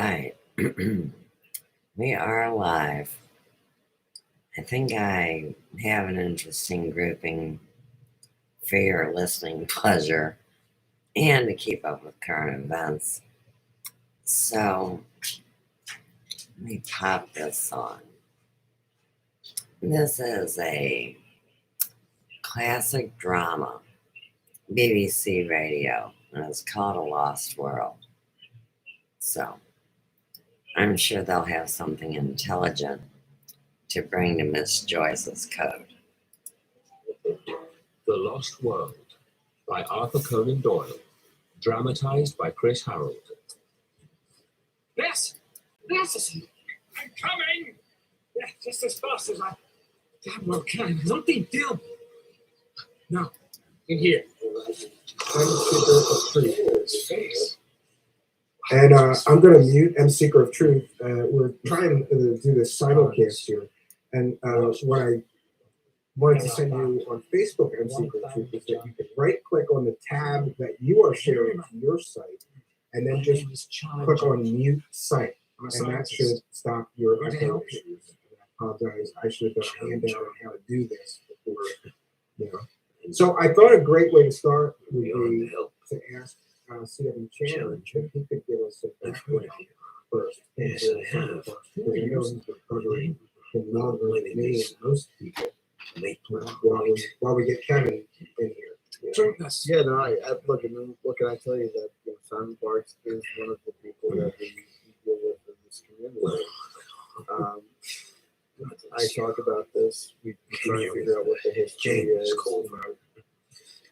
right. We are live. I think I have an interesting grouping for your listening pleasure and to keep up with current events. So, let me pop this on. This is a classic drama, BBC Radio, and it's called A Lost World. So, I'm sure they'll have something intelligent to bring to Miss Joyce's code. The Lost World by Arthur Conan Doyle, dramatized by Chris Harold. Yes, I'm coming. Yeah, just as fast as I damn well can. No big deal. No, in here. And I'm going to mute M Seeker of Truth. We're trying to do this simulcast here. And what I wanted to send you on Facebook, M Seeker of Truth, is that you can right-click on the tab that you are sharing to your site, and then just click on Mute Site. And that should stop your echo issues. I apologize. I should have done a handout on how to do this before, you know. So I thought a great way to start would be to ask C.W. Chandler if he could give us a background first. Because I know he's been covering him longer than me and most people while we get Kevin in here. Yeah, no, I look, and then what can I tell you that Simon Parks is one of the people that we deal with in this community. I talk about this. We try to figure out what the history is.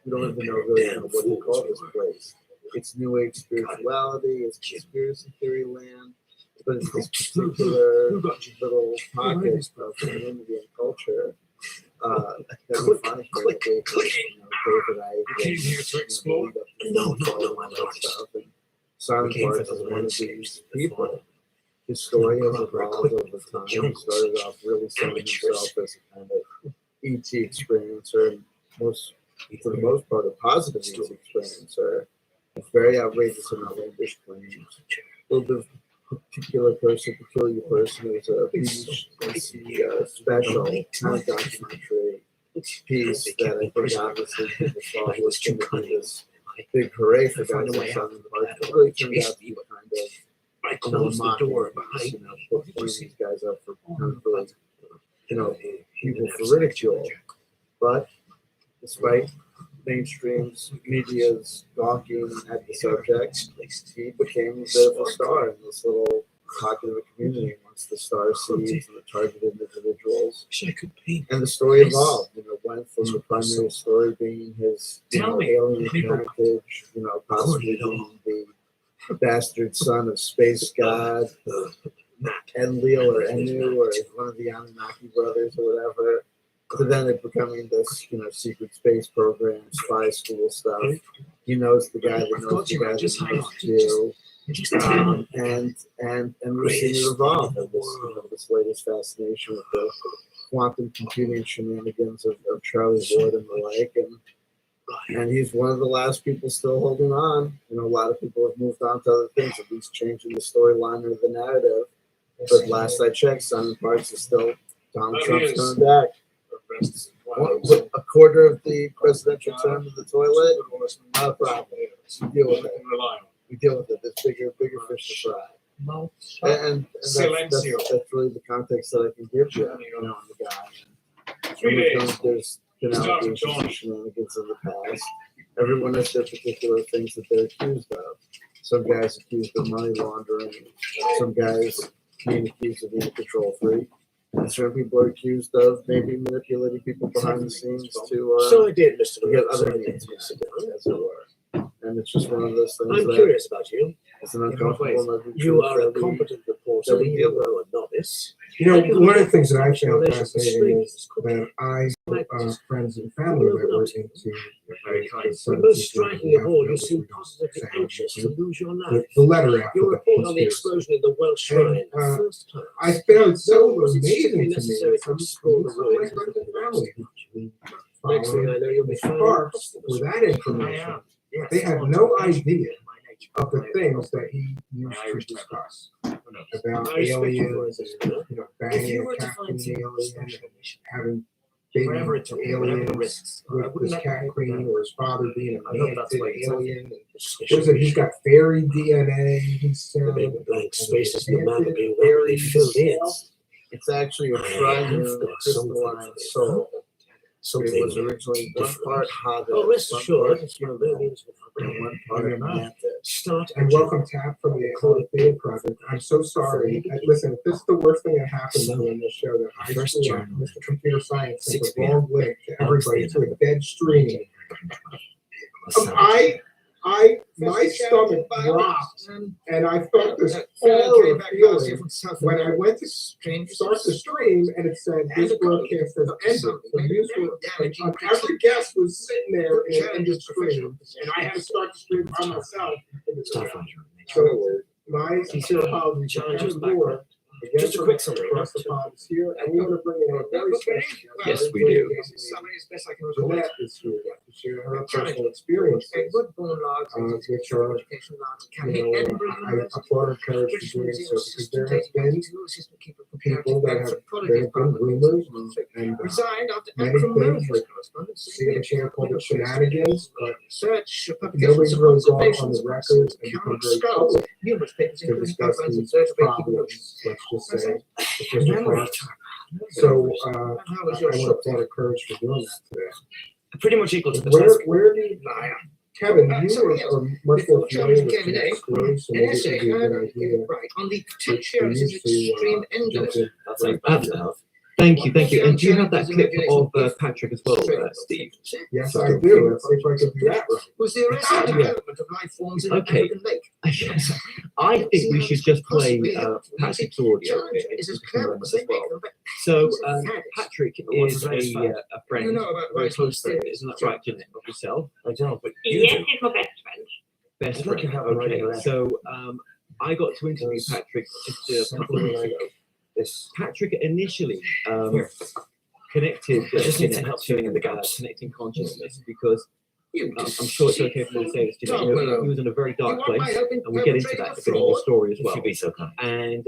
We don't even know really what to call this place. It's New Age spirituality. It's conspiracy theory land. But it's this particular little pocket of community and culture that we find here. David, I came here to explore. No, I'm not. Simon Parks is one of these people. His story has evolved over time. He started off really selling himself as a kind of ET experiencer, and for the most part, a positive ET experiencer. Very outrageous and outlandish claims. A little bit of peculiar person. It was a BBC special kind of documentary piece that I think obviously people thought was going to be this big hooray for guys like Simon Parks. It really turned out to be kind of I closed the door behind me. Putting these guys up for kind of, people for ridicule. But despite mainstream media's gawking at the subject, he became the star in this little pocket of a community amongst the star seeds and the targeted individuals. And the story evolved. Went from the primary story being his alien parentage, possibly being the bastard son of space god Enlil or Enu or one of the Anunnaki brothers or whatever, to then it becoming this secret space program, spy school stuff. He knows the guy that knows the guy that knows you, and we're seeing it evolve. And this latest fascination with the quantum computing shenanigans of Charlie Ward and the like, and he's one of the last people still holding on. A lot of people have moved on to other things, at least changing the storyline or the narrative. But last I checked, Simon Parks is still Donald Trump's coming back. A quarter of the presidential term in the toilet, not a problem. We deal with it. There's bigger fish to fry. And that's really the context that I can give you on the guy. There's been allegations of shenanigans in the past. Everyone has their particular things that they're accused of. Some guys accused of money laundering. Some guys being accused of being a control freak. And certain people are accused of maybe manipulating people behind the scenes to get other needs, as it were. And it's just one of those things. I'm curious about you. It's an uncomfortable. You are a competent reporter, even though a novice. One of the things that I found fascinating is that I friends and family members into the most striking of all, you seem positively anxious to lose your life. the letter after Your the report on the explosion in the Welsh Shrine, first time. I found it so Was it amazing strictly to me necessary that to some explore the of my ruins friends of and the family Next thing I know, you'll be flying Sparks across with that information. They had no idea of the things that he used to discuss. about I respect you for aliens, this, and, man. you know, If banging you a were to cat find queen some alien, special mission, having baby whatever it took, whatever the aliens risks, I with wouldn't this let cat them queen, down. or his father being a I hope that's why man-eated it's alien. And It's what is it? He's got fairy DNA. He the said, big blank spaces in the map enchanted are being rapidly filled in. It's actually a fragile crystalline soul. It was originally one part Hobbit, Oh, rest one assured, part you know, millions and one On part your map. Mantis. start and welcome Tap from the Theater Project. I'm so sorry. Listen, if this is the worst thing that happened to me in this show, that I First screwed up. journal. Mr. Computer Science sent 6 the wrong link to everybody to a dead stream. My stomach dropped, and I felt this horror feeling when I went to start the stream, and it said this broadcast has ended. The news on every guest was sitting there in an ended stream, and I had to start the stream by myself. So my sincere apologies to Kevin Moore. Again, Just a quick summary. across the pond is here, and we want to bring in a very special guest. Yes, we do. Jeanette is here to share her personal experiences, which are, I applaud her courage for doing so, because there have been people that have been rumors and many things like Stephen Chan called it shenanigans, but nobody's really gone on the record and become very public to discuss these problems, let's just say, with Mr. Pratt. So, I want to applaud her courage for doing that today. Pretty much equal to the Where do you, Kevin, you are much more familiar with Jeanette's story, so maybe it would be a good idea on the for you to extreme jump in. That's like Thank you. And do you have that clip of Patrick as well, Steve? Yes, I do. Let's see if I can do that right. was the arrested development of life forms in an Okay. African lake. I think we should just play Patrick's audio Is as clever as they make them, but So Patrick What's is his name? a friend, you know about very writing close friend, theories. isn't that right, Jeanette, of yourself? I don't, but you Yes, do. he's my best friend. Best I'd like friend. to have a writing Okay, letter. so I got to interview Patrick just a couple of weeks ago. This. Patrick initially Here. connected I just need some Jeanette help filling in the to gaps. connecting consciousness because I'm sure it's okay for me to say this, Jeanette. He was in a very dark place, and we'll get into that a bit in your story as If well. you'd be so kind. And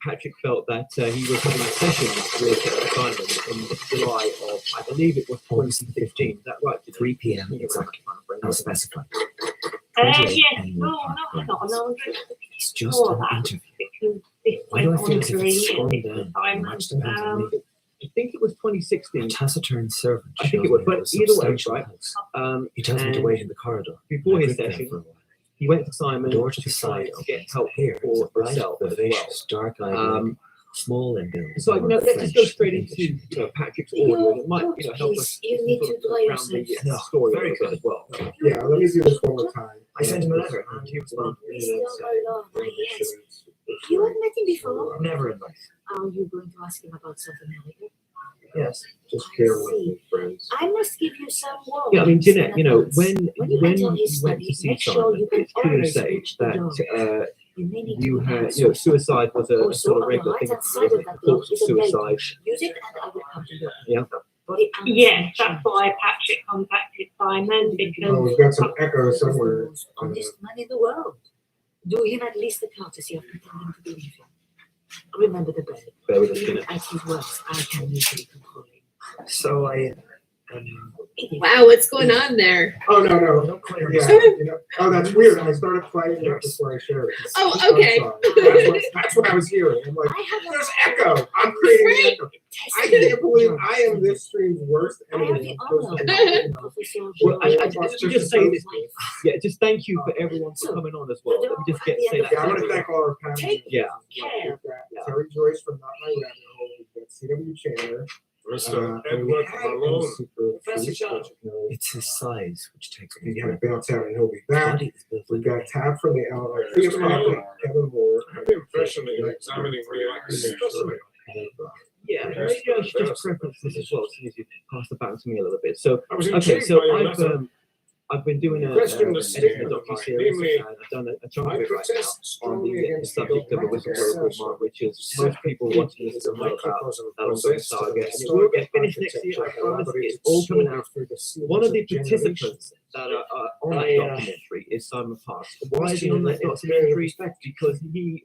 Patrick felt that he was having a session with Simon in July of, I believe it was 2015. Is that right? 3 p.m. exactly. I'll specify. Yes, no, no. It's just For an that, interview. because this Why do I went feel on as if for a it's year, scrolling this down? assignment, Much depends on me. I think it was 2016. A taciturn servant. I think it shows was, me but a either way, substantial right? house. He tells me to and wait in the corridor. Before I his sit there session, for a while. he went to Simon The door to to the try side to get opens. help Here is for a bright, himself as well. vivacious, dark-eyed lady, Um, small and built. So more let's just go French straight than into English. Patrick's audio, and it might help us You need to dry around the yourself. story a Very little bit as well. Yeah, let me do this one more time. I sent him a letter and he responded. You have met him before. Never in life. Are you going to ask him about South America? Yes. Just bear with me, friends. I must give you some warning. Yeah, I mean, Jeanette, when you you enter went his to study, see make sure Simon, you can it's clear to always say reach the door. that You may need you to had, answer. suicide was a Also, sort of on the regular thing. right-hand side of It that door was is a suicide. gate. Use it and I will come to you. Yeah. Body and Yes, that's why Patrick contacted Simon, because Oh, we've got some echo somewhere. Honest man in the world. Do him at least the courtesy of pretending to believe him. Remember the bird. Bear with us, Even Jeanette. at his worst, I can usually control him. So Wow, what's going on there? Oh, no. don't quite Yeah, understand. oh, that's weird. I started playing it before I shared it. Oh, I'm okay. sorry. That's what I was hearing. I'm like, I have there's a- echo. I'm creating an echo. I Testing. can't believe I am this stream's worst I have enemy. the honor of Professor Well, I George just say this. Wife. Yeah, just thank you for everyone for coming on as well. Let me just say that. Yeah, I want to thank all our panelists. Take Yeah. care. We've got Terry Joyce from Not My Rabbit Hole. We've got C.W. Chandler. And we have Professor Chandler. It's his size which takes me. We have bounce out and he'll be back. Body is built We've got Tab from the Theater Project, Kevin Moore. I have the impression that you're examining reactions. Yeah, maybe I should just preface this as well, as soon as you pass the baton to me a little bit. So, I was okay, intrigued so by your letter. I've been doing a Question the editing a statement of docu-series, namely, and I've done a chunk I of it right now protest on strongly the against subject of a whistleblower called Mark Richards. Most people watching this will know about that ongoing saga, and it will get finished next year. I promise. It's all coming out. One of the participants that are on that documentary is Simon Parks. Why is he on that documentary? Because he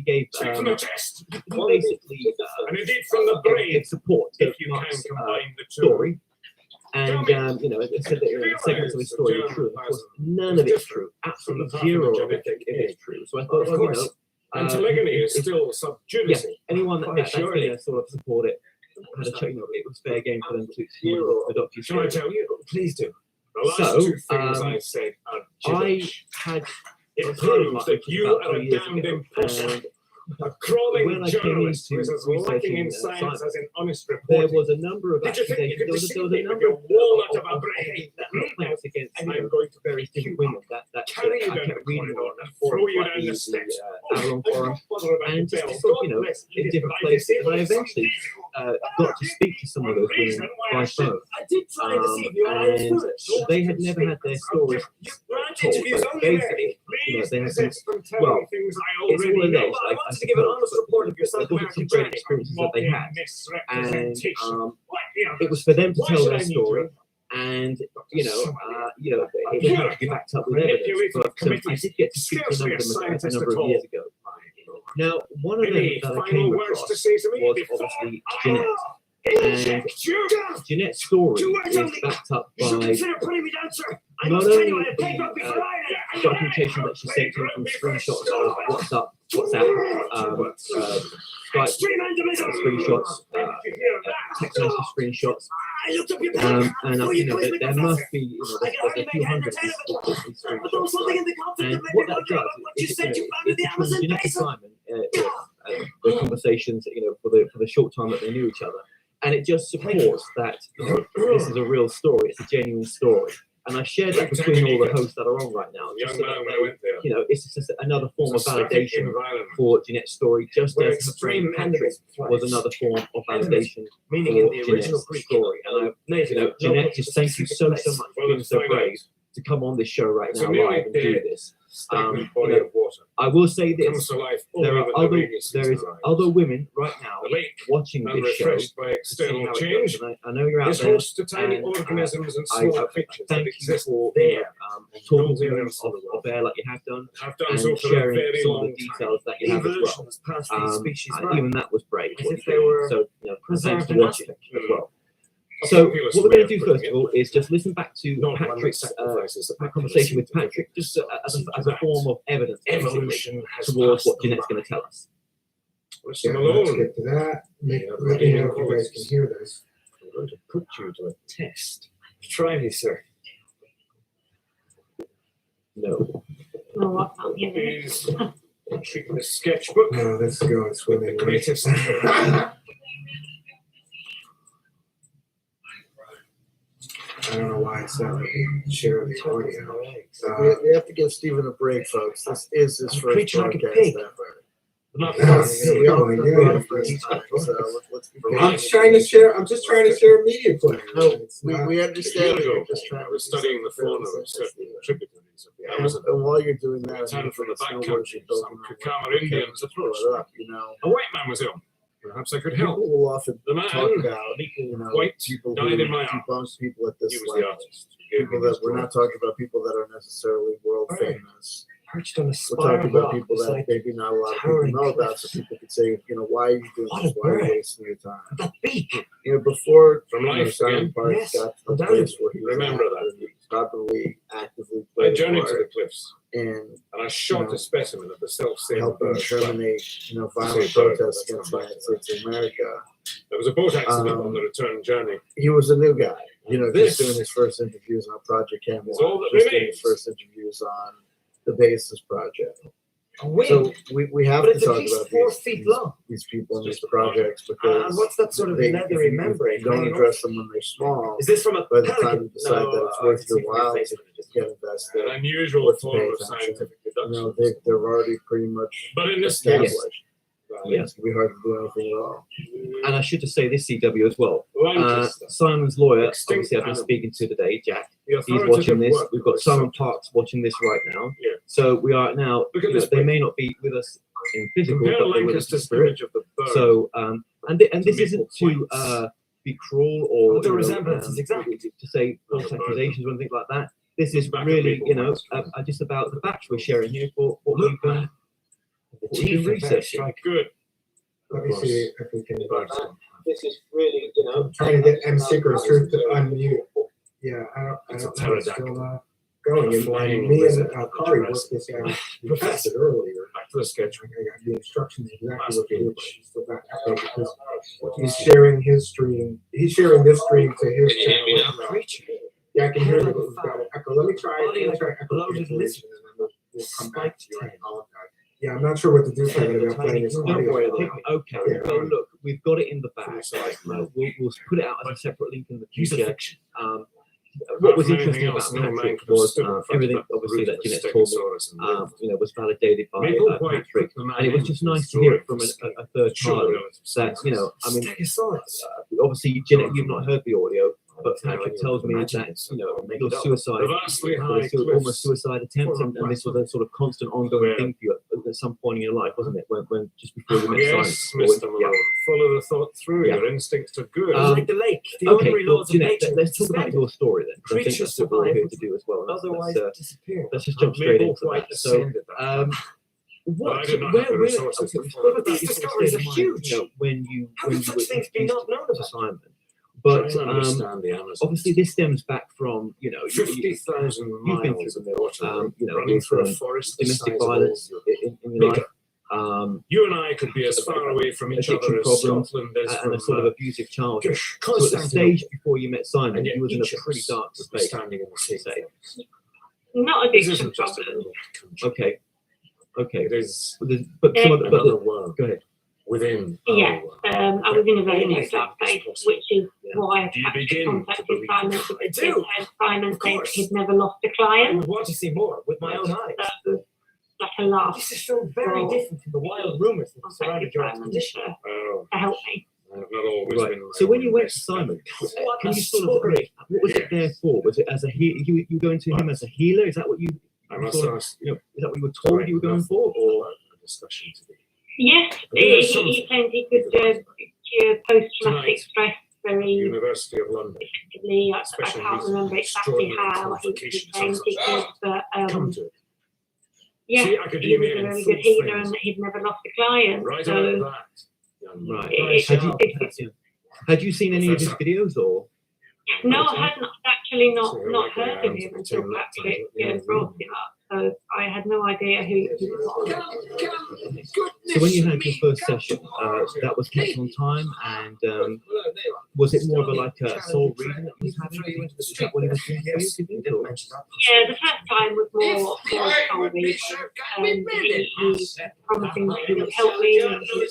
gave from the chest, he basically and indeed from the brain, gave support to if you can Mark's combine the two. story. And it said that segments of his story were true. Of course, none of it's true. Absolutely zero of it is true. So I thought, well, And telegony is still sub judice. anyone that's going to sort of support it had a check. It was fair game for them to explore the Shall I documentary. tell you? Please do. The last So, two things I said are I gibberish. had It proves that you about are 3 a years damned ago, imposter. and A crawling when I came journalist who into is as lacking in researching, science Simon, as in honest there reporting. was a number of Did you think you accusations. could There was deceive a me with number your walnut of a of brain? points against I am going to various different women that carry you I down the kept reading corridor on and forums throw you like down the steps. Avalon I'm forum, not bothered about and the just bells. sort of, God bless in Edith, different but I places. disabled And I some eventually people. got to speak to some of those women Reason why I by should- phone. I did try to deceive you, and I was And foolish. they had never had their stories You grant told. interviews But only, Mary. basically, Please they had desist from telling well, me things I it's already all know. alleged. I wanted to give an honest report of your They looked at some great experiences that they had, and it was for them to Why tell should their I need story. And it would have to be backed up with evidence. But I did get to speak to a number of years ago. Now, one of them Any that I final came words across to say to me was before obviously I Jeanette. And Jeanette's story Two words is only. backed up You should by consider putting me down, sir. I not must tell only you, I had paid up before I documentation that she sent him from screenshots of WhatsApp, Skype Extreme vandalism. screenshots, text message screenshots, I looked up your paper and before you quizzed me, there Professor. must be I there's can only a make few a head or hundred tail of it. these But there was something in the content and that made what me that wonder does about what you is said you found in it's the between Amazon Jeanette and basin. Simon, the conversations for the short time that they knew each other, and it just supports that this is a real story. It's a genuine story. And I shared that between all the hosts that are on right now. Just Young so man, that I went there. it's just another form of It's a static validation environment for Jeanette's story, just where as her extreme friend Patrick vandalism was another form of validation Meaning for in the original Jeanette's Greek. story. And Jeanette, just thank you so much for Well, being let's so find brave to come on this show right It's now a nearly live and do dead, this. stagnant body of water. I will say Comes this: to life there only are when the other radius there is arrives. other women right now The lake, watching this show. unrefreshed by To see external how it change, goes. And I know you're out is there. host to tiny and, organisms and I small creatures that thank you exist for there. talking to No us of air like you have done, I've done and so for a sharing very some of long the details that you have as well. Evolutions past these species by. Even that was brave. As what if you they did. were So thanks for watching as well. A So populist what we're way going to of do putting first it. of all is just listen back to Not one that Patrick's sacrifices the conversation with populace. Patrick, just as a form of evidence Evolution has towards passed what the Jeanette's line. going to tell us. Listen Let's alone. get to that. Let Yeah, me know if you guys can hear this. I'm going to put you to a test. Try me, sir. No. No, I can't hear you. Please treat the sketchbook. Now let's go The swimming. greatest. I don't know why it's not letting me share the audio. We have to give Stephen a break, folks. This is his I'm first preaching like a broadcast pig. ever. Not We all Oh, come yeah. on the first time, so let's be I'm patient. just trying to share. I'm just trying to share a media player. No, It's we not- understand that Years you're ago, just trying I to was do studying the something fauna of very certain sensitive. tributaries of the And Amazon. while you're doing that, Returned from the it's no back words country, you some don't Kakama know. Indians Pull approached it me. up, you know. A white man was ill. Perhaps I could help. People will often The man, talk about, you know, white, people died who in my debunk arms. people at He this was the level. artist. He gave me People his that we're not talking about people that are necessarily world Right. famous. Perched on a We're spire talking of about rock. people It's that like maybe not a lot of people towering know about, cliffs. so people could say, you know, why are you doing What this? a Why are bird. you wasting your time? the beak. You know, before From you know, life Simon again. Parks Yes, got to the undoubtedly. place where he was Remember at, that. and he probably actively I played journeyed to the part cliffs and and I shot a specimen of the self-same helping bird. terminate, you know, violent Say bird, protests let's against come the back United to States of America. There was a boat accident Um, on the return journey. He was a new guy, you know, This just doing his first interviews on Project Camelot, is all that just doing remains. his first interviews on the Basis Project. A wing. So we have but to it's at talk least about 4 these, feet long. these people and Just these a project. projects because And what's that sort of they, leathery if you membrane? don't hanging address off? them when they're small, Is this from a by the pelican? time you decide that it's I worth can your see from your while face to when you just get An invested, unusual or to form pay of attention. scientific you deduction. know, they're already pretty much But in this established. case, Yeah. It's gonna be hard to do anything at all. And I should just say this, CW, as well. Lancaster. Simon's lawyer, Extinct obviously, I've been animal. speaking to today, Jack. The He's watching authoritative this. work We've got was Simon Parks watching this right now. Yeah. So we are now. Look at You know, this they bit. may not be with us in physical, Compare but they're with us in Lancaster's spirit. image of the bird. So and this to isn't Maple to be cruel or The you know, resemblance is exact. to say false Not a bird. accusations or anything like that. This is Back at really, Maple you know, Whites. just about the facts we're sharing here for what Look, we've been The what we've been teeth are very researching. striking. Good. Let me see if we can. This is really, you know, I'm trying to get M Secret of Truth to unmute. Yeah, I It's don't a know. It's pterodactyl. still not going. And Flying me lizard and of the Kari Jurassic worked this out. We Professor. tested earlier. Back to the sketch. I got the instructions exactly what to do, but she's still not echo because What he's sharing his stream. He's sharing this stream to his Can you hear me channel. now? Creature. Yeah, I can hear you, but we've got an echo. Let me try. Body like a echo bloated cancellation, lizard. and then we'll come back to you. I apologize. Yeah, I'm not sure what to do for you about playing this Don't audio. worry. file. Okay. Yeah. Well, look, we've got it in the bag. Right. We'll put it out as a separate link in the Use a future. fiction. What was Apart from interesting anything about else, no man Patrick could have was stood in front of everything, that obviously, that ruthless Jeanette told me, Stegosaurus and lived. you know, was validated by Maple White Patrick. put the man And it was in just the nice to story hear it from for a third sure party. relative That, you know, I mean, Stegosaurus. obviously, Jeanette, you've not heard the audio, but Yeah, Patrick you tells me imagine that, it's you know, make your it up. suicide, The vastly high almost cliffs suicide attempts, form a and this was a platform sort of constant ongoing where- thing for you at some point in your life, wasn't it? When just before you met Yes, Simon. Mr. Malone. Follow the thought through. Yeah. Your instincts are good. Like the lake, the Okay, ordinary well, laws of Jeanette, nature. let's talk about your story then. 'Cause I think Creatures that's what we're here survive, to do as well. otherwise Let's, disappear. let's just jump straight Maple into White that. So, ascended that. what? I did not Where? have the resources Okay, to we follow spoke about These your sort of discoveries state of are mind, huge. you know, when you How could such things be introduced not known to about? Simon. Try But and understand the Amazon. obviously, this stems back from you know 50,000 you've been miles through of the mill, water you know, running with through a forest the domestic size of violence all in your life. Europe. You and I could be as far away from each addiction other as problems, Scotland is and from a sort of abusive childhood. So at the Constantinople. stage before you met Simon, And yet he was in each a of pretty us dark would be space. standing in the same say. place. Not This addiction isn't just a problem. little country. Okay, okay. It is But some of the, another world go ahead. within our Yeah, world. I was in a very, very Anything dark is place, possible. which is why Do you I begin to contacted believe? Simon I because do. Simon Of said course. he'd never lost a I client. would want to see more with my own eyes. That was like a last This is so very So- different from the wild rumors that contacted surrounded your Simon expedition. Oh, to help me. I have not always Right. been my So when you own went to best Simon, What can a you sort of story. what was it there for? Was it as a you going to him as a healer? Is that what you I must sort of, ask you know, is that what you were told you were going for, or a discussion today. Yes, There's he claimed he could cure post-traumatic Tonight, stress very University of London. effectively. I Special can't reason, remember exactly extraordinary how he qualifications claimed of he could, but Come to it. yeah, See, he was academia a in very full good healer swing. and that he'd never lost a client. Right So about that. Young man. right? It- Had you seen any of his Professor. videos, or no, I hadn't actually not So not likely heard I of am to him until retain that Patrick title. brought him up. So I had no idea who he was. so when you had your first session, that was kept on time, and was it more of a soul reading that he was having? Is that what he was doing for you? Yes, Do you you think, didn't or- mention that. Yeah, the first time was more soul reading. He promising that he would help me and he would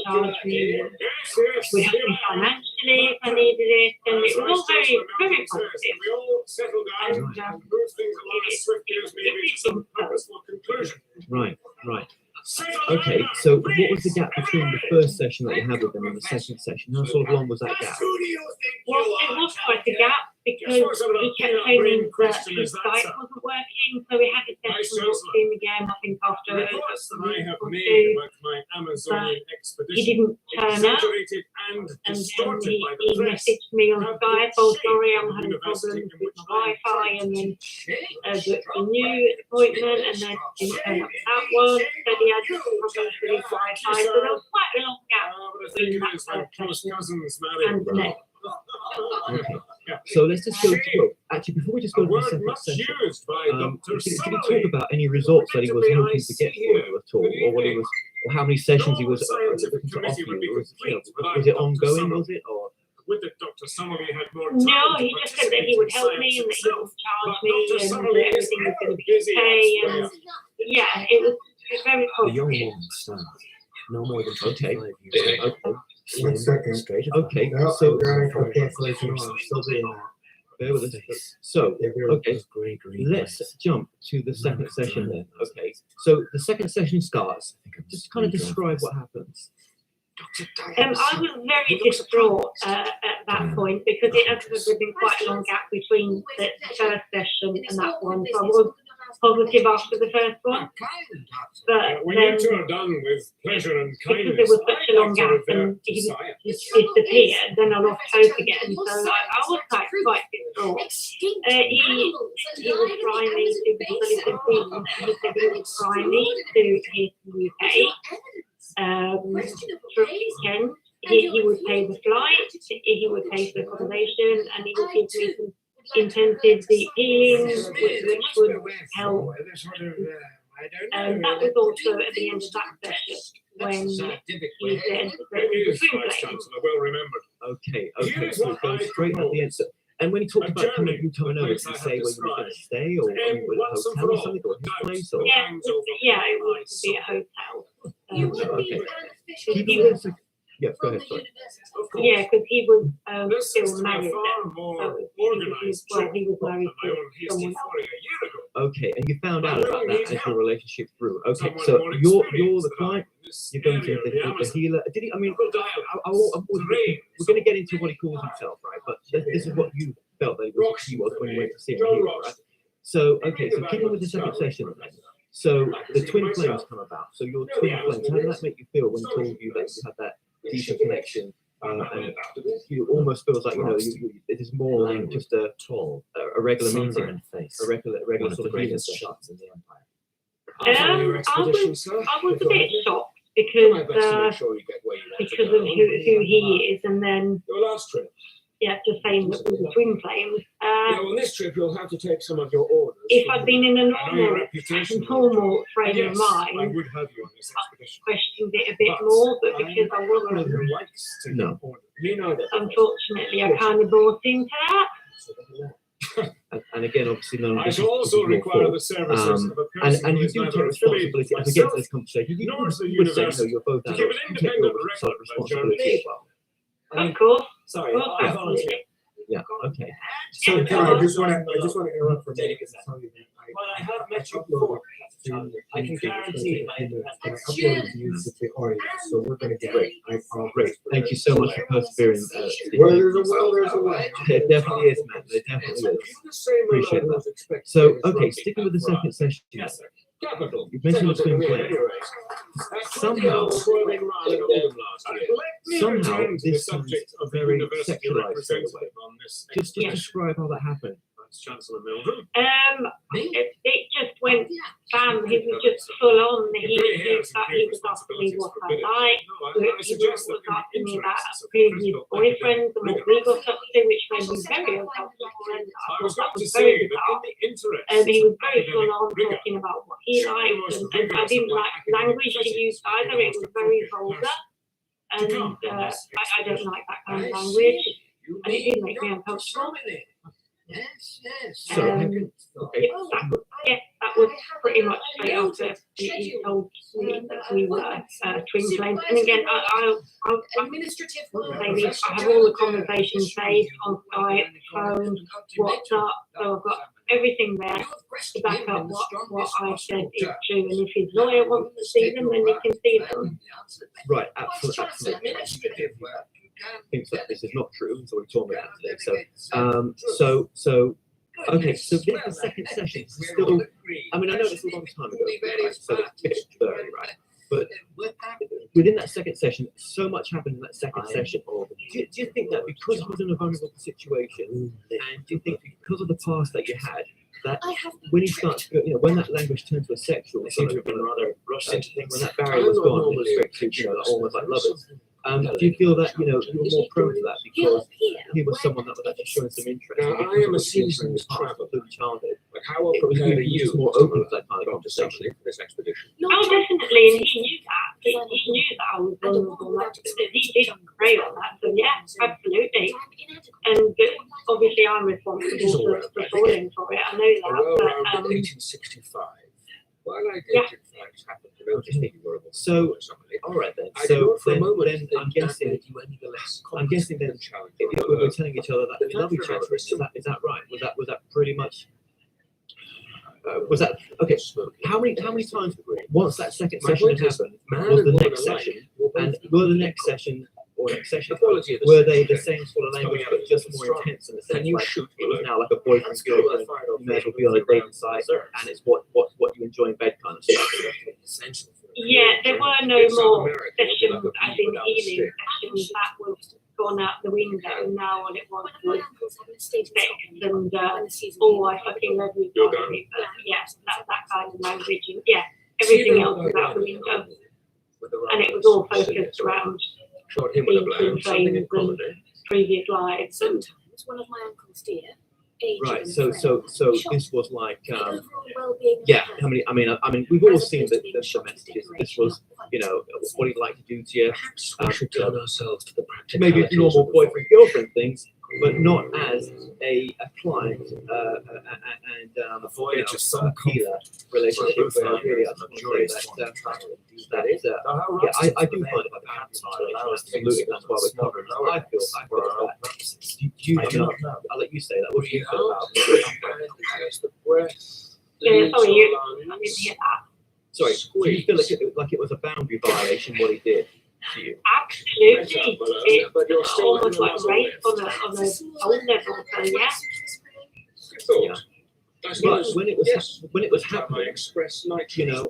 charge me and Yes, yes. would help me financially if I needed it. And it was all very, very positive. We all settle down And and move things along as swiftly as may reach some purposeful conclusion. Right, right. Okay, so what was the gap between the first session that you had with them and the second session? How sort of long was that gap? Well, it was quite a gap because he kept claiming that his site wasn't working, so we had a session with him again, I think after a Reports that I week have or made two. about my Amazonian He expedition, didn't turn up, exaggerated and and then distorted he by the press, messaged me on have Skype, been oh shaped sorry, by I'm the having university problems in with which my I am Wi-Fi, and then trained. booked a new appointment, and then didn't turn up for that one, said he had problems with his Wi-Fi, so there was quite a long gap But I think it is when close cousins marry. and the next. Okay. So let's just go to actually before we just go A to the word second much session. used by Dr. Did he talk Summerlee. about any results that he was hoping to get for you at all, or what he was, or how many sessions he was scientific looking to committee offer would be you? complete without Was it Dr. ongoing? Summerlee. Was it, or Would that Dr. Summerlee had more time No, to he just said that he participate would in help me and that science he would himself. charge But me Dr. and that Summerlee is everything was going to be busy okay. And elsewhere. yeah, it was very The young positive. woman stands no more than Okay. 25 years old. Okay. One second. Straight Okay. No, So I'm going for cancellation on. I'm still doing that. bear with us. So Yeah, we're okay, Grey green. let's jump to the second session then. Okay. So the second session starts. Just kind of describe what happens. I was very distraught at that point because it had been quite a long gap between the first session and that one. So I was positive after the first one. But when then, you two are done with pleasure and because kindness, there was such I'd a long like to gap revert and to he science. disappeared, then I lost hope again. So I was quite distraught. He was trying me to, because I lived in Sweden, he said he was trying me to hit the UK. For a weekend, he would pay the flight, he would pay for accommodation, and he would give me some intensive deep healing, which would help. And that was also at the end of that session when he said that it was swim Vice playing. Chancellor, well remembered. Okay, so it goes straight at the end. So, and when he talked about coming over, did he say where you were going to stay, or I mean, a hotel or something, or his place, or? Yeah, it would be a hotel. Okay. He was, Yeah, go ahead. Sorry. yeah, because he was This still is married far then. more So organized he was married than my to own hasty someone else. folly a year ago. Okay, and you found out about that as your relationship grew. Okay, Someone so more you're experienced the than client. I in this You're going to area of the the Amazon. healer. Did he? I mean, Local dialect, we're going to get into what he calls himself, right? But this is what you felt that he was when you went to see him here, right? So okay, so keeping with the second session then. So the twin flames come about. So your twin flames, how did that make you feel when he told you that you had that deeper connection? And you almost feels like it is more than just a regular meeting, a regular sort of healing session. in the empire. I was a bit shocked because of who he is, and then Your last trip. just saying that we were twin flames. Now, on this trip, you'll have to take some of your orders. If I'd been in a I know your reputation. normal frame Yes, of I mind, would have you on this expedition. questioned it a bit more, but because I wasn't, Who likes to No. order. Me neither. unfortunately, I kind of bought into that. And again, obviously, none of I this shall is also your require fault. the services of a And person and who you is do neither take affiliated responsibility with as we get to myself this conversation. You nor is the would say, university you're both to give an adults. You take independent your record of that responsibility journey. as well. Of course. Sorry, Well, I volunteer. Yeah. Okay. So Yeah, I just want to interrupt for a minute and tell you that Well, I have met you uploaded before. to I can guarantee my and I uploaded views with the audience, so we're going to get it. I apologize. Great. Thank you so much for persevering. Where there's a will, there's a way. It definitely is, man. It definitely is. Appreciate that. So, okay, sticking with the second session. Yes, sir. Capital. You mentioned the twin flame. Somehow, Somehow, this sounds very sexualized in a way. Just Yeah. describe how that happened. Chancellor Mildred. It just went bam. He was just full on. He was asking me what I like. He was asking me about previous boyfriends and what we got up to, which made me very uncomfortable. And I thought that was very bizarre. He was very full on talking about what he liked, and I didn't like language he used either. It was very vulgar, and I don't like that kind of language, and it did make me uncomfortable. So, okay. That was pretty much straight after he told me that we were twin flames. And again, I have all the conversations saved on Skype, phone, WhatsApp, so I've got everything there to back up what I said is true. And if his lawyer wants to see them, then he can see them. Right, absolutely. Thinks that this is not true, so we told me that today. So, okay, so this the second session. Still, I mean, I know this was a long time ago, right? So it's a bit blurry, right? But within that second session, so much happened in that second session. Do you think that because he was in a vulnerable situation, and do you think because of the past that you had, that when he starts, when that language turned to a sexual, it seems to have been rather rushed. When that barrier was gone, it was straight to almost like lovers. Do you feel that you were more prone to that because he was someone that was actually showing some interest? Now, I am a seasoned traveler. Childhood. But how well It was prepared are you you just more open to that kind of conversation. for this expedition? Oh, definitely, and he knew that. He knew that I was vulnerable. He did prey on that. So yeah, absolutely. And obviously, I'm responsible for falling for it. I know Well, that. around But 1865. While I Yeah. dated flags happened to notice that you were able to So, know somebody. all right then. I So thought for a then moment I'm guessing. you any the less I'm guessing then challenge. we were telling each other that we love each other. Is that right? Was that pretty much? Was that okay? How many times once that second session had happened was the next session, and were the next session or next session were they the same sort of language but just more intense in the sense like it was now like a boyfriend girlfriend, you may as well be on a dating site, and it's what you enjoy in bed kind of stuff. Yeah, there were no more sessions, as in healing sessions. That was gone out the window. Now all it was sex and oh, I fucking love you, Bobby. But yes, that kind of language. And, yeah, everything else was out the window, and it was all focused around being trained and previous lives. Sometimes one of my uncles, dear. Right. So this was like yeah. I mean, we've all seen the messages. This was, you know, what he'd like to do to you. Maybe normal boyfriend girlfriend things, but not as a client and voyage of some healer relationship where really I I do find it like a absolutely. That's why we're covering. I feel that. I'll let you say that. What do you feel about it? Yeah, sorry, I didn't hear that. Sorry, do you feel like it was a boundary violation what he did to you? Absolutely. It's almost like rape on a soul level, so yeah. Yeah. But when it was happening, you know,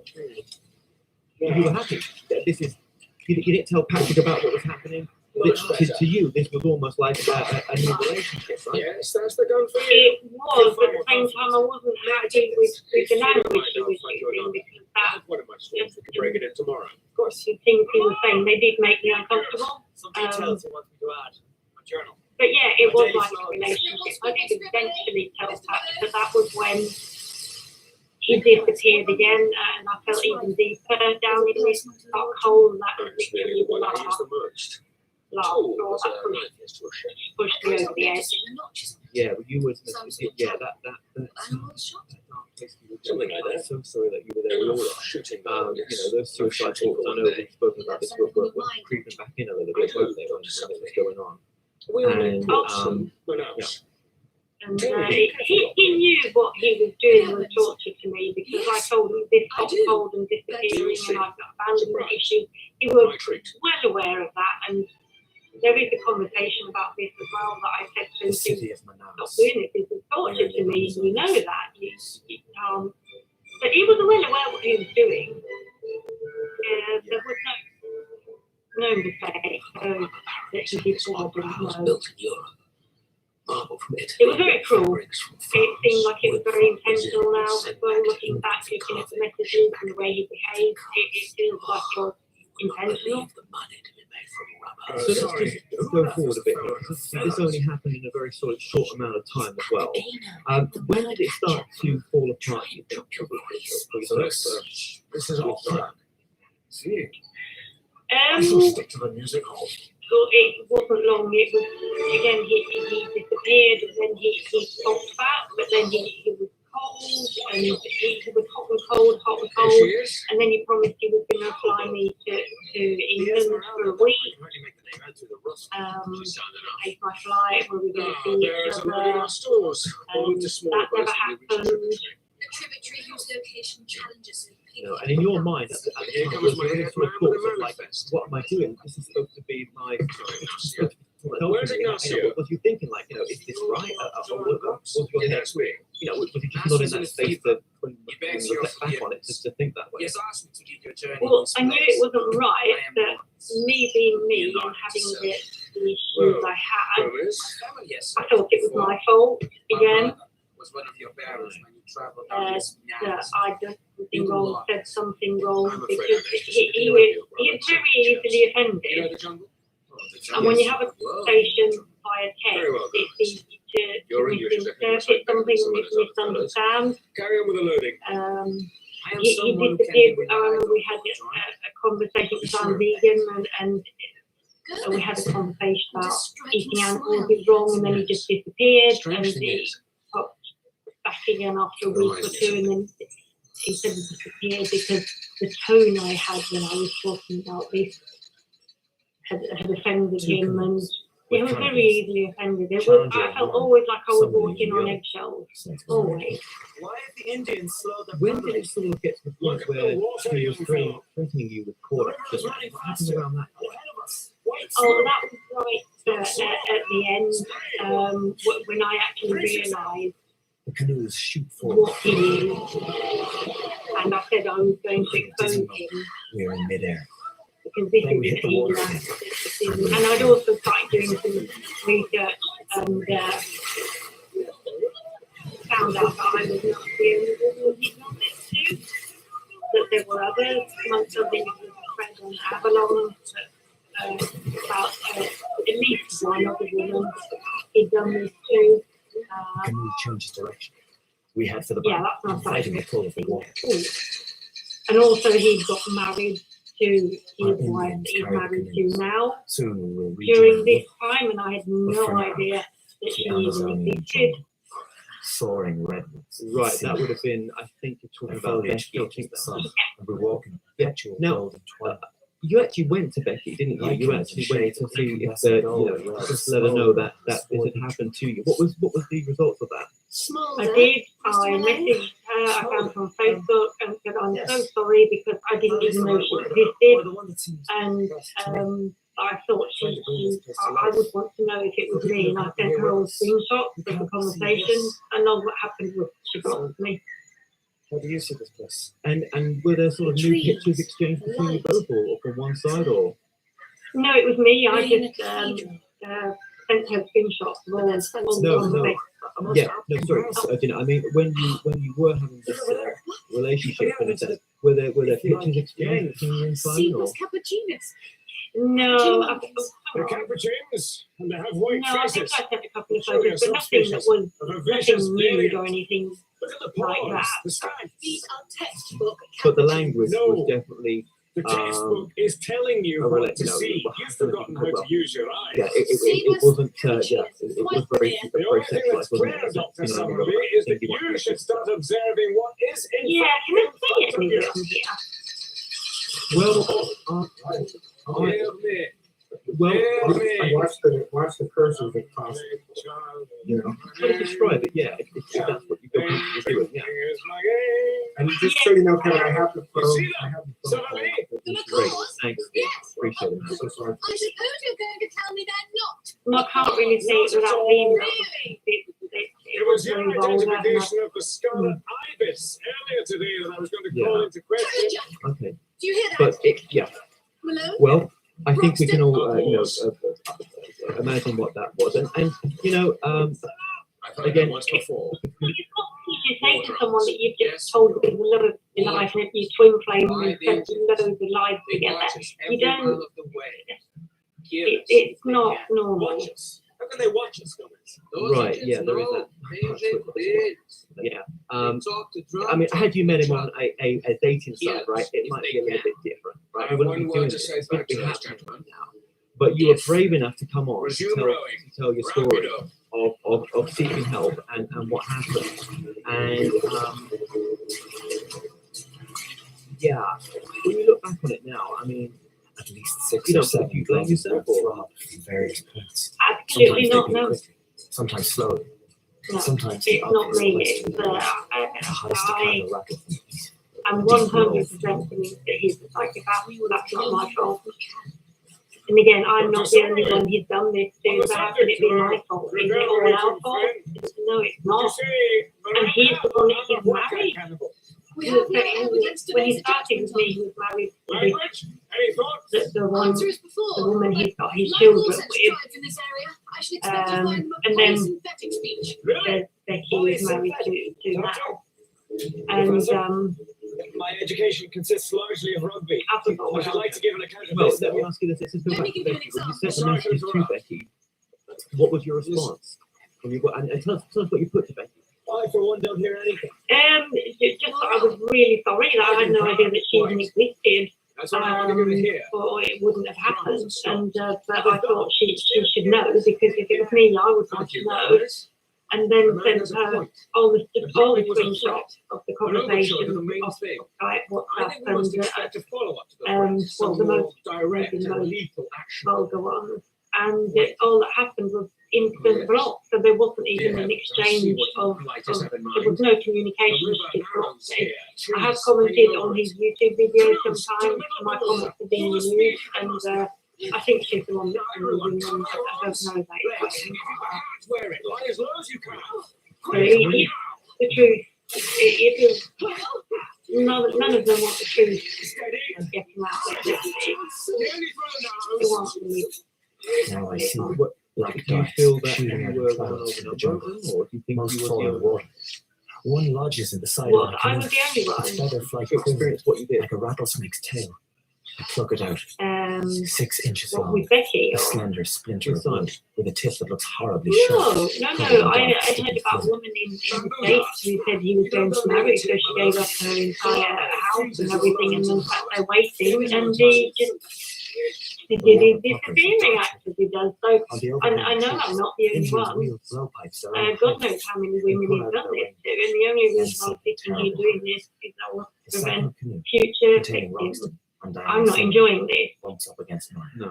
you were happy. This is you didn't tell Patrick about what was happening. To you, this was almost like a new relationship, right? Yes, that's the gun for you. It was, but at the same time, I wasn't happy with the language he was using because that Break it in tomorrow. of course, the things he was saying, they did make me uncomfortable. Some details I want me to add. My journal. But yeah, it was like a relationship. I did eventually tell Pat that that was when he disappeared again, and I felt even deeper down in this dark hole. That was literally the last straw that pushed me over the edge. Yeah, but you was yeah that Something like that. So sorry that you were there. We all are. Shooting. You know, those suicide thoughts. I know we've spoken about this. We're creeping back in a little bit, weren't they, when this was going on? And yeah. And he knew what he was doing was torture to me because I told him this got cold and disappearing and I've got abandonment issues. He was well aware of that, and there is a conversation about this as well that I said to him, stop doing it, this is torture to me, you know that. But he was well aware what he was doing. There was no mistake that he did what I didn't know. It was very cruel. It seemed like it was very intentional now. Well, looking back, looking at the messages and the way he behaved, it feels like it was intentional. So let's just go forward a bit. This only happened in a very sort of short amount of time as well. When did it start to fall apart? You think? This is all done. See, I shall stick to the music hall. It wasn't long. It was again. He disappeared, and then he popped back. But then he was cold, and he was hot and cold, and then he promised he was going to fly me to England for a week. Take my flight. We were going to see each other. That never happened. The tributary whose location challenges You know, and in your mind at the time, was there any sort of thoughts of like, what am I doing? This is supposed to be my. Was you thinking like, you know, is this right? Or was your head, you know, was you just not in that space to when you reflect back on it, just to think that way? Well, I knew it wasn't right, but me being me and having the issues I had, I thought it was my fault again. That I done something wrong, said something wrong, because he's very easily offended. And when you have a conversation via text, it's easy to misinterpret something and misunderstand. Carry on with the loading. He disappeared. I remember we had a conversation because I'm vegan, and we had a conversation about eating animals is wrong, and then he just disappeared, and he popped back again after a week or two, and then he said he disappeared because the tone I had when I was talking about this had offended him, and It was very easily offended. It was, I felt always like I was walking on eggshells. Always. Why have the Indians slowed their When did it sort of get to the point where he was threatening you with court? Just what happened around that? Oh, that was right at the end, when I actually realised The canoes shoot what forward. he is. And I said I was going to expose him We are in midair. because this Then we isn't hit the water. easy. And I'd also started doing some research and found out that I was not the only woman he'd done this to. That there were others. Amongst others, there was a friend on Avalon. About at least one other woman he'd done this to. The canoe changes direction. We head for the Yeah, bank, that's not fighting the pull of the water. And also he got married to Our his wife Indians that he's carry the married to canoes. now Soon we will during rejoin this the time, and I had no for now, idea that she even Amazonian existed. jungle. Soaring redwoods. Right, sea, that would have been, I think you're talking and about foliage Becky. touching the sun, and we walk in Yeah. perpetual Now, golden twilight. You actually went to Becky, didn't you? You Icons actually and went shades to of see if incandescent the, gold, just let her know that this had happened to you. What was the results of that? I did. I messaged her. I found her on Facebook and said, "I'm so sorry because I didn't even know she existed." And I thought I would want to know if it was me, and I sent her all screenshots of the conversation. And all what happened was she blocked me. How do you see this place? And were there sort of new pictures exchanged between you both, or from one side, or? No, it was me. I just sent her screenshots of all the No, conversation. Yeah, no, sorry. I mean, when you were having this relationship, and were there pictures exchanged between you and Simon, or? cappuccinos. No, They're cappuccinos, and they have white no, I think faces. I sent a couple of photos, but nothing that was Of a vicious nothing nude beard. or anything. Look at the like paws, that. the stripes. These are textbook But the language No. was definitely, The textbook is telling you what to see. You've forgotten how to use your eyes. yeah, it wasn't, it was very The very only thing sexualized, that's wasn't clear, it? Dr. You know, Summerby, I is that think you should start observing what is in Yeah, fact can I in see it front of with you. it here? Well, Dear Watch the cursors that toss. You know, how to describe it, yeah, if that's what you feel comfortable doing, yeah. and just so you know, Kevin, I have the phone. see I have the phone. Summerby? Great, thanks, yeah, appreciate I'm it. so sorry. I suppose you're going to tell me they're not. No, I can't really see it without being there. Really? It was your very vulgar, and I- identification of the scarlet ibis earlier today that I was going to call into question. Okay, Do you hear that, but yeah, Malone? well, I think we can all, imagine what that was, and I've heard Again, that once before. It's not easy to say to someone that you've just told them a lot of lies and you twin flame and spent loads of lives together. You don't. It's not normal. Watch us. How can they watch us, Gomez? right, yeah, there is that. Yeah, I mean, had you met him on a dating site, right, it might be a little bit different, right? You wouldn't be doing this, it wouldn't be happening right now. But you were brave enough to come on Resume to rowing. tell your Round story it up. of seeking help and what happened. And yeah, when you look back on it now, I mean, At least 6 You or don't 7 think you blame drops yourself, of or? throb from various points. Absolutely Sometimes not. they do No, quickly, sometimes slowly, no. sometimes the It's not obvious me. waste It's of the high staccato racket. I'm 100% convinced that he's a psychopath. That's not my fault. And again, I'm not the only one he's done this to, so how can it be my fault? Is it all our fault? No, it's Would you not. say, And he's the one that he's I'm a workout married. cannibal? We have no When evidence to he base a started judgment with me, he on. was married to Language? Any thoughts? the one, Answer is the before. woman he's got his Like children all such with. tribes in this area, I should expect to find them and of then- synthetic speech. Really? That he was married to now. And My education consists largely of rugby. I forgot I what should else. like to give an account of well, this. let me ask you this. Let's go Let back me to give you an Becky. When you example. sent the messages to Becky, what was your response? When you got, and tell us what you put to Becky. I, for one, don't hear anything. just that I was really sorry that I had no idea that she even existed, That's what I want to give it here. or it wouldn't have happened. And but I thought she should know because if it was me, I would want to know. And then sent her all the screenshots of the conversation the main of thing. Skype, I WhatsApp, think we must and expect a follow-up to the well, some the more most direct maybe the and most lethal action. vulgar ones. and all that happened was instant block. So there wasn't even an exchange of there was no communication. She just blocked me. I have commented on his YouTube videos sometimes. My comments have been removed, and I think she's the one that's removing them. I don't know about it. Wear it. Lie as low as you can. So the truth, it is none of them want the truth of getting out there. They want to leave. Now I see What, black do you darts feel that shooting you out were of one clouds of in the the jungle. jungle, or do you think Most you fall were in the only water. One lodges in the side What, of I the was the only one? feather flight to experience what you did? like a rattlesnake's tail. I pluck it out, 6 inches What, long, with Becky? a Or? slender splinter of wood with a tip that looks horribly No, sharp. no. I heard about a woman in the States who said he was going to marry, so she gave up her entire house and everything, and then sat there waiting, and he just he did his disappearing act as he does. So I know I'm not the only one. God knows how many women he's done this to, and the only reason I'm thinking he's doing this is that will prevent future victims. I'm not enjoying this. Bumps up against mine. No.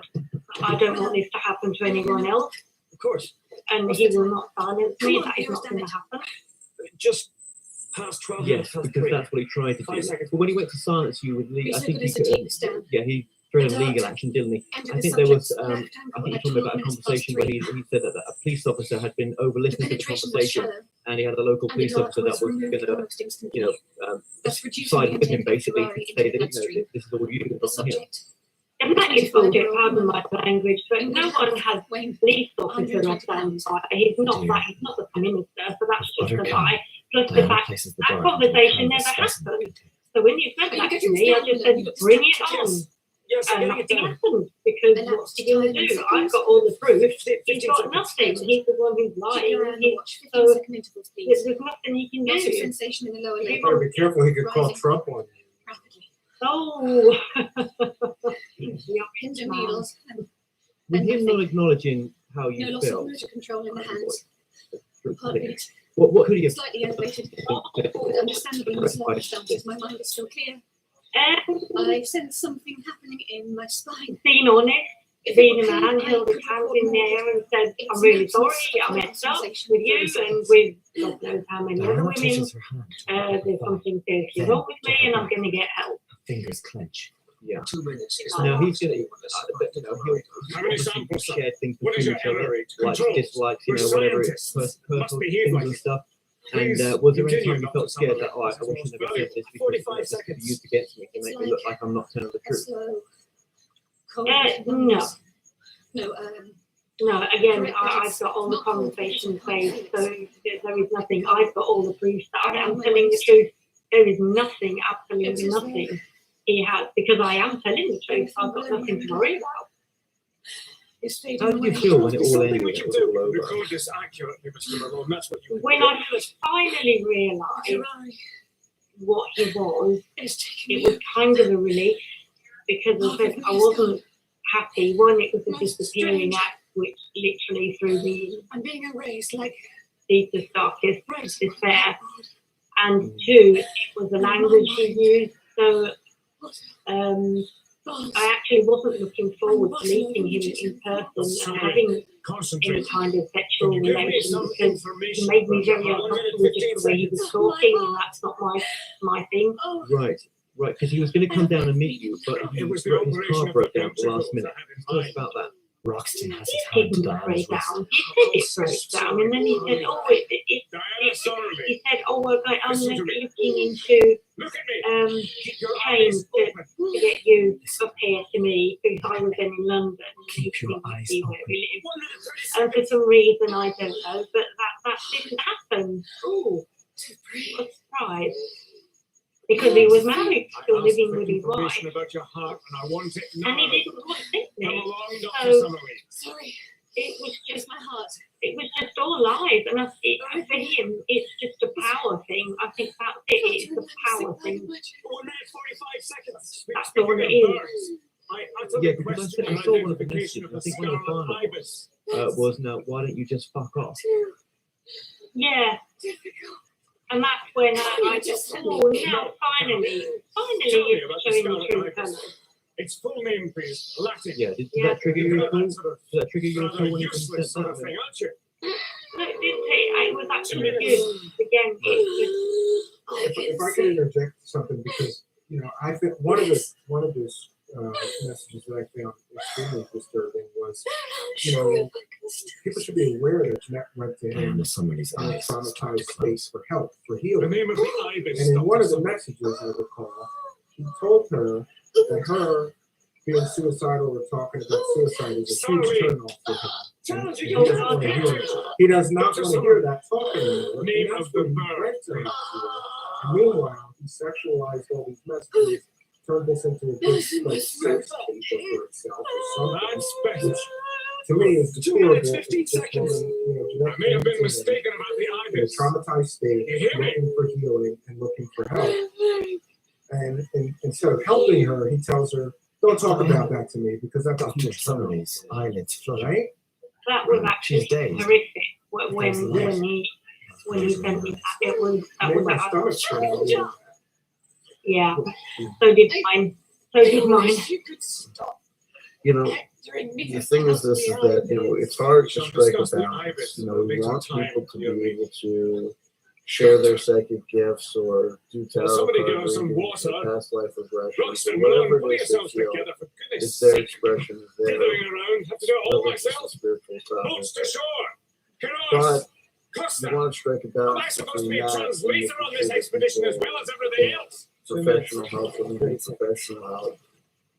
I don't want this to happen to anyone else, Of course. and he will not silence me. That is not going to happen. Just past 12 Yes, minutes. because that's what he tried to 5 do. seconds. But when he went to silence you with legal, I think he to take this down. yeah, he threw in legal action, didn't he? I think there was, I think he told me about a conversation where he said that a police officer had been over listening to the conversation, and he had a local police officer that was going to side with him basically to say that this is all you, not him. And that is subject, pardon my language, but no one has police officer on standby. He's not that, he's not the Prime Minister, so that's just a lie. Plus the fact that conversation never happened. So when you said that to me, I just said, bring it on. Yes, And nothing happened, because what's he going to do? I've got all the proof. He's got nothing. He's the one who's lying. So there's nothing he can do. Sensation in the lower He leg. Better be careful, he could call Trump on you. Rapidly. Oh, Pins and needles. With him not acknowledging how No you loss of felt, motor control in the hands. Heartbeat what could he have slightly elevated. Understandably, in circumstances, my mind is still clear. I sense something happening in my spine. being honest, being a man, held his hands in the air and said, I'm really sorry, I messed up with you and with God knows how many other women. There's something seriously wrong with me and I'm going to get help. Fingers clench. Yeah. 2 minutes. Now he's gonna, he'll How many obviously samples, sir? share things What is between your each other, error rate? like Control. dislikes, We're whatever scientists. it's Must personal behave things like and it. stuff. Please And was there any continue, time you Dr. felt scared that, Summerlin. I wish I never said this because 45 it's just to be seconds. used against me to make me look like I'm not telling the A truth? slow, cold. No. No, No, again, I've got all the conversations saved, so there is nothing. I've got all the proof that I am telling the truth. There is nothing, absolutely nothing he has, because I am telling the truth. I've got nothing to worry about. How did you feel when it all Something ended we and it can was do. all over? Record this accurately, Mr. Malone. That's what you When I finally realised what he was, it was kind of a relief, because I said I wasn't happy. One, it was a disappearing act, which literally threw me I'm being erased like deepest, darkest despair. And two, it was the language he used. So I actually wasn't looking forward to meeting him in person and having any kind of sexual relation, because he made me very uncomfortable just the way he was talking, and that's not my thing. Right, because he was going to come down and meet you, but his car broke down at the last minute. Tell us about that. Roxton has his He hand didn't down break his wrist. down. He said it broke down, and then he said, "Oh, he said, oh, well, I'm looking into chains to get you up here to me, because I was then in London. Keep your eyes see open. where we live. And for some reason, I don't know, but that didn't happen. Oh, what a surprise! Because he was married, still living with his wife, about your heart, and I want it now. and he didn't want to see Come me. along, Dr. So Summerlin. sorry, it was it's just my heart. it was just all lies, and for him, it's just a power thing. I think that's it. It's a power thing. 1 minute 45 seconds. That's all it is. I took Yeah, a because question I on saw one of the identification messages, I of think one of the scarlet final ibis. Was now, why don't you just fuck off? Yeah. And that's when I just, oh, now finally Tell me about the it's showing the scarlet true ibis. colours. Its full name, please. Latin. Yeah, did Yeah. that trigger you at all? Did Sort of that trigger you at rather all when you useless said sort of that? thing, aren't you? No, it did take, I was actually good. Again, If I could interject something, because I think one of the messages that I found extremely disturbing was, people should be aware that Jeanette went to him in a traumatized space for help, for The healing. name of the ibis. And in one of the Dr. messages, I recall, he told her that her being suicidal or talking about suicide is a huge turnoff for him. And he doesn't want to hear it. He does not want to hear that talk anymore. Name And that's of the what he bird. went to her for. And meanwhile, he sexualized all these messages, turned this into a big sex tape for himself or something. That's better. To me, it's 2 minutes, deplorable. 15 seconds. I may have been mistaken about the In a ibis. traumatized state, You hear me? looking for healing and looking for help. And instead of helping her, he tells her, "Don't talk about that to me because that's a huge turn." eyelids flutter. Right? that was actually She's dazed. horrific when he sent me that. It was that Made was my stomach turn. yeah. So did mine. So did mine. You could stop You know, hectoring me. the thing is this is that it's hard to strike a balance. We want Later people time, to you'll be be- able to share their psychic gifts or do tarot somebody card get us some readings or water. past life regressions, Roxton, whatever pull it is they yourselves feel. together for goodness It's their sake. expression, it's their Dithering around, have to do it all religious and myself. spiritual Boats process. to shore. But Canoes. you Costa. want to strike a Am balance I supposed to between be a that and translator making on sure this that expedition as people well as everything else? professional help when they need professional help,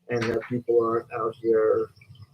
and that people aren't out here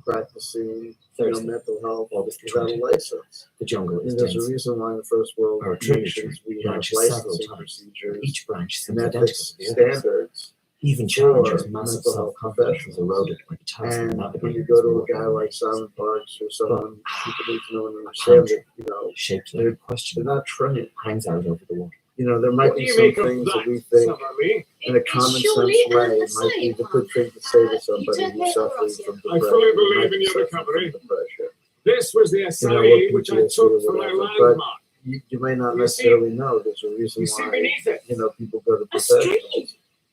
practicing mental health without a license. The jungle is And there's a dense. reason why in first world Our tributary nations we have branches several licensing times. procedures Each branch and seems identical ethics to the others. standards. Even for Challenger's massive mental health self-confidence was professionals. eroded when he tells them And when navigating you go to a this guy like Simon Parks or someone people need to know and a understand punch that, shaped they're- like a question they're not trained. hangs out over the water. There might What do be you some make of things that that, we think Summerlee? in a It's common sense surely way the might be same, the good thing to say to you somebody turned who's paper suffering across from it. I depression. fully who believe might in be your suffering recovery. from depression. This was the what SIA which I PTSD took or for my whatever, but landmark. You may not You see- necessarily know there's a reason You see why beneath it. people go to A professionals. stream.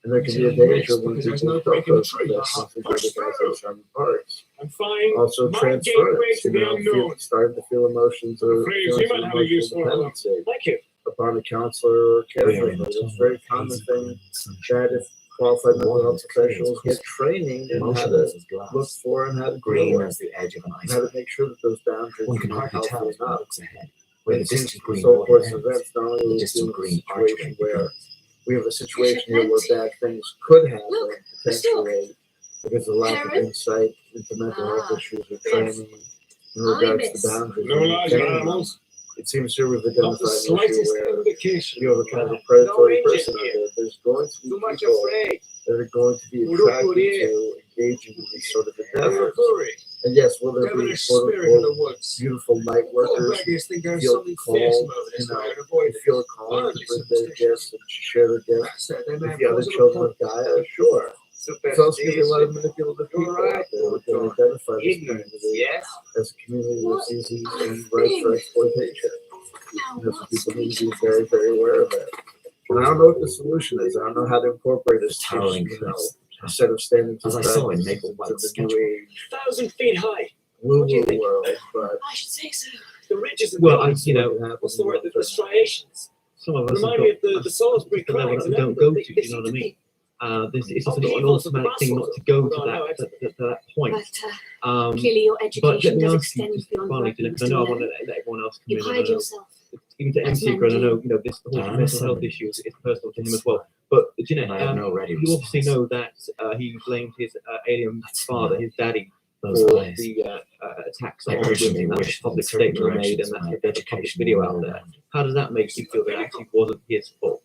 And there can be a It's danger when because there's people no don't go breaking to the tree. professionals and go Push to guys through. like Simon Parks. And find Also my gateway transference, to the unknown. starting to feel emotions or Phrase you feelings might of have a use emotional for it. dependency Thank you. upon a counselor or caregiver. It's a very common thing that if qualified mental health professionals get training in how Motionless to as glass, look for and how to green deal as the edge of an and how to iceberg. make sure that those boundaries One are can hardly healthy tell as one enough. looks ahead, where the It seems distant from green so water course ends, events, not only the are we distant dealing with a green situation archway where begins. we have a situation here where bad things could happen Look, potentially because of lack of Parrot. insight into mental health Ah, issues or yes. training in regards Ibis. to boundaries. No and larger maintaining them. animals. It seems here we've Not the identified an issue slightest where indication. you have a kind of a No predatory engine person out here. there. There's going to be Too much people afraid. that are going to be Look attracted what it to engaging in these sort of endeavors. Hurry. And yes, will there be Devilish quote spirit in the unquote woods. beautiful light Poor workers beggars think there's feel something called, fierce about this. you know, They're who avoiding feel it. called to Hardly bring their superstition. gifts and share their gifts Said they may with have the other cause of a children point. of Gaia? Sure. There's also going to be a lot of manipulative people You're right. out there who can identify this Ignorance, community yes. as a community that's easy What and ripe for exploitation. Now, And that's what what's people need to going be very, very aware of it. And I don't know what the solution is. I don't know how to incorporate this Towering cliffs. Instead of standing to As I saw in practice Maple into White's the new sketchbook. age 1,000 feet high. woo-woo world, but I should say so. The ridges of Well, the what's the word? The striations. some of us have Remind me got of the Salisbury the level crags. that we don't go to, you know what I mean? This it's just an automatic thing not to go to that point. But Um, clearly your but let education me does ask you extend just beyond finally, working because I know I to want learn. to let everyone else come You in. hide And I know, yourself. even to as MC, men and I know, do. this whole Diana mental health Summer. issue is personal to him as well. But Jeanette, I have no ready you obviously response. know that he blamed his alien father, his daddy, Those for eyes. the attacks I on urgently women. That's wish a public in certain statement made, directions and that's my a public education video were out there. well-rounded. How does that make you feel that it actually wasn't his fault?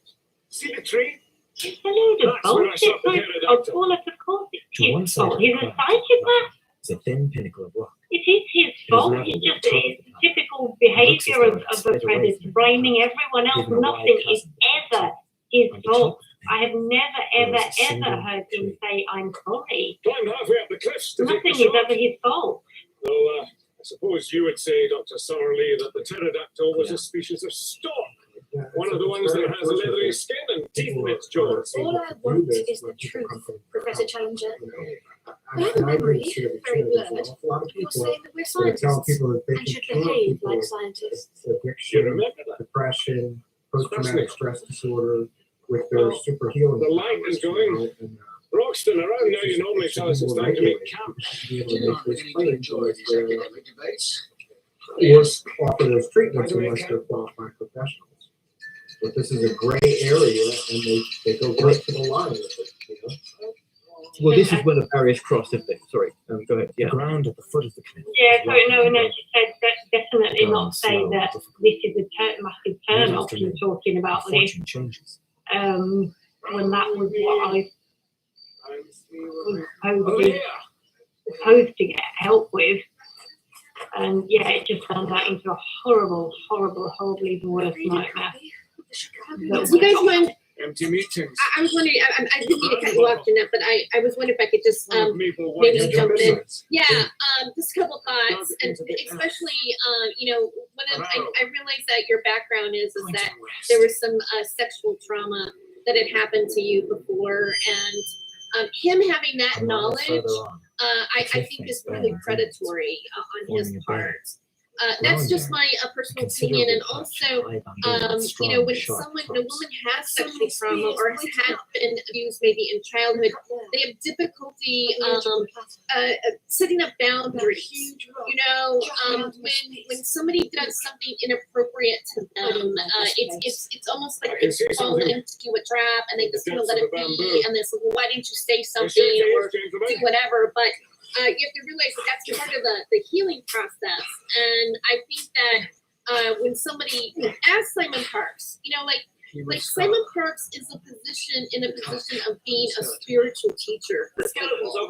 See the tree? It's a load of That's where I saw bullshit. the Like, pterodactyl. well, of course it's To one his side of fault. the He's a crowd psychopath. is a thin pinnacle of rock. It is his fault. level It's with just the top it's of the typical It looks as behaviour though of it's the split away predator, from the blaming crowd, everyone else. given a wide Nothing is chasm ever his On the fault. top of I have never, there ever, is a single ever heard him tree. say, I'm sorry. Climbed halfway up the cliffs to take Nothing the is shot. ever his fault. Though, I suppose you would say, Dr. Summerlee, that the pterodactyl was Yeah. a species of stork. Yeah, One it's of the it's ones very that has a unfortunate leathery that skin and teeth people in its are jaws. able All to I do want this is the when people truth, come from Professor Challenger. you know, and I agree with Steve, very there's blurred. a lot of You're people saying that we're that are telling scientists people that they and can should cure behave people like with scientists. You addiction, remember that? depression, post-traumatic stress disorder with their super healing. The light is going. And, Roxton, around now you normally tell us it's time to make camp. be able to make those claims enjoy these or academic debates. offer those treatments unless they're qualified professionals. But this is a gray area, and they go right to the line with it. You know? Well, this is where the barriers cross, isn't it? Sorry, go ahead. The Yeah. ground at the foot of the cliff. Yeah, is so rocky no, and no, rough. she said that definitely Going not say slow and that difficult. this is a massive turn off in talking about this. Fortune changes. When that was what I was Oh, supposed to get help with. And yeah, it just turned out into a horrible, horribly worse nightmare. Do you guys mind? empty meetings. I was wondering. I didn't mean to cut you off, Jeanette, but I was wondering if I could just maybe jump in. Yeah, just a couple thoughts, and especially you know, I realized that your background is that there was some sexual trauma that had happened to you before, and him having that knowledge, I think is really predatory on his part. That's just my personal opinion, and also, you know, when a woman has sexual trauma or has had been abused, maybe in childhood, they have difficulty setting up boundaries. You know, when somebody does something inappropriate to them, it's almost like they fall into a trap and they just kind of let it be, and they say, well, why didn't you say something or do whatever? But you have to realize that that's part of the healing process. And I think that when somebody, as Simon Parks, you know, like Simon Parks is in a position of being a spiritual teacher for people,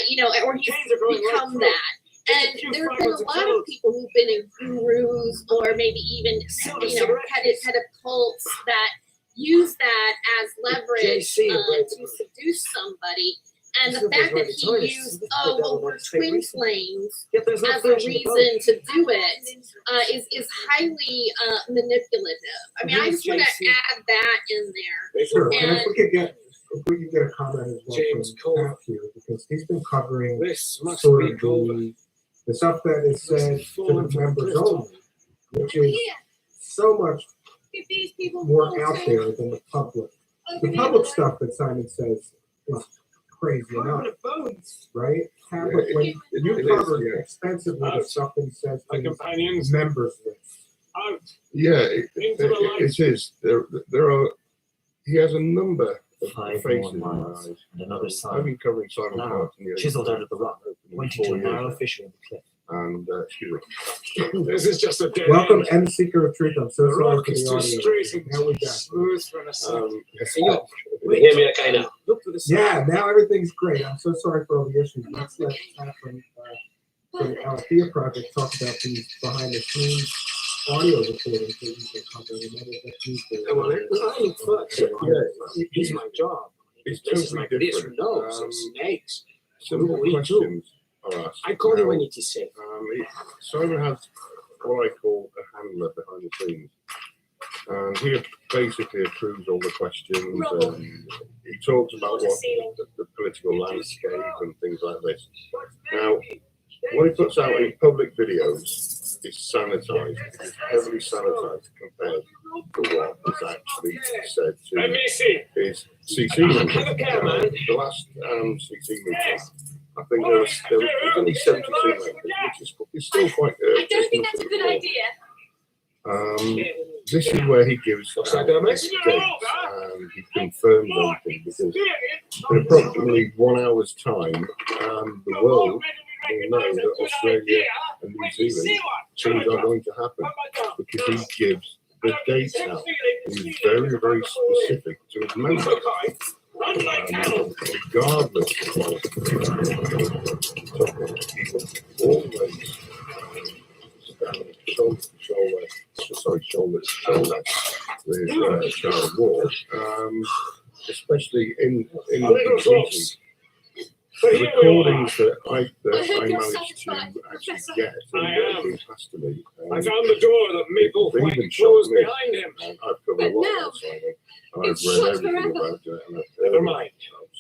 you know, or he's become that. And there have been a lot of people who've been in gurus or maybe even, you know, head of cults that use that as leverage to seduce somebody. And the fact that he used, oh, well, we're twin flames as a reason to do it is highly manipulative. I mean, I just want to add that in there. Sure, and if we could get a comment as well from Matthew, because he's been covering sort of the stuff that is said to the members only, which is so much more out there than the public. The public stuff that Simon says is crazy enough, right? But when you cover extensively the stuff that he says to his members list. Yeah, it is. There are. He has a number of 5 faces more in my miles eyes. and another I've sign, been covering Simon now Parks chiseled out of the rock, pointing to a narrow years. fissure in the cliff. And excuse me. This is just a dead Welcome, end. M Seeker of Truth. I'm so The sorry rock for is the too audio. straight and Now we got. smooth for an ascent. You hear me okay now? Look for the sun. Yeah, now everything's great. I'm so sorry for all the issues. Let's let Pat from the Althea Project talk about these behind the scenes audio recordings that you can cover. And then we'll get you to- Well, I ain't fucked. Yeah, It's my job. it's This is totally like this different. nose and snakes. Some What we do. questions are asked. I call you Now, when it is safe. Simon has what I call a handler behind the scenes. And he basically approves all the questions. He talks about the political landscape and things like this. Now, what he puts out in public videos is sanitized. It's heavily sanitized compared to what is actually said Let to me see. his CC members. Okay, man. The last CC meeting, I think there was only 72 members, which is still quite I don't think that's a good idea. This is where he gives Looks like a mess. dates, and he confirms everything, because in approximately 1 hour's time, the world will know that Australia and New Zealand things are going to happen, because he gives the dates out. He's very, very specific to his members. Regardless of always shoulder to shoulder with child war, especially in meetings. The recordings that I managed to actually get and being passed to me. I found the door that Maple They White even closed shocked me. behind him. And I've covered a lot of Simon, and I've read everything about it. And I've heard Never mind.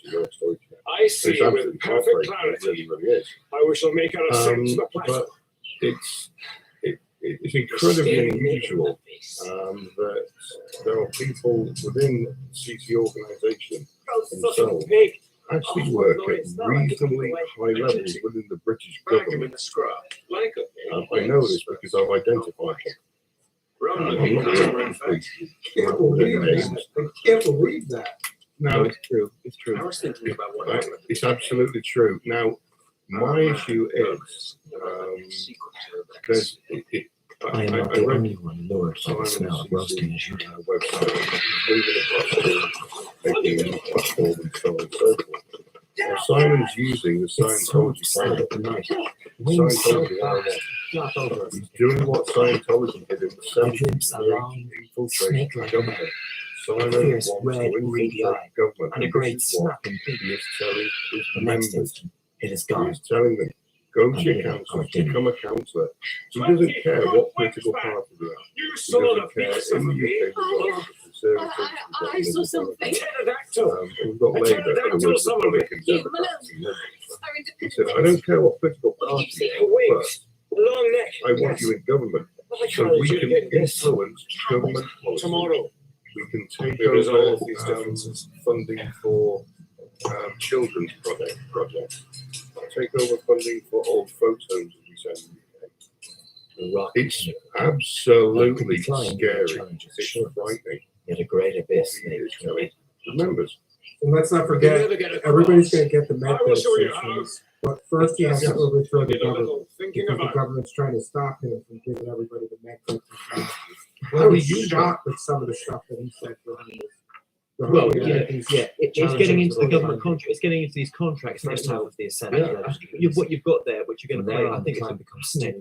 your story. I I see It's you with absolutely perfect heartbreaking. It clarity. really, really is. We shall make our ascent to the plateau. But it's incredibly unusual that there are people within CT organisation themselves actually work at reasonably high levels within the British government. I know this because I've identified them. I'm not going to Can't believe that. I can't believe that. No, it's true. It's true. I was thinking about what It's absolutely true. Now, my issue is there's. I am not the only one lured by the smell of roasting as you do. Website moving across to making a new platform and so on and so forth. Now, Simon's using the Scientology Silent at night. He's doing what Scientology did in the 70s. A long, Infiltrate snake-like government. man, Simon fierce wants red, to greedy infiltrate eye, government. and a great This is what snapping he figure. is telling his The next members. instant, it is He gone. is telling them, go to And your they council, are dim. become a councillor. He doesn't care what political party they are. You He saw the doesn't care. piece In of the me. UK, we've got Conservatives, I saw something. we've got Labour, in other words, Republicans, Democrats. He said, I don't care what political party you are, but Long neck. I want you in government so we can influence government policy. Tomorrow. We can take We resolve over these differences. funding for children's projects. Take over funding for old folks homes, as we say in the UK. It's absolutely scary. It's frightening. Yet a great abyss. What he is telling the members. And let's not forget, everybody's going to get the med stations, but first he has to overthrow the government. Because the government's trying to stop him from giving everybody the med stations. I was shocked at some of the stuff that he said behind this. Well, it's getting into the government contract. It's getting into these contracts. First half of the ascent. What you've got there, which you're going to play, I think it's become still.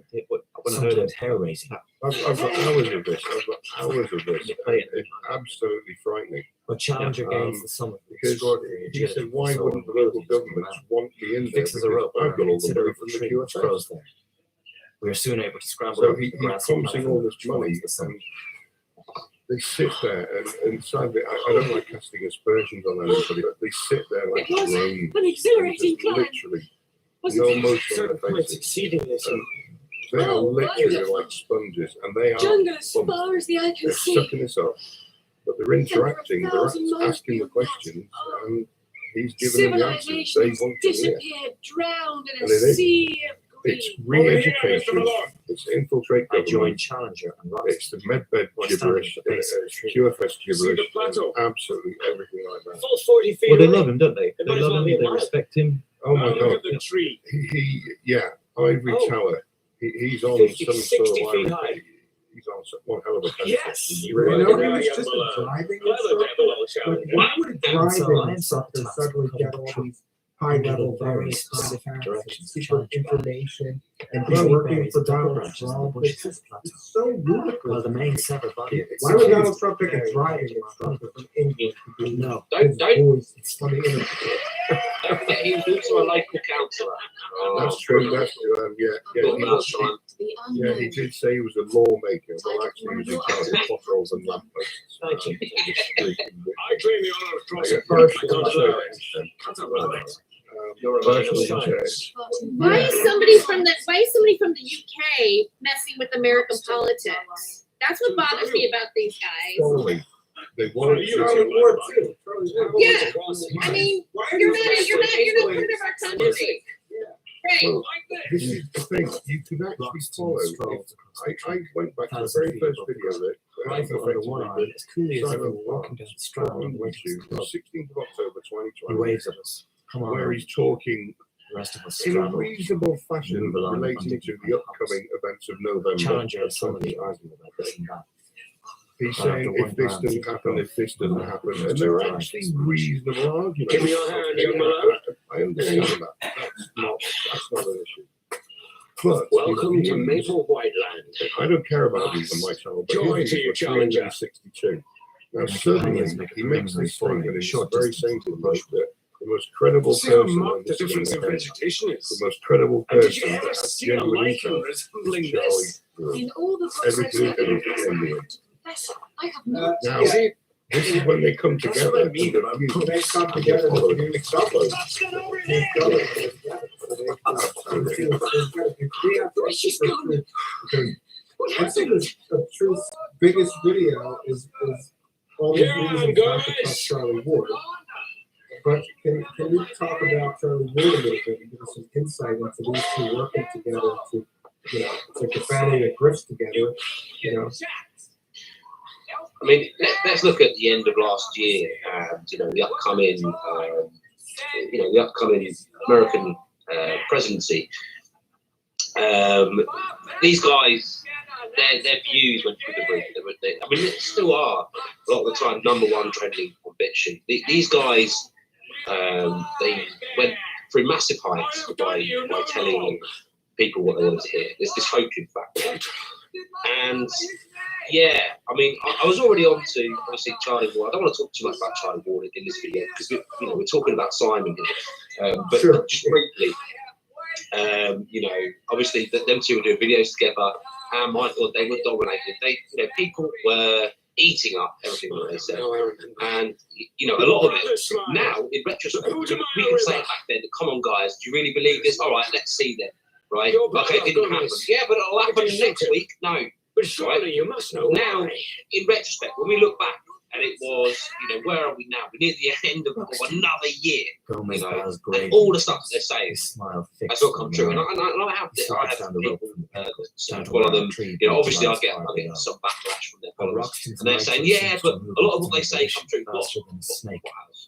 when I heard it. Sometimes hair raising. I've got hours of this. It's absolutely frightening. But Challenger gains the sum of the Because extraordinary he said, agility. why So wouldn't the local governments want me in there? fixes a rope. Because I've got all the money Considerable from the tree which QFS. grows there. We are soon able to scramble So over the he's grass promising all this money, towards the sun. and they sit there, and sadly, I don't like casting aspersions on anybody, but they sit there like It was drones. an exhilarating Just climb. literally, Wasn't no it? emotion on their faces. Exceedingly so. They are Oh, literally wonderful. like sponges, and they are Jungle as far as the eye can they're see. sucking this up, but they're interacting, they're 1,000 miles asking the beyond that. questions, and he's giving them the answers they Civilizations want to hear. disappeared, drowned in And a it is. sea of It's green. re-education, it's infiltrate I government, joined Challenger and Rock. it's the medbed gibberish, QFS gibberish, absolutely everything like that. Full 40 feet Well, they away. love him, don't they? They might as love well him. be a They mile. respect him. Oh my Look God, at the tree. Ivory Oh. Tower, he's on 50, some 60 sort of feet ivory, high. he's on one hell of a pedestal. Yes. He's You really- know, Yeah, he was yeah, just well, a driving Clever instructor. devil, old Like, Challenger. why would a And so driving I am instructor sometimes suddenly get all these high-level very very specific contacts, directions to secret challenge about. information, and be Well, working berries for and double Donald branches in the Trump? bushes It's just of the plateau. it's so Well, ludicrous. the main severed body of Why would Donald Trump pick a driving instructor from England to be No. his voice It's on the internet? He's also a local councillor. That's true, that's true, yeah, he did say he was a lawmaker, well actually he was in charge of potholes and lampposts. Thank you. I I claim the honour of crossing You're a Why is somebody from the UK messing with American politics? That's what bothers me about these guys. Totally. They wanted Charlie Ward too. Yeah, I mean, you're not part of our country. Right. Well, this is the thing, you can actually follow. I went back to the very first video that rifle under one arm as coolly as if we were walking down the Strand on and waiting YouTube, for the club. 16th of October He 2020, waves at us. Come on. where he's talking The rest of us in a straddle. reasonable fashion Move along relating to undignified the hops. upcoming events of November. Challenger and some of the 2020. arguing about this and that. He's After saying one if this round, doesn't happen, if this doesn't happen, and they're actually reasonable arguments. Give me your hand, young Malone. I understand that. That's not an issue. But Welcome to Maple White Land. I don't care about these on my channel, but Joy his to views you, were Challenger. 362. Now, My certainly, companions make a he makes preliminary this point story that in it's short very distance sane to from approach that the most credible See how person on marked the this difference in event, vegetation is. the most credible And did person you that ever has see a genuine lichen interest resembling is this? Charlie Brewer. In all the books I've Everything read, that is Indian. Professor, I have not. Now, Is he? This is when they come That's together. what I mean. They come together to do something. MC the Truth's biggest video is all these reasons not to trust Charlie Ward. But can you talk about Charlie Ward a little bit and give us some insight into these two working together to, it's like the family that grifts together, I mean, let's look at the end of last year and the upcoming, the upcoming American presidency. These guys, their views went through the roof. I mean, they still are a lot of the time #1 trending on BitChute. These guys, they went through massive heights by telling people what they wanted to hear. There's this dystopian factor. And yeah, I mean, I was already on to obviously Charlie Ward. I don't want to talk too much about Charlie Ward in this video because we're talking about Simon here. But sure. Just briefly, obviously them two were doing videos together, and my God, they were dominated. People were eating up everything that they said, and a lot of it now in retrospect we can say back then, come on guys, do you really believe this? All right, let's see then. Right? Okay, it didn't happen. Yeah, but it'll happen next week. No. But surely you must know now, why. in retrospect, when we look back, and it was, where are we now? We're near the end of another year. Gomez Bowers And all the stuff that they're saying smile has not come true. And I have people follow them. Obviously I get some backlash from their followers, and they're saying, yeah, but a lot of what they say come true. What?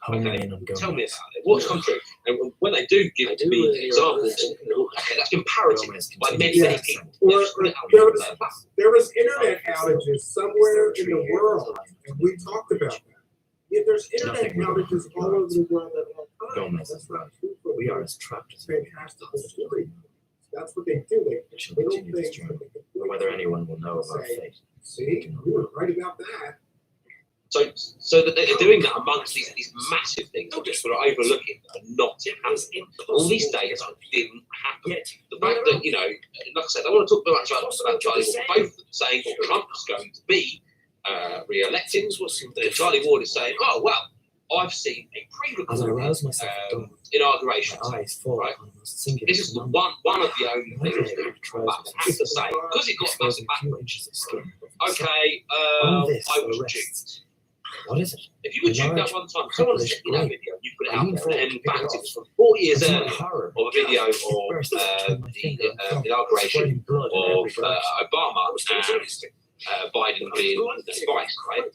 Okay, tell me about it. What's come true? And when they do give me examples, okay, that's been parroted by many people. There was internet outages somewhere in the world, and we talked about that. Yeah, there's internet outages all over the world at all times. That's not true. We are as trapped as fantastic story. That's what they do. They build things. Whether anyone will know about fate. See, we were right about that. So that they're doing that amongst these massive things that just sort of overlooking and not happening. All these days didn't happen. The fact that, like I said, I want to talk about Charlie Ward, both of them saying Trump's going to be re-elected. Charlie Ward is saying, oh, well, I've seen a pre-recorded inauguration. Right? This is one of the only things that I have to say, because it got massive backlash. Okay, I was duped. What is it? If you were duped that one time, someone sent you that video, you put it out there, and in fact, it was from 4 years earlier of a video of the inauguration of Obama and Biden being the vice, right?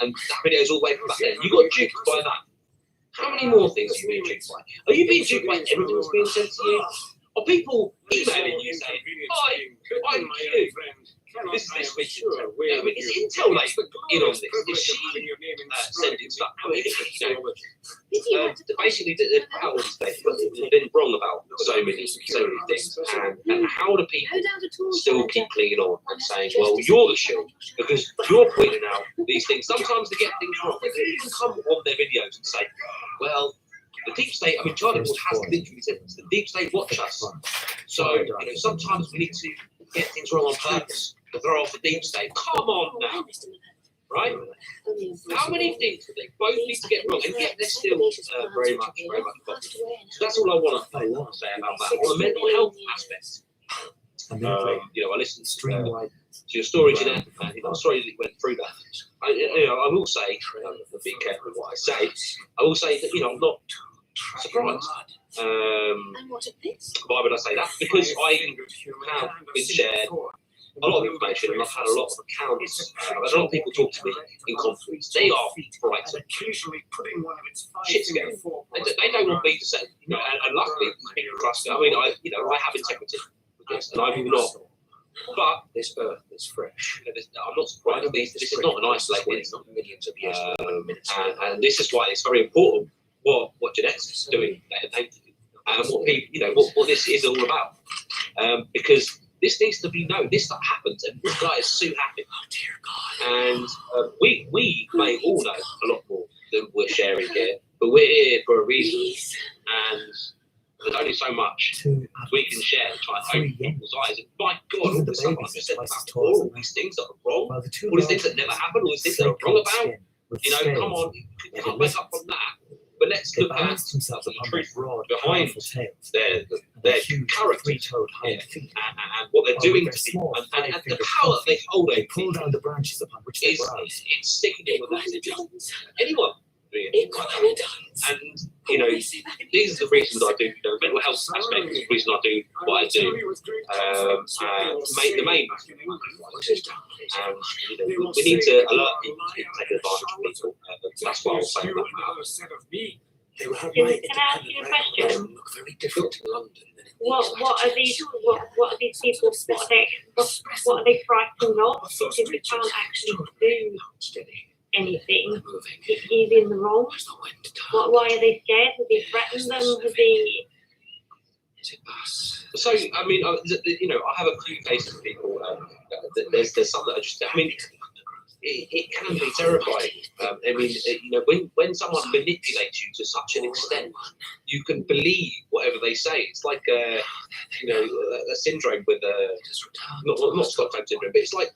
And that video is all the way from back then. You got duped by that. How many more things are you being duped by? Are you being duped by everything that's being said to you? Are people emailing you saying, I'm you? This is this week's Intel. I mean, is Intel like in on this? Is she sending stuff? I mean, basically, they've put out all these things, but they've been wrong about so many things. And how do people still keep clinging on and saying, well, you're the shield because you're pointing out these things? Sometimes they get things wrong. They even come on their videos and say, well, the deep state, I mean, Charlie Ward has literally said this, the deep state watch us. So, sometimes we need to get things wrong on purpose to throw off the deep state. Come on now. Right? How many things do they both need to get wrong? And yet they're still very much popular. So that's all I want to say about that. On the mental health aspect, I listened to your story, Jeanette. I'm sorry that you went through that. I will say, be careful with what I say. I will say that I'm not surprised. Why would I say that? Because I have been shared a lot of information, and I've had a lot of accounts. A lot of people talk to me in confidence. They are frightened. Shit's going. They don't want me to say, and luckily people trust me. I mean, I have integrity with this, and I will not. But this earth is fresh. I'm not surprised. This is not an isolated incident. Millions of years, and this is why it's very important what Jeanette's doing, and what people, what this is all about, because this needs to be known. This stuff happens, and this guy is so happy. Oh dear God! And we may all know a lot more than we're sharing here, but we're here for a reason. And There's only so much we can share to try and open people's eyes. And my God, all this stuff I've just said about before, all these things that are wrong, all these things that never happened, all these things that are wrong about, you know, come on, you can't wake up from that. But let's look at the truth behind their character and what they're doing to people and the power that they hold over people. It's sticking with that. Anyone doing it. And, you know, these are the reasons I do, you know, mental health aspect is the reason I do what I do. The main and, you know, we need to alert people to take advantage of people. That's what I'll say about that. Can I ask you a question? What are these people? What are they frightened of? Because they can't actually do anything. He's in the wrong. Why are they scared? Have they threatened them? Have they? So, I mean, you know, I have a few cases of people. There's some that are just. I mean, it can be terrifying. I mean, you know, when someone manipulates you to such an extent, you can believe whatever they say. It's like you know, a syndrome with not Stockholm syndrome, but it's like.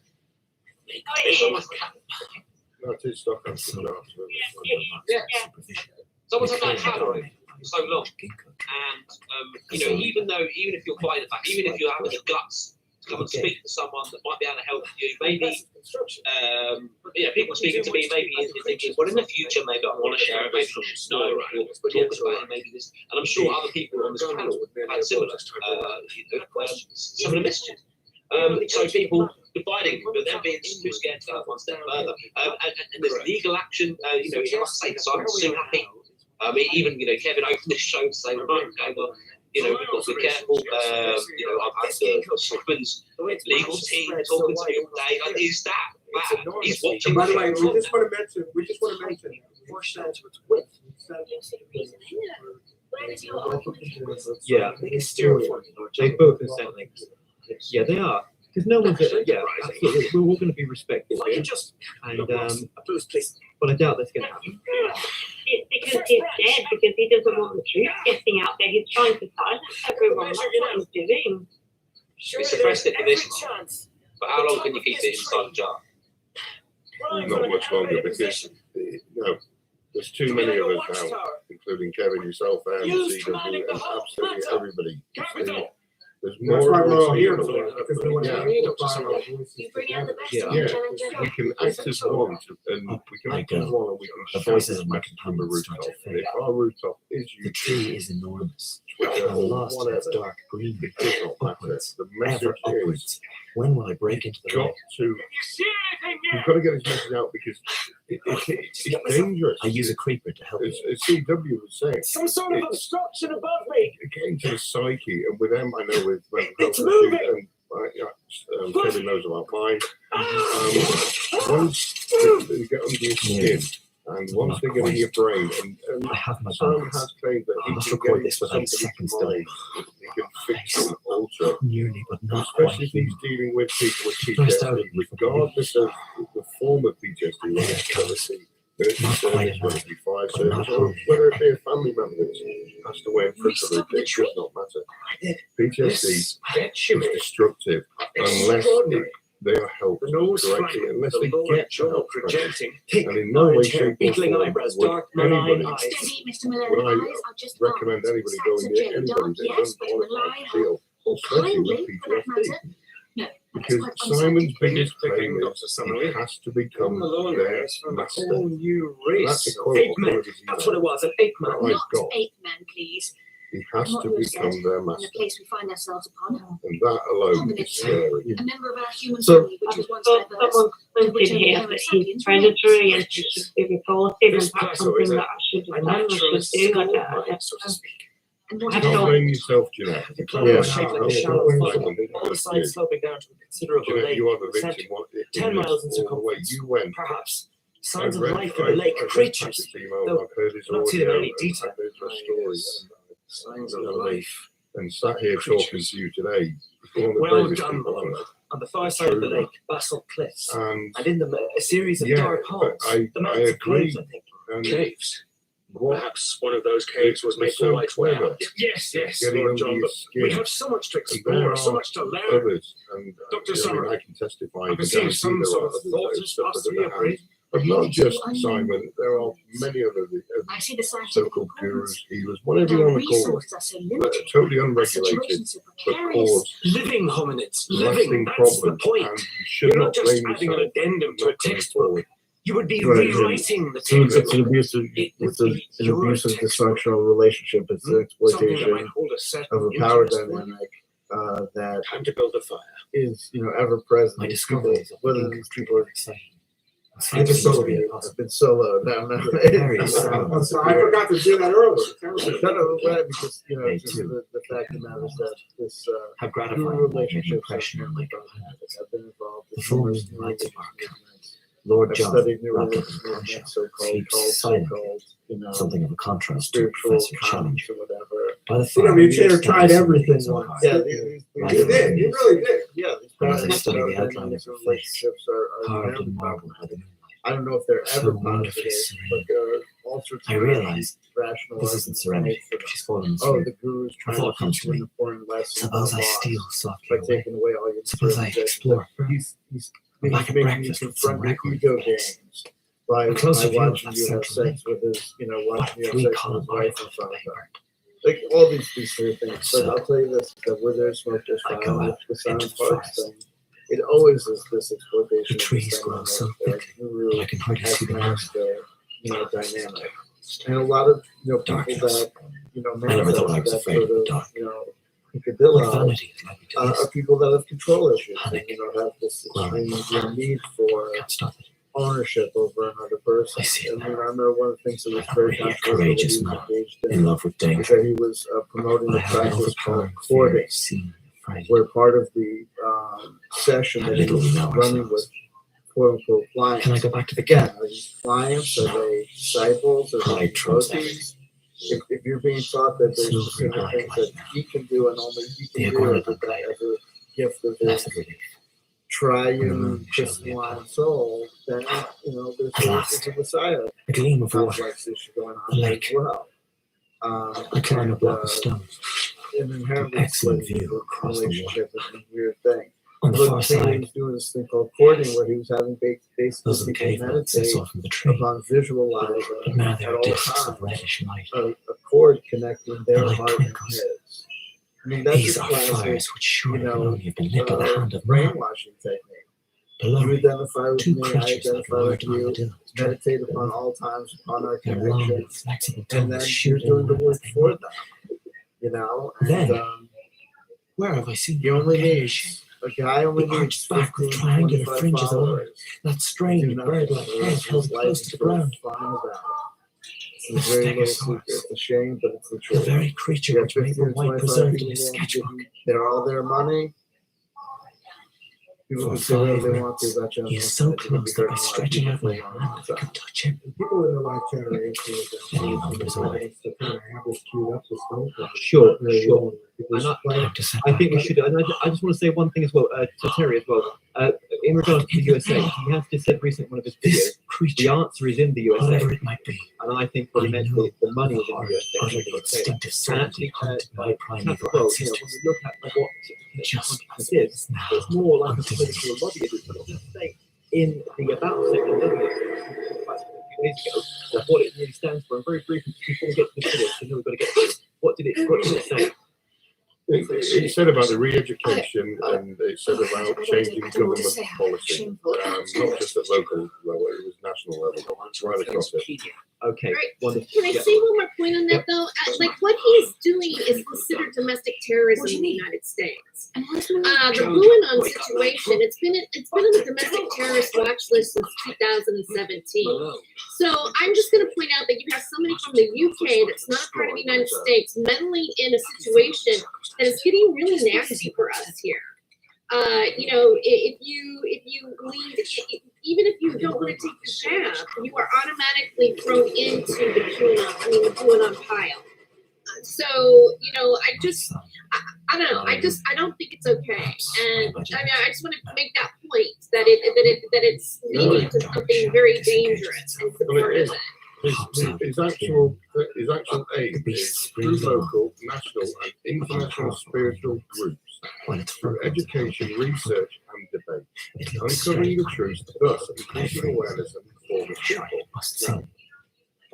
Someone's had that hat on for so long, and you know, even if you're fighting back, even if you're having the guts to come and speak to someone that might be able to help you, maybe you know, people speaking to me, maybe you're thinking, well, in the future, maybe I want to share it, maybe I should know, or talk about it, maybe this, and I'm sure other people on this panel had similar, similar messages. So people dividing, but then being too scared to go one step further. And there's legal action. You know, I must say, so I'm so happy. Even, you know, Kevin opened this show to say, right, okay, well, you know, we've got to be careful. You know, I've had the Stockman's legal team talking to me all day. Like, is that bad? He's watching. And by the way, we just want to mention. Yeah, they both are sent links. Yeah, they are. Because no one's, absolutely. We're all going to be respectful. And, but I doubt that's going to happen. It's because he's scared, because he doesn't want the truth getting out there. He's trying to silence everyone. That's what he's doing. We suppressed it for this long. But how long can you keep it inside the jar? Not much longer, because you know, there's too many of us now, including Kevin, yourself, and CW, and absolutely everybody. There's more. That's why we're all here. Yeah. You bring out the best in Yeah, each other. we can act as one, and we can act as one, and we The can voices of my the companions rooftop. start to And fade. if our rooftop is The tree is enormous, Twitter and or lost in its whatever, dark green. it does not matter. Upwards, The ever message is upwards. When will I break into the got light? to. We've got to get this message out, because it's dangerous. I use a creeper to help As CW was saying, Some sort of It's- obstruction above me. getting to the psyche, and with them, I know with mental It's health moving. issues, and Kevin knows about mine. Once they get under your skin, and once they get in your brain, and I have my Simon balance. has claimed that I he must can record get this without a somebody's second's mind, delay. he can fix and alter, Nearly, but not quite especially if he's human. dealing with people with First out PTSD, of regardless of the form of PTSD, whether There it it's goes. military Not quite service, whether enough. it be fire But service, not or wholly. whether it be a family member that's passed away in prison, it does not matter. PTSD is destructive unless they are helped The nose correctly, flapping, unless the they lower get jaw help correctly. projecting, And in no way, orange hair, shape, or beetling form eyebrows, would dark malign anybody eyes. Steady, Mr. Malone. would I Eyes are just recommend eyes. anybody Facts going are near jaded, anybody dark, that yes, doesn't but qualify rely to feel, or especially kindly, with for that PTSD. matter. No, Because quite Simon's uncertain. biggest claim Picking is up to summary. he has to become Malone their is from a master. whole new And that's race a of quote ape of men. one of his That's what it emails was, an ape man. that Not I've got. ape men, please. He has And what to you have said, become their and the master. place we find ourselves upon. And that alone is scary. A member of our human So- family, which was once But diverse. someone commented here that he's predatory and he should be reported, and This that's plateau something is that I should a have done, I natural should do. soul I mind, don't so to speak. And I what Don't don't- blame yourself, Jeanette. The You cloud can't was shaped like a help shallow but funnel, someone all the just sides you. sloping down to a considerable Jeanette, lake. you are the Centre. victim. What- in 10 this, miles into all the way confidence. you went. Perhaps I've signs of read- life in the lake, I've read creatures, Patrick's email, though I've heard his I've not seen it in audio, any and detail. I've heard your stories. signs of You know, life. And sat here talking to you today. One of the Well bravest done, people I Malone. know. On the far side of the lake, basalt cliffs, And and in them a series of yeah, dark but halls. I The mountains of agree. caves, I think. And Caves. Perhaps one of those caves was made for White's warehouse. Yes, Lord John, but we have so much to explore, so much to learn. Others, and Dr. I Summerall, can testify. I perceive some sort of thought has passed through your brain. But not just Simon, there are many other I see the scientific so-called gurus, healers, whatever you want to call them, resources are so that limited. are totally Our unregulated, situation's so but precarious. cause Living hominids, living, lasting that's the problems, point. and you should You're not not just blame adding an yourself addendum to a not going textbook. forward. You would be Right, yeah. rewriting the So it's textbook. an abusive, It would it's an be your abusive, textbook. dysfunctional relationship. It's the Something that exploitation might hold a certain of a power interest for you. dynamic that Time to build a fire. is, ever present. My These discoveries people, of whether being these people are exciting. I just Seems saw to be it. possible. have been soloed. No. Very I'm sound. sorry, I forgot to do that earlier. No, right, because They just too. the fact of the matter is that this How guru gratifying it made an relationships impression on my have been involved in Before numerous moving right to religious work, movements. Lord I've John studied wrapped up numerous in poncho, movements, so-called, sleeps silently, so-called, something of a contrast to spiritual Professor comics Challenge. or whatever. By the You fire, know, Muchair tried Stylist everything is on once. heart. Yeah, You did. You really did. Yeah, these And as I patterns study of the outline of dynamics her and face, relationships are carved never in marble positive. by the moonlight, I don't know if they're so ever wonderfully positive, serene. but there are all sorts I of realize rational this isn't arguments serenity. made for them. She's fallen Oh, asleep. the guru's A trying thought to comes teach to you an me. important lesson Suppose about I loss steal by softly away. taking away all your Suppose I possessions. explore. He's I'm back at making you breakfast with some confront your record ego bits. games by A closer view of watching that you have central sex with his, watching you have three sex with column his wife article in for front of him. paper. Like all these sort of things. But So, I'll tell you this: that where there's smoke, there's I fire. go And out the silent into the parts forest. thing, it always is this exploitation. The of trees this grow so dynamic, thick guru that I can hardly see the ground. dynamic. And a lot of people Darkness. that I never thought I was that afraid of the sort dark. What peccadillo vanity led me to are this? people that have control issues Panic. and have this Growing. extreme need for I can't stop it. ownership over another person. I see it And I now. remember one of the things that was I'm very really a controversial that courageous he was man, engaged in love with is danger. that he was promoting But I a have an practice called overpowering fear courting, of seeing afraid. where part of the session How that he little we was know running ourselves. with quote unquote clients. Can I go back to the Again, camp? are these clients? Are they disciples? Are they Pride trumps devotees? If you're being taught that there's Silver specific black things light that now. he can do and only he The can do as iguana played. as a gift of Left his relief. When the triune moon showed me a crystalline path. soul, then there's At last. a Messiah A gleam of water. complex issue going A on there lake. as well. I climb a block of stone. An inherently Excellent split view across the relationship is a weird thing. On the But far the thing he side, was doing this thing called courting, where he was having those are the basically cave people lights I meditate saw from the tree. upon visualizing But now at there are all discs of times reddish light. a cord connecting their They're like heart and twinkles. his. I mean, that's These a are classic, fires which surely can only have been lit by the hand of man. brainwashing technique. Below You me, identify with two me, I creatures like identify with large you, armadillos. meditate upon all times upon our Their long connection, and flexible and tongues then you're shoot doing the in work as they for move. them. And Then, where have I seen you only cage? need a guy only The needs arched back with 15, triangular 25 fringes along followers. that strange bird-like head held close to the ground. It's a very little secret. It's a shame, but it's the The truth. very creature You which have 15 Maple or White 25 preserved in people his willing to give sketchbook. you They're all their money. People For can say whatever 5 they want to about you. He is so close that by stretching out my hand, I could touch him. People in the live chat are asking Then he wanders away. to kind of have this queued up this phone call. Sure, Very sure. long. Because And Time to set I think back. we should. And I just want to say one thing as well to Terry as well. In regards to the USA, he has just said recently in one of his videos, This the creature, answer is in the USA. whatever it might be, And I think what he I meant know the money the is in the horror, USA. utterly instinctive And certainty actually, haunted my primeval well, when we ancestors. look at what Just it as is, it is now, it's more like a until political lobbyism. But I'll just say, in the about section, doesn't it? A few days ago, of what it really stands for. And very briefly, before we get to the video, so we've got to get to it. What did it say? It said about the re-education and it said about changing government policy, not just at local level, it was national level, right across it. Okay, Right. wonderful. Can I Yeah. say one more point on that though? Like what he's doing is considered domestic terrorism in the United States. The Buanon situation, it's been on the domestic terrorist watch list since 2017. So I'm just going to point out that you have somebody from the UK that's not part of the United States meddling in a situation that is getting really nasty for us here. If you leave, even if you don't want to take the jab, you are automatically thrown into the QAnon pile. So, I don't know. I don't think it's okay. And I mean, I just want to make that point that it's leading to something very dangerous and subversive. His actual aim is through local, national, and international spiritual groups, through education, research, and debate, uncovering the truth, thus increasing awareness and informing people.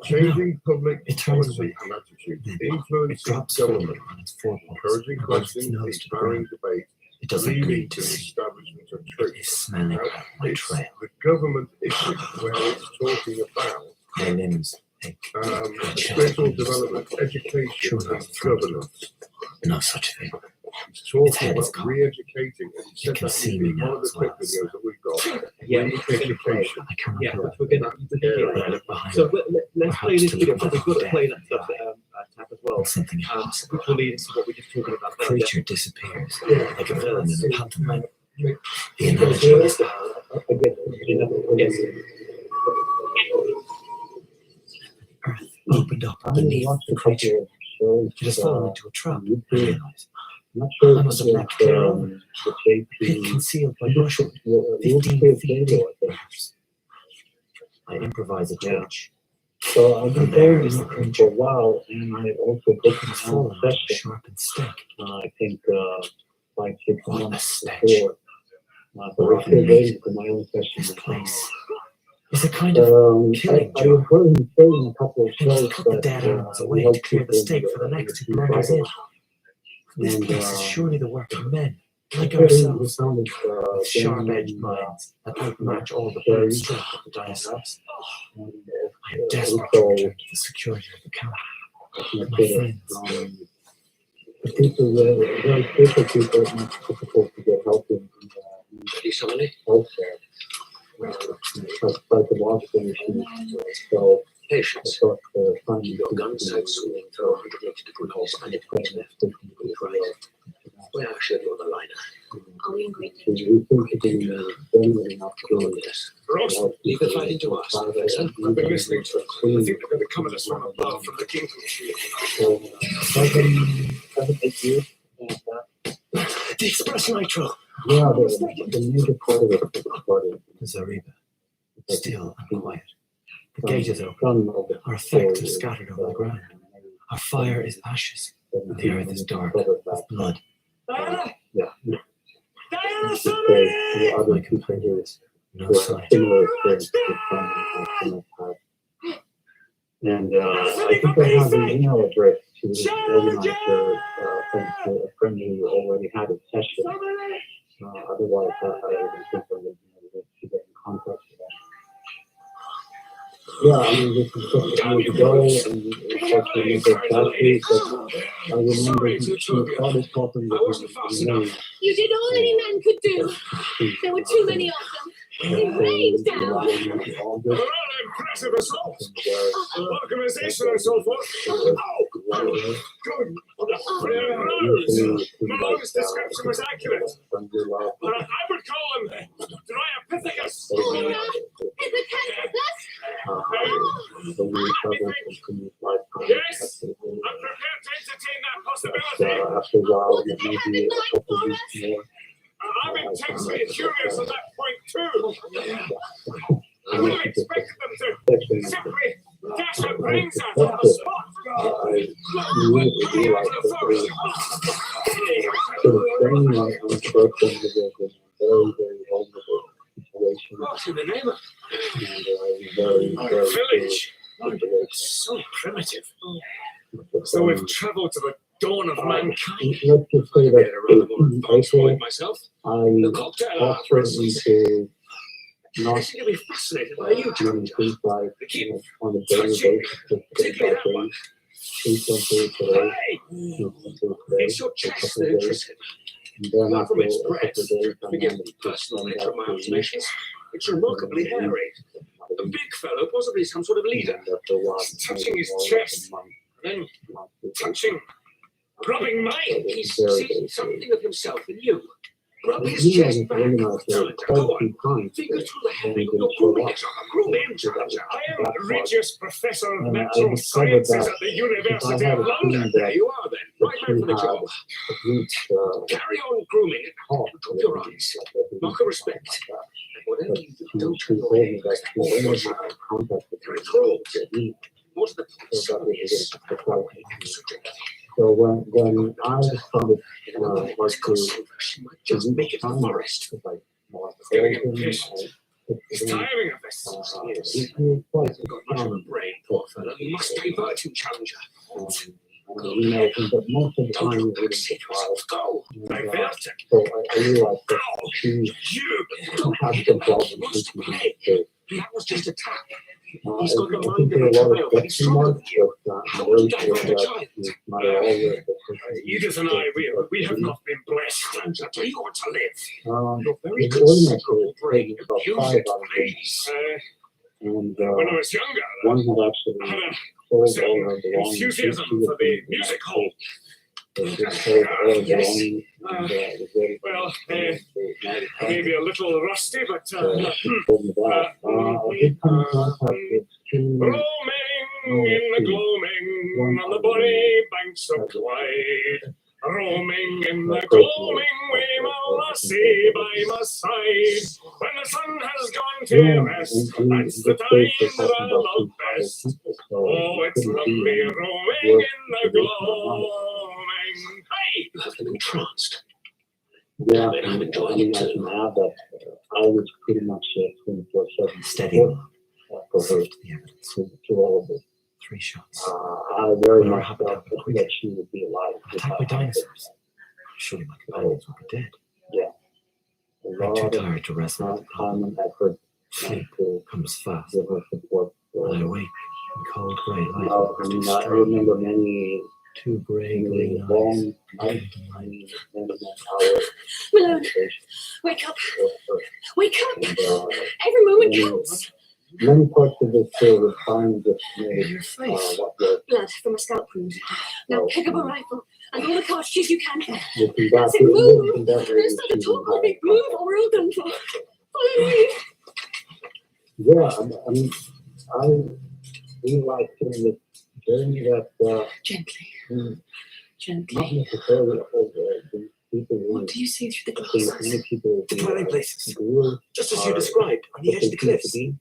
Changing public policy and attitudes, influencing government, encouraging questions, inspiring debate, leading to the establishment of truth. It's the government issue where it's talking about spiritual development, education, and governance. No such thing. It's talking about re-educating, and he said that in one of the quick videos that we've got. Yeah, Re-education. Yeah, which we're going to so let's play this video. We've got to play that stuff Tap as well. Which will lead into what we're just talking about. A creature disappears like a villain in a pantomime. The individualist Yes. Earth opened up beneath the creature. It has fallen into a trap. I realize. I must have left there over. A pit concealed by brushwood, 15 feet deep, perhaps. I improvise a torch. So I've been playing this for a while, and I also booked It's my fallen own into a session. sharpened stick. I think 5-6 What a months stench. before. But I'm still waiting for my own This session. place is a kind of killing I job. heard him saying a couple of And he shows cut the that dead animals away help to clear the people stake for the in next who the blunders in. Bible. This And, place is surely the work of men, like he ourselves, sounded with sharp-edged minds that outmatch all the brute strength of the diocese. I am desperate to return to the security of the camp. My friends, the people were very spiritual people, and it's difficult to get help in healthcare. Psychological issues. So Patience. I thought finding Your gun's out swinging through 180 degrees and it points left. Good right. Well, I'll show you on the liner. Are we in great we danger? seem to be genuine enough Come on to with us. Ross, Leave the fighting to us, Professor. I've been listening to it. I think they're going to come at us from above, from the kingdom. So 7-8 years. the express nitro. Yeah, the major part of it started. The Zariba, still and quiet. The gate is open. Some of the Our effects are scattered over the ground. Our fire is ashes. The earth is dark with blood. Diana! Yeah. Diana, The somebody! other two figures No were sign. similar experience to the and I think I have an email address to organize a friend who already had a session. Otherwise, I would think I would be able to get in contact with them. Yeah, I mean, this is just a years ago, and it's such a little bit badly, but I remember she started talking with me. You did all any men could do. There were too many of them. They rained down. Well, impressive assault! Organization and so forth. Oh, good. Malone's description was accurate. I would call him Dryopithecus. Yes, I'm prepared to entertain that possibility. After a while, maybe a couple of weeks more. I'm intensely curious on that point too. I would have expected them to simply dash their brains out on the spot. I really realized that the training on broken was a very, very vulnerable situation. What's in the name of And very village? situation. So primitive. So we've travelled to the dawn of mankind. Let's just say I had a rather more advanced point myself. I The cocktail hour, for offered me instance. to I not seem to be fascinated by you, doing Georgia. things like They keep on a daily touching, basis, just particularly that one. eat something today, Hey, eat something today, it's your for a chest couple that of days, interests him. and then Not after from its a couple breadth. of days, Forgive I'm me personally going from my to observations. It's remarkably hairy. A big fellow, possibly some sort of leader. Touching his chest, and then touching, rubbing mine. He's seen something of himself in you. Rub his chest back. Go on. Finger through the hair. You're grooming yourself. Groom him, Georgia. I am Regius Professor of Natural Sciences at the University of London. There you are then. Right man for the job. Carry on grooming. Drop your eyes. Mark of respect. But she told me that she only had contact with me. What are the So that was the problem. So when I started like to just make it to the forest. like Getting impatient. He's tiring of this. He's quite Got much of a brain, poor fellow. You must divert him, Challenger. you know, but most of the time Don't we look wouldn't backseat yourself. Go. Divert him. So I realized that she You. had some problems with me. So, That was just a tap. I He's got the think mind there of are a a lot of child, but he's question stronger marks, than you. but I'm How would very you sure divert a that child? he's not at all the Edith and I, we have not been blessed. Do you want to live? You're very his ordinance considerable is brain. about Use 5 it, out of 10. please. And When I was younger, one had I actually had a sold all certain her belongings. enthusiasm for the music hall. So she sold all her Yes. belongings and was ready Well, to marry her. maybe a little rusty, but So she told me that. I did come in contact with two roaming in the gloaming on the bonny banks of Clyde. Roaming in the gloaming with my lassie by my side. When the sun has gone to rest, that's the time that I love best. Oh, it's lovely roaming in the gloaming. Hey, you have been entranced. Yeah, I'm and enjoying I it can too. add that I was pretty much 24/7 Steady support, mark. for her Sift the evidence. to all of it. 3 shots. I very Whatever much happened felt quick. that she would be alive. Attacked by dinosaurs. Surely my companions would be dead. Yeah. A I'm too lot of tired to wrestle with the time problem. and effort Sleep to comes fast. give her support. And I awake in cold grey light. I mean, I remember many 2 grey green eyes. long nights, I mean, many hours. Malone, wake up. Wake up. Every moment counts. Many parts of this was fine, just made Your face. what was Blood from a scalp wound. Now pick up a rifle and all the cartridges you can. looking back. That's it, move. Looking back, There's not a talk on big move or we're all done for. Please. yeah, I mean, I realized during this journey that Gently. not Gently. necessarily all the people What who do you see through the I think glasses? many people The dwelling places. grew Just as you are described, on the what edge of they the seem to cliffs. be.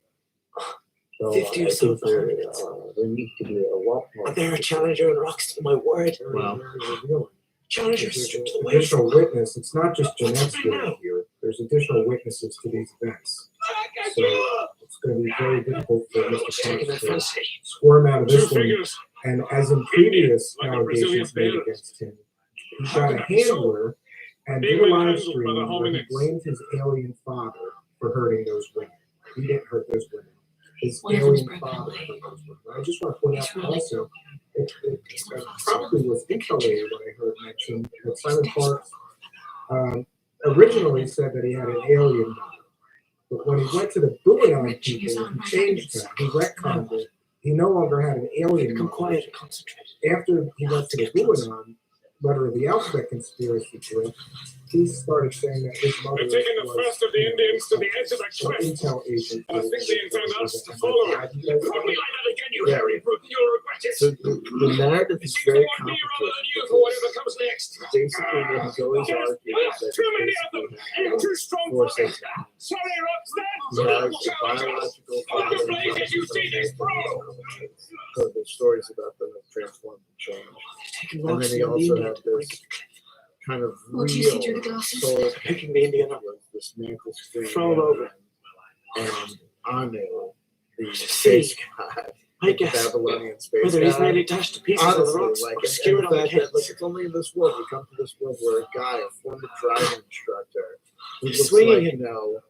So 50 or I so think of the hominins. there needs to be a lot more. And there a Challenger and Roxton, my word. Well, Challenger stripped away additional from witness. It's not just Jeanette's story here. There's additional witnesses to these events. So it's going to be very difficult for Mr. Thomas to squirm out of this one. And as in previous allegations made against him, he got a handler and did a live stream where he blamed his alien father for hurting those women. He didn't hurt those women. His alien father hurt those women. I just want to point out also, it probably was inculcated when I heard mentioned that Simon Parks originally said that he had an alien mother. But when he went to the Boolean people, he changed that. He retconned it. He no longer had an alien Become mother. quiet and concentrate. After he went to the Boolean letter of the alphabet conspiracy group, he started saying that his mother They've taken the first of the Indians to the edge of the an cliff. intel agent. I think they intend us to follow it. Put me like that again, you hairy brute. You'll regret it. So the narrative It is seems they very want me rather complicated. than you for whatever comes next. Basically, what he's always argued is that Too many of them. You're too strong for me. Sorry, he has Roxanne. a biological Look at me, did you see this, bro? So the stories about them have transformed and changed. Taking And then Roxton he on the also Indian had to the brink this of the cliff. kind of What do you see through the glasses? soul Picking the Indian up. this mantle screen Throw it over. and Anu, the See. space god, I guess. Babylonian space Whether he's god. nearly dashed to pieces on the Honestly, rocks like, or and skewered the on the fact that, like, caves. it's only in this world, we come to this world where a guy, a former driving instructor, who looks Swinging like, him. you know,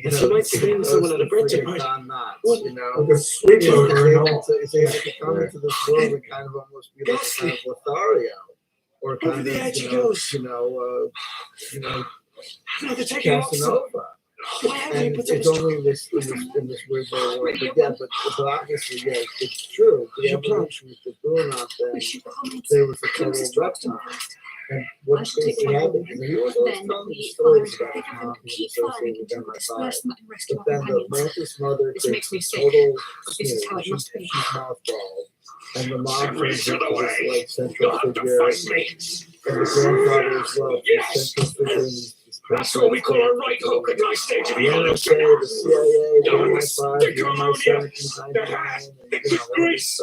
As he might swing someone at a bridge friggin' apart. Don Knotts, Wouldn't- you know? With a sweep He's over and able all. to come into this world and kind of almost be like a Ghastly. kind of Lothario. Or kind Over the of, edge you he know, goes. you know, Now they're taking Roxton. Casanova. Why haven't you And put them it's only in this weird little world. But yeah, but obviously, yeah, it's true. The evolution with the Brunoff thing, there was a total reptile. And what basically happened is he was always Then telling the we stories fire about them how and he keep was firing associated with until we MI5. disperse them and rescue But our then the companions. Mantis mother This creates makes me sick. total This is how it she's must be. mothballed. And the mom Send me turns to into the this way. like central You'll have to figure. fight me. And the grandfather as well, Yes. this central figure in this That's what we call a right hook at my stage of the The NSA, the CIA, the MI5, the MI7, the hat, the disgrace.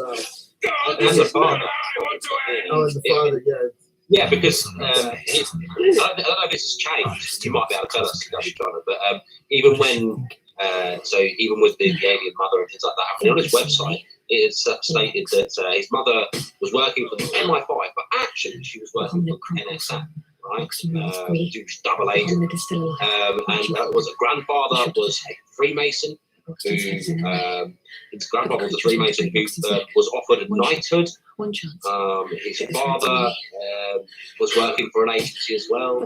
God, And the father. I want to end. Oh, and the father, yeah. Yeah, because I don't know if this has changed. You might be able to tell us, but even when, so even with the alien mother and things like that, I mean, on his website, it is stated that his mother was working for the MI5, but actually she was working for NSA, right? Double agent. And was a grandfather was a Freemason. Who his grandfather was a Freemason who was offered a knighthood. His father was working for an agency as well.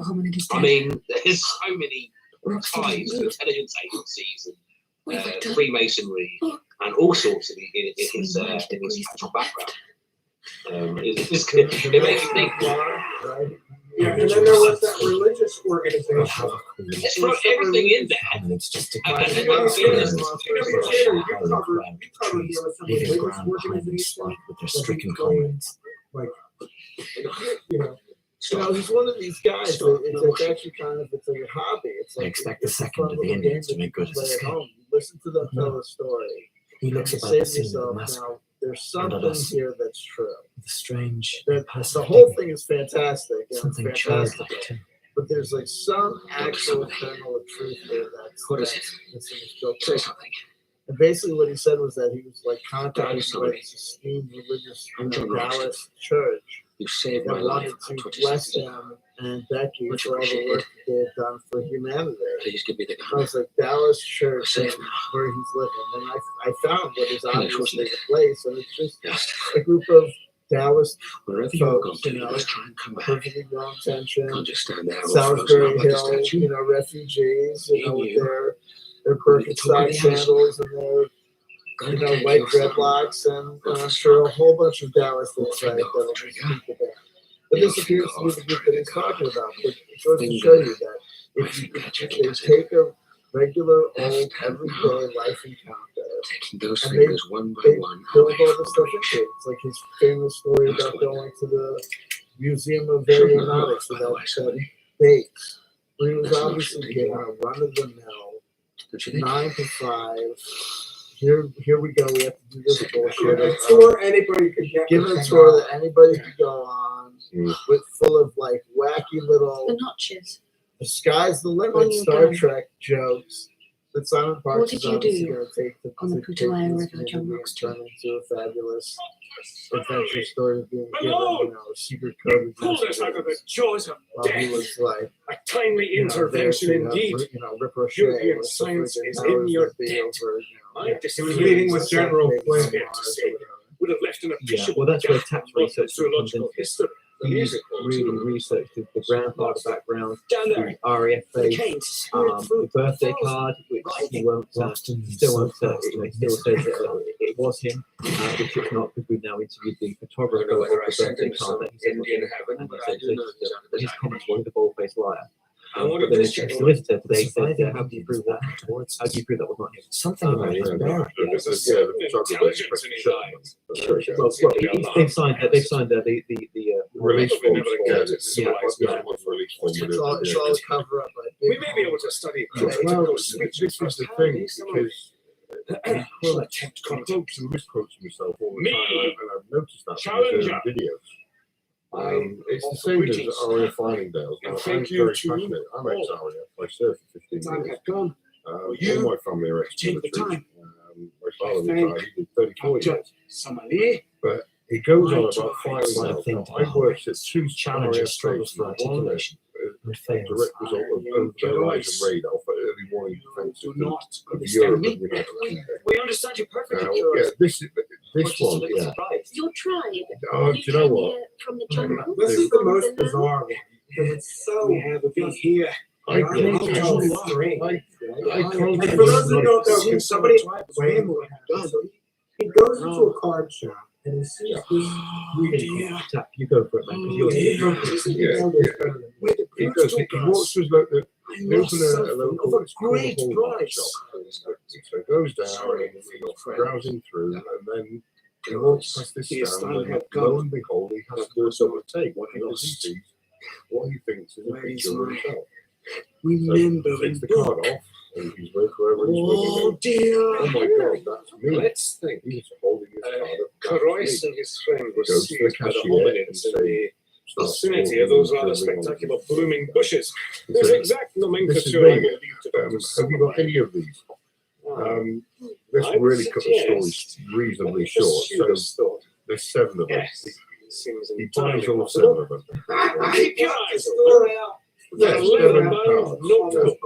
I mean, there's so many ties to intelligence agencies and Freemasonry and all sorts of in his actual background. It makes you think. Yeah, and then there was that religious organization. It's got everything in there. It's just a leaving ground behind them spot with their stricken comrades. Like, you know. He's one of these guys. It's actually kind of it's like a hobby. It's like I expect the second of the Indians to make good his escape. Listen to them tell the story. He looks about say the to scene of the yourself, massacre. now, there's something here that's true. The strange, the whole thing is fantastic. And something it's fantastic. childlike too. But there's like some actual kernel of truth there that's in his book. Say something. And basically what he said was that he was like contacted by this esteemed religious Dallas church You saved that my life wanted for to 20 bless seconds. him and Becky Much for all the appreciated. work that they had done for humanity. Please give me the I was like, Dallas Church Same. is where he's living. And I found what is Finish, obviously wasn't the place. And it's just Yes. a group of Dallas Wherever you go folks, to, you know, let's try and come back. perfectly grown tension. Can't just stand there. Salisbury like a Hill, statue. you know, refugees, you know, with You. their Birkenstock sandals and their, you know, white dreadlocks, and I'm sure a whole bunch of Dallas things right that will just speak to that. But this appears to be the group that he's talking about. But it goes to show you that if they take a regular, old, everyday life encounter, Taking those and fingers one by they one. build all this stuff into it. It's like his famous story about going to the Museum of Aeronautics with that base, where he was obviously given a run of the mill, 9 to 5. Here we go. We have to do this bullshit. A tour anybody could get. Give it a tour that anybody could go on, with full of like wacky little The notches. the sky's the On limit your Star gun. Trek jokes that Simon Parks What did is you obviously do going to take on the to take Putumayo this River movie John and Wilkes turn into a fabulous adventure story of being given, you know, a secret code Pulled us out of the jaws of while he death. was like, A timely you know, intervention there to, indeed. you know, ricochet European with science the is powers in your that be debt. over, My He was disappearance meeting with General Flynn. would have left an Yeah, appreciable well, that's where gap tax in research comes zoological into it. history. The He's music really researched the grandfather background, down the there. RAF base, Canes, the birthday card, which he won't, still won't, you know, he still says that it was him, which it's not, because we've now interviewed the photographer of the birthday card that he said was him, and he said that his comments were the bold-faced liar. But then his solicitor today said, how do you prove that? How do you prove that was not him? Something about his bearing. There's a certain intelligence in his eyes. Well, they've signed the Release Probably form. never Yeah, got it. it's release form. it's all a cover up. We may be able to study Well, critical this speech. is the thing, because he quotes and misquotes himself all the Me, time, and I've noticed that Challenger. in his videos. It's the same as RAF Findingdales. Now, I'm Thank you very to passionate. I'm ex-RAF. I served for 15 Time years. had gone. All my family are Take the ex-military. time. My father Thank retired. He did 34 years. Somali. But he goes on Right. about firing One miles. thing Now, to I've worked at 2 Challenger RAF struggles bases. for One articulation and a fails. direct result of over-the-horizon radar for early warning defense Do of not Europe understand and me. the United Kingdom. We understand you perfectly. Now, yeah, this one, yeah. Your tribe. Oh, do you know what? From the jungle. This is the most bizarre one because it's so. We have been here. I Yeah, can't yeah. tell. I And can't for those who don't know, can somebody explain what happened? So he goes into a card shop and he sees this reading. Tap, you go for it, man, because you're He goes, he walks through the they open a local great price. shop. So he goes down and he's browsing through, and then he walks past this stand, and lo and behold, he has to do a double take. What he sees, what he thinks is a picture of himself. Remember Takes the card off and he's with whoever he's with. Oh dear. Oh my God, that's me. Let's think. He's holding his card up. Carrois and his friend were Goes to the seized by the cashier hominids and in the starts vicinity of those rather talking spectacular to blooming bushes. He Whose said, exact "This is nomenclature me. I will leave to Dr. Have you got any of these? Let's I would really cut the story suggest reasonably the short. So stewardess thought, there's 7 of them. yes, seems He entirely buys all possible. 7 of them. Keep your eyes open. Yes, There's a 7 bound cards. notebook.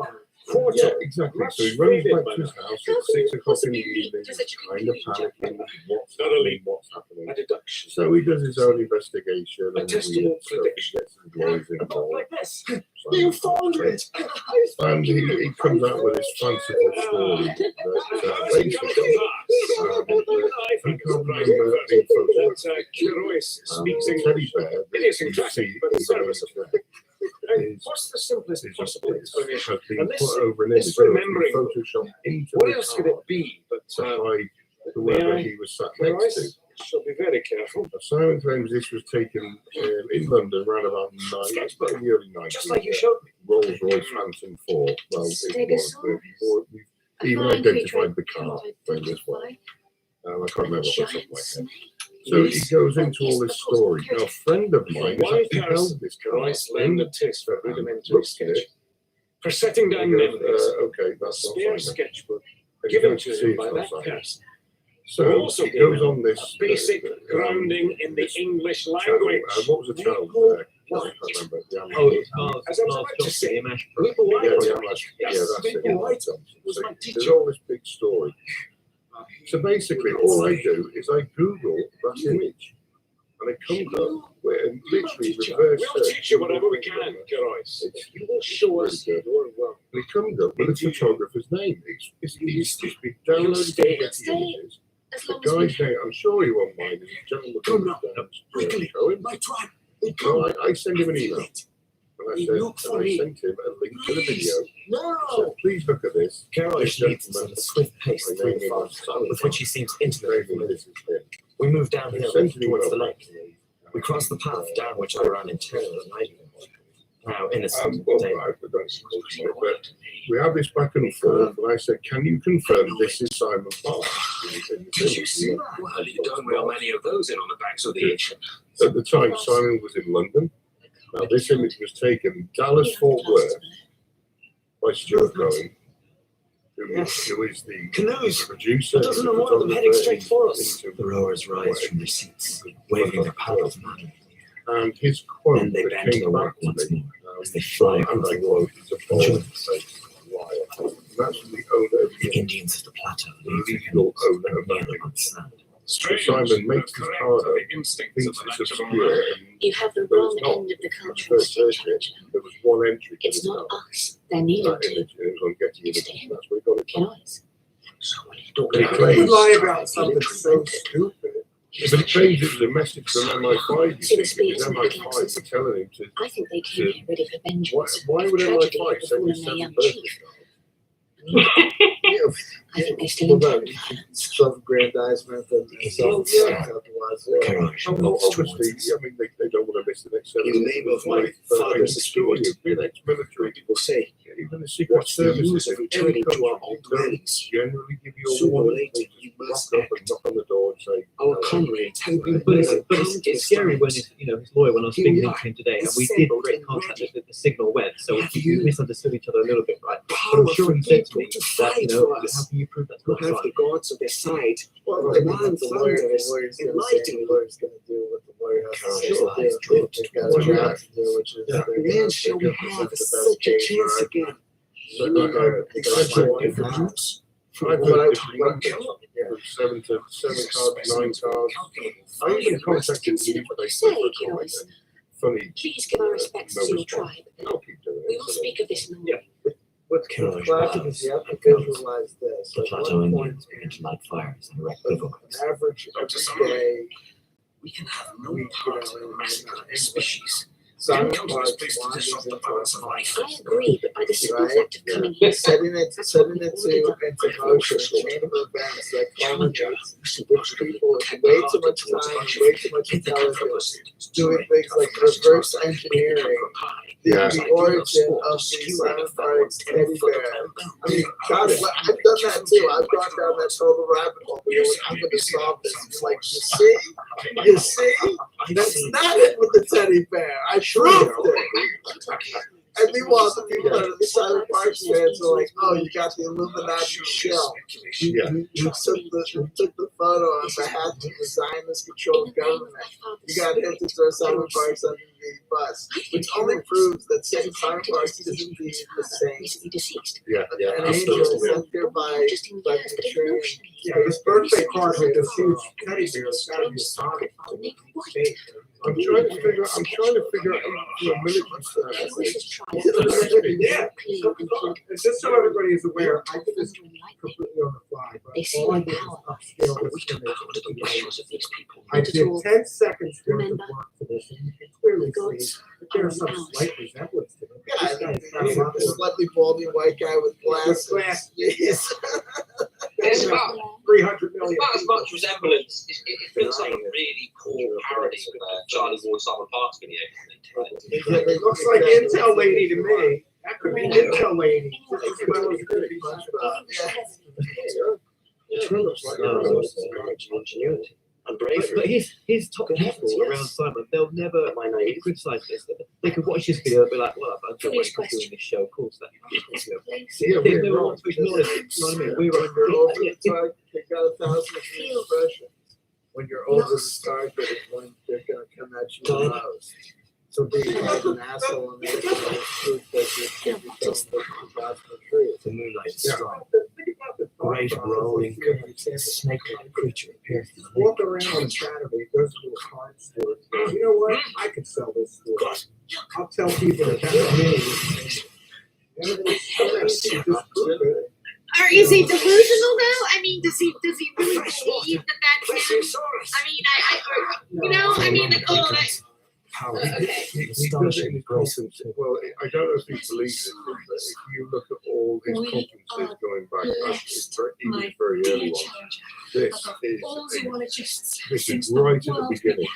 Photo. Yeah, exactly. So he runs back to his house at 6 o'clock in the evening, kind of panicking, what's Not a happening, leap. what's happening. A deduction. So he does his own investigation A and testable stuff. He prediction. gets his lawyers About involved. like this. You found it! And he comes out with this fanciful story that basically, he can't remember the photo. Carrois speaks The English. teddy bear that you Idiosyncratic, see but in serviceable. And is what's the simplest possible explanation? has been And put this, over an this image, so it's remembering, been photoshopped into what the else could card it be but to hide whoever he was sat next to. Carrois? Shall be very careful. Simon claims this was taken in London around about in the early 90s. Just like you showed me. Rolls Royce Phantom 4. Well, it was. We've even identified the car when this one. I can't remember off the top of my head. So he goes into all this story. Now, a friend of mine has Why actually held this car. Carrois lend a taste for rudimentary Looked at sketch. it. For setting down and goes, memories, okay, a that's not spare Simon. sketchbook And you given don't to see him it's by not that Simon. person. So Also he goes on a this basic grounding in the English language. What was the channel? I can't remember. Oh, it's Miles. As I was Miles about to Johnson, say, the Mash People Yeah, like yeah, it. that's it. People like it. So Was my there's teacher. all this big story. So basically, all I do is I Google that image, and it comes up where literally reverse We'll search. teach you whatever we can, Carrois. You will show us really your well. And it comes up with the photographer's name. It's been downloaded to get the images. As The long as we guy's name, I'm sure he won't mind. There's a gentleman Come comes now. down. Quickly. Cohen. My tribe. They No, come. I send him an email. And I Look said, for and I me. sent him a link to the video. No. So please look at this. Carrois This leads us at gentleman, a swift pace my through name the is forest, Simon. with which he seems intimately Maybe familiar. this is him. We move He downhill sent an towards the email lake. back to me. We cross the path down which I ran in terror at night. Now, innocent Well, day. I forgot to mention it, but we have this back and forth, and I said, "Can you confirm this is Simon Park?" Did you see that? Well, you don't real many of those in on the banks of the ocean. At the time, Simon was in London. Now, this image was taken in Dallas, Fort Worth, by Stuart Cohen, who is the Canoes. producer. A dozen or more of them heading straight for us. The rowers rise from their seats, waving their paddles madly. And his quote Then they that bend to came the back work to once me, more as they fly and across I the quote, water. "It's a bold face, liar." That's the owner of The the Indians of the plateau the leave their legal canoes owner of and kneel that on sand. So Simon makes his card up, The instincts of thinks the it's natural obscure, world. and you have the But wrong it's not. end of the cultural first search it, statement. there was one entry to It's the not card. us they're kneeling That to. image, and it was on Getty It's Images, him. that's where he got it from. Carrois. So many don't He care. claims- You lie about something so stupid. But he claims it was a message from MI5, you See, the see, speed because isn't MI5 like were telling him to, I think they came here ready for vengeance. why If would tragedy MI5 had send befallen his their 7th young birthday chief. card? I think they still What about intend violence. self-aggrandizement and self otherwise? Carrois Oh, well, walks towards obviously, us. I mean, they don't want to miss the next 7 In the name of my father's story spirit, of being ex-military. people say, Even the Secret what's the Services use of in returning any to our country old don't ways? generally give you a Sooner or warning. later, They you just must rock up and act. knock on the door and say, Our comrades have been But it's, countless it's scary when times. his lawyer, when I was Here speaking we to are, him today, and we did assembled break and contact ready. with the signal web, so Have we you misunderstood each other a little bit, right? But I'm Powerful sure he said to people me to that, fight how for us, can you prove that's who not have right? the gods on their side. Well, The the man lawyer's thunders, gonna say, enlighten. the lawyer's gonna do what the lawyer has to say. Sure, to he's do. dropped. They've got a job to do, which is Yeah. they're When gonna- shall we they're gonna have present the such best a case chance for again? So You know, I've because got what different groups I've from got what different I numbers, come from 7 to 7 cards, 9 cards. I even contacted the Consider what you newspaper say, for comment, Carrois. and funny, Please give our respects no to your response. tribe. I'll keep doing We it. will So speak of this in the morning. What's Carrois classic bows is you have to and comes. visualize this. The At plateau one Indians point, begin to light fires and erect an bivouacs. average Dr. every Summerlin, day, we can have no we part you in know, the massacre of the in species. We Simon didn't come to this Park place to wanders disrupt the into balance a of life. I agree, but by the simple Right? fact of coming here, setting it That's what we've into already done. motion, a chain of events that Challenger, culminates you see, with people with way too much time, way too much Hit the intelligence, controversy. doing things like reverse engineering the origin of the Simon Parkes teddy bear. I mean, God, I've done that too. I've gone down that total rabbit hole. But I'm going to solve this. It's like, you see, that's not it with the teddy bear. I proved it. And meanwhile, the people that are the Simon Parkes fans are like, "Oh, you got the Illuminati shell. You took the photo on behalf of the Zionist-controlled government. You got him to throw Simon Parkes under the bus," which only proves that Simon Parkes is indeed the same. An angel sent here by the tree. Yeah, his birthday card with this huge teddy bear has got to be a sign. I'm trying to figure out for a military service. Yeah. It's just so everybody is aware, I did this completely on the fly, but all I did was upscale this. I did 10 seconds worth of work for this, and you can clearly see that there's some slight resemblance to it. Yeah, this slightly baldy white guy with glasses. Yes. There's about 300 million. about as much resemblance. It feels like a really poor parody of Charlie Ward Simon Parkes video. It looks like Intel Lady to me. That could be Intel Lady. But his top people around Simon, they'll never criticize this. They could watch this video and be like, "Well, I'm doing this show, of course." They never want to acknowledge it. You know what I mean? We were under overtime. They got 1,000 expressions. When you're over the target is when they're gonna come at you the most. So being like an asshole and everything is proof that you're the tree. The moonlight is strong. Great rolling snake-like creature appears. Walk around on Saturday, goes to a card store. You know what? I could sell this store. I'll tell people that that's me. Or is he delusional though? I mean, does he really believe that that's him? I mean, like, oh, that's. Well, I don't know if he believes it, but if you look at all his conferences going back, even very early on, this is right at the beginning.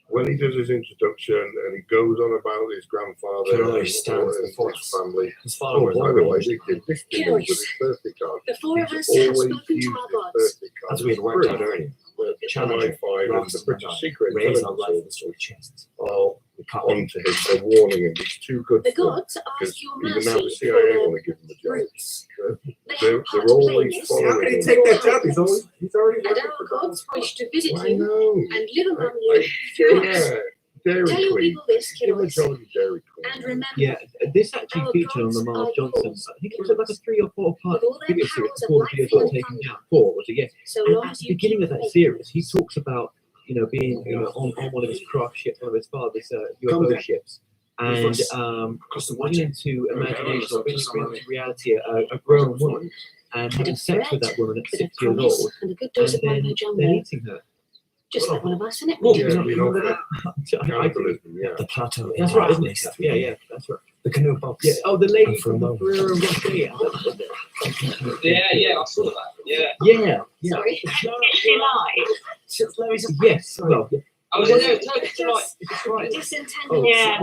When he does his introduction and he goes on about his grandfather and his family, his followers. By the way, this thing with his birthday card. The four of us have spoken to our gods. As we had worked out earlier, Channel 5 and the British Secret raise our life Intelligence story chests. are onto him. They're warning him. He's too good The for them. gods ask your Even now the mercy CIA for want to give him a job. roots. They're always How following can he him. take that job? He's already And working our for gods wish to visit I you know. and live among you through us. Yeah, Dairy Tell your Queen. people this, Give a kiddos, Jolly Dairy Queen. and remember, Yeah, this actually featured on the Miles Johnson. I think it was like a 3 or 4 part video series before the videos were taken down. 4 was it? Yes. so And long at as the you beginning keep of that faith. series, he talks about being on one of his craft ships, one of his father's UFO ships, and wanting into imagination or bringing into reality a grown woman and having sex with that woman at Bit of 6 years promise old, and a good and dose of then Mojo Jumbo. eating her. Just like one of us, innit? Well, Yeah, you know that? Cannibalism, yeah. The plateau That's is right, isn't place it? to Yeah, be. yeah, that's right. The canoe box. Yeah. Oh, the lady And for a from the moment. Ferrero Rocher. Yeah, I saw that. Yeah. Yeah. Sorry. Is she alive? Yes. Well, I was in there. Turkish delight. that's right. Disintended. Yeah.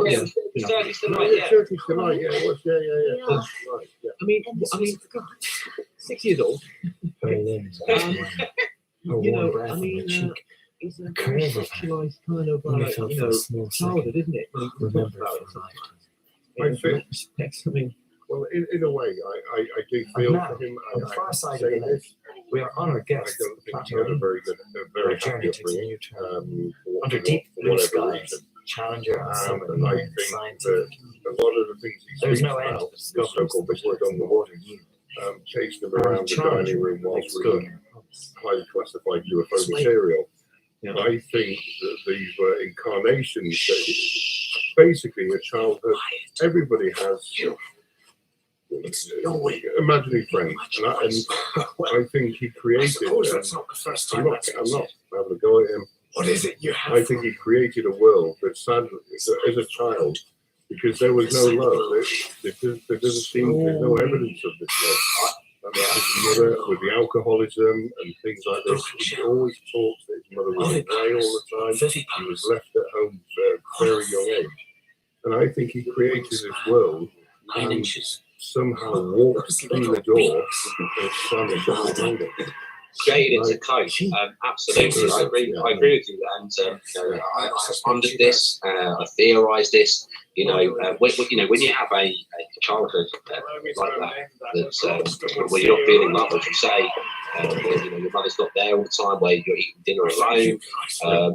Turkish No, delight. yeah, Yeah. Turkish delight, yeah, it was, yeah. Yeah. Right, yeah. I mean, And this was of God. 6 years old. Very limbs. Um, A you warm know, breath I on mean, the cheek. it's a curve very of her. sexualized kind of, Only felt for a small childhood, second. isn't it? When you talk Remember about it it. for life. In think- respects, I mean, Well, in a way, I do feel now, for him. on the far side of say the this, We are honored I guests. don't think he Plateau had a very good, very journey happy to upbringing. new term. For Under deep for blue whatever skies, reason. Challenger and Summit, And I think scientific. that a lot of the things he There's speaks no end about, to the discoveries so-called that Mr. work in the Dunlop, water you. chasing them around the dining room whilst reading highly classified UFO Sweet. material. Yeah. I think that these were incarnations that basically a childhood, everybody has imaginary friends, and I think he created. That's not the first I'm not having a go at him. What is it you have? I think he created a world that sadly, as a child, because there was no love, there doesn't seem, there's no evidence of this love. And his mother, with the alcoholism and things like this, he always talks that his mother was away all the time. He was left at home at a very young age. And I think he created this world and somehow walked through the door and slammed it behind it. Created into code. Absolutely, I agree with you. And I pondered this, I theorised this. When you have a childhood like that, where you're not feeling love, as you say, where your mother's not there all the time, where you're eating dinner alone.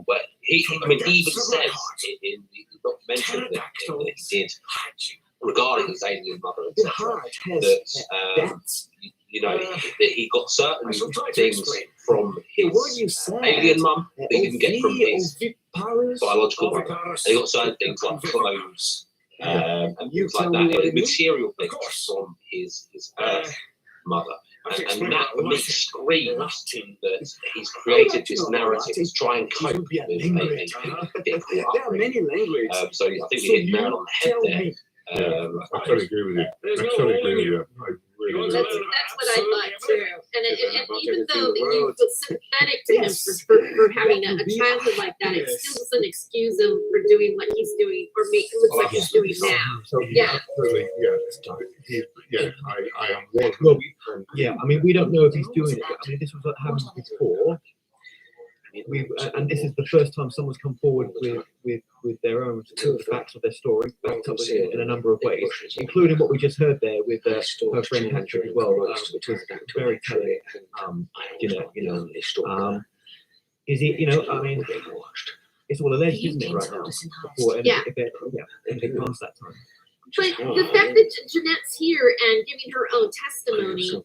But he even says in the documentary that he did regarding his alien mother, etc., that he got certain things from his alien mum that he didn't get from his biological mother. And he got certain things like clothes and things like that, material things from his Earth mother. And that for me screams that he's created this narrative to try and cope with a difficult upbringing. So I think you hit the nail on the head there. I totally agree with you. I totally agree with you. That's what I thought too. And even though you feel sympathetic to him for having a childhood like that, it still doesn't excuse him for doing what he's doing or make it look like he's doing now. Yeah. I am one. Well, yeah, I mean, we don't know if he's doing it. I mean, this was what happened before. And this is the first time someone's come forward with their own facts of their story, backed up in a number of ways, including what we just heard there with her friend Patrick as well, which was very telling. Is he? I mean, it's all alleged, isn't it, right now? Before anything past that time. But the fact that Jeanette's here and giving her own testimony, and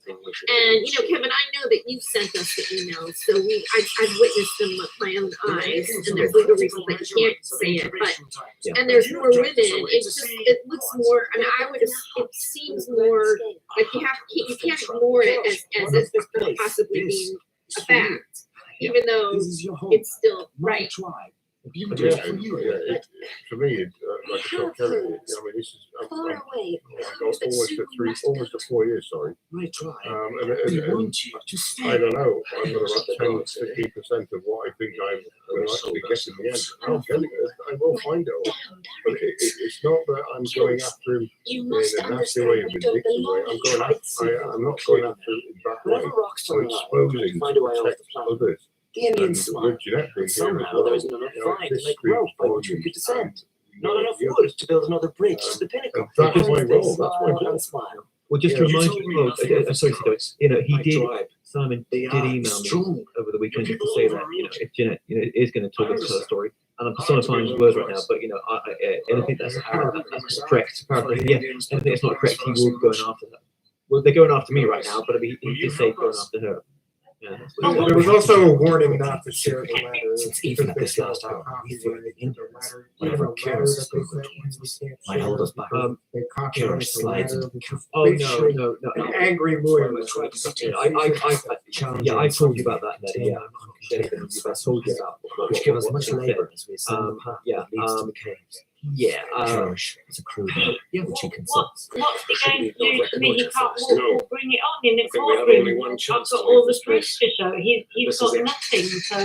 Kevin, I know that you sent us the emails, so I've witnessed them with my own eyes, and there's legal reasons that you can't say it, but and there's more women. It looks more. I mean, it seems more like you can't ignore it as if this could possibly be a fact, even though it's still right. For me, like I told Kevin, I mean, this is almost 4 years, sorry. And I don't know, I'm about 10-15% of what I think I will actually get in the end. I'll get it, I will find it. But it's not that I'm going after him in a nasty way, a vindictive way. I'm not going after him in that way. I'm exposing to protect others. The Indians smile, but somehow there isn't enough fire to make rope by which we could descend. Not enough wood to build another bridge to the pinnacle. That's my role. That's my role. And smile. Well, just to remind you, Simon did email me over the weekend just to say that, if Jeanette, is going to talk us her story, and I'm personifying his words right now, but, anything that's correct, anything that's not correct, he will be going after her. Well, they're going after me right now, but he did say going after her. Yeah, there was also a warning not to share the letter. Even at this last hour, we fear the Indians, whatever occurs as we go towards us, might hold us back. Killer slides into no. An angry lawyer. I told you about that. I told you about which give us much labour as we ascend the path that leads to the caves. Cherish is a crude note which he consults. What's it going to do to me? He can't bring it on in the courtroom. I've got all the proof to show. He's got nothing, so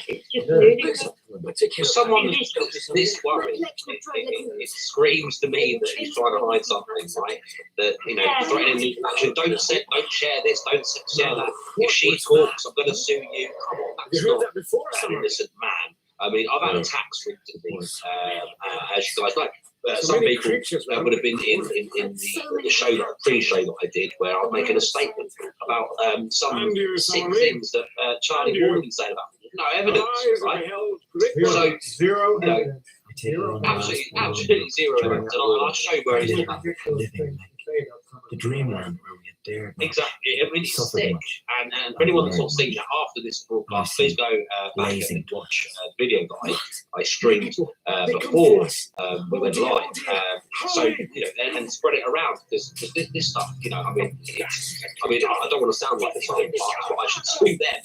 it's just ludicrous. For someone this worried, it screams to me that he's trying to hide something, right? That threatening action. Don't share this. Don't share that. If she talks, I'm going to sue you. Come on, that's not an innocent man. I mean, I've had attacks recently, as you guys know. Some people would have been in the show, pre-show that I did, where I'm making a statement about some sick things that Charlie Ward had been saying about me. No evidence, right? So Zero evidence. Absolutely zero evidence. And I'll show where he's at. The dreamland where we had dared. Exactly. I mean, it's sick. And for anyone that's not seen that after this broadcast, please go back and watch the video that I streamed before we went live. And spread it around because this stuff, I don't want to sound like the time, but I should sue them.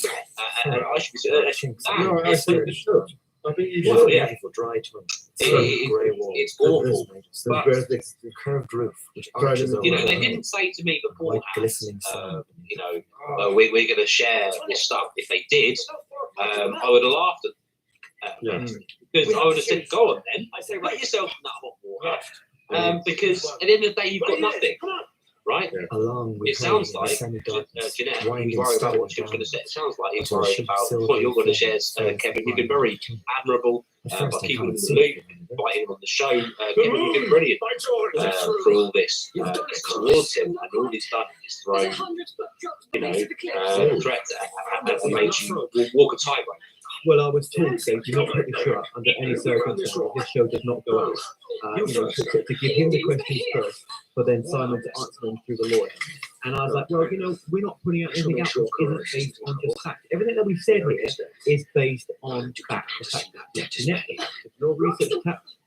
And I should be No, I think you should. I think you Well, should. yeah. Dry twin. It's awful. But, The curved roof, which arches over. they didn't say to me beforehand, glistening sun. we're going to share this stuff. If they did, I would have laughed at Because I would have said, go on then. I say, let yourself in that hot water. Because at the end of the day, you've got nothing. Right? Along with It sounds her, like semi-darkness, Jeanette, he's winding worried about what steadily she was going to say. It sounds like he's until worried she about silvery what you're going to share, form Kevin. You've been very admirable At by first I keeping him can't in see the loop, it, inviting him on the show. Kevin, you've been brilliant for all this towards him, and all he's done is thrown, threats and made you walk a tightrope. Well, I was told they do not put the show up under any circumstances. This show does not go out. To give him the questions first, but then Simon to answer them through the lawyer. And I was like, well, we're not putting out anything out that isn't based on just fact. Everything that we've said here is based on fact. The fact that Netflix, your research,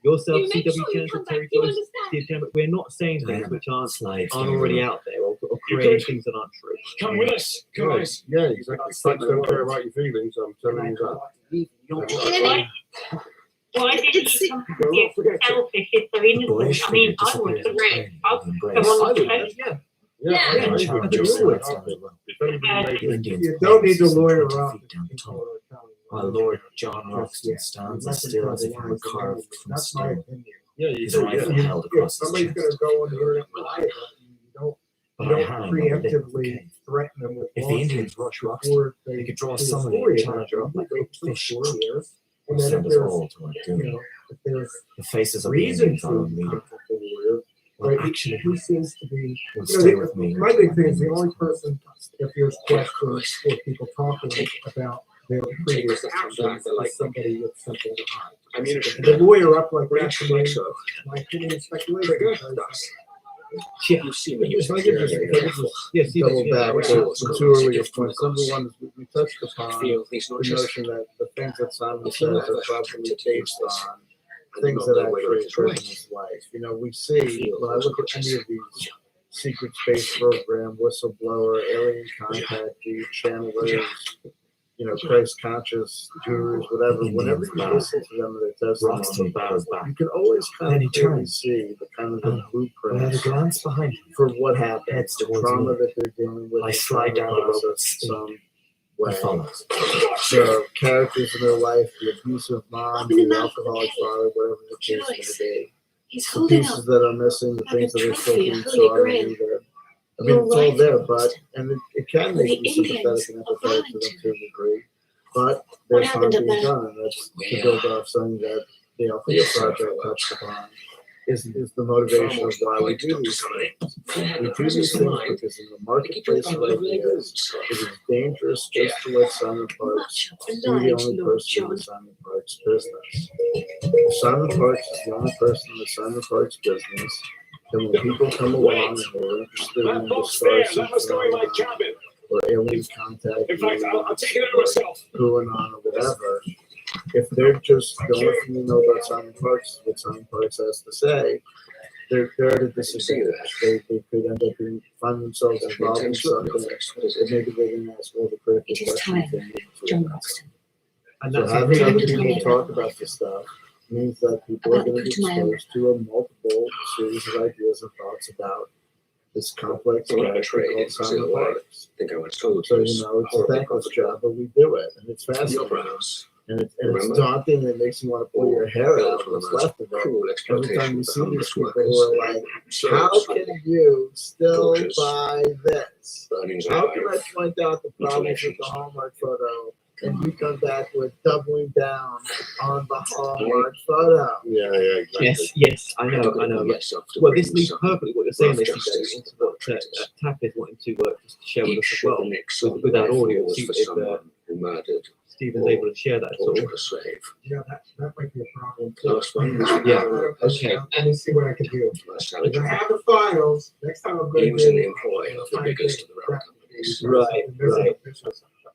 yourself, CW Channel, Terry Joyce, Steve Campbell, we're not saying things which aren't already out there or creating things that aren't true. Come with us, guys. Yeah, exactly. Facts don't care about your feelings. I'm telling you that. Why did you come here selfish? It's so innocent. I mean, I would have read. I'd come on the phone. You don't need to lawyer up. My Lord John Roxton stands as still as if he were carved from That's my stone. opinion. His rifle held across his Somebody's chest. going to go on the internet and lie about you. You don't preemptively threaten them with If the Indians rush Roxton, they could draw somebody and challenge her up like cooked fish. And then if Send us all to our doom. if there's The faces of the reason Indians are to unleadable. right, Actually, he seems to be. will stay with me. My big thing is the only person, if there's questions or people talking about their previous actions, is somebody with something to hide. The lawyer up like that, to me, my opinion is speculation. Yeah, Double back to two earlier points. Number one is we touched upon the notion that the things that Simon says are probably based on things that actually occurred in his life. We see when I look at any of these secret space program, whistleblower, alien contact, channelers, Christ conscious gurus, whatever. Whenever you listen to them and their testimony, you can always kind of clearly see the kind of the blueprint glance behind him for what happened, heads the towards trauma me. that they're dealing with. I slide down the rope with speed. Way. He follows. The characters in their life, the abusive mom, the alcoholic father, whatever the case may be. He's The holding pieces up that are missing, the like things a that are still trophy, a being holy sought grail. and needed. I Your mean, it's all life there, lost. it can make The you sympathetic Indians and are empathetic to them violent. to a degree. But What there's harm happened to being that? done, and that's to build off something that the Alpha Project touched upon. Is the motivation of why we do these things. We do these things because in the marketplace of ideas, it is dangerous just to let Simon Parks be the only person in the Simon Parks business. If Simon Parks is the only person in the Simon Parks business, then when people come along and they're interested in the star or alien contact, In fact, I'll take it out myself. QAnon or whatever, if they're just the only thing you know about Simon Parks is what Simon Parks has to say, they're at a disadvantage. They could end up find themselves involved in something that maybe they didn't ask all the critical It is questions time, they needed to John ask. Roxton. and So that's having time other to people find talk out. about this stuff means that people are About going to be to my exposed to a multiple series of ideas and thoughts about this complex character called Simon Parks. I think I was told. So, it's a thankless job, but we do it, and it's fascinating. And it's daunting, and it makes you want to pull your hair out what's left of it. Every time you see these people who are like, how can you still buy this? How can I point out the problems with the Hallmark photo and you come back with doubling down on the Hallmark photo? Yeah, exactly. Yes, I know. Well, this leads perfectly what you're saying, this into what Tap is wanting to just share with us as well, with our audience. If Stephen's able to share that at all. Yeah, that might be a problem. Yeah, okay. Let me see what I can do. If I have the files, next time I'm going to. He was an employee of the biggest of the rail companies. Right.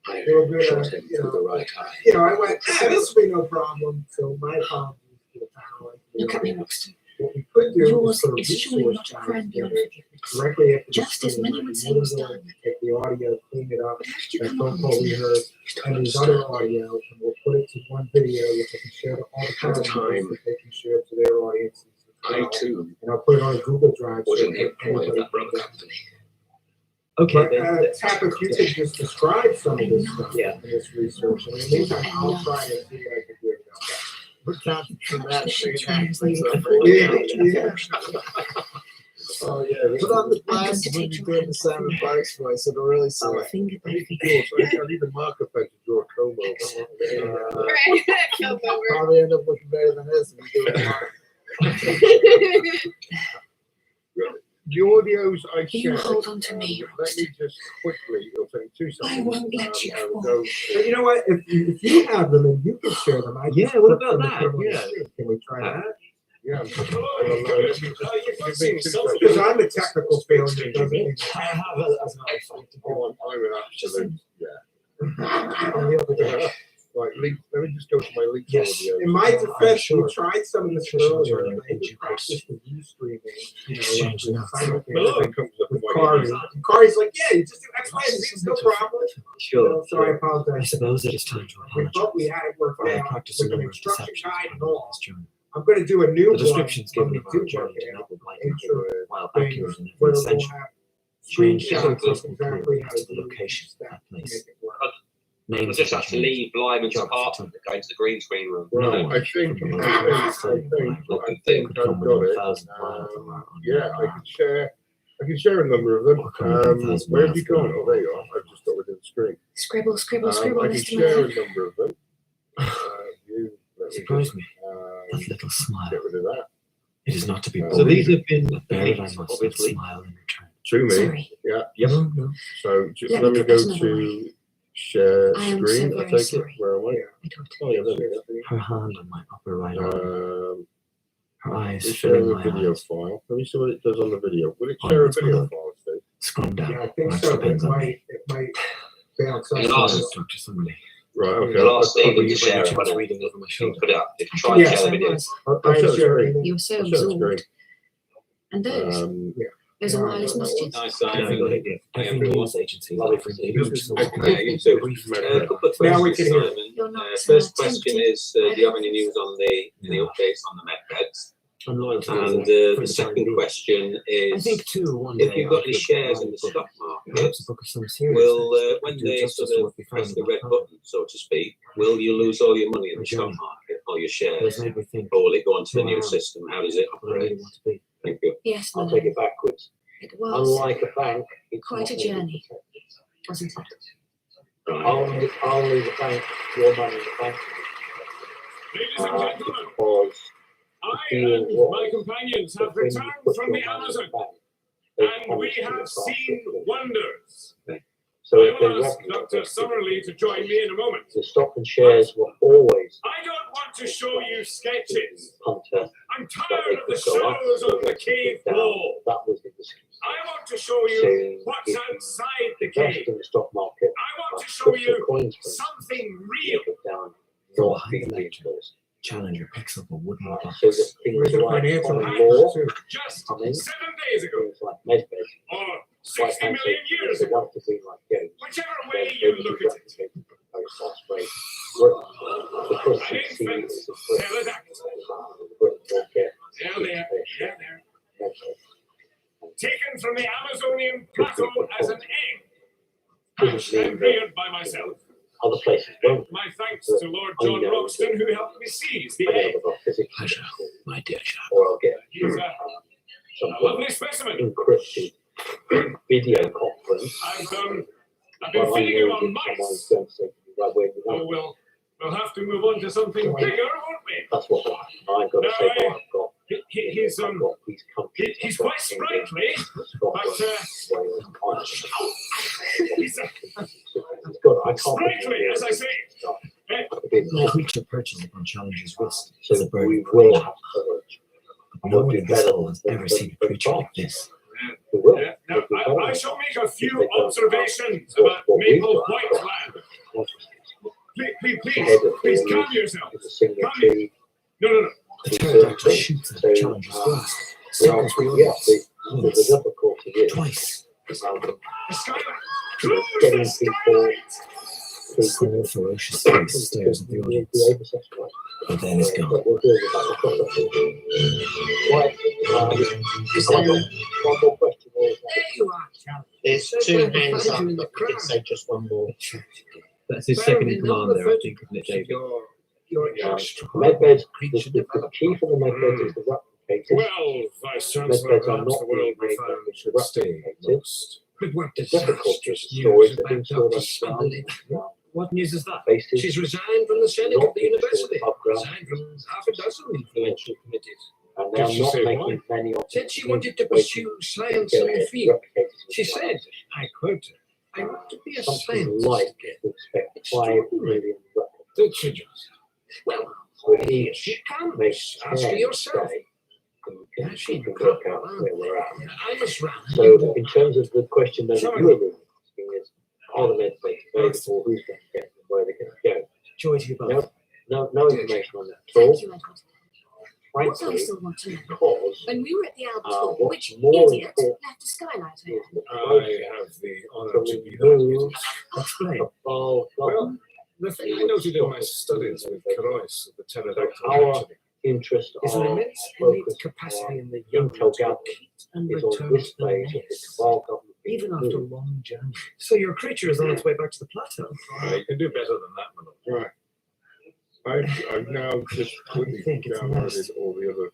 I They were gonna, shot him through the right eye. I went, this will be no problem. So my apologies to the panel. Look at me, Roxton. What we could do Yours is put a is surely resource not a guide crime beyond together forgiveness. directly after the Just as stream. many would say was done. Take the audio, clean it up, But how did you that come phone up call with we this? heard, and these other audio, and we'll put it to one video, which I can share to all the At the panel members time, that they can share to their audiences. as I well. too And I'll put it on a Google Drive. was so an that employee of anybody that rail can- company. Okay, But, then. Tap, if you could just describe some of this stuff Yeah. in this research, I mean, maybe I'll try and see what I can do. We're counting from that. Oh yeah. Put on the glasses when you're doing the Simon Parks voice. It'll really sell it. I need a marker pen to draw a comb over. Probably end up looking better than this if you do it. The audios I You shared. hold on to me, Let me just quickly. It'll take 2 seconds. I won't let you I will fall. go. But you know what? If you have them and you can share them, I Yeah, just what put about them that? in the Yeah. screen. Can we try that? Yeah. I don't know. Because I'm a technical failure. It doesn't mean I have it as an iPhone. I'm an absolute. yeah. Right, let me just go to my leaks Yes. audio. In my defense, we tried some of this earlier, Sure. and I had practiced the view streaming. Exchange Like, notes. Everything comes up with in my Kari. And Kari's like, yeah, you just do X, Y, and Z, it's no problem. Sure. So I I apologize. suppose it is time to We thought we apologize. had it worked I out practiced a with an number of instruction deceptions guide and during all. this journey. I'm going to do a new The one descriptions when given we of do our journey work to it out. Noble Blight Intro while things accurate in where every we'll essential, have strange screenshots shapes of and exactly how to the do location that that to make place. it work. We'll Names just of have to change. leave Lyman's Geography apartment, go to the green screen room. No Right, one I think from the I've I've got come within it. 1,000 miles of our Yeah, I can share a number of them. Where have you gone? Oh, there you are. I've just got rid of the screen. Scribble, scribble, scribble, I can Mr. share Miller. a number of them. Surprised me. That little Get smile. rid of that. It is not to be So So believed. these have been But bear that I leaked, must obviously. smile in return. To me. Sorry. Yeah. Yep. No. So just Let let me me put go this another to share I am screen. so I very take sorry. it. Where am I? I don't. Oh yeah, there we go. Her hand on my upper right arm. Her eyes It's filling sharing a my video eyes. file. Let me see what it does on the video. Will it Oh, share a it's video good. file, Steve? Scrum down. Yeah, I think Much so. It depends on me. might bounce up. And some last- of it. Talk to somebody. Right. Okay. We'll ask Stephen Probably to share it. Richard's Put it reading over my shoulder. put it up. If you try and Yes, share I the video. was. I'll I'm share the sure. screen. You were so I'll share the screen. absorbed. And those. Those are wireless messages. Nice, No, Simon. every news agency is offering This huge is sorts of Yeah, you too. brief A couple of Now we questions, can hear. Simon. You're not, First tempted. question is, do you have any news on the updates on the med beds? I'm loyal to And those the second question I is, think too, one day if you've got I any could shares in write the a book, stock market, perhaps a book of some serious will things that when could do they justice sort to of what we press found the in red my button, so to speak, will you lose all your money in the stock market, all your It shares, has made me think or will it go onto the who I new am, system? How does it what I really operate? want to be. Thank you. Yes, I'll my take love. it backwards. It was Unlike a bank, it's quite a not really journey, protected. wasn't it? Right. I'll leave the bank, your money in the bank. Ladies and gentlemen, Because I and my companions have when you returned put from your the money in Amazon, the bank, they and we promise you have a profit. seen wonders. So I if they will ask replicate Dr. Summerlee to join me in a moment. the stock and shares were always I don't want to show you sketches. punter. I'm That tired they of the could go up, shadows or on the they could cave go down. wall. That was the discussion. I want to show you So what's if you outside the invest cave. in the stock market, I want like to show crypto you coins, for instance, something you real. go down, From not behind being the lectern, reinforced. Challenger picks up a wooden So box. that things Where's the like financial common impact law too? Just come in, 7 days ago, things like medbed, or quite 60 million fancy, years they ago. want to be like games. Whichever Then way they you would look be at it. replicated post last rate. Because I didn't succeed fence, is a Brit. tell it act. Britain will get There, there, education, there. medbed. Taken from the Amazonian plateau as an egg, Doesn't hatched mean and that reared by myself. other places won't. My thanks to Lord John Roxton, who helped me seize the Many egg. of them are physically Pleasure, useful, my dear chap. or I'll get He's some a lovely specimen. encrypted video conference. I've been Well, I feeding him know on that someone's mice. going to say to me, right where you So know. we'll have to move on to something bigger, won't we? That's what I've got to say. What I've got. He's I've got these countries. he's I've got quite England, sprightly, Scotland, but Wales, Ireland. he's He's got. I can't. sprightly, as I say. No creature perches upon Challenger's wrist So is a bird we of will prey. have courage. But no one in this hall has ever seen a creature like this. We will. Yeah, now, I shall make a few observations about Maple White Land. Please calm yourself. It's a single Calm tree. No. The pterodactyl shoots at Challenger's grasp, circles the audience, The once, difficulty is twice, The skylight. Close getting the people skylight. to small ferocious face stares at the audience, but then is gone. We'll deal with that. Right. One more question. There you are, Charlie. There's two hands up, but we can say just one more. That's his second in command there, I think, isn't it, David? You're Medbeds, the key for the medbeds is the replicators. Well, Vice Chancellor, Medbeds are perhaps not the world we being found made should to stay replicate most. But what The difficult disastrous stories news have been about stored Dr. on Sutherland? ground What news is that? bases. She's resigned from the Senate Not of the being stored university. above ground. Resigned from half a dozen influential committees. And they Did are she not say making why? many of Said she them wanted to waiting pursue to science go in the ahead. field. Replicators She as well. said, I quote her, I want to be a Something scientist like again. to expect 5 Extraordinary. million replicators. Did she just? Well, So here each she comes. makes Ask her 10 yourself. today, and you can, Yeah, she you can can work come out around. where we're at. I must run. So in terms of the question that Sorry. you were really asking is, are the medbeds available? Who's going to get them? Where they're going to go? Joy to you both. No information on that at all. Thank you, Edward. What I Frankly, still want to know, because when we were at the Albert Hall, what's which more idiot important left a skylight is open? the I process have the honor to to be remove Explain. above Well, government. the thing I noted in my studies with Carois at the pterodactyl Our actually interest is an our immense innate focus capacity on in the young intel to gathering repeat and is on return this to the phase of the nest, cabal government being Even after removed. long journey. So your creature is on its way back to the plateau. You can do better than that, my lord. Right. I've now just quickly think it's downloaded nice. all the other.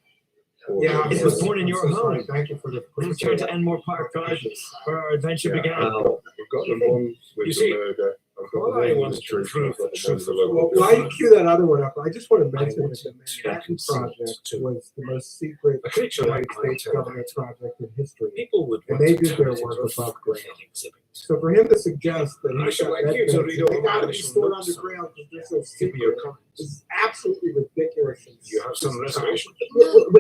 Yeah, It was born in your sorry. home. Thank you for the. We returned to Enmore Park Gardens, where our adventure Yeah, began. We've got the one with You the see, murder. I've got all the I one want with the to truth. prove I've got the the one with the truth. local. Well, while you cue that other one up, I just want to mention want that the to Manhattan consent Project to was the most secret a creature like United my States government project in history. People would And want they to did turn their it work into a above fine ground. exhibit. So for him to suggest that I he's should got like you to medbeds read and all they my gotta be initial stored notes on underground because they're so Give me your secret comments. is absolutely ridiculous. And You have some reservation?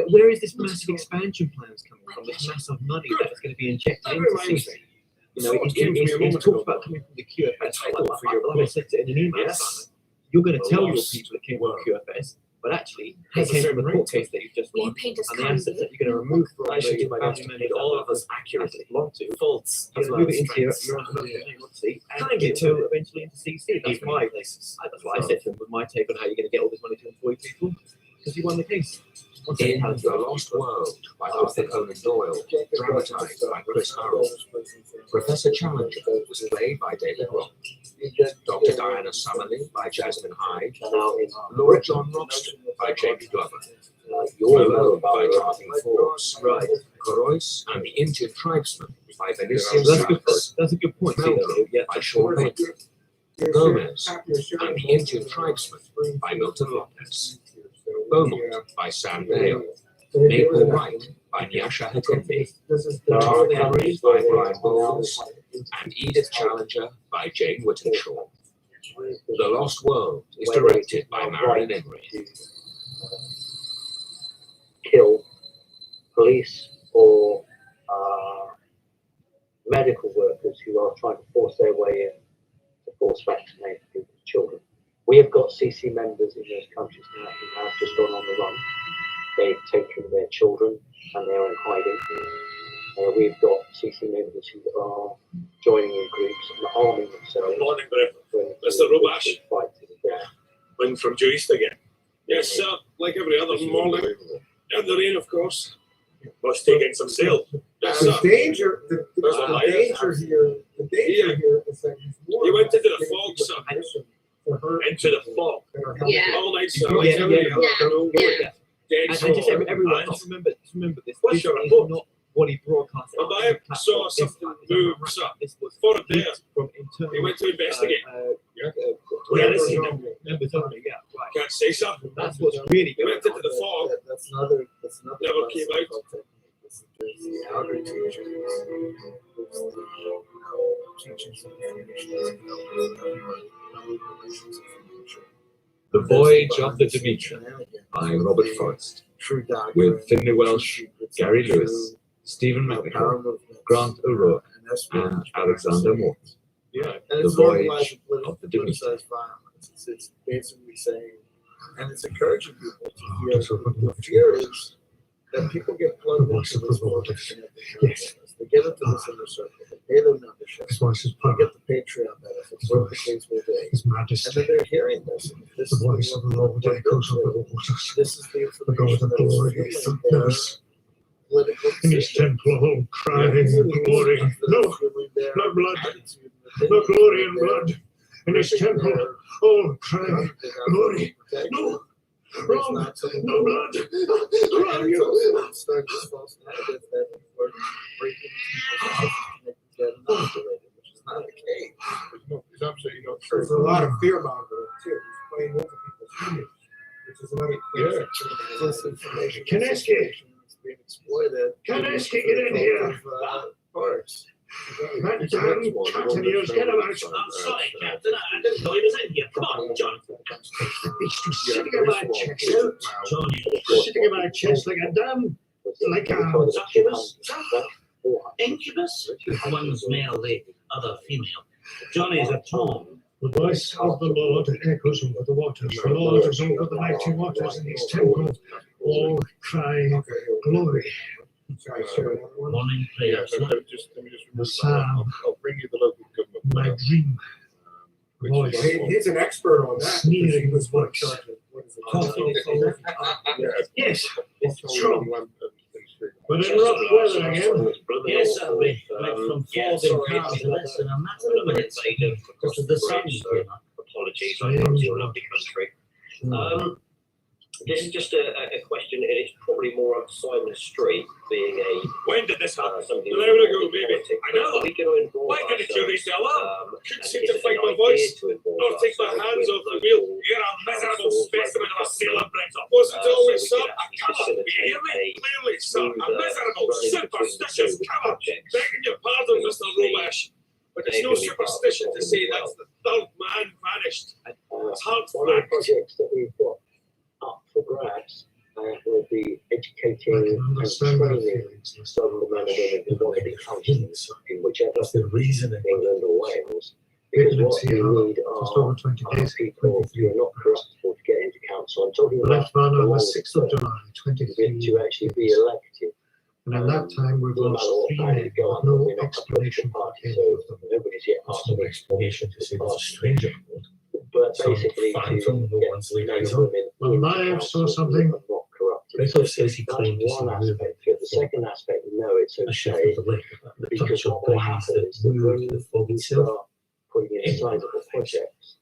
Where is this massive expansion plans coming from? This massive money that is going to be injected That into reminds CC. me. You know, Thought came to me a it's moment talked ago. about coming from the QFS. title for your Like I said in an email, Yes. Simon, you're going to The tell your lost people it came from world. QFS, but actually it Has the came same from a ring court to it. case that you've just Will won, you paint us and the assets that you're going to remove from I should do the my best to family paint members all of that us accurately. belong to. Faults You're as going well to move as it into strengths. your own name, obviously, and Kindly into to eventually into CC. That's even my places. that's what I said to him with my take on how you're going to get all this money to employ people, because you won the case. Once In again, The Lost World by Arthur Conan Doyle, dramatized by Chris Harold, Professor Challenger was played by David Rock, Dr. Diana Summerley by Jasmine Hyde, Lord John Roxton by James Glover, Merlot by Jonathan Forbes, Carois and the Indian Tribesman by Benicio Salas, that's a good point. Melville by Sean Baker, Gomez and the Indian Tribesman by Milton Lopez, Beaumont by Sam Dale, Maple White by Nyasha Hatimbi, Tara Henry by Brian Bowles, and Edith Challenger by Jane Whittenshaw. The Lost World is directed by Marilyn Emery. Kill police or medical workers who are trying to force their way in to force vaccinate people's children. We have got CC members in those countries now who have just gone on the run. They've taken their children and they are in hiding. We've got CC members who are joining in groups and arming themselves. Good morning, Mr. Rubash. Fight to the death. Win from due east again. Yes, sir. Like every other morning. And the rain, of course. Must take in some sail. Yes, The sir. danger, the There's a light. danger here is that he's more. He went into the fog, sir. To hurt Into the fog. Yeah. All night, sir. Yeah, I tell you, yeah. Dead And sore. just everyone And else, remember this. What's This your is report? not what he broadcast. But I saw something move, sir. This was For a day. from internal. He went to investigate. Yeah, Members members only. Yeah, right. Can't say something. That's what's really He went into the fog. That's another. Never came out. This is the outer teachers. The Voyage of the Demeter by Robert Forrest, True doctor. with Finlay Welsh, Gary Lewis, Stephen McNichol, Grant O'Rourke, and Alexander Morton. Yeah, The and it's Voyage normalized of the Demeter. politicized violence. It's basically saying, and it's encouraging people to hear. The fear is that people get plugged into this world. Yes. They get into this inner circle. They pay their membership. They get the Patreon benefits. What the case will be. And then they're hearing this. This is the voice of the Lord. This is the information that is fueling their political In his temple, oh, crying glory. No, no blood. No glory and blood. in his temple, all crying, glory, no, wrong, no blood, wrong you. Which is not the case. It's absolutely not true. There's a lot of fear mongering too. He's playing into people's fears, which is another Disinformation. Kaneski, Being exploited. Kaneski, get in here. Parts. That damn Captain here's get him out. I'm sorry, Captain. I didn't know he was in here. Come on, John. He's sitting in my chest, John. Sitting in my chest like a damn, like a succubus. Incubus? One's male, the other female. Johnny's a Tom. The voice of the Lord echoes over the waters. The Lord is over the mighty waters in his temple. All cry glory. Morning prayers. The psalm. I'll bring you the local government. My dream. Voice. He's an expert on that. Sneering He was voice. Yes, it's true. But in rough weather again. Yes, I'll be right from Fording Town to this in a matter of minutes. Because of the sun came up. Apologies, I'm from your lovely country. This is just a question, and it's probably more up Simon Street, being a. When did this happen? Something An hour ago, baby. I know. We're going to involve Why didn't you reach the alarm? Couldn't seem to it's find an my voice. idea to involve Nor take my ourselves hands with off the local, wheel. You're a miserable specimen of a sailor, Brent. Wasn't so always, we sir. can A actually coward. You hear me? facilitate Clearly, sir. A smoother miserable, running superstitious between coward. projects. Begging your pardon, Mr. Robash. But it's no superstition to say that's the third man vanished. It's hard One of the fact. projects that we've got up for grabs will be educating and training some of the men and women who want to be counselors in whichever England or Wales. Because what we need are people who are not corruptible to get into council. I'm talking about Left man on the the 6th of July, 23. to actually be elected. And at that time, we've No lost matter what 3 party men. you go on, No we're not a political explanation for party, any so of them. nobody's yet asked No me. explanation to say there's a stranger. But So, basically, fine to from the get ones men leaders and on. women Well, into Naev saw council something. who are not corrupted. Rachel says he That's claimed to see one the aspect. movement. The second aspect, no, it's A shift okay. of the lake. The Because touch of what will breeze happen that is that when moved the fog we itself. start putting in sizable projects,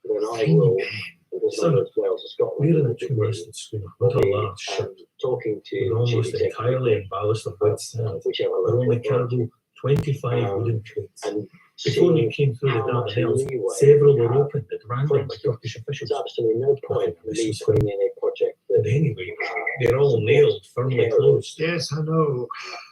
then I Tiny will, man. because So, I know Wales and Scotland, We're in a will be, two-masted schooner, not a large ship. talking We're to almost chief entirely executive in ballast of white sand. whichever We're local only authority, carrying 25 wooden crates. and Before we seeing came through the how dark much hills, leeway several we were have. opened at random by Turkish officials. There's absolutely no point in me putting in a project And that anyway, they're all nailed firmly closed. Yes, I know.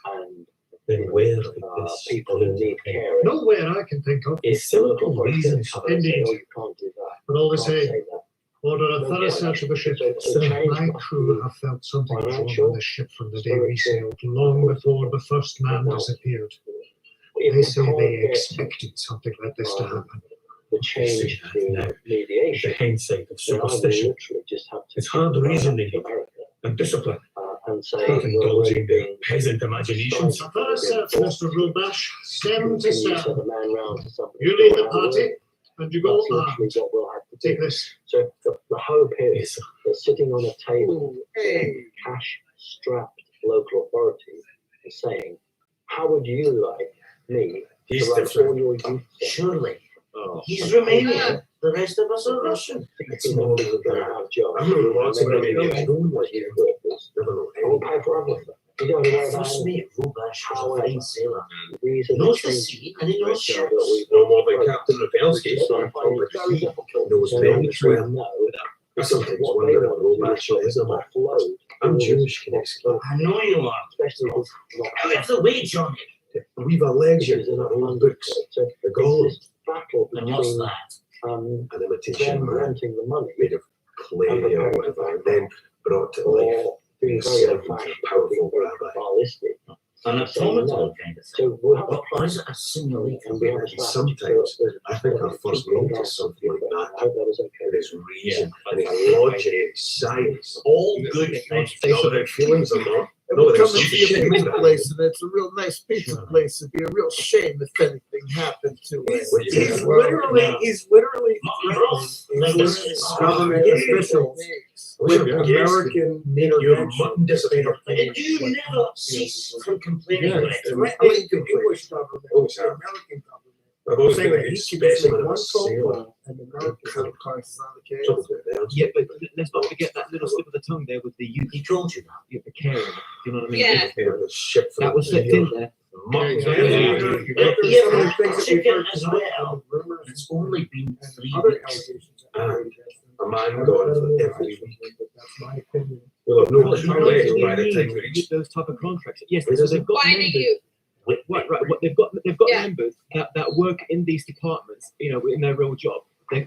and Then where could this people who need care. Nowhere I can think of. It's Cynical reasons, indeed. Oh, you can't do that. But all the Can't same, say that. order a thorough search of the ship. So change My must crew be have felt something was wrong financial, on the ship from the day we sailed, long before the first man disappeared. If They we say can't they get expected something like this to happen. the change through The mediation, hindsight of then I will superstition literally just have to It's hard go back reasoning. to America and discipline, and say not we're indulging already their being peasant imaginations. A thorough search, Mr. Rubash, stem Can to you send stem. a man round to somebody? You lead the party, and you go That's armed. literally what we'll have to do. Take this. So the hope is Yes, sir. that sitting on a table, Hey. cash-strapped local authority is saying, how would you like me He's to write different. all your youth? Surely. Oh, He's Romanian. The rest of us are Russian. it's more than going to have jobs. I'm gonna watch Maybe it. they'll have workers. Never know I will pay for everything. You don't worry about First it. mate Rubash was a fine sailor. These are He the knows the things sea and he knows that ships. we- No more than Captain Rapelski, It's so not I'm told very that he difficult knows to very know well. no, I because sometimes what wonder they what want to do Robash is about. offload I'm all Jewish, this Kineski. I know you are. especially if it's not You have to wait, Johnny. We've a legend because in they're our not old books. So The goal it's this battle And what's between that? an imitation them man wanting the money made of clay or whatever, and then brought to life or being the very servant of old-fashioned, a powerful being very rabbi. ballistic. An automaton kind of thing. So we'll have a Or plan is it a simulator? and we have a And strategy. sometimes So I think our first mate is something like I that. hope that was okay. It is reason and it's logic, it's science, all good things. Face Without feelings or not. And No, we'll come there's into your shit pizza about it. place, and it's a real nice pizza place. It'd be a real shame if anything happened to it. He's literally threatening government officials with American Your intervention. mutton disappear. And you never cease from complaining Yeah. about it. Threatening the English government, Oh, the sorry. American government. I've always saying been that he against can just space make and one phone seal. call and the Americans have prices on the case. Yeah, but let's not forget that little slip of the tongue there with the youth. He told you that. Yeah, the caring. Do you know what I mean? Yeah. They were the ship for That was slipped in there. There's some of the things that we've heard as tonight, well. and the rumors It's only been and 3 other weeks. allegations that are made against them. A man I going don't for know every what week. but that's my opinion. We'll have no What clue do you by the time mean we reach. with those type of contracts? Yes, so they've got Why do members. you? Right. What they've got Yeah. members that work in these departments, you know, in their real job.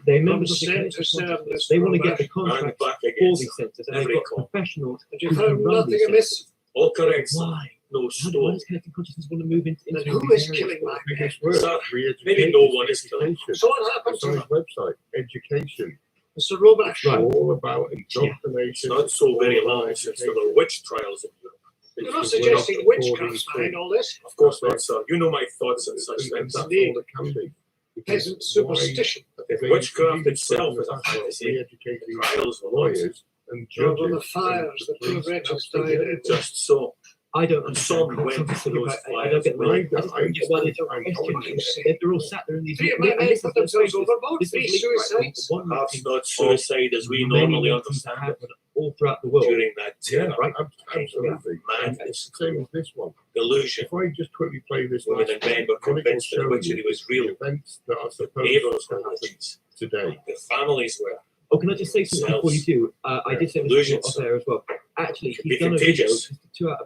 They're members of the Consent to contract. serve, Mr. They want to get Roberts. the contracts I'm back for again, these centres, and they've Every got call. professionals Have who can run these centres. All correct, sir. Why? No Why store. does Connected Consciousness want to move into Then these who areas? is killing my Biggest men? word, Sir, re-education. maybe no one is killing. Education. So what happened to It's on them? his website, education. Mr. Roberts? Right. All about It's indoctrination. not so very all long about since there were education. witch trials in Europe. It's You're not the suggesting work of witchcraft's 43. behind all this? Of course not, sir. You know my thoughts on such And things. that's all it can be. Because Peasant why- superstition. If they- witchcraft they itself is a talk about fantasy, re-educating trials of lawyers and Drove judges. on the fires, the poor police, wretches that's died. it. Just so. I don't And understand. some That's went something to those I don't fires. get. Right, I just don't get why they don't I'm question telling it. They're all sat there in these. Three of and my men this is put the themselves basis. overboard. This Three is suicides. one Perhaps meeting not suicide as we many normally meetings that understand it happen all throughout the world. during that Yeah, terror, right. Absolutely. And madness, it's the same as this one. delusion. If I just quickly play this Women last and men were one, I think convinced it'll that show witchery you was the real. events that are The supposed neighbors to were happen legends. today. The families were. Oh, can I just say something before you do? I did say this Illusions. off there as well. Actually, Be he's done a video contagious.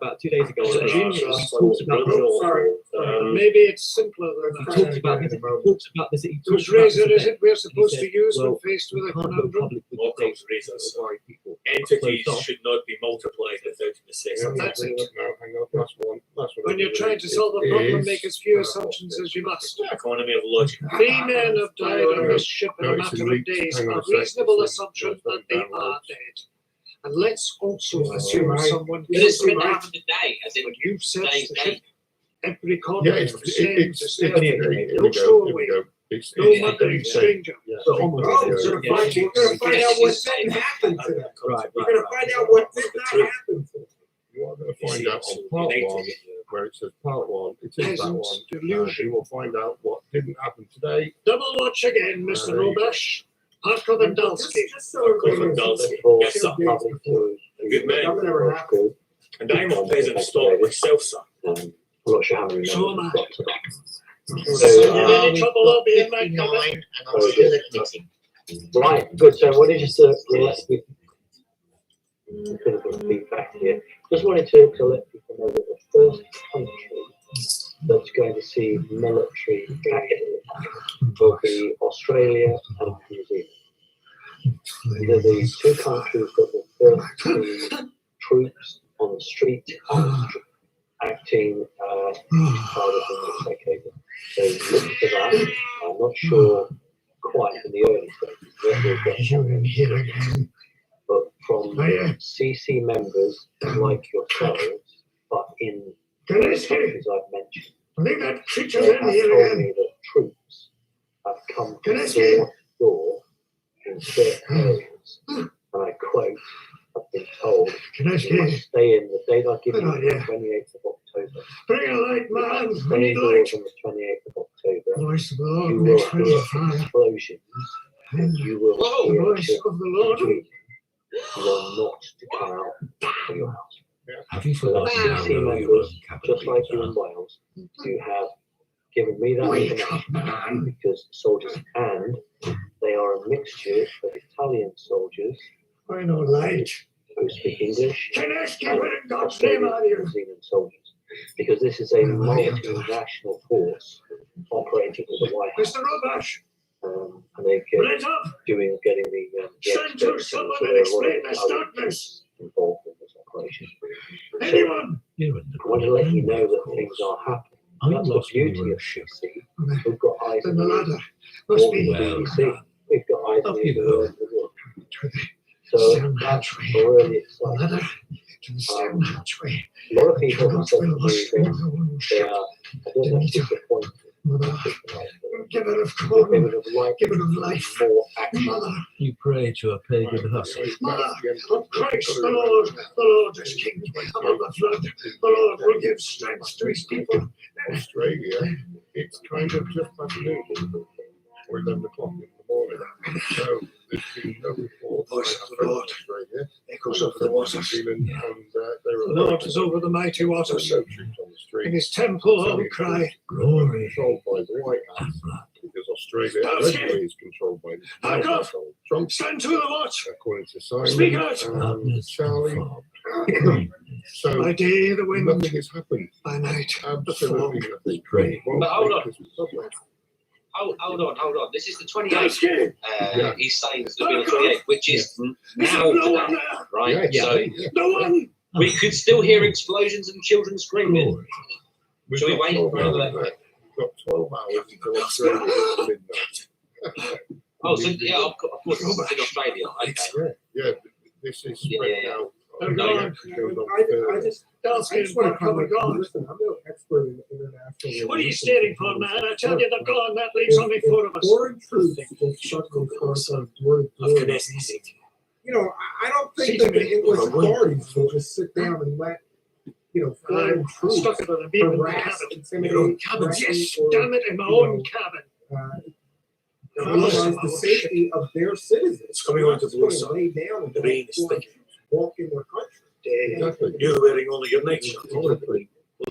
about 2 days ago. It's a and genius. he talks about Maybe it's simpler than he that. talks about this. He talks about this. He Whose talks about razor this is event. it we're supposed said, to use when well, faced with we a can't go conundrum? public with All the comes data. razors. Why people Entities closed off. should not be multiplied without necessity. That's it. No, hang on. Last one. Last one. When you're trying to solve a problem, make as few assumptions as you must. Economy of logic. 3 men have died on this ship in a matter of days. A reasonable assumption that they are dead. And let's also assume someone But it's killed meant to them. happen today, as in When you've searched today's the date. ship, every corner Yeah, of it's sand it's is here there. we No go. Here stowaway. we go. It's No it's wandering the stranger. Yeah. So almost. Oh, we're gonna find out what didn't happen to them. Right, We're gonna find out what did not happen to them. You are going to find out on part one, where it says part one, it is that one. Delusion. You will find out what didn't happen today. Double watch again, Mr. There you go. Robash. Harkov and Dulski. Just so everybody knows, Yes, sir. A good man. nothing ever happened. And I'm a peasant stock myself, sir. I'm not sure how many So am I. members we've got today. So, any trouble, I'll be in my cabin. Right, good. So what did you say? Yes, we could have got feedback here. Just wanted to let people know that the first country that's going to see military action will be Australia and New Zealand. These are the two countries that will first see troops on the street acting part of the next decade. So look for that. I'm not sure quite in the early stages where we'll get, but from CC members like yourselves, but in the countries I've mentioned, I think that they creature's have in here told again. me that troops have come Can I door see? to door in certain areas, and I quote, I've been told Can I you see? must stay in the date I give you, Good the idea. 28th of October. Bring a light, man. We Stay need light. indoors on the 28th of October. Voice of the Lord You makes will friends hear of fire. explosions, and you will The hear voice children of the Lord. screaming. You are not to come out of your house. Have you So that's forgotten how CC low your members, own capital just like beats you are? in Wales, who have given me that Wake information up, man. because soldiers, and they are a mixture of Italian soldiers I know light. who speak English Can I and get in God's name Australian out of and here? New Zealand soldiers, because this is a multinational force operating with the White House, Mr. Robash, and they get light up. getting the Send to experts someone from and the explain Royal this Intelligence darkness. involved in this operation. So Anyone? You're in the I want to let you know of that course. things are happening. I That's the lost when you beauty were of a ship. CC. We've got eyes Then in the the ladder must be Well BBC. We've got eyes Up in you the go. world. to the So sound that's hatchway. really The exciting. ladder to the sound hatchway. A lot of people have Cannot said will to me us that from the one they ship. are, I don't know, disappointed. Mother, with the giver of corn, giver of life. Mother, You pray to a pagan husk. Mother of Christ, the Lord is king above the flood. The Lord will give strength to his people. Australia, it's kind of just past noon, or 11 o'clock in the morning. So there's been no report. Voice of the Lord echoes over the New waters. Zealand, and The Lord is over the mighty waters. no troops on the street. In his temple all cry, Glory. Controlled by the White House, because Australia allegedly is controlled by Back off. Trump, Stand to the watch. according to Simon Speak out. and Charlie. So By day the wind, nothing has happened. by night the Absolutely fog. nothing. But hold on. Hold on. This is the 28th. Yeah. He's saying it's going to be the 28th, which is now No one today, there. right? Yeah, So yeah. No one. we could still hear explosions and children screaming. We've Shall we got wait 12 for another- hours, mate. We've got 12 hours until Australia is midnight. Oh, so yeah, of course, this is in Australia. Okay. Yeah, this is spread Yeah. out. I'm No, gone. I just want to comment. Listen, I'm no expert in international. What are you staring for, man? I tell you they're gone. That leaves only four of us. Foreign troops just shut the course of door to door. You know, I don't think that the English authorities will just sit down and let, foreign I'm troops stuck in the beam in my harass, cabin. intimidate, Cabin, threaten, yes, or, damn it, in my own cabin. compromise the safety of their citizens. It's coming They're on to not blue just side. gonna lay down and The rain is let thick. walk in their country. Exactly. You're wearing only your nightshirt. Will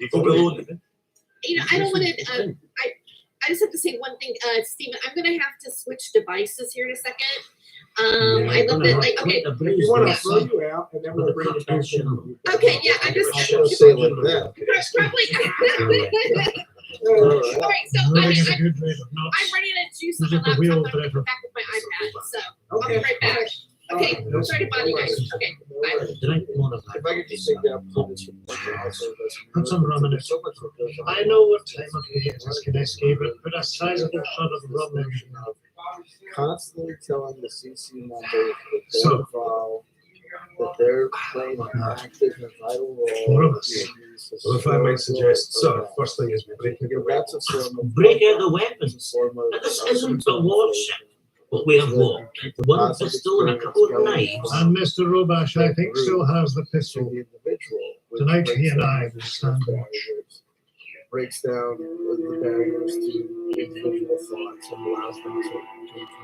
you go below them? I don't want to. I just have to say one thing, Stephen. I'm gonna have to switch devices here in a second. I love that. Like, okay, If you want to throw you out, and then we'll bring it back in. okay, yeah. I'm just Say it like that. probably. All right, so I'm ready to do some Just on the my wheel laptop. I'm gonna come back with my iPad. So I'll be right back. Okay, sorry to bother you guys. Okay, bye. If I could just take the opportunity to point out also this. Put some rum in it. So much that goes on. I know what time of the year it is, Kineski, but put a sizable shot of rum in. Constantly telling the CC members that they're So- involved, that they're playing an active and vital role. Four of us. in these Well, if I may suggest, historical so first thing is we break events. That's a form of. Break out the weapons. form of- This isn't a warship, but we have war. One pistol and a couple of knives. And Mr. Robash, I think, still has the pistol. The individual. which Tonight, breaks he and down I the will stand watch. barriers, breaks down the barriers to individual thoughts and allows them to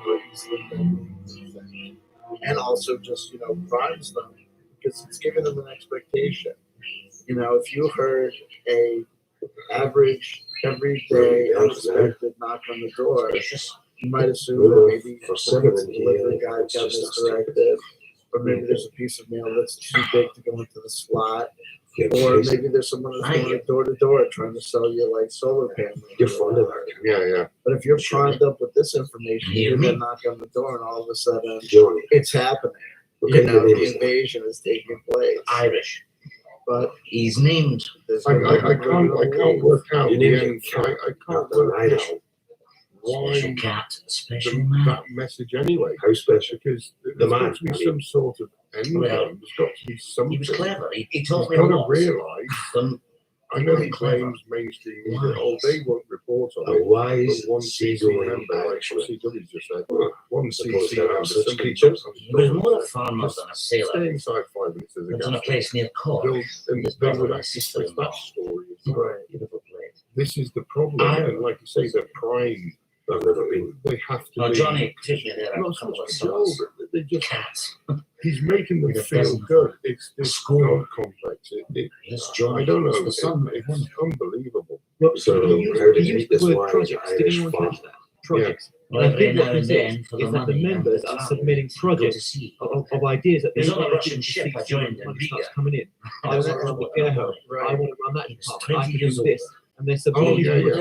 more easily think. And also just, primes them because it's giving them an expectation. If you heard a average, everyday, unexpected knock on the door, you might assume that maybe the delivery guy got misdirected, or maybe there's a piece of mail that's too big to go into the slot, or maybe there's someone who's going door to door trying to sell you like solar panels. You're fond of it. Yeah. But if you're primed up with this information, you then knock on the door, and all of a sudden, Johnny. it's happening. The invasion is taking place. Irish. But He's named. there's I can't work out You the need end. I can't work out Special why cat, special man. that message anyway. How special? Because there's man, got to be some sort of end Well, game. There's got to be something. He was clever. He You've told me got a to lot. realise. Them I know he clever. claims mainstream media, Wise. they won't report on A it. wise, But one CC seagoing member, like Irishman. CW just said, one Suppose CC there are member, such somebody creatures. knocks on He the was door, more a farmer than a stay sailor. inside 5 minutes as a Lived in a gas. place near Cork. And His they brother would and actually sister twist in law. that story. right. Beautiful place. This is the problem. And like you say, they're primed. I've never been. They have to Oh, be. Johnny, particularly there are a Not so couple of much control, sons. but they just, Cats. he's making them With a feel pheasant. good. It's this School. God complex. Yes, Johnny. I don't know. It's the son. It's unbelievable. So, how did you meet this wise Irish farmer? Projects. Well, every now and then for the Is that the money. members and are the submitting travel. Go to projects sea. of ideas that There's they on a want to Russian do ship to I see joined in when money Riga. starts coming in. I And was then on I the want to run that He was department. I 20 can years do old. this. And they're Oh, submitting yeah, it. yeah.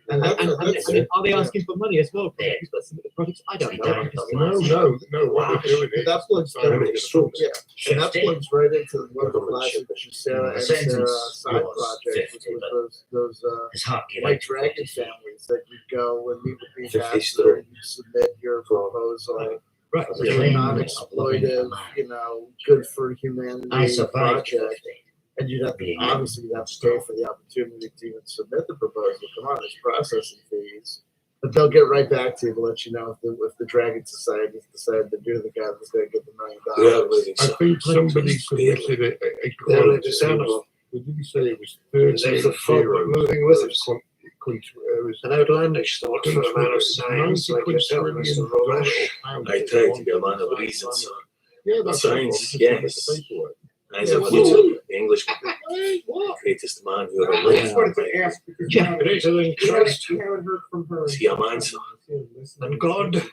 Without them. And are they asking for money as well? For people that submit the projects? I don't know. Died because- the No, last- what they're doing is. That plugs Simon down. is gonna Yeah, and that plugs right into one of the classic Sarah and Sarah Sentence side was projects, 50, which but was those His heart gave white out. dragon families that you go and meet with the 50 ambassador story. and you submit your proposal. Right. For the You're claim non-exploitive, good for humanity I survived project. And you'd have to, being obviously, you'd have to pay for the opportunity to even submit the proposal. Come on, there's processing fees. But they'll get right back to you to let you know if the Dragon Society decided to do the guy that's going to get the $1 million. I think somebody submitted a quote. Did you say it was 13 There's a fog moving with it. It was An outlandish thought for a man of science like yourself, Mr. Robash. I try to be a man of reason, sir. Yeah, that's Science, no yes. paperwork. As a future, the English greatest man who ever I just wanted lived. to ask because Yeah, greater than Christ. we haven't heard from her. Is he a man, sir? And God, the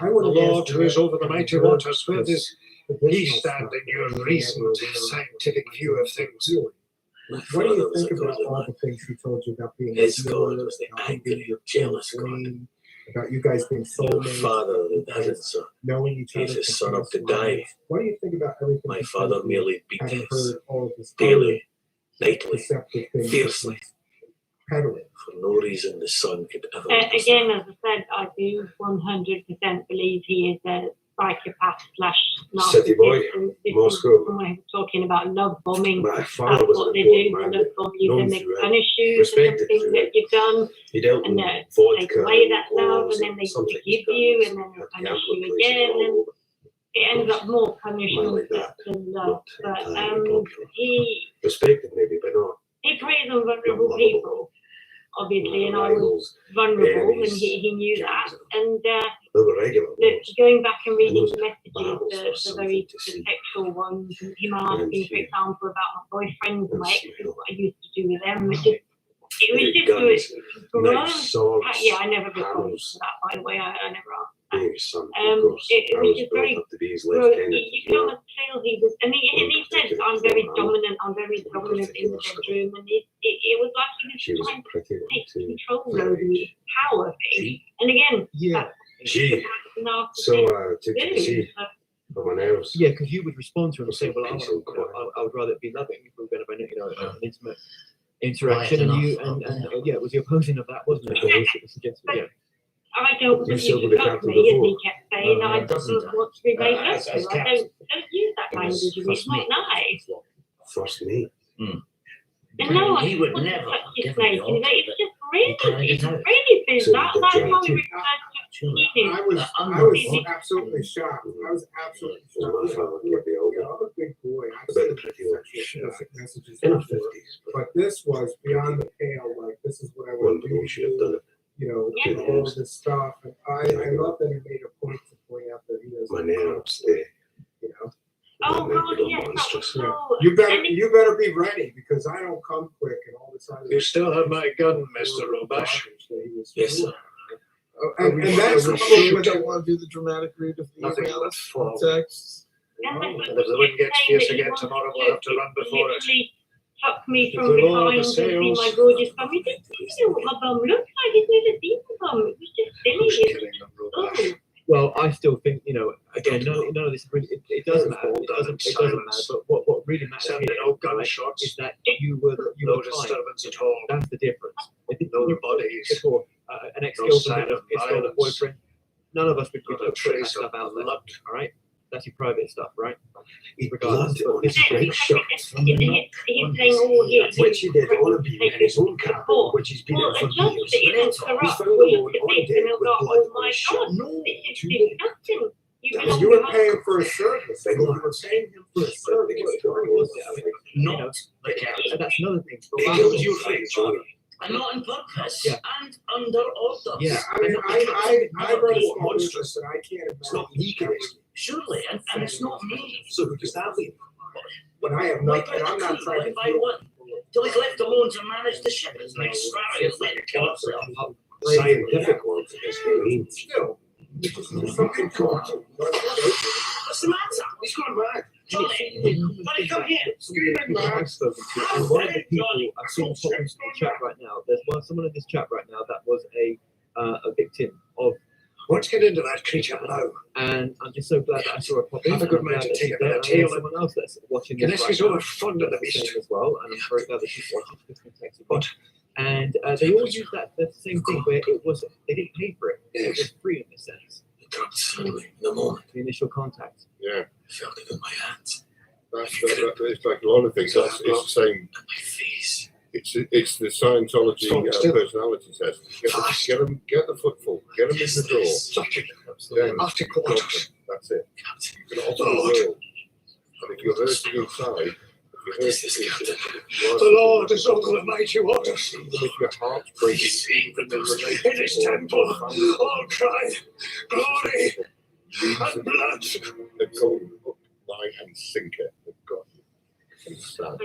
I would Lord who is over the mighty waters, where does He stand in your recent scientific view of things? My What do father you was a think about godly all man. the things she told you about being His a God healer, was the about angry, being jealous God. dream, about you guys being Your soulmates, father you that hasn't, guys sir. knowing each other. He's a from son up past to die. lives. What do you think about everything? My she father told you, merely beat having us heard all of this daily, nightly, deceptive things, fiercely. peddling? For no reason the sun could ever Again, as I said, I do 100% believe he is a psychopath / City boy, narcissist. And this Moscow. is when we're talking about love bombing. My That's father was what an they do. important They man. love bomb you, then they Known punish you for respected something through that you've done, He dealt and with take vodka, away that love, wars, and then they something forgive you, and then they punish you again, and it ends up more punishment like that. than love. Not But entirely popular. he Respected maybe, but not preys on vulnerable unlovable. people, obviously, and I was Rivals, vulnerable, and enemies, he knew that. And they were regular wars. going back and reading those the battles were messages, the very something to see. sexual ones, and him asking, for example, about my boyfriends and my And exes, what I used to do with them. It was Big just guns, gross. knives, swords, Yeah, I never got hammers. for that, by the way. I never asked. Being his son, of course. It I was was just brought very up to be his well, lieutenant. you can almost tell he was, and he said, I'm very dominant in the bedroom, and it was like She he was was trying a pretty to one take too. control over me, power thing. And again, Yeah. Gee, so took you to see someone else. Yeah, because you would respond to him and say, "Well, Peace and quiet. I would rather it be loving if we were going to have an intimate interaction." And yeah, it was the opposing of that, wasn't it? It was suggested, yeah. I don't You want said you with to the love captain me, as he before. kept saying. I don't doesn't. want to be made love As to. I captain. don't use that language with me. It's not nice. First mate. And no, I He would wouldn't never touch his give me snake. the And it's just really, can't it's get out. really big. So That's the how giant he too. refers to eating. I was absolutely shocked. I was absolutely So my shocked. father would be older. I'm a big boy. I've About seen the pretty one. sexual messages In her before. 50s. But this was beyond the pale. Like, this is what I One would day do. he should have done it. You know, Yeah. all of this stuff. And I love that he made a point to point out that he doesn't. My nerves, they. You know. Oh, they God, go yes, that was monstrous. so. You better be ready because I don't come quick and all this other. You still have my gun, Mr. Robash. Yes, sir. And that's we what don't want to do the dramatic read of the Nothing email left for texts. And And if the wind gets fierce again tomorrow, we'll have to run before it. Literally tuck me from With all the behind and see my sails. gorgeous bum. You didn't see what my bum looked like. You'd never seen my bum. It was just Who's silly. killing them, Robash? Well, I still think, again, none of this really, it doesn't matter. It doesn't matter. But what really matters Send here, no right, gunshots. is that you were No fine. disturbance at all. That's the difference. I think No you- bodies. before, an No ex-girlfriend, sign of ex-girlfriend, violence. boyfriend, none of us would Not a put that trace stuff of out there. blood. All right, that's your private stuff, right? He Regardless, blood on his red shirt. He's saying, oh, Which he did on a beam in his own car, which he's been well, in for it's not years. that you don't He's corrupt found the weak Lord to on this, deck and they'll with go, blood oh on my his shirt. God, this is disgusting. You've been And you were paying for a service. Big You one. were paying him for a service. Not the captain. And that's another thing. He kills your friends, Johnny. And not on purpose. Yeah. And under orders. Yeah. I mean, I run a small business and I can't It's not imagine. me, Chris. Surely, and it's not me. So who does that leave? But I have Wipe nothing. out I'm the not crew, trying to. one by one, till he's left alone to manage the ship as an extravagant way to kill himself. Scientific one for this game. Still, something wrong. What's the matter? He's gone back. Johnny, Johnny, come here. Screaming back. I've spoken to, and one of the people I've seen pop into the chat right now. There's someone in this chat right now that was a victim of, Let's get into that creature now. and I'm just so glad that I saw her pop in. Have a good I'm man glad to that take she's a bit there, of and I know tail someone else that's watching this Guinness right is now. over fun of the That's beast. as well, and I'm very glad that she's watching. She's been texting me. But And they all use the same thing where it was they didn't pay for it. It was free in a sense. It dropped suddenly in the moment. The initial contact. Yeah. I felt it in my hands. It's like a lot of things. It's the same. And my face. It's the Scientology personality test. Get the footful. Get them in the door. Then After quarters. that's it. You can alter the world. And if you're hurting inside, The Lord is all Almighty waters. even if your heart's breaking, In His temple, all cry, glory and blood. the golden hook, line and sinker of God. I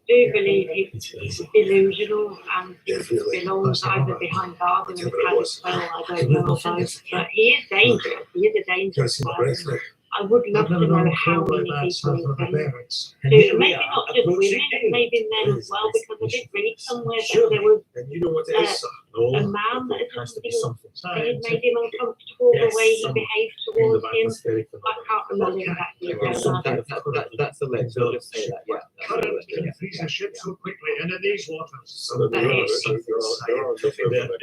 do believe he's delusional and belongs either behind bars in the pedestal, I don't know, both. But he is dangerous. He is a dangerous person. I would love to know how many people have been. Maybe not just women, maybe men as well, because I did read somewhere that there was a man that had made him uncomfortable the way he behaved towards him. I can't remember exactly. That's the leg. So I'll just say that. Yeah. Current can freeze a ship so quickly, and in these waters. So there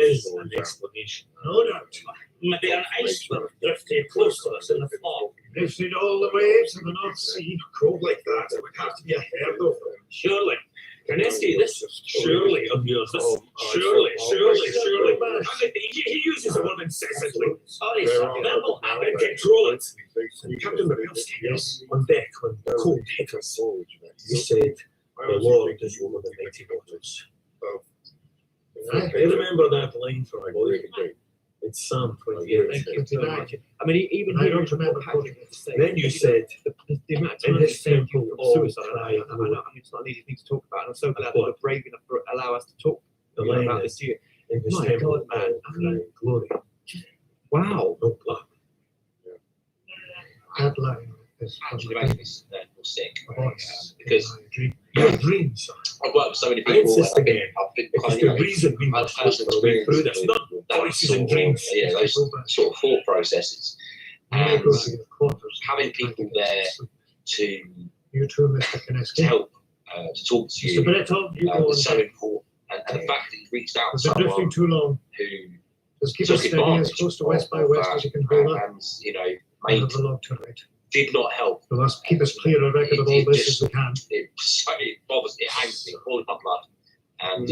is an explanation. No doubt. Maybe an iceberg drifting close to us in the fog. They've seen all the waves of the North Sea crawl like that. It would have to be a herd of them. Surely. Karneski, this surely amuse us. Surely. He uses the word incessantly. Oh, he's level and control it. Captain Marilski, yes. On deck, when the cold hit us, you said, the Lord is over the mighty waters. I remember that line from a boy. It's Psalm 28. Thank you so much. I mean, even I here, don't remember Patrick had to say, Then you said, the amount of in times his temple, of all suicide. cry, I know it's not an easy thing to talk about. And I'm so glad that we're brave enough to allow us to talk the about line this here. in his My temple, God, man. all cry, glory. Wow. No blood. That line is Actually, makes me sick because because your dreams. I've worked with so many I people. insist I've been, again. I've been It's kind of, the reason we I've must had personal go through experience this. with Not that voices sort and of, dreams. yeah, those sort of thought processes, and having people there to You too, Mr. Kineski. help, to talk to Mr. you, Breton, you go on. is so important. And the fact that you reached out to We've been someone drifting too long. who Just keep took us steady as advantage close to of west by west as you can hold up. and you know, We'll made have a log tonight. did not help. We must keep as clear a record of all this as we can. It bothers, it hangs me, all in my blood. And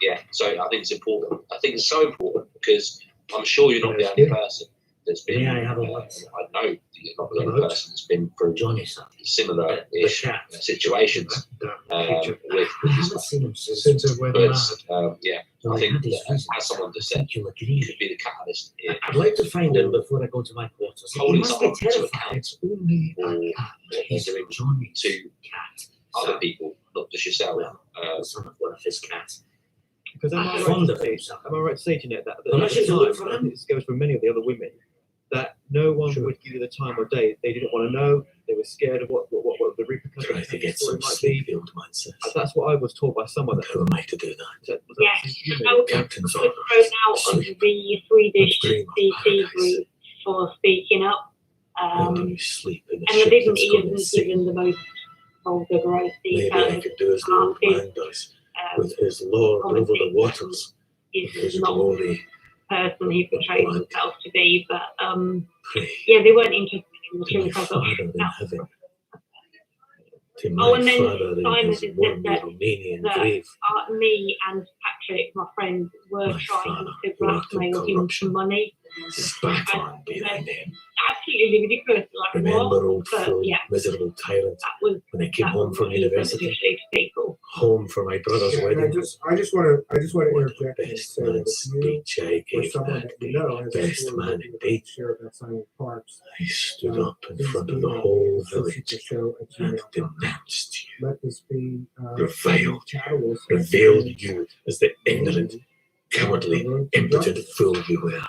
yeah, so I think it's important. I think it's so important because I'm sure you're not the only person that's been. May I have a I know that you're not the only person that's been through similar-ish situations with this stuff. Since it went But yeah, I think that as someone just said, you could be the catalyst here. I'd like to find out before I go to my quarters. You Holding must be someone to terrified. account It's only for what they're doing Johnny's to cat. other people, not just yourself. Well, son of one of his cats. Because am I I'm right fond to of say, him, son. am I right to say, Jeanette, that Well, at I the should look time, for I him. think this goes for many of the other women, that no one would give you the time of day. They didn't want to know. They were scared of what the repercussions Try of to the get story some might be. sleep old man says. And that's what I was told by someone. That, Who am I to do that? Yes, you I know, was Captain's thrown orders. out of the Swedish CC group for speaking up. How do you sleep in a And I ship didn't that's gone even at sea? give him the most vulgar, gross Maybe I details. could do as the old man does, with his Lord over the waters, with his He's not glory. the person he portrays himself to be, but Pray yeah, they weren't interested in the to my truth. I thought, Father in no. heaven. To Oh, my and then Father in Simon his said wormy that- Romanian that grave. Me and Patrick, my friend, were My trying father to worked in blackmail him for money. Spat on behind him. Absolutely ridiculous. Like, Remember, what? old But fool, yeah, miserable tyrant, that was when I came home from university, to people. home for my brother's And I wedding. just want to What interject the and best say that man's if you speech I or gave someone that that you day. know has Best a man indeed. share of that Silent Parks, I stood up in please front of the email whole the village show at and gmail.com. denounced you, Let this be reviled catalyst. you, revealed you as the ignorant, cowardly, impotent fool you were.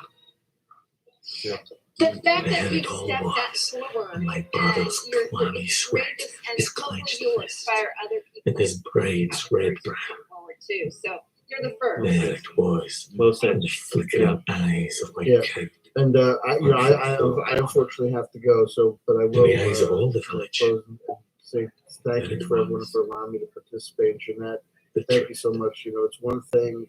The fact I that had you it all stepped that once, forward and my brother's and you're clammy sweat, courageous and his hopefully clenched you'll fist, inspire other people and his bride's red brow. forward too. So you're the first. There it was, well said. in the flickering eyes of my Yeah. coat, And I unfortunately have to go. So, but I in will the eyes of all the village. close and say thank There you it for everyone was. for allowing me to participate. Jeanette, The thank you truth. so much. You know, it's one thing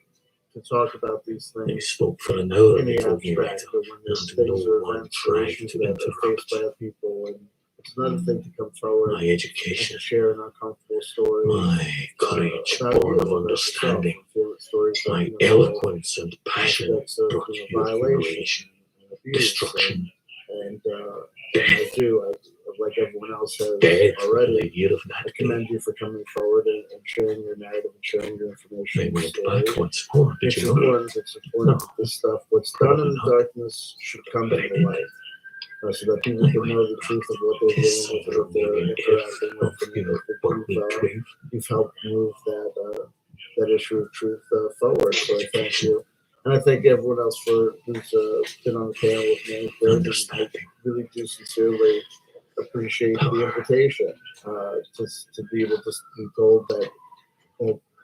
to talk about these They things spoke for an hour in the before he abstract, went, but when there's and things no or one events or tried issues to that are faced interrupt. by other people, and It's another thing to come forward. My education. And share an uncomfortable story. My courage, born of understanding. My you know, eloquence and passion brought you humiliation, destruction. And I do. Like everyone else has Dead already, year of I commend you for coming forward and sharing your narrative and sharing your information. They went back once more. Did It's you know? important. It's important that this stuff, what's done in the darkness, should come to the light. So that people can know the truth of what they're doing with what they're interacting with. And you've helped move that issue of truth forward. So I thank you. And I thank everyone else for who's been on the panel with me. I really do sincerely appreciate the invitation to be able to be told that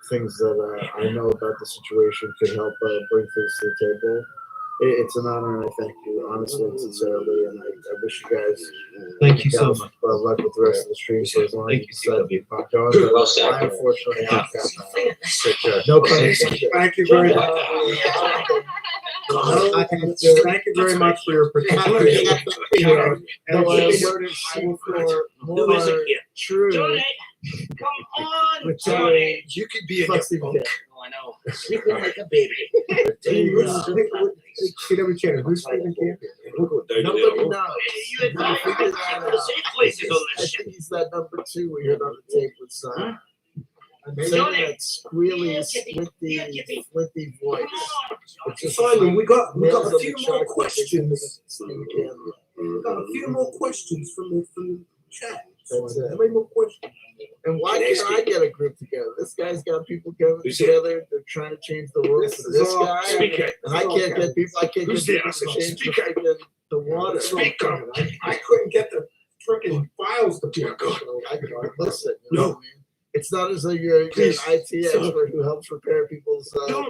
things that I know about the situation could help bring things to the table. It's an honor, and I thank you honestly and sincerely. And I wish you guys Thank you so much. luck with the rest of the stream. So as long as you decide to be back on, Well said. I unfortunately have Take no pun intended. Thank you very much. Thank you very much for your participation. And I voted for more true. Johnny, come on, With Johnny. You could be a Flexi punk. Oh, I know. Sleeping like a baby. CW Channel, who's Stephen Campion? Nobody knows. You had to figure that out. Safe places on I this ship. think he's that number 2 we heard on the tape with Son. Saying Johnny. that squealy, splitty voice. It's just Simon, we got nails a on the few more chalkboard. questions. Stephen Campion. We got a few more questions from the chat. That's it. How many more questions? And why can't I get a group together? This guy's got people coming together. They're trying to change the world for this guy. And I can't get people. I can't get people to change the water. I couldn't get the freaking files to be Listen, no. It's not as though you're an IT expert who helps repair people's. I know,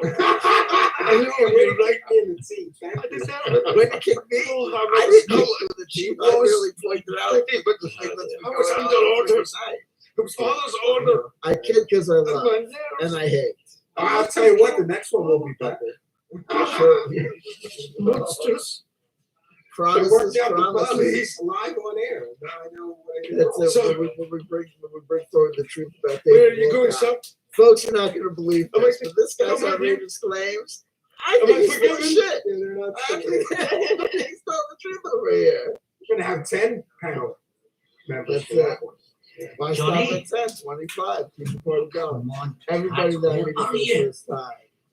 you're right in the team. When you kick me, I didn't know it was the team. I really pointed out. But the thing that's I was under order. It was father's order. I kid because I love and I hate. I'll tell you what, the next one will be better. Monsters. It worked Promises, out the buzz. promises. He's live on air. Now I know what I That's it. So, When we bring forward the truth about Where are David you going, Wilcox. son? Folks are not going to believe Am I- this, but this guy's am I- outrageous claims. I Am think I he's full of forgiven? shit. they're not I think he's telling the truth over here. We're gonna have 10 panel members That's for that it. one. Why Johnny? stop at 10, 25? Keep the party going. Come on. Everybody that I meet How for are the you? first time.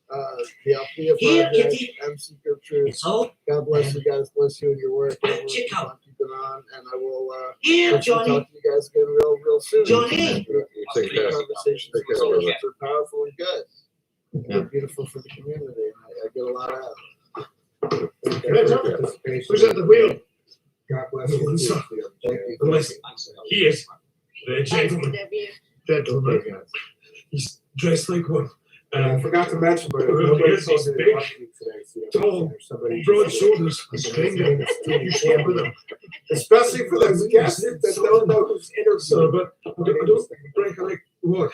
The Althea Here, Project, kitty. MC Group Truth. So, God bless you guys. Bless you and your work. Where'd Everyone you come? fun keeping on, and I will here, hopefully Johnny. talk to you guys again real soon. Johnny. Take care. Conversations Take care, with brother. are powerful and good. They're beautiful for the community. And I get a lot out of it. Who's at the wheel? God bless you. Thank you. Listen, he is the gentleman. Gentleman. He's dressed like one. I forgot to mention, but nobody saw the interview today. So Tall, there's somebody broad shoulders, a stranger. You should with him. especially for those guests that don't know who's So, interviewing. but I don't break like what?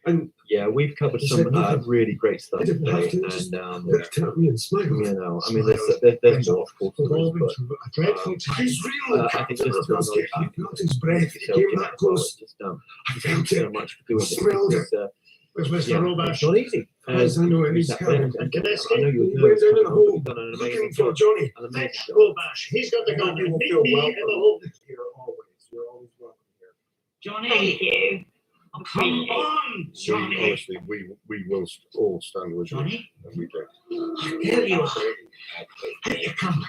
And Yeah, we've covered some really great stuff I didn't today, have to just and looked at me and smiled. you know, I mean, there's more of course, but Dreadful. He's real. I think just to I acknowledge felt his breath. He yourself, came you know, that close. just I thank felt you so it. much for doing this. Smelled It's, Where's Mr. yeah, Robash? it's not easy. As I know, and he's that coming. bit, And can I I escape? know you He were went down in the nervous, hole. you've done an amazing Looking for job. Johnny. An amazing job. Robash. He's got the gun. You will Meet feel me in the welcome hole. here always. You're always welcome here. Johnny. Thank you. Come on, Johnny. Honestly, we will all stand with you. Johnny. And we do. Here you are. Here you come.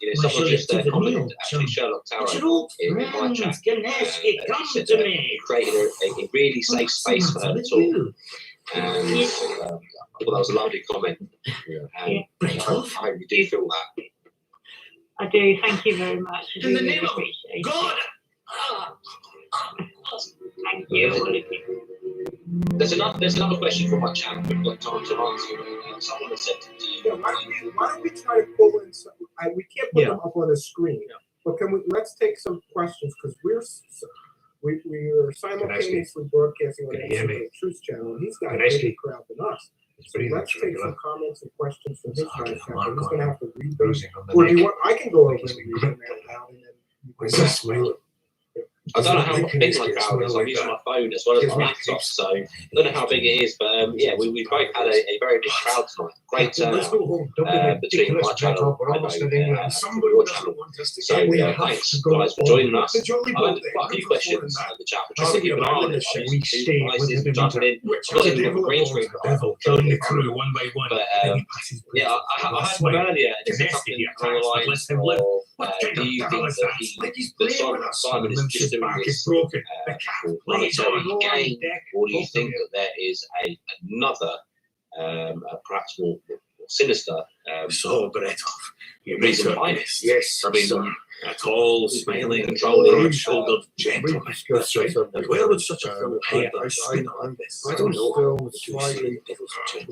You know, someone just commented, actually, Sherlock What's it Tarrant all? in my chat. Friends, Ganeski, come He said to that me. he created a really safe space for her to talk. And I thought that was a lovely comment. And I really do feel that. I do. Thank you very much. I In the really name of appreciate God. it. Thank you, all of you. There's another question from my channel we've got time to answer. Someone has said to you. Yeah, why don't we try to pull in some, we can't put them up on the screen, but let's take some questions because we are simultaneously broadcasting on the Truth Channel, and he's got a bigger crowd than us. So let's take some comments and questions from his live chat. He's going to have to read those. Or do you want? I can go over and read them out loud, and then you It's a smile. I don't know how big my crowd is. I'm using my phone as well as my laptop, so I don't know how big it is. But yeah, we both had a very big crowd tonight. Great turnout between my channel and your channel. So thanks guys for joining us. I've had quite a few questions in the chat. Just to keep an eye on it. Guys jumping in. I've got even got a green screen. Through one by one. But yeah, I had one earlier. And it's something along the lines of do you think that Simon is just doing this monetary gain, or do you think that there is another, perhaps more sinister reason behind this? Yes, I mean, at all, smiling, controlling, shouldered, gentleman. That's right. And where would such a fellow pay a spin like this? I don't know. Slightly with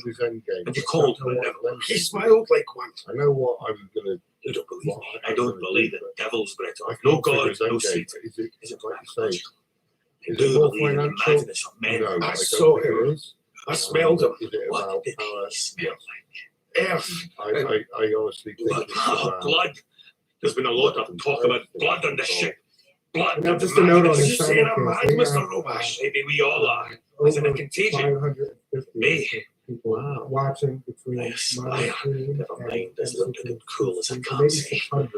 his end game. And you called him a devil. He smiled like one. I know what I'm gonna. You don't believe it. I don't believe that devil's bread. No God, no Satan. Is it like you say? I do believe in the madness of men. No, I saw him. I smelled him. Is it What about did power? he smell like? Earth. I honestly think Blood. it's about Blood. There's been a lot of talk about blood on this ship. Blood. Now, just a note on the You saying I'm simulcast, mad, we Mr. have, Robash? Maybe we all are. Is it a contagion? 550 Me. people watching between Yes, my I screen never mind as and limited and cool as I maybe can't say. 600.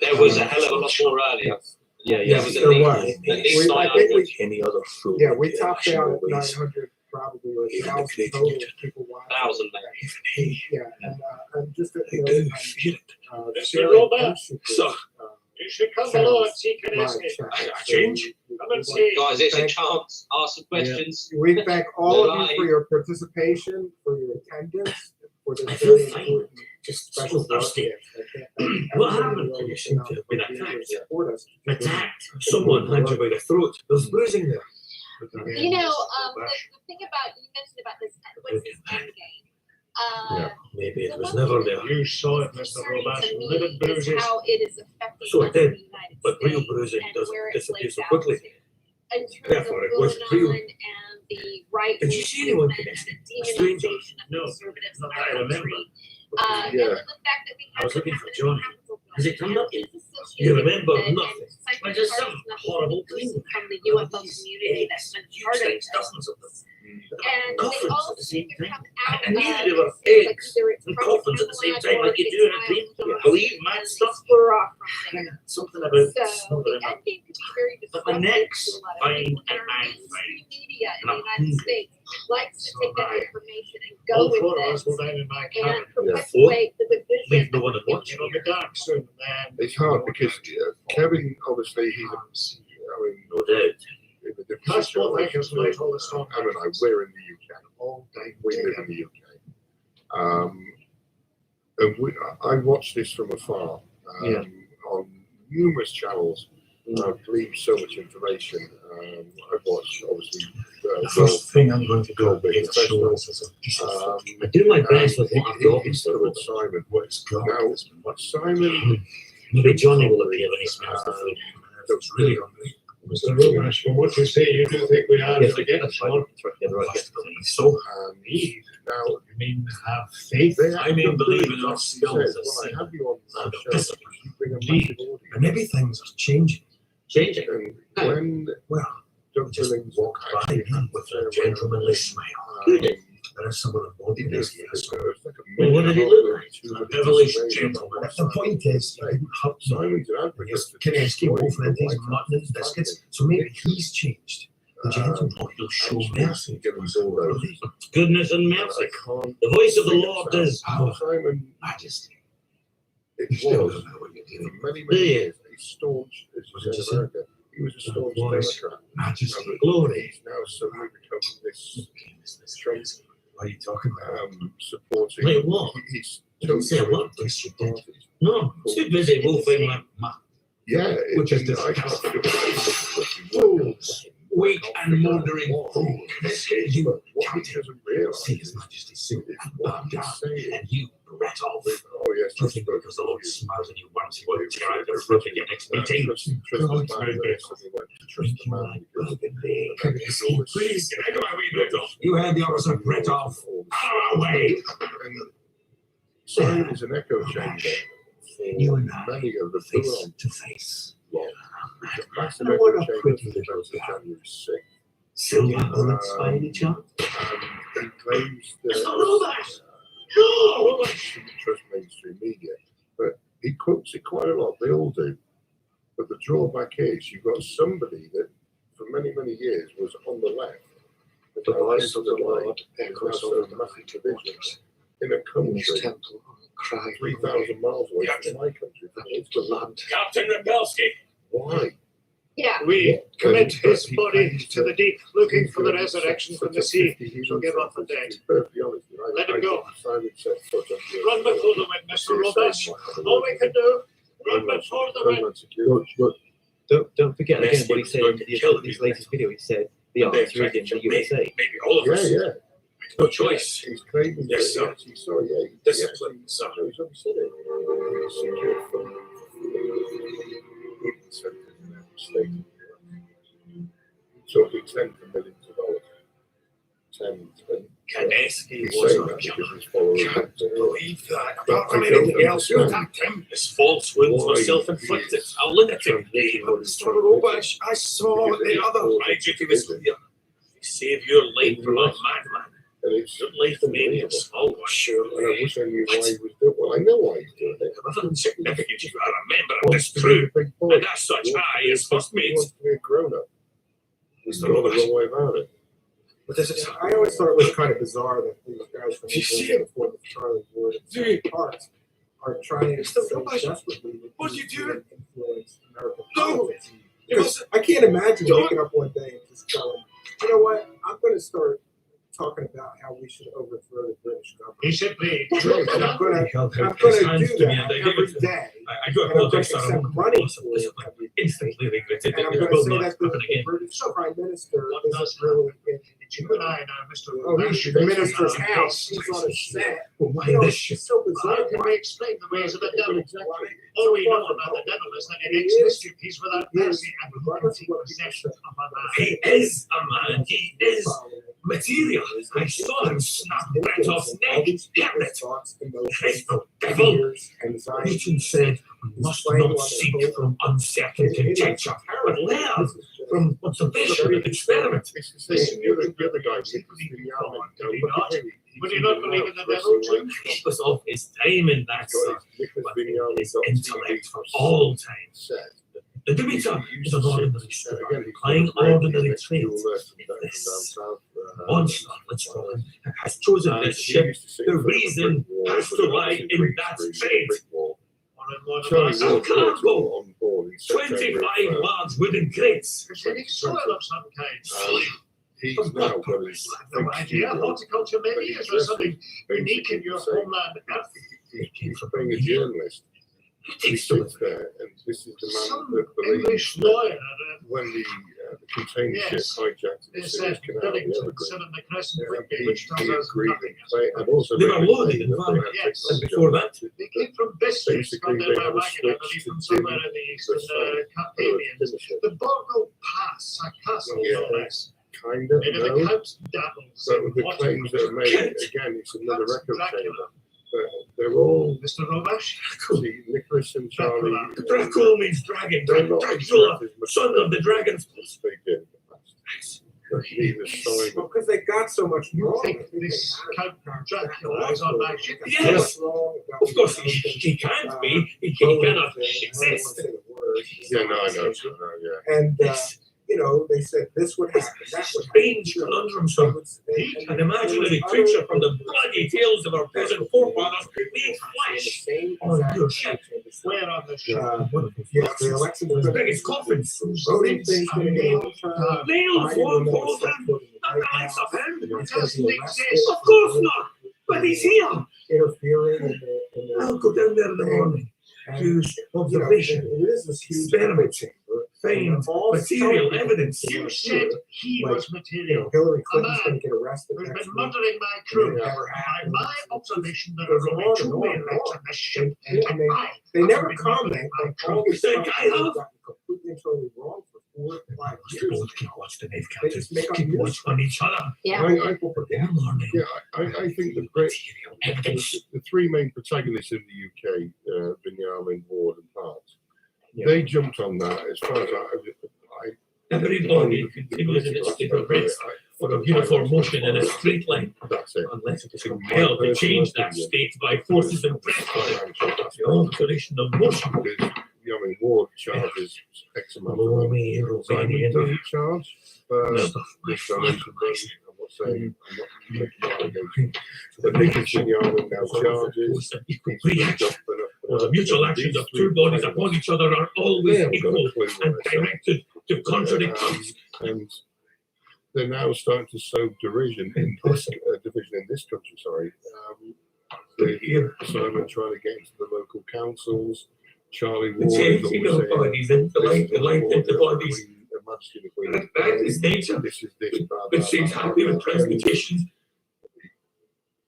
there was a hell of a lot more earlier. Yeah, There yeah. was there was. at least I think 900. Any other fool. Yeah, we topped out at 900 probably, or 1,000 total people watching. 1,000 Even he. Yeah, and just to, I do feel it. Mr. sharing Robert, So, you should come along and see live Kineski. chat. I change. Come and see. Guys, it's a Thank- chance. Ask some questions. We thank all of Live. you for your participation, for your attendance, for this I feel very fine. important Just special so thirsty. broadcast. What happened? You seem to have been attacked. Someone had you by the throat. There's bruising there. You know, the thing about, you mentioned about this, what's this end game? Maybe it was never there. You saw it, Mr. Robert. Livid bruises. How it is affecting So it us in did, the United but real States bruising and doesn't where it disappear plays so out quickly. to. In terms Therefore, of it was going real. on and the right Did you see anyone connected? A stranger? demonization of No, conservatives not in that I our remember. country. Yeah. And then the fact that we I was have looking to for have Johnny. capital Has it turned up punishment yet? is associated You remember with it, and nothing. Cyprus But there's Park some is not horrible the person thing. from the UFO community that's been part of it. Dozens of them. And they Coffins all at the seem same to time. come out And neither of they were like eggs either it's and from coffins at the same Camelot time, or like you it's do in a Miles dream. Davis, Believe mad and stuff. they spur off from there. Something about So something the about. end game could be very But my disruptive neck's to a lot of fine people. and And our I'm mainstream media in And the I'm United hungry. States likes to So take that am I. information and All go four with of it us will down in my and cabin. perpetuate the division. Leave no one to watch. It'll be dark soon, man. It's hard because Kevin, obviously, he's No doubt. in a different That's what I can situation. relate all the storm. Em and I, we're in the UK. All day we live in the UK. And I watched this from afar on numerous channels. I've gleaned so much information. I've watched, obviously, The first thing I'm going to do is show us as a piece of I do my best with what I've got. He's covered Simon. What's got. Now, Simon, Maybe Johnny will appear when he smells the food. that's really hungry. Mr. Robash, from what you say, you do think we are Yes, to get that's right. Yeah, right. Yes, so, Now, You mean have faith? I mean, believe in our skills says, as well, I have you on and the of show. discipline. You bring a Indeed. massive audience. And maybe things are changing. Changing. And when Well, Doug just Billings walk by actually me had with to a gentlemanly smile. There is someone on he board did this it year. was like a Well, what did he minute look like? and a half A devilish to gentleman. raise The point is, he didn't hurt me. Simon's an advocate for Kineski destroying both went things the White mutton and House. biscuits. So maybe he's changed. The gentleman will show mercy. Give us all those. Goodness and I mercy. can't. The voice of the figure Lord it out. is power. Simon, Majesty. it You still was don't know what you're for doing. many Do you? years a staunch, as What you did you say say? in America, he was a staunch Voice. Democrat. Majesty. And Glory. he's now suddenly become this Trump. What are you talking about? supporting. Wait, what? He's I didn't say a word. Yes, you did. No, too busy wolfing my Yeah, Which is I disgusting. can't fools. Weak and mouldering fools. You What he doesn't realise see His Majesty's suit and bow down, saying. and you Brett off. Oh yes, You think because the Lord smiles on you once, He won't tear out the roof at your next meeting. Trust the man, they suddenly went to trust Drink the you man like because burgundy. all this- Please, get out of my way, Brett off. You heard the officer, Brett off. Out of our way. And Simon is an echo chamber You and I, for many of the face Quran to face. Massive And what a echo pretty chamber little was January 6th. Silver bullets by any chance? And he claims that No! he didn't trust mainstream media, but he quotes it quite a lot. They all do. But the drawback is you've got somebody that for many, many years was on the left. The voice of the Lord echoes over the mighty waters. In a In his country temple, cry 3,000 miles away from my country. It's the land. Captain Rebelski. Why? Yeah. We commit his body to the deep, looking for the resurrection from the sea. So give up the dead. Perfectly honest, Let him go. Simon said, Run before the wind, Mr. Roberts. All we can do, run before the wind. Don't forget Yes, again what he he said was in going to kill his me. latest video. He said the And answer they're is in trying the to USA. Maybe all of us. Yeah. No choice. He's claiming Yes, that sir. he saw, yeah. Discipline, sir. No, he's obviously said it. Secure from centers in every state. Talking tens of millions of dollars. Kaneski He's was saying a that killer. because his followers. Can't believe that. But Apart from I don't anything else, you understand attacked him. His false wounds were why self-inflicted. he A lunatic. transitioned Mr. Robash, I saw the other. My duty was clear. Save your life from a madman. And it's Your life may be a small one, and I surely. wish I knew why he was doing it. Well, I know why he's doing it. Rather than significant, you are a member of Wants this to be crew. a big boy. And as such, I, as first He mate, wants to be a grown-up. There's no other wrong way about it. but this is I always thought it was kind of bizarre that these guys from You see England before the Charlie Ward See? parts are trying Mr. so Robash, desperately what are you doing? to influence American No. politics. You Because must- I can't imagine Don't. waking up one day and just going, you know what, I'm going to start talking about how we should overthrow the British government. He simply And I'm going He held to out his do hands to me and that I gave every it to him. day. I do And I'm going to apologize, sir. accept I'm money loss of for it discipline. every day. Instantly regretted And it. I'm It going to will say not that the happen again. British Prime Minister What isn't does really in You and I now, Mr. Oh, he's the minister's house. He's on a set. Why You know, this it's so bizarre. How can we explain the ways of the devil? Why- All we know about the devil is that he makes mischief without mercy and who can take possession of a man. He is a man. He is material. I saw him snap Bretov's neck. Damn it. Faithful devil. Newton said, we must not seek from uncertain conjecture, but learn from observation and experiment. Listen, the other guy, Would you not believe in the devil too? He was of his time in that sort, but his intellect for all time. The Demeter is an ordinary student, applying ordinary traits. Once let's talk, has chosen this ship, the reason has to lie in that trait. A cargo, 25 large wooden crates. Soil of some kind. He's now got his No idea. Horticulture maybe? Is there something unique in your homeland earth? He's being a journalist. He sits there, and this is the man that English believes lawyer. when the container ship Yes. hijacked the It Suez said Canal, Billington, 7 the Crescent, Whitby, he which tells us agreed nothing. and also They were made loaded it in that van, they had yes. technology And before on that, it. they came from Bistri, Basically, got they there by had a wagon, I believe, switch from to somewhere in the east, in the Carpathians. The Borgo Pass, a castle, no less. Kind of, It is a no. Count Dapples. But with the claims that are made, again, it's another record chamber. But they're all Mr. Robash? see, Nicholas and Charlie. Dracula means dragon. They're not Dracula, as much son of the dragon. as they did in the past. But neither Simon. Well, because they got so much You wrong. think this Count Dracula is on my ship? Yes. Of course, he can't be. He cannot exist. Yeah, no, I know. Yeah. And, you know, they said this would happen, that would happen. Strange conundrum, sir. An imaginary creature from the bloody tales of our peasant forefathers made flesh on your ship. Where on the ship? Yeah, the election was As big as coffins. voting things going to get overturned. Nails won't hold him. The knives of him. It doesn't exist. Of course not. But he's here. Interfering in the I'll go down there in the morning. Use observation, it is this huge experiment, chamber. find material evidence. You said he was material. Hillary A Clinton's going man to get arrested who's next been week. murdering my crew. Never By happened. my observation, there There's are a only lot two of waylights on this ship. And they never comment on all You this think stuff I that have? got completely and totally wrong for 4 or 5 years. Both keep watching the They just make up keep news. watch on each other. Yeah. They're learning. Yeah, I think the three main protagonists in the UK, Binyamin, Ward, and Hart, They jumped on that as far as Everybody continues in its state of rest for a uniform motion in a straight line, that's it. unless it is compelled to change that state by forces impressed on it. The alteration of motion. I mean, war charges X amount of money. Simon doesn't charge this donation. I'm not saying, I'm not making an allegation. The biggest thing Yarman now charges Well, the mutual actions of two bodies upon each other are always equal and directed to contradictions. And they're now starting to sow derision in this division in this country. Sorry, Simon trying to get into the local councils. Charlie Ward is always bodies into light into bodies. That is nature. This is this. But seems happy with presentations.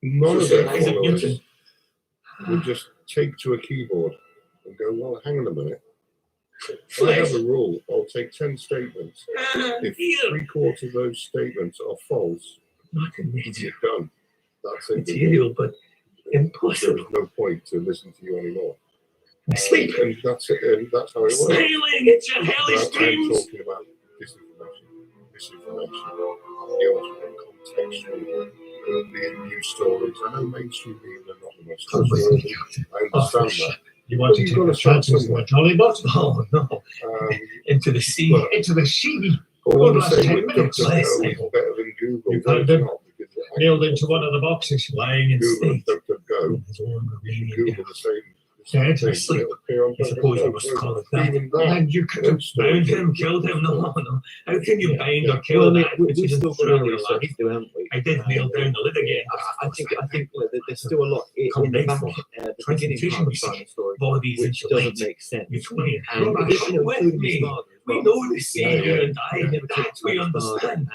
None of their followers would just take to a keyboard and go, well, hang on a minute. I have a rule. I'll take 10 statements. If 3/4 of those statements are false, you're done. That's it. Material, but impossible. There's no point to listen to you anymore. Sleep. And that's it. And that's how it works. Sailing into hellish dreams. I'm talking about disinformation, the ultimate contextual, the news stories. I know mainstream media are not the most trustworthy. I understand that. You want to take a chance with Jolly Bot? Oh no! Into the sea, into the sea. All the last same 10 with minutes. Dr. Go is better than Google. You found him nailed into one of the boxes, lying in Google state. Dr. Go. Google the same. Dead asleep. I suppose you must call it that. And you could have bound him, killed him. No. How can you bind or kill that which is still truly alive? Haven't we? I did nail down the lid again. I think there's still a lot in the back, the beginning part of the Simon story, Bodies which doesn't make sense. Between And including his father. We know the Savior and I, that we understand.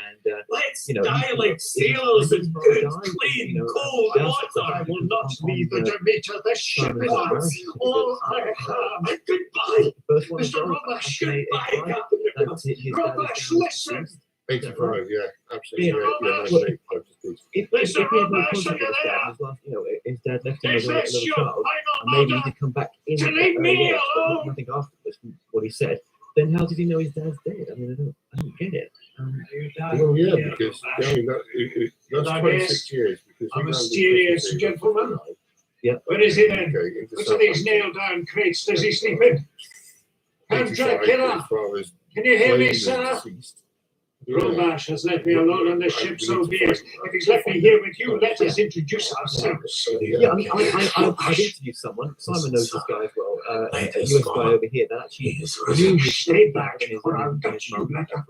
Let's die like sailors in good, clean, cold water. I will not leave the Demeter. The ship is all I have. Goodbye, Mr. Robash. Goodbye, Captain. Robash, listen. 85, yeah, absolutely. If he had no contact with his dad, his dad left him as a little child, and maybe he did come back in but nothing afterwards from what he said, then how did he know his dad's dead? I mean, I don't get it. Well, yeah, because that's 26 years. A mysterious gentleman. Yeah. Where is he then? Which of these nailed down crates does he sleep in? Count Dracula, can you hear me, sir? Robash has let me alone on the ship, so be it. If he's left me here with you, let us introduce ourselves. Yeah, I mean, I've interviewed someone. Simon knows this guy as well. A US guy over here that actually knew his stay back and his or I'll mum get you like a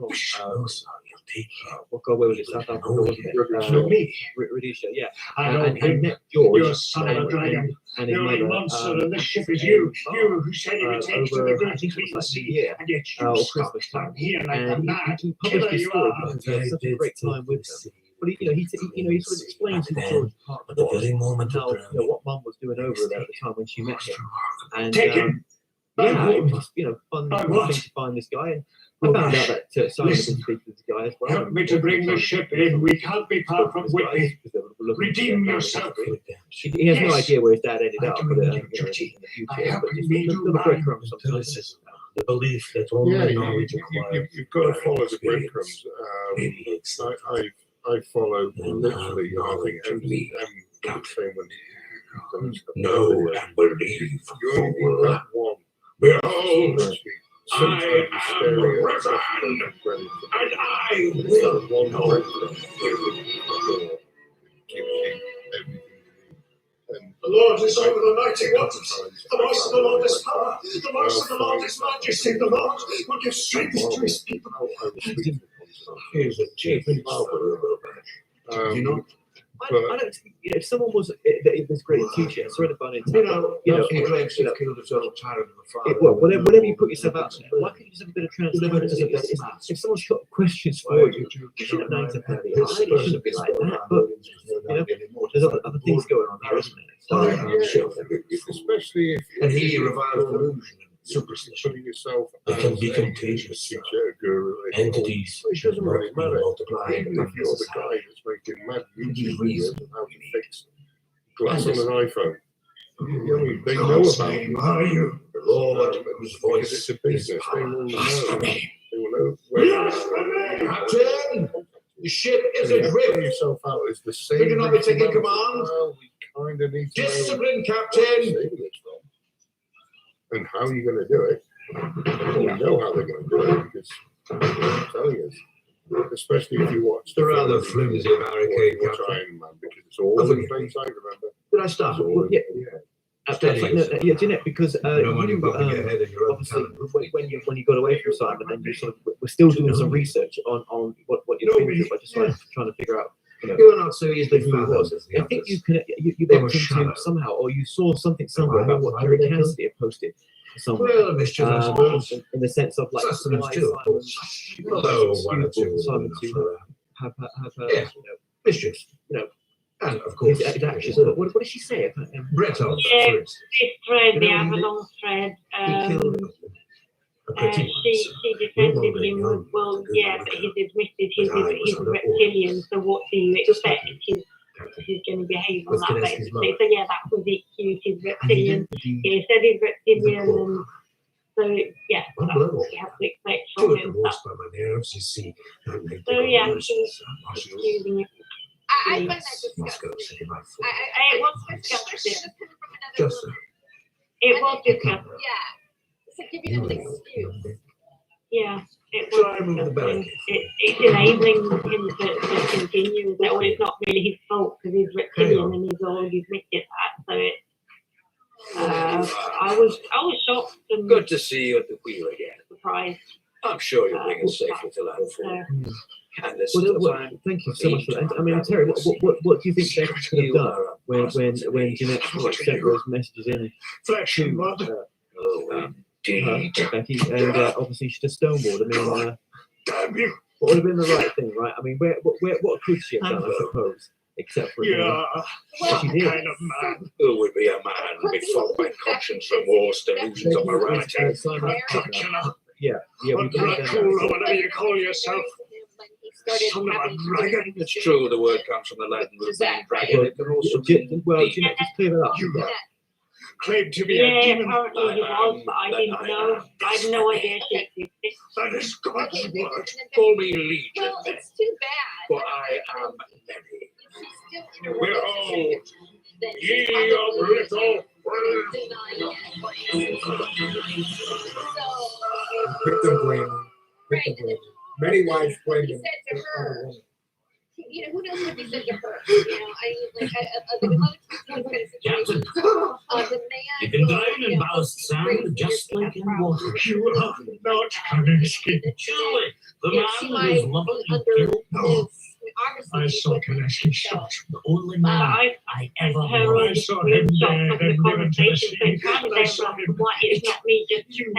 what god, where was it? South Africa, wasn't it? me. Rhodesia, yeah. I know And met George you're a son of a dragon. and his You're a mother. monster, and this ship is you. You who said you would take to the great clean sea, and yet you stopped down here like a mad He killer published this you story are. because he had such a great time with them. But he sort of explained to George part of the very moment how, what Mum was doing over there at the time when she met him. And Take him. yeah, it was just fun thing to find this guy. And I found out that Simon had been speaking to this guy as well. Help me to bring the ship in. We can't be far from Whitby. Redeem yourself. He has no idea where his dad ended up, but in the duty. future. I help But you just me do little mine. breadcrumbs sometimes. The belief that Yeah, only knowledge you've got to follow the breadcrumbs. I follow literally, I think, M saying when know and believe you only have one. Behold, Sometimes I am stereo, risen, and I will one know. breadcrumb gives you everything. And The Lord is over the mighty waters. The voice of the Lord is power. The voice of the Lord is majesty. The Lord will give strength to his people. is a chief you know, I don't think, if someone was this great teacher, sorry to bun into whatever you put yourself out there, why can't you just have a bit of transparency? If someone's got questions for you, you shouldn't have names about it. It shouldn't be like that, but there's other things going on here, isn't there? especially if and he revives illusion and superstition. Putting yourself it can be contagious. Teacher, guru, Entities which doesn't really matter. multiply. Even if you're the guy that's making mad YouTube videos on how to fix glass on an iPhone, They know about Are you? The Lord whose voice it's a business. is power. They will know where Captain, the ship is adrift. yourself out. It's the same. Could you not be taking command? Well, we kind of need to know Discipline, where Captain. the saving is from. And how are you going to do it? Well, we know how they're going to do it because they're telling us. Especially if you watch The rather flimsy barricade, watch Captain. Iron Man, because it's all in plain sight, remember? Did I start? It's all Well, in- yeah. Steady No, yourself. yeah, Jeanette, because don't want you bumping your head in your own obviously talent. when you got away from Simon, then you sort of we're still doing some research on what you've been through, but just trying to figure out. You're not so easily who he was. fooled as the I think others. you They bumped were into shallow. somehow, or you saw something somewhere about what Why Terry would they do? Cassidy had posted somewhere. Well, mischief, I suppose. In the sense of like Sustenance why too. Simon, Although one or two Simon enough to for have Yeah. mischief, and of course his actions. But what did she say? Brett on Yeah, for instance. this thread, You the know what he did? Avalon thread, He killed a pretty she defended him with, well, yeah, but he's admitted he's a reptilian, so what do you expect? He's going to behave on that basis. So yeah, that was the excuse, he's reptilian. He said he's reptilian, and so yeah, that's what you have to expect from him. Divorced by my nerves, you see. So yeah, she's excusing it. I find that disgusting. Moscow City by foot. It was disgusting. Just so. It was disgusting. Yeah. It's like giving him an excuse. Yeah, it Try was move the disgusting. barricade. It's enabling him to continue. Well, it's not really his fault because he's reptilian and he's already admitted that. So it, I was shocked and Good to see you at the wheel again. surprised. I'm sure you'll bring us safely to landfall. And there's Well, still time. thank you so much for that. And, I mean, Terry, what do you think they could have done when Jeanette sent those messages in Flesh and blood. Becky, and obviously she just stonewalled. I mean, Damn you. what would have been the right thing, right? I mean, what could she have done, I suppose, except for she did. Kind of man. Who would be a man before by conscience, remorse, delusions of morality? Dracula. Yeah, Or we did Dracula, whatever you call yourself. Son of a dragon. It's true, the word comes from the Latin root meaning dragon. It can also mean well, demon. Jeanette, just clear that up. You claim to be a Yeah, demon. apparently he was, but I didn't know. I had no idea she existed. That is God's word. Call me legion, Well, it's too bad. for I am many. If she's still in a Behold, relationship, then ye she's of probably little denying it. So, Victim blaming. right, Victim and then blaming. Many wives blame he them. said to for other her, women. you know, who knows what he said to her? You know, there was another kind of situation. The man. You can will, drown you in know, ballast sand just like in water. You are and not Kaneshki. Surely, the you know, man she who might is be lovely under no. his, obviously, I she's saw with him, Kaneshki so- shot. The only man I ever Her loved. all the screenshots of the conversation, so it's kind of I saw there, him. why it's not me just saying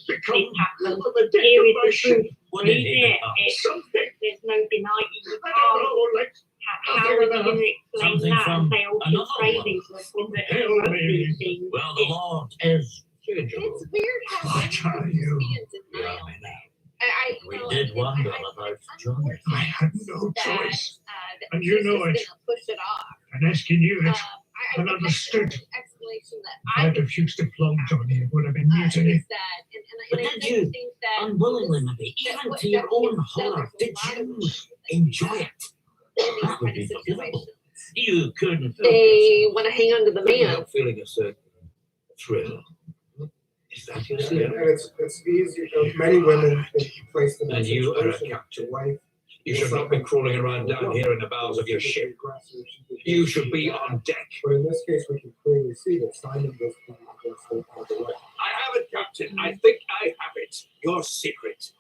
Become this happened. on the deck Here of is my the ship. truth. What Read did he it. become? It's, Something. there's no denying. You I can't. don't know, like How are you going to explain something that from and say, oh, she's another crazy world. with Tell the me. these things? Well, the Lord is changeable. It's weird how I tell you. be in denial. We know, did and wonder I- about it's Johnny. unfortunate I had no that, choice. that And you she's know just it. gonna push it off. And asking you it. I and think that's understood. the only explanation that I I could refused to flog Johnny. It would have been mutiny. is that, and I But did don't you, think that unwillingly this- maybe, that even what to your Becky own has done, horror, there's did a lot of you women enjoy it? in these That would kind be of forgivable. situations. You couldn't They want to hang on to the man. help feeling a certain thrill. Is that your And it's easy. Many women get placed in that And you are a situation. captain. The wife. You should not be crawling around down here in the bowels of your ship. You should be on deck. But in this case, we can clearly see that Simon was the aggressor of the wife. I have it, Captain. I think I have it. Your secret.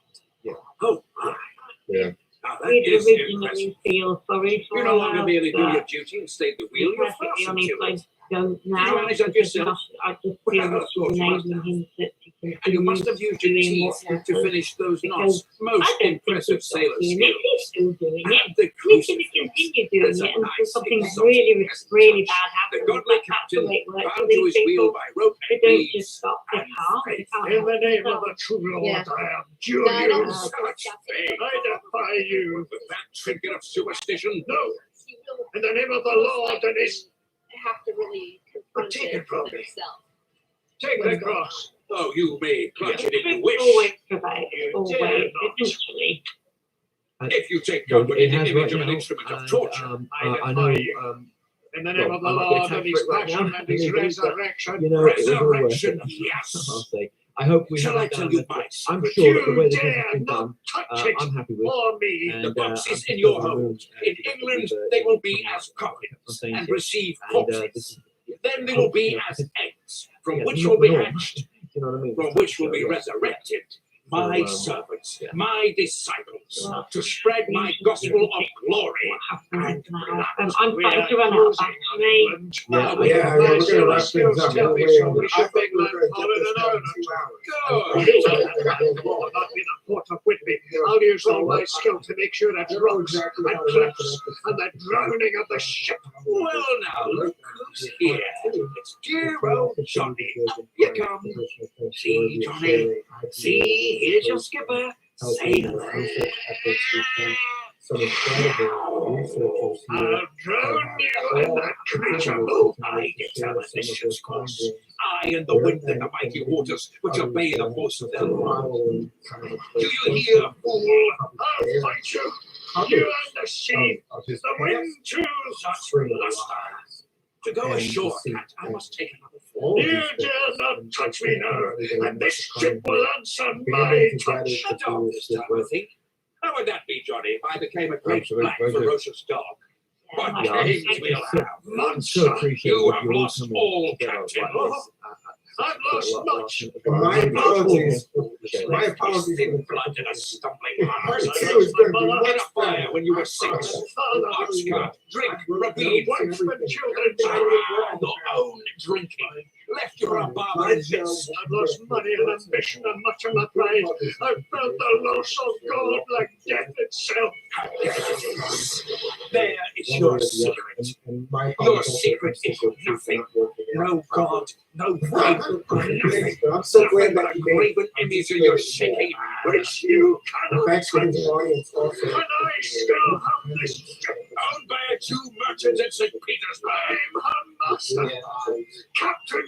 Yeah. Oh, my. Yeah. Now that We'd is impressive. originally feel sorry for You no longer her, merely do but your duty and stay at the wheel. You're perfectly fast and honest, I curious. don't now. Did you manage that because yourself? I just feel Well, that of she's course you must enabling him to And you continue must have used your doing teeth what to finish those knots. because Most I don't think impressive he's sailor doing skills. it. He's still doing it. And the He's going to crucifix. continue doing There's a it until nice something exotic really, really touch. bad The happens. godly That's the captain way it works bound with to these his wheel people. by rope They and don't beads just stop. They and can't. They faith. can't. In the name of So- the true Lord, Yeah. I abjure No, I don't you. know. Such faith. I defy you. With that trinket of superstition, no. She will In the name of the Lord and his have to really confront But take it from me. Himself. Take the cross. Oh, you may clutch it if you It wish. always prevails, You always, dare not. eventually. If you take Well, comfort it in the has image right of an now, instrument of and, torture, I know. in the name well, of the I'm not gonna Lord tag and his for it right passion now, and his but, resurrection. you know, it was all worth it. Resurrection, I'll yes. say. I hope we Shall I haven't tell done you that. my I'm secret? sure that the way You this has dare been not done, touch it I'm happy with. or me. And, The I'm boxes just in your over the home. moon, In England, they will be as coffins and receive corpses. Then they will be as eggs, from which will be hatched, you know what I mean? from which will be resurrected my servants, my disciples, to spread my gospel of glory and blood. I'm starting to run out of battery. Yeah, we're gonna wrap things up. Tell me We're way so. over. We I should thought make we were land gonna fall get in this an done hour. in 2 hours. Good. I've not been caught up with me. I'll use all my skill to make sure that rocks and cliffs and the drowning of the ship. Well, now, look who's here. It's dear old Johnny. Up you come. See, Johnny. See, here's your skipper. Sailing. Some incredible researchers here. I'll drown you in that creature who I determine the ship's course. I and the wind and the mighty waters which obey the voice of the Lord. Do you hear, fool? I'll fight you. You and the sea. The wind choose us luster. To go ashore, Cat, I must take another form. You dare not touch me now, and this ship will answer my touch. Shut up this time, I think. How would that be, Johnny, if I became a great black ferocious dog? What games we'll have, monster! You have lost all, Captain. I've lost much. My apologies. My apologies. Thin blood and a stumbling Part heart. two is gonna be In much a fire when you were 6. Ox cart, drink, ravine, wife and children, your own drinking. Left your above this. I've lost money and ambition and much of my pride. I've felt the loss of God like death itself. There is your secret. Your secret is nothing. No God, no faith, nothing. I'm so glad that A you made graven image of your shaking, which you cannot thanks for touch. his audience also. And I still have this ship owned by a Jew merchant in St. Petersburg. I'm her master. Captain.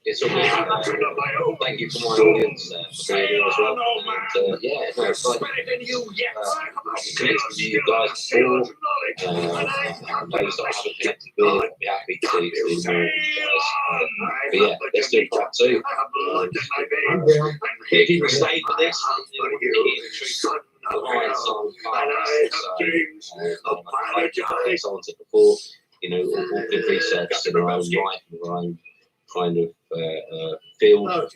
It's all Captain of my own. thank you for my audience for being here as well. And, yeah, no, There's it's like spirit in you yet. connected with you guys before. Those that I haven't connected with, I'd be happy to more with you guys. But yeah, let's do part 2. I'm down. If you stayed for this, you know, the truth behind some parts. So, like someone said before, you know, all good research in our own life, in our own kind of field or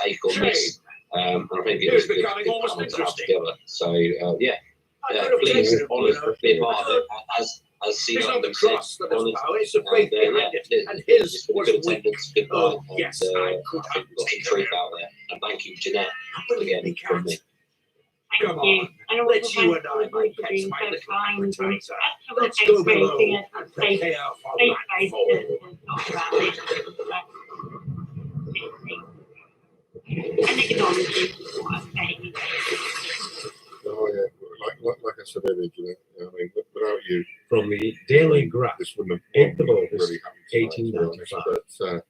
take on this. And I think it was a good panel to have together. So yeah, please honour be a part of it as seen on the cross. It's the faith behind it, and his was good attendance, good night, and yes, I think we've got some truth out there. And thank you, Jeanette, again from me. Come Thank you. on, And also let's you and thank I you make for Kex being my so little kind and appetizer. for Let's go below creating a and safe prepare for place nightfall. to talk about this. And acknowledging what I'm saying. Oh yeah, like I said earlier, you know, I mean, without you, From the Daily Graph, this wouldn't have 8th of August, really happened tonight, 1895. but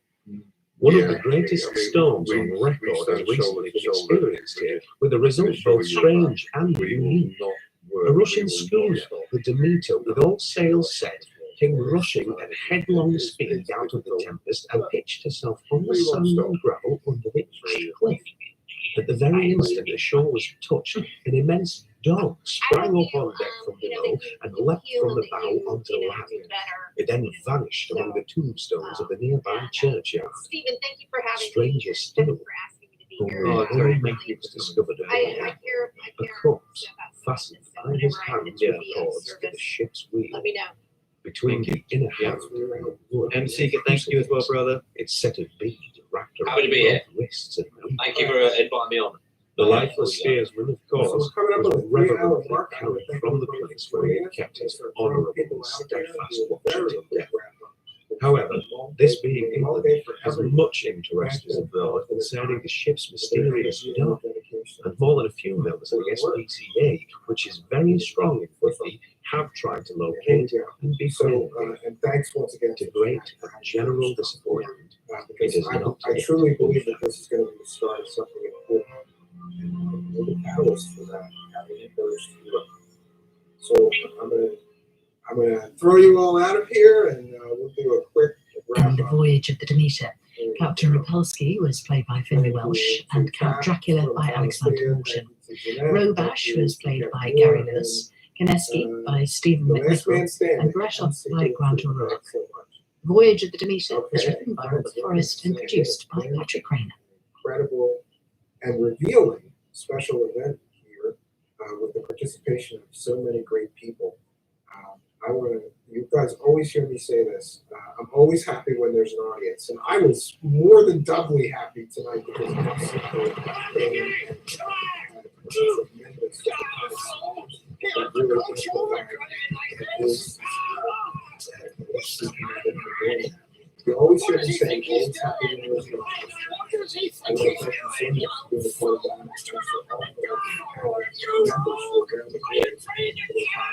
One yeah, of the greatest I mean, storms we- on we record has stand recently been shoulder to shoulder experienced here, with a result assure both you strange and we will unique. not A work. Russian we will schooner, not stop. the Demeter, with all sails set, came rushing at headlong speed out of the tempest and pitched herself on the sand and gravel under the cliff. At the very instant the shore was touched, an immense dog sprang up on deck from below and leapt from the bow onto land. It then vanished among the tombstones of the nearby churchyard. Stephen, thank you for having Stranger me. still, Thank you for asking me to be when here. the only method was discovered I earlier, care a corpse fastened by his hands with cords to the ship's wheel. Let me know. Between the inner half and the wood. MC, thank you as well, brother. Its set of beads wrapped Happy around to be here. both wrists and elbows. Thank you for inviting me on. The lifeless steersman, of So course, we're coming up was with a 3-hour reverently mark. carried from the place where he had kept his honourable, steadfast watch until death. However, this being England has much interest as abroad concerning the ship's mysterious dock, and more than a few members of the SPCA, which is very strong in the have tried to locate and be So, friendly. and thanks once again To great general disappointment, because it is not I truly believe that this is going to be the start of something important. And we're the catalyst for that, having it goes through it. So I'm gonna throw you all out of here, and we'll do a quick wrap In The up. Voyage of the Demeter, Captain Rapolsky was played by Finlay Welsh and Count Dracula by Alexander Morton. Robash was played by Gary Lewis, Kineski by Stephen The Last Man McNichol, Standing. and Grashov by Grant O'Rourke. Thanks so much. Voyage of the Demeter was written by Robert Forrest and produced by Patrick Craner. Incredible and revealing special event here with the participation of so many great people. I want to, you guys always hear me say this. I'm always happy when there's an audience, and I was more than doubly happy tonight because of how simple and tremendous you always hear me say, always happy when there's an audience. I want to thank you so much for being a part of that. And for all the members who are around the globe for the time and dedication.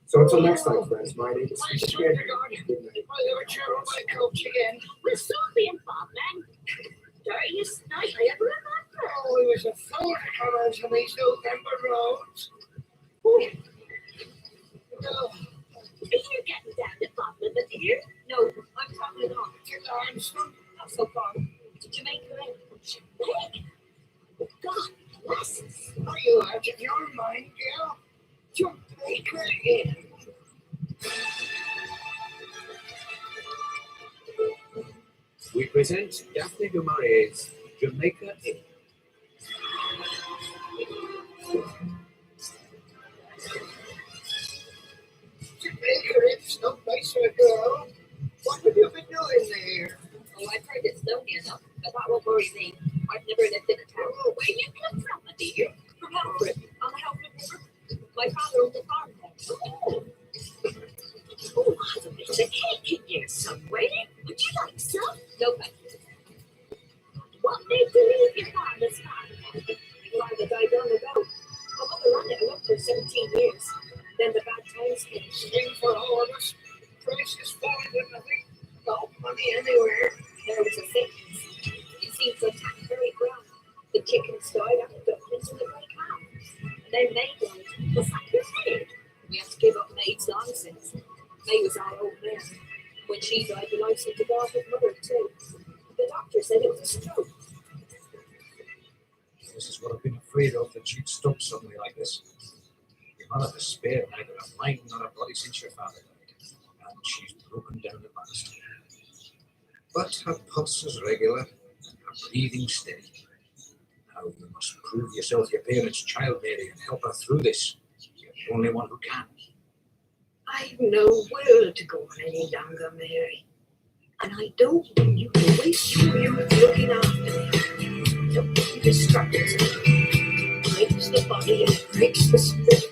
So until next time, friends, my name is Steve Scanner. Good night. We're still being Bob, man. Dirtiest night I ever remember. Oh, it was a fun coming to these November roads. No. Are you getting down to Bob Limit here? No, I'm traveling on. Not so far. To Jamaica, Jamaica? God bless us. Are you out of your mind, girl? Jamaica in. We present Daphne du Maurier's Jamaica Inn. Jamaica, it's no place for a girl. What have you been doing there? Oh, I've heard it's lonely enough, but that won't worry me. I've never lived in a town. Oh, where you come from, my dear? From Helford, on the Helford River. My father owned a farm there. Oh. Oh, there's a bit of a cake in here somewhere. Would you like some? No, thank you. What made you leave your father's farm? My father died long ago. My mother ran it alone for 17 years. Then the bad times came. Swing for all of us. Prices falling and nothing. No money anywhere. There was a sickness. It seemed to attack very ground. The chickens died out of ducklings and the grey cows. And then May died. The sack was dead. We had to give up May's long since. May was our old mare. When she died, the life seemed to go off with mother too. The doctor said it was a stroke. This is what I've been afraid of, that she'd stop suddenly like this. Your mother has spared neither a mind nor a body since your father died, and she's broken down at last. But her pulse is regular, and her breathing steady. Now you must prove yourself your parents' child, Mary, and help her through this. You're the only one who can. I've no will to go on any longer, Mary. And I don't want you to waste your youth looking after me. Don't be distracted. It breaks the body and it breaks the spirit.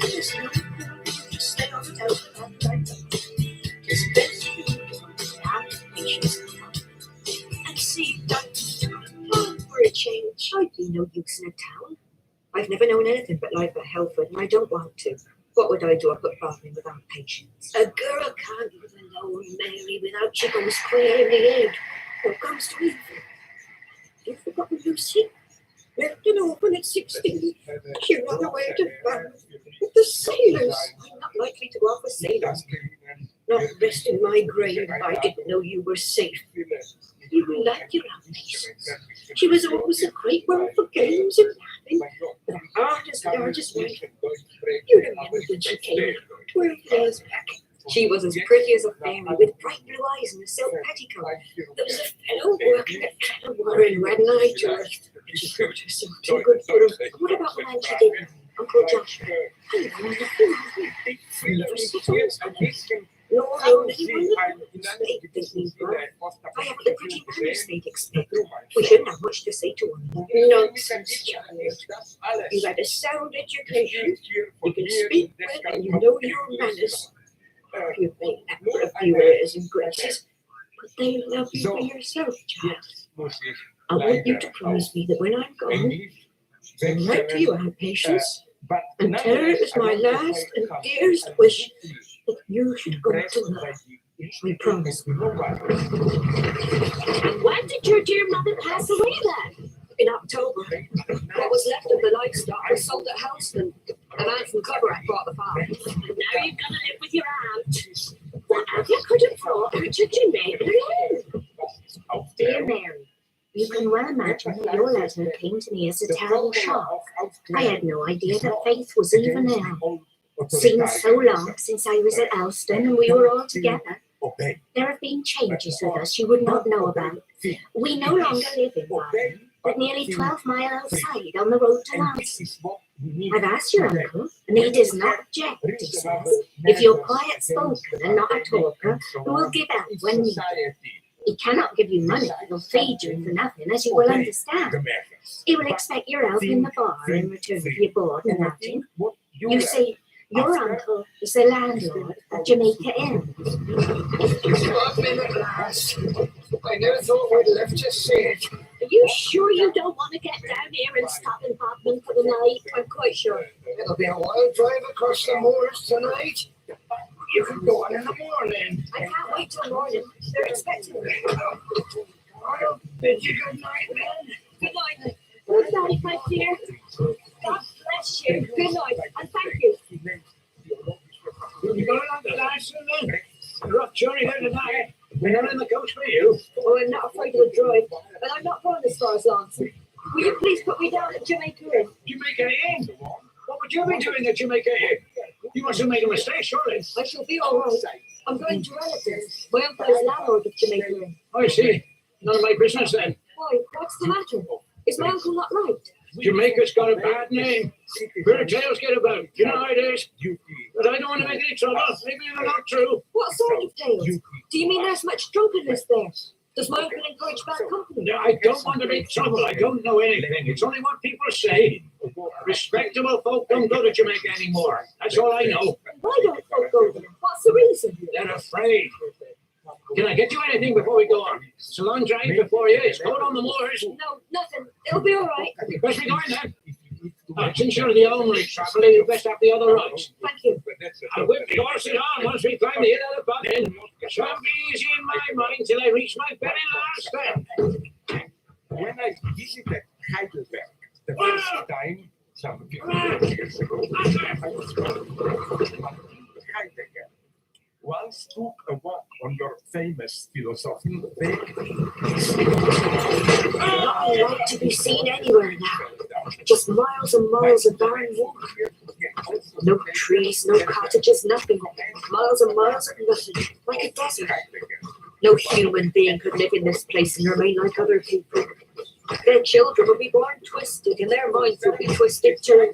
There's no good to stay on the town that right now. It's best for you to have patience and see that for a change, I'd be no use in a town. I've never known anything but life at Helford, and I don't want to. What would I do up at Barling without patience? A girl can't live alone, Mary, without she goes square in the head. What comes to evil? You've forgotten Lucy? Left an orphan at 16. She ran away to Bath with the sailors. I'm not likely to go off with sailors. Not rest in my grave if I didn't know you were safe. You like your patience. She was always a great one for games and laughing. The hardest, largest wife. You remember when she came 12 years back. She was as pretty as a fairy, with bright blue eyes and a silk petticoat. There was a fellow working at Kenilworth in Red Night, and she thought herself too good for him. What about the man she did marry, Uncle Joshua? I know nothing of him. Never set eyes on him. Nor known anyone that made me proud. I have the pretty manners they'd expect. We shouldn't have much to say to one. Nonsense, child. You had a sound education. You can speak well and you know your manners. You may have a few airs and graces, but they love you for yourself, child. I want you to promise me that when I'm gone, you'll write to your Aunt Patience and tell her it was my last and dearest wish that you should go to her. I promise. And when did your dear mother pass away then? In October, what was left of the livestock was sold at Houston. A man from Coverack bought the farm. And now you're gonna live with your aunt. Whatever could have brought her to Jamaica then? Dear Mary, you can well imagine that your letter came to me as a terrible shock. I had no idea that Faith was even ill. Seems so long since I was at Elston and we were all together. There have been changes with us you would not know about. We no longer live in Barton, but nearly 12 miles outside on the road to Lancing. I've asked your uncle, and he does not object, he says. If you're quiet-spoken and not a talker, he will give out when needed. He cannot give you money or feed you for nothing, as you will understand. He will expect your help in the bar in return for your board and lodging. You see, your uncle is the landlord of Jamaica Inn. Got me at last. I never thought we'd left to see it. Are you sure you don't want to get down here and stop in Bodmin for the night? I'm quite sure. It'll be a wild drive across the moors tonight. You can go on in the morning. I can't wait till morning. They're expecting me. I'll bid you good night, then. Good night. Good night, my dear. God bless you. Good night, and thank you. You going on to Lancing then? A rough journey here tonight. We're not in the coach for you. Oh, I'm not afraid of the drive, but I'm not going as far as Lancing. Will you please put me down at Jamaica Inn? Jamaica Inn? What would you be doing at Jamaica Inn? You must have made a mistake, surely. I shall be all right. I'm going to relatives. My uncle is landlord of Jamaica Inn. I see. None of my business then. Why, what's the matter? Is my uncle not right? Jamaica's got a bad name. Weird tales get about. You know how it is. But I don't want to make any trouble. Maybe they're not true. What sort of tales? Do you mean there's much drunkenness there? Does my uncle encourage bad company? No, I don't want to make trouble. I don't know anything. It's only what people say. Respectable folk don't go to Jamaica anymore. That's all I know. Why don't folk go there? What's the reason? They're afraid. Can I get you anything before we go on? It's a long drive before you. It's cold on the moors. No, nothing. It'll be all right. Where's we going then? Since you're the only traveller, you best have the other roads. Thank you. I'll whip the horse on once we climb the hill of the button. It shan't be easy in my mind till I reach my very last step. When I visited Heidelberg the first time, some 15 years ago, I was going to Heidegger. Once took a walk on your famous philosophy there. Not a light to be seen anywhere now. Just miles and miles of barren water. No trees, no cottages, nothing. Miles and miles of nothing, like a desert. No human being could live in this place and remain like other people. Their children will be born twisted, and their minds will be twisted too.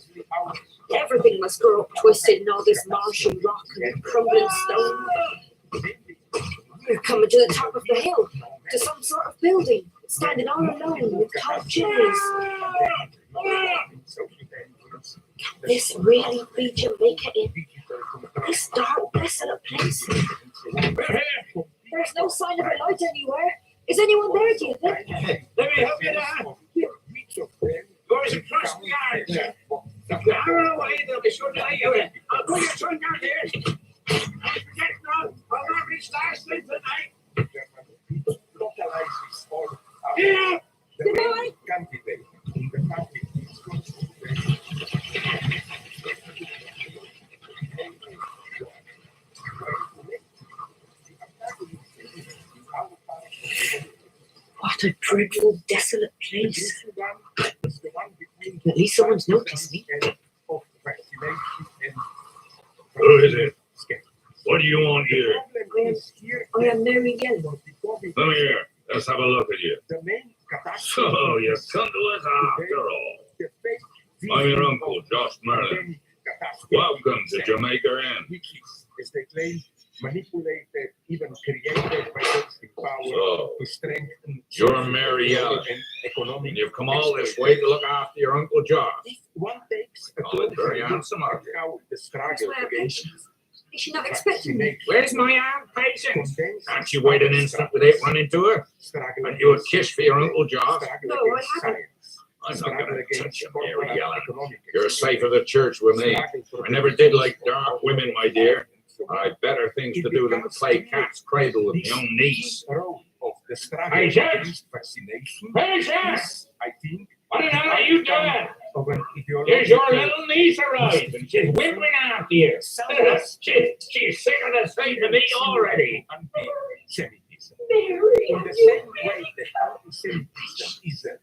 Everything must grow up twisted in all this marshy rock and crumbling stone. We're coming to the top of the hill, to some sort of building, standing all alone with tall chimneys. Can this really be Jamaica Inn? This dark, desolate place? There's no sign of a light anywhere. Is anyone there, do you think? Let me help you down. Doors across the yard. If you hurry away, they'll be sure to let you in. I'll put your son down here. I forget now. I'll not reach last sleep tonight. Yeah. Good night. What a dreadful, desolate place. At least someone's noticed me. Who is it? What do you want here? I am Mary Yellow. Come here. Let's have a look at you. So, you come to us after all. I'm your uncle, Josh Merlin. Welcome to Jamaica Inn. As they claim, manipulated, even created methods in power to strengthen. You're Mary Yellen, and you've come all this way to look after your Uncle Josh. One takes a Oh, very handsome of you. how the struggle against Is she not expecting me? Where's my aunt Patience? Can't you wait an instant without running to her? And you a kiss for your Uncle Josh? No, I haven't. I'm not going to touch you, Mary Ellen. You're safe at the church with me. I never did like dark women, my dear. I'd better things to do than to play cat's cradle with my own niece. Patience! Patience! What the hell are you doing? Here's your little niece arrived, and she's whimpering after you. She's sick of the sight of me already. Mary,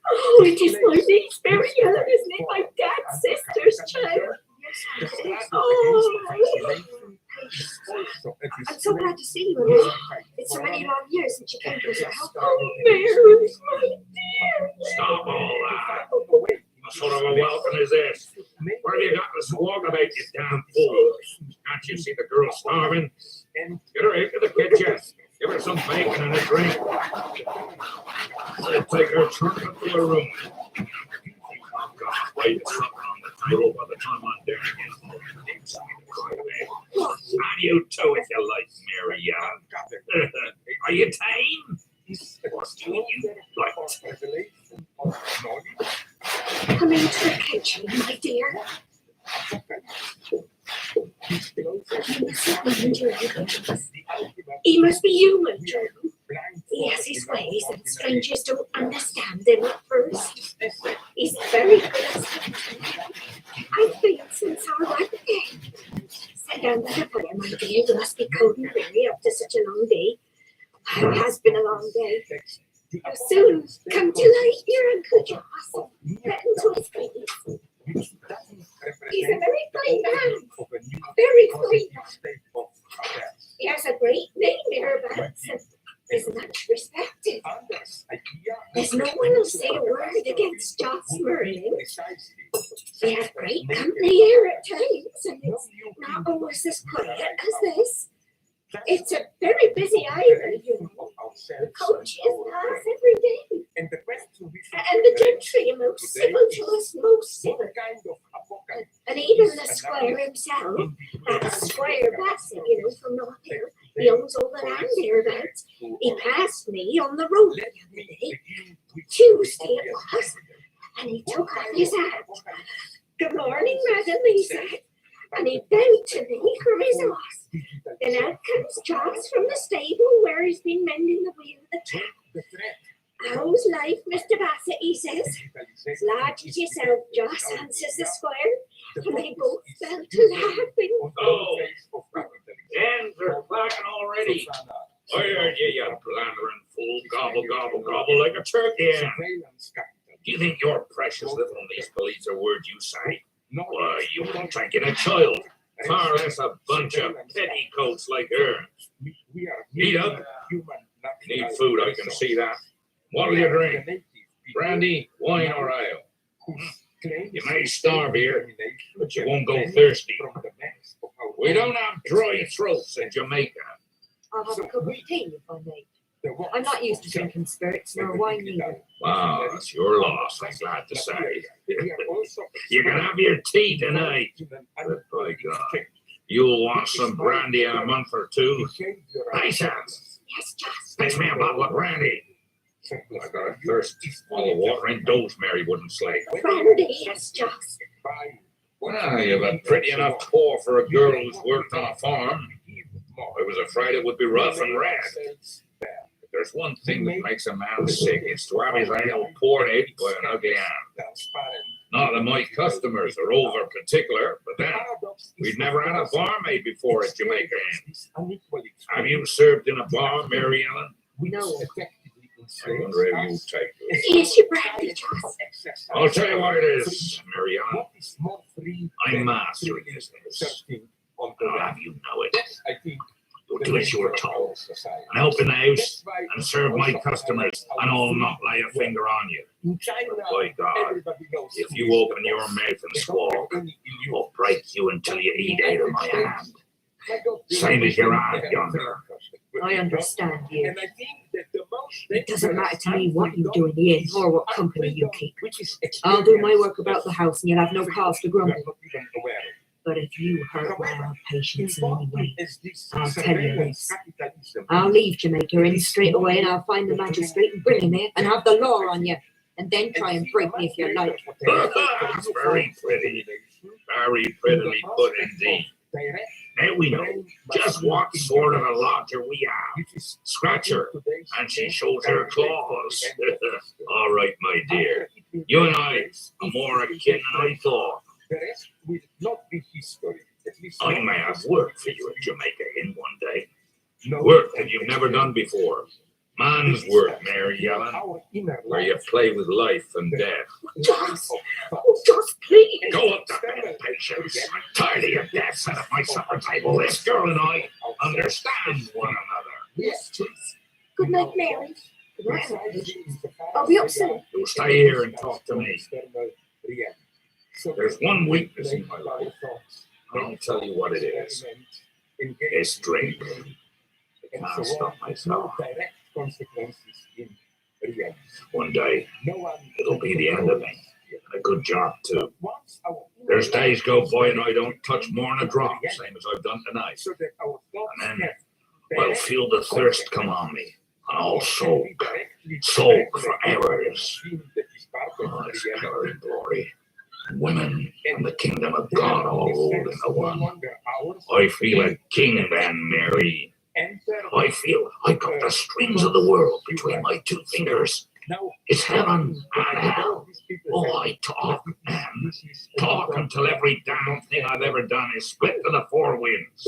oh, it is my niece, Mary Ellen, isn't it? My dad's sister's child. Oh, I'm so glad to see you again. It's so many long years since you came to us for help. Oh, Mary, my dear. Stop all that. What sort of a welcome is this? What have you got to squawk about, you damn fool? Can't you see the girl starving? Get her into the kitchen. Give her some bacon and a drink. I'll take her trunk up to her room. Oh, God, wait, it's something on the table by the time I'm there again. How do you tow if you like, Mary Young? Are you tame? What do you like? Come into the kitchen, my dear. He must be human, Joe. He has his ways, and strangers don't understand him at first. He's very good at something. I've been since our wedding day. Sit down by the fire, my dear. You must be cold and weary after such a long day. It has been a long day. You'll soon come to like your Uncle Joss. Get into his face. He's a very fine man. Very fine man. He has a great name hereabouts and is much respected. There's no one who'll say a word against Joss Merlin. They have great company here at times, and it's not always as quiet as this. It's a very busy island, you know. The coaches pass every day. And the gentry are most civil to us, most civil. And even the squire himself, that's Squire Bassett, you know, from North Hill, he owns all the land hereabouts. He passed me on the road the other day, Tuesday it was, and he took off his hat. Good morning, madam, he said. And he bowed to me from his horse. Then out comes Joss from the stable where he's been mending the wheel of the trap. How's life, Mr. Bassett, he says. As large as yourself, Joss, answers the squire. And they both fell to laughing. Oh, hens are clacking already. Where are you, you blundering fool? Gobble, gobble, gobble like a turkey hen. Do you think your precious little niece believes a word you say? Why, you wouldn't think it a child, far less a bunch of petticoats like her. Eat up. Need food, I can see that. What'll you drink? Brandy, wine, or ale? You may starve here, but you won't go thirsty. We don't have dry throats in Jamaica. I'll have a cup of tea if I may. I'm not used to drinking spirits nor wine either. Wow, that's your loss, I'm glad to say. You can have your tea tonight. But by God, you'll want some brandy in a month or two. Patience! Yes, Joss. Fetch me a bottle of brandy. I got a thirst. All the water indoors Mary wouldn't slay. Brandy, yes, Joss. Well, you've a pretty enough pour for a girl who's worked on a farm. I was afraid it would be rough and red. If there's one thing that makes a man sick, it's to have his ale poured out by an ugly hand. Not that my customers are over particular, but then we'd never had a barmaid before at Jamaica Inn. Have you served in a bar, Mary Ellen? No. I wonder how you take this. Here's your brandy, Joss. I'll tell you what it is, Mary Ellen. I'm mastering this business. I'll have you know it. You'll do as you were told. And help in the house and serve my customers, and I'll not lay a finger on you. By God, if you open your mouth and squawk, I'll break you until you eat out of my hand. Same as your aunt yonder. I understand you. It doesn't matter to me what you do in the inn or what company you keep. I'll do my work about the house and you'll have no cause to grumble. But if you hurt my patience in any way, I'll tell you this. I'll leave Jamaica in straight away and I'll find the magistrate and bring him here and have the law on you. And then try and break me if you like. That's very pretty. Very prettily put indeed. Now we know just what sort of a lodger we have. Scratch her, and she shows her claws. All right, my dear. You and I are more akin than I thought. I may have work for you at Jamaica in one day. Work that you've never done before. Man's work, Mary Ellen, where you play with life and death. Just please. Go up to bed, Patience. I'm tired of your death set at my supper table. This girl and I understand one another. Yes, please. Good night, Mary. I'll be up soon. You stay here and talk to me. There's one weakness in my life. I'll tell you what it is. It's drink. I can't stop myself. One day, it'll be the end of me. And a good job, too. There's days go by and I don't touch more than a drop, same as I've done tonight. And then I'll feel the thirst come on me. And I'll soak for hours. Oh, it's power and glory. Women and the kingdom of God all rolled into one. I feel a king then, Mary. I feel I got the strings of the world between my two fingers. It's heaven and hell. Oh, I talk and talk until every damn thing I've ever done is split to the four winds.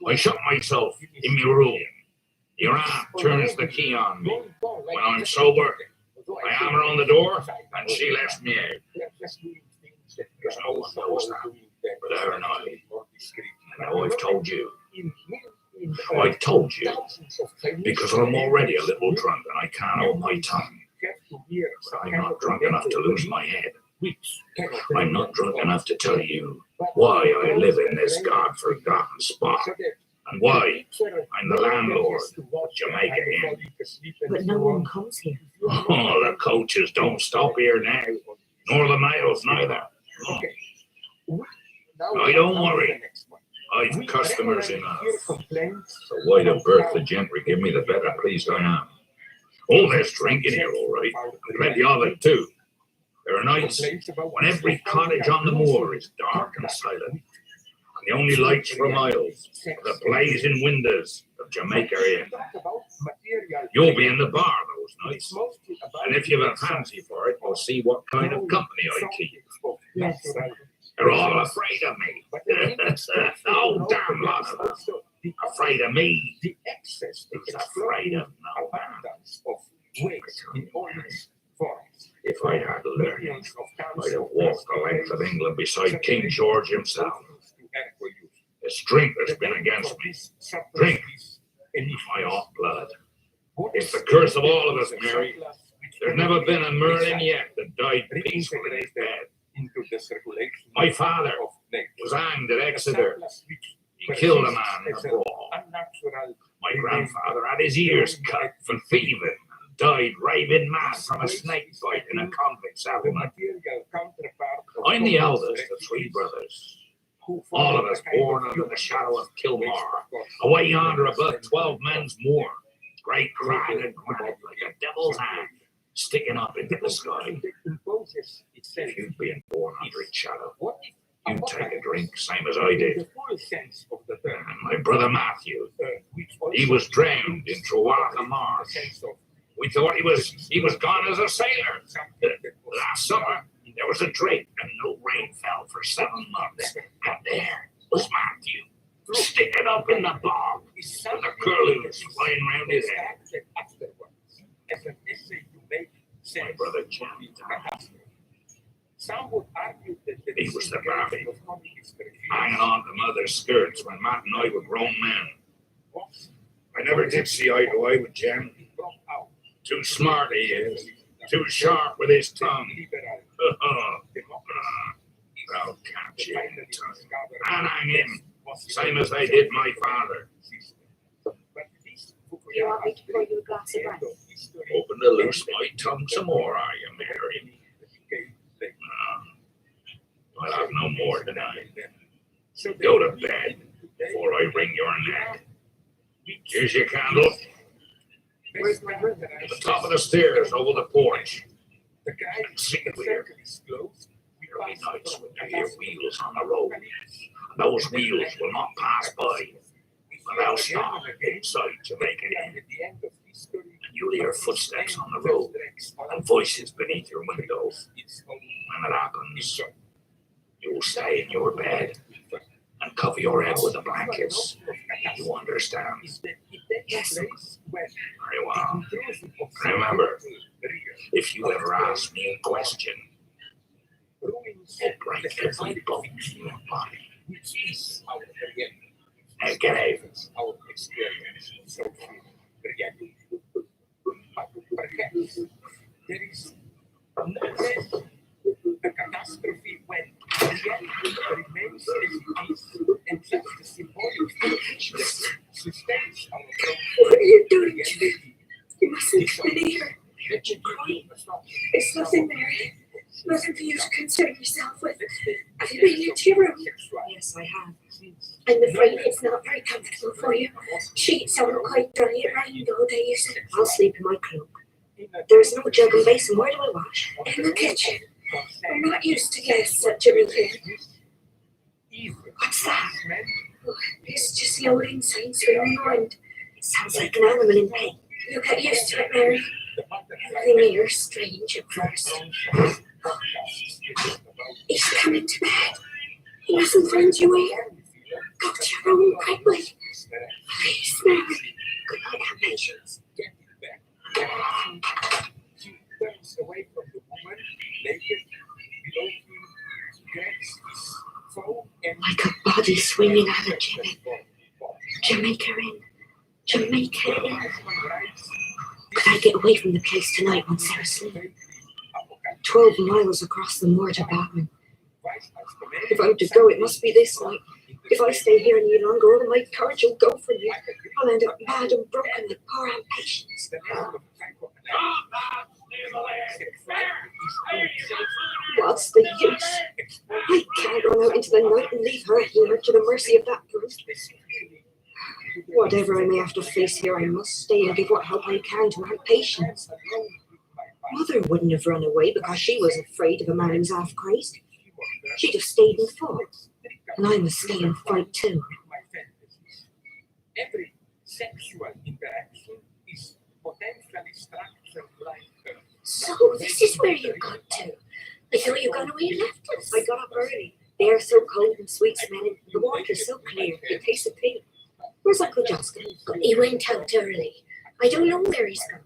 I shut myself in my room. Your aunt turns the key on me. When I'm sober, I hammer on the door and she lets me out. There's no one knows that but her and I. And now I've told you. I told you, because I'm already a little drunk and I can't hold my tongue. But I'm not drunk enough to lose my head. I'm not drunk enough to tell you why I live in this God-forgotten spot and why I'm the landlord of Jamaica Inn. But no one comes here. Oh, the coaches don't stop here now, nor the mails neither. Oh. Now, don't worry. I've customers enough. The wider berth the gentry give me, the better pleased I am. Oh, there's drink in here, all right. And plenty of it, too. There are nights when every cottage on the moor is dark and silent. And the only lights for miles are the blazing windows of Jamaica Inn. You'll be in the bar those nights. And if you've a fancy for it, you'll see what kind of company I keep. Yes. They're all afraid of me. Oh, damn lot of them. Afraid of me. He's afraid of no man. If I had learning, I'd have walked the length of England beside King George himself. It's drink that's been against me. Drink. My hot blood. It's the curse of all of us, Mary. There's never been a Merlin yet that died peacefully in his bed. My father was hanged at Exeter. He killed a man in a brawl. My grandfather had his ears cut for thieving and died raving mad from a snake bite in a convict settlement. I'm the eldest of three brothers. All of us born under the shadow of Kilmar, away yonder above 12 men's moor. Great crag and granite like a devil's hand, sticking up into the sky. If you'd been born under its shadow, you'd take a drink, same as I did. And my brother Matthew, he was drowned in Trewalca Marsh. We thought he was gone as a sailor. Last summer, there was a drink and no rain fell for 7 months. And there was Matthew, sticking up in the bog, with the curlews flying round his head. My brother Johnny died. He was the babby, hanging on to mother's skirts when Matt and I were grown men. I never did see eye to eye with Jem. Too smart he is, too sharp with his tongue. They'll catch him in time and hang him, same as they did my father. You want me to pour you a glass of wine? Hoping to loose my tongue some more, are you, Mary? I'll have no more tonight. Go to bed before I wring your neck. Here's your candle. Where's my brother? At the top of the stairs over the porch. See it clear. Early nights when you hear wheels on the road. Those wheels will not pass by. But they'll stop inside Jamaica Inn. And you'll hear footsteps on the road and voices beneath your window. When it happens, you'll stay in your bed and cover your head with the blankets. You understand? Yes. Very well. Remember, if you ever ask me a question, I'll break every bone in your body. Hey, get out. The catastrophe when the end remains refugees and just the symbolic sustains our What are you doing to me? You mustn't come in here. You're crying. It's nothing, Mary. Nothing for you to concern yourself with. Have you been into your room? Yes, I have. I'm afraid it's not very comfortable for you. Sheets aren't quite dry. It rained all day, you said. I'll sleep in my cloak. There's no jug and basin. Where do I wash? In the kitchen. We're not used to guests at Jamaica. What's that? Oh, it's just the old inside swimming around. It sounds like an animal in pain. You'll get used to it, Mary. Everything here is strange at first. He's coming to bed. He doesn't find you here. Go to your room quickly. Please, Mary. Good night, have patience. He turns away from the woman, naked, below him, grabs his phone and Like a body swinging out of Jamaica Inn. Jamaica Inn. Could I get away from the place tonight once they're asleep? 12 miles across the moor to Batman. If I'm to go, it must be this night. If I stay here any longer, all of my courage will go from me. I'll end up mad and broken like poor Aunt Patience. What's the use? I can't run out into the night and leave her here to the mercy of that brute. Whatever I may have to face here, I must stay and give what help I can to Aunt Patience. Mother wouldn't have run away because she was afraid of a man who's half crazed. She'd have stayed and fought. And I must stay and fight too. every sexual interaction is potentially structured like So this is where you got to. I thought you got away and left us. I got up early. The air's so cold and sweet smelling. The water's so clear. It tastes of pink. Where's Uncle Justin? He went out early. I don't know where he's gone.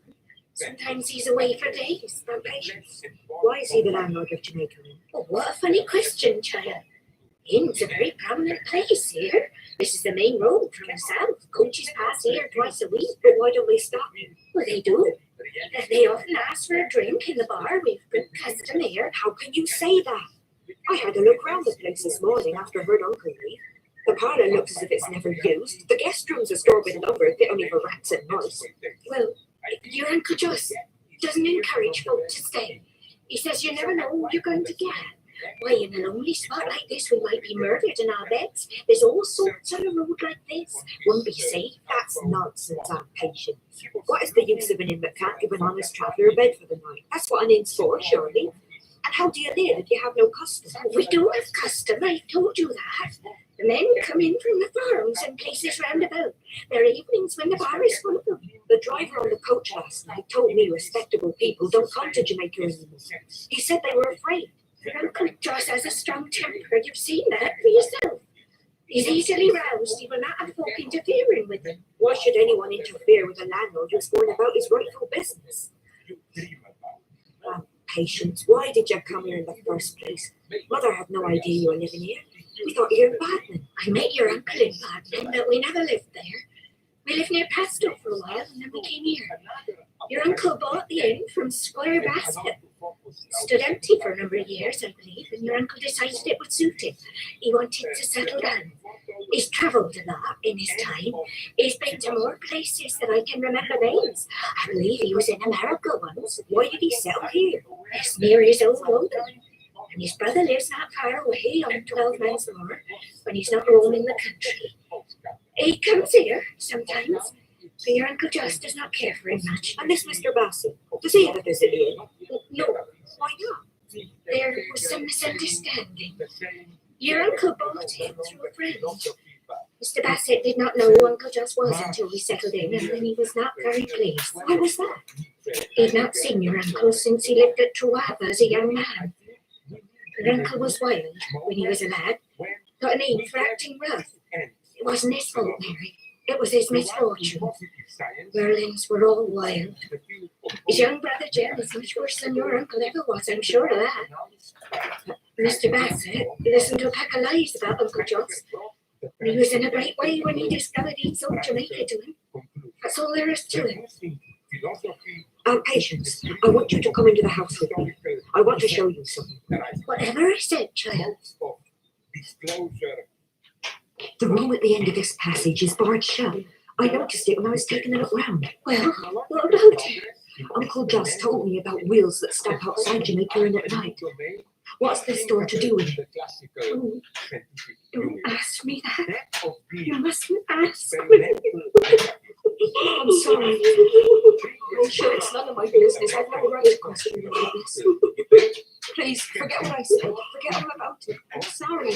Sometimes he's away for days. I'm patient. Why is he the landlord of Jamaica? Oh, what a funny question, child. Inn's a very prominent place here. This is the main road from the south. Coaches pass here twice a week, but why don't they stop? Well, they do. They often ask for a drink in the bar. We've been custom here. How can you say that? I had a look round the place this morning after I heard Uncle leave. The parlour looks as if it's never used. The guest rooms are stored with lumber, fit only for rats and mice. Well, your Uncle Just doesn't encourage folk to stay. He says you never know what you're going to get. Why, in a lonely spot like this, we might be murdered in our beds. There's all sorts on a road like this. Wouldn't be safe. That's nonsense, Aunt Patience. What is the use of an inn that can't give an honest traveller a bed for the night? That's what an inn's for, surely. And how do you live if you have no custom? We do have custom, I told you that. The men come in from the farms and places round about. There are evenings when the bar is full of them. The driver on the coach last night told me respectable people don't come to Jamaica anymore. He said they were afraid. Your Uncle Joss has a strong temper. You've seen that for yourself. He's easily roused. He will not have folk interfering with him. Why should anyone interfere with a landlord who's going about his rightful business? Patience, why did you come here in the first place? Mother had no idea you were living here. We thought you were in Badman. I met your uncle in Badman, but we never lived there. We lived near Pasto for a while, and then we came here. Your uncle bought the inn from Squire Bassett. Stood empty for a number of years, I believe, and your uncle decided it would suit him. He wanted to settle down. He's travelled a lot in his time. He's been to more places than I can remember names. I believe he was in America once. Why did he settle here? It's near his old London. And his brother lives not far away on 12 miles more when he's not roaming the country. He comes here sometimes, but your Uncle Just does not care for him much. And this Mr. Bassett, does he ever visit you? No, Why not? there was some misunderstanding. Your uncle bought him through a friend. Mr. Bassett did not know who Uncle Just was until we settled in, and then he was not very pleased. Why was that? He had not seen your uncle since he lived at Truava as a young man. Your uncle was wild when he was a lad, got a name for acting rough. It wasn't his fault, Mary. It was his misfortune. Merlins were all wild. His young brother Jem is much worse than your uncle ever was, I'm sure of that. But Mr. Bassett listened to a pack of lies about Uncle Jos. And he was in a great way when he discovered he'd sold Jamaica to him. That's all there is to it. Patience, I want you to come into the house with me. I want to show you something. Whatever I said, child. The room at the end of this passage is barred shut. I noticed it when I was taking a look round. Well, what about it? Uncle Just told me about wheels that stop outside Jamaica in at night. What's this door to do with it? Oh, don't ask me that. You mustn't ask me. I'm sorry. I'm sure it's none of my business. I've no right to question you about this. Please, forget what I said. Forget all about it. I'm sorry.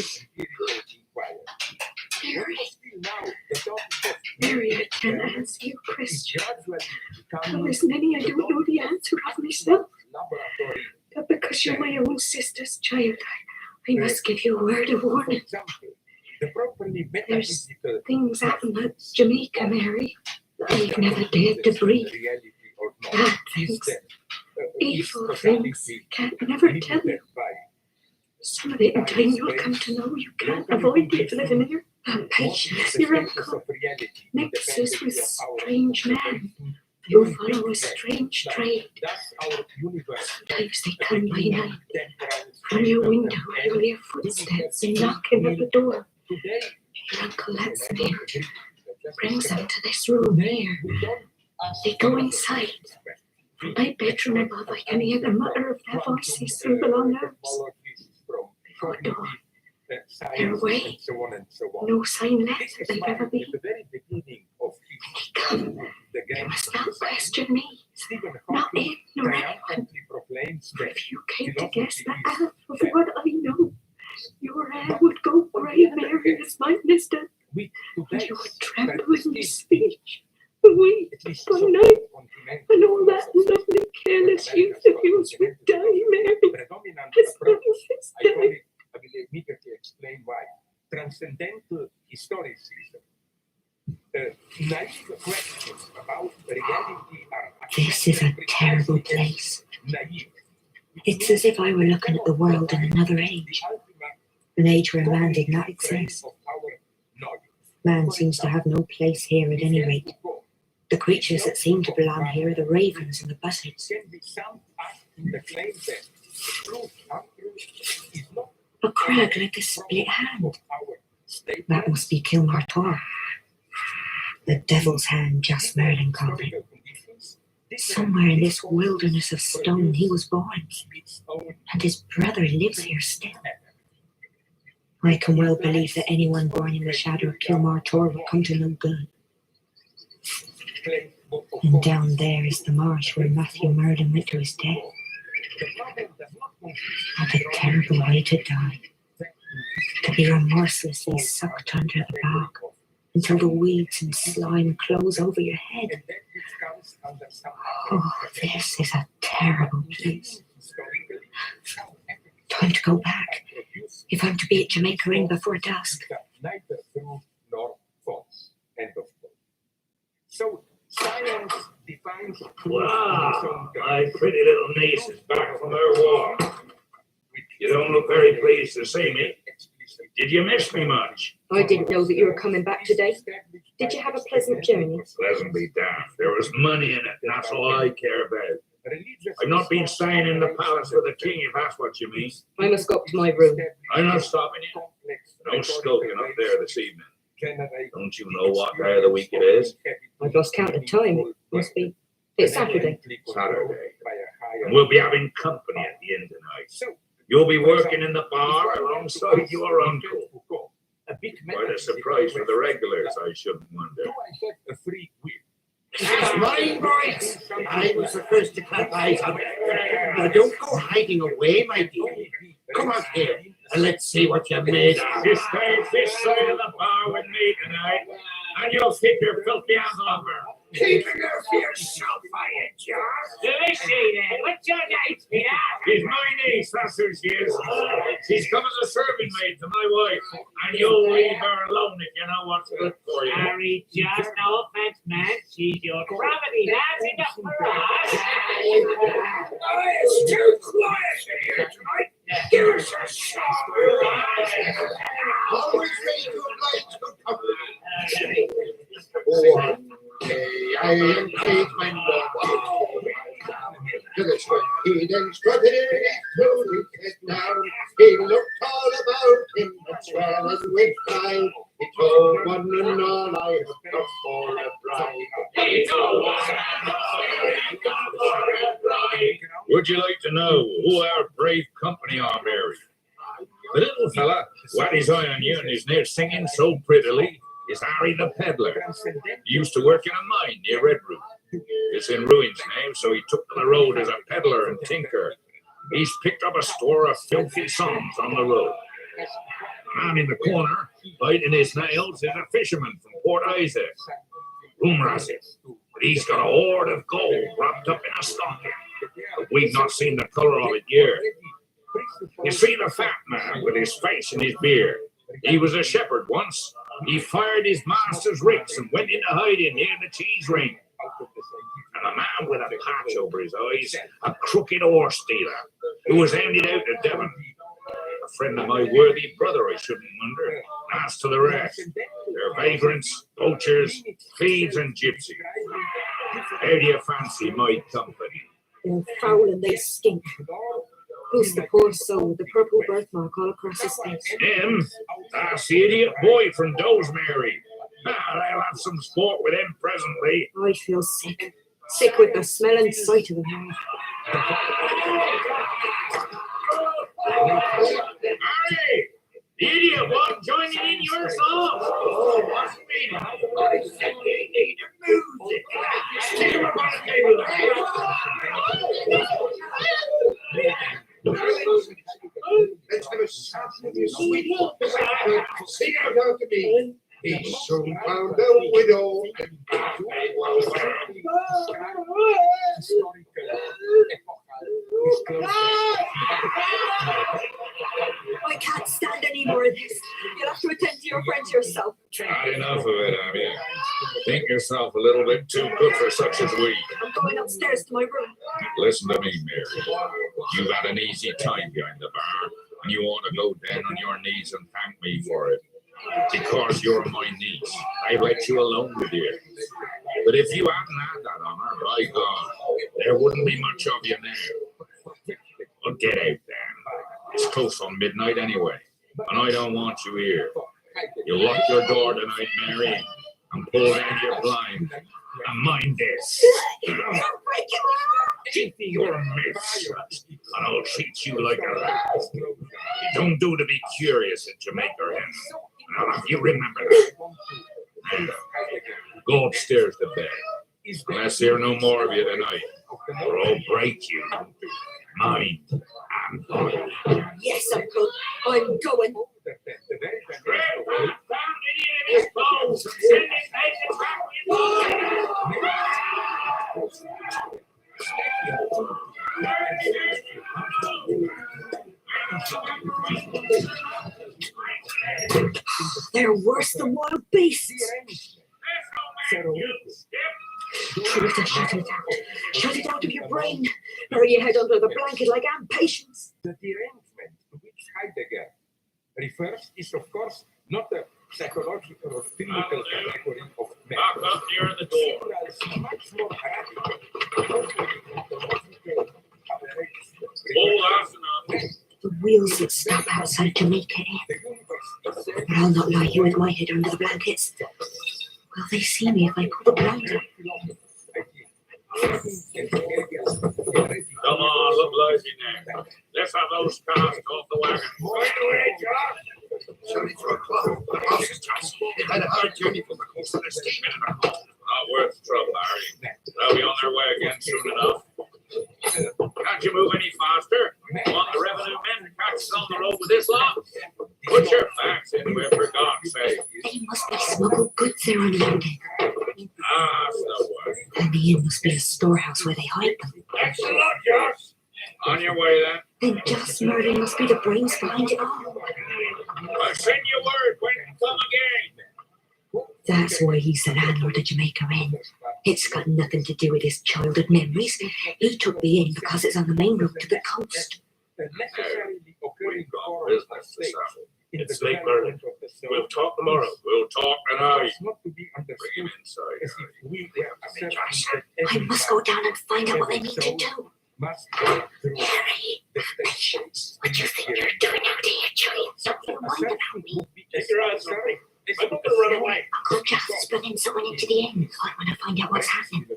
Mary, I can't answer your question. There's many I don't know the answer of myself. But because you're my own sister's child, I must give you a word of warning. There's things happen at Jamaica, Mary, that I've never dared to breathe. Bad things, evil things, can't never tell you. Some of it in time you'll come to know. You can't avoid it living here. Patience, your uncle mixes with strange men who follow a strange trade. Sometimes they come by night. From your window you'll hear footsteps and knocking at the door. Your uncle lets them in, brings them to this room here. They go inside. From my bedroom above I can hear the mutter of their voices through the long hours. Before dawn, they're away. No sign left that they've ever been. When they come, they must not question me. Not him, nor anyone. If you came to guess the half of what I know, your hair would go grey, Mary, as mine is done. And you would tremble in your speech. Weep by night. And all that lovely, careless youth of yours would die, Mary. As well as die. I will immediately explain why. Transcendental historicism. Naive questions about reality are. This is a terrible place. It's as if I were looking at the world in another age. An age where man did not exist. Man seems to have no place here at any rate. The creatures that seem to belong here are the ravens and the buzzards. A crag like a split hand. That must be Kilmar Tor. The devil's hand, just Merlin called it. Somewhere in this wilderness of stone he was born, and his brother lives here still. I can well believe that anyone born in the shadow of Kilmar Tor will come to no good. And down there is the marsh where Matthew Murden went to his death. What a terrible way to die. To be remorselessly sucked under the bog until the weeds and slime close over your head. Oh, this is a terrible place. Time to go back, if I'm to be at Jamaica Inn before dusk. So science defines. Wow, my pretty little niece is back from her walk. You don't look very pleased to see me. Did you miss me much? I didn't know that you were coming back today. Did you have a pleasant journey? Pleasant be damned. There was money in it, and that's all I care about. I've not been staying in the palace with the king, if that's what you mean. I must go up to my room. I'm not stopping you. No skulking up there this evening. Don't you know what day of the week it is? I've lost count of time. It must be. It's Saturday. Saturday. And we'll be having company at the inn tonight. You'll be working in the bar alongside your uncle. Quite a surprise for the regulars, I shouldn't wonder. That's mine, boys. I was the first to clap eyes on it. Now don't go hiding away, my dear. Come out here and let's see what you're made of. You stay this side of the bar with me tonight, and you'll keep your filthy hands off her. Keep it up for yourself, I Who is she then? What's your name, Peter? She's my niece, that's who she is. She's come as a serving maid to my wife, and you'll leave her alone if you know what's good for you. Harry, just no offense, man. She's your property. That's enough for us. It's too quiet in here tonight. Give us a shot. Always ready to oblige good company. I am paid my love. To the sweat, he then strutted through his head down. He looked all about him, as well as with pride. He told one and all, I have come for a bride. He told one and all, I have come for a bride. Would you like to know who our brave company are, Mary? The little fella who had his eye on you and is near singing so prettily is Harry the peddler. He used to work in a mine near Redroot. It's in ruins now, so he took to the road as a peddler and tinker. He's picked up a store of filthy songs on the road. The man in the corner, biting his nails, is a fisherman from Port Isaac. Rumour has it that he's got a hoard of gold wrapped up in a stocking, but we've not seen the colour of it yet. You see the fat man with his face and his beard? He was a shepherd once. He fired his master's ricks and went into hiding near the cheese ring. And a man with a patch over his eyes, a crooked horse dealer, who was handed out to Devon. A friend of my worthy brother, I shouldn't wonder. As to the rest, they're vagrants, poachers, thieves, and gypsies. How do you fancy my company? They're foul and they stink. Who's the poor soul with the purple birthmark all across his face? Him? That's the idiot boy from Dosemary. I'll have some sport with him presently. I feel sick. Sick with the smell and sight of him. Harry! The idiot one joining in your song! Oh, what's me? I said you need music. Stick him up on the table Let's have a shot with your sweet. Sing out to me. He soon found a widow and I can't stand any more of this. You'll have to attend to your friends yourself. Had enough of it, have you? Think yourself a little bit too good for such as we. I'm going upstairs to my room. Listen to me, Mary. You've had an easy time behind the bar, and you want to go down on your knees and thank me for it. Because you're my niece, I let you alone with you. But if you hadn't had that honor, by God, there wouldn't be much of you now. Well, get out then. It's close on midnight anyway, and I don't want you here. You lock your door tonight, Mary, and pull down your blind. And mind this. Keep your mouth shut, and I'll treat you like a rat. You don't do to be curious at Jamaica Hen. Now, if you remember that. Now, go upstairs to bed. Unless hear no more of you tonight, or I'll break you. Mind and body. Yes, Uncle. I'm going. They're worse than wild beasts. Shut it out. Shut it out of your brain. Bury your head under the blanket like Aunt Patience. The derangement to which Heidegger refers is, of course, not the psychological or clinical category of Knock up near the door. much more radical. Oh, that's enough. The wheels would stop outside Jamaica. But I'll not lie here with my head under the blankets. Will they see me if I pull the blind up? Come on, Well, obliging now. Let's have those cars off the wagon. Right away, John. Sorry for a clock. The boss is just had a hard journey from the coast of the steam in the hall. Not worth the trouble, Harry. They'll be on their way again soon enough. Can't you move any faster? Want the revenue men to catch us on the road with this lot? Put your facts in with, for God's sake. They must be smuggled goods they're unloading. Ah, so what? And the inn must be a storehouse where they hide them. Thanks a lot, Josh. On your way, then. Then Joss Murray must be the brains behind it all. I'll send you word when you come again. That's why he's the landlord of Jamaica Inn. It's got nothing to do with his childhood memories. He took the inn because it's on the main route to the coast. We've got business to settle. It's late, Merlin. We'll talk tomorrow. We'll talk tonight. Bring him inside. I must go down and find out what they need to do. Harry, what do you think you're doing out here, Julian? Something mind about me. Take your eyes off me. I'm not gonna run away. Uncle Joss is bringing someone into the inn. I want to find out what's happening.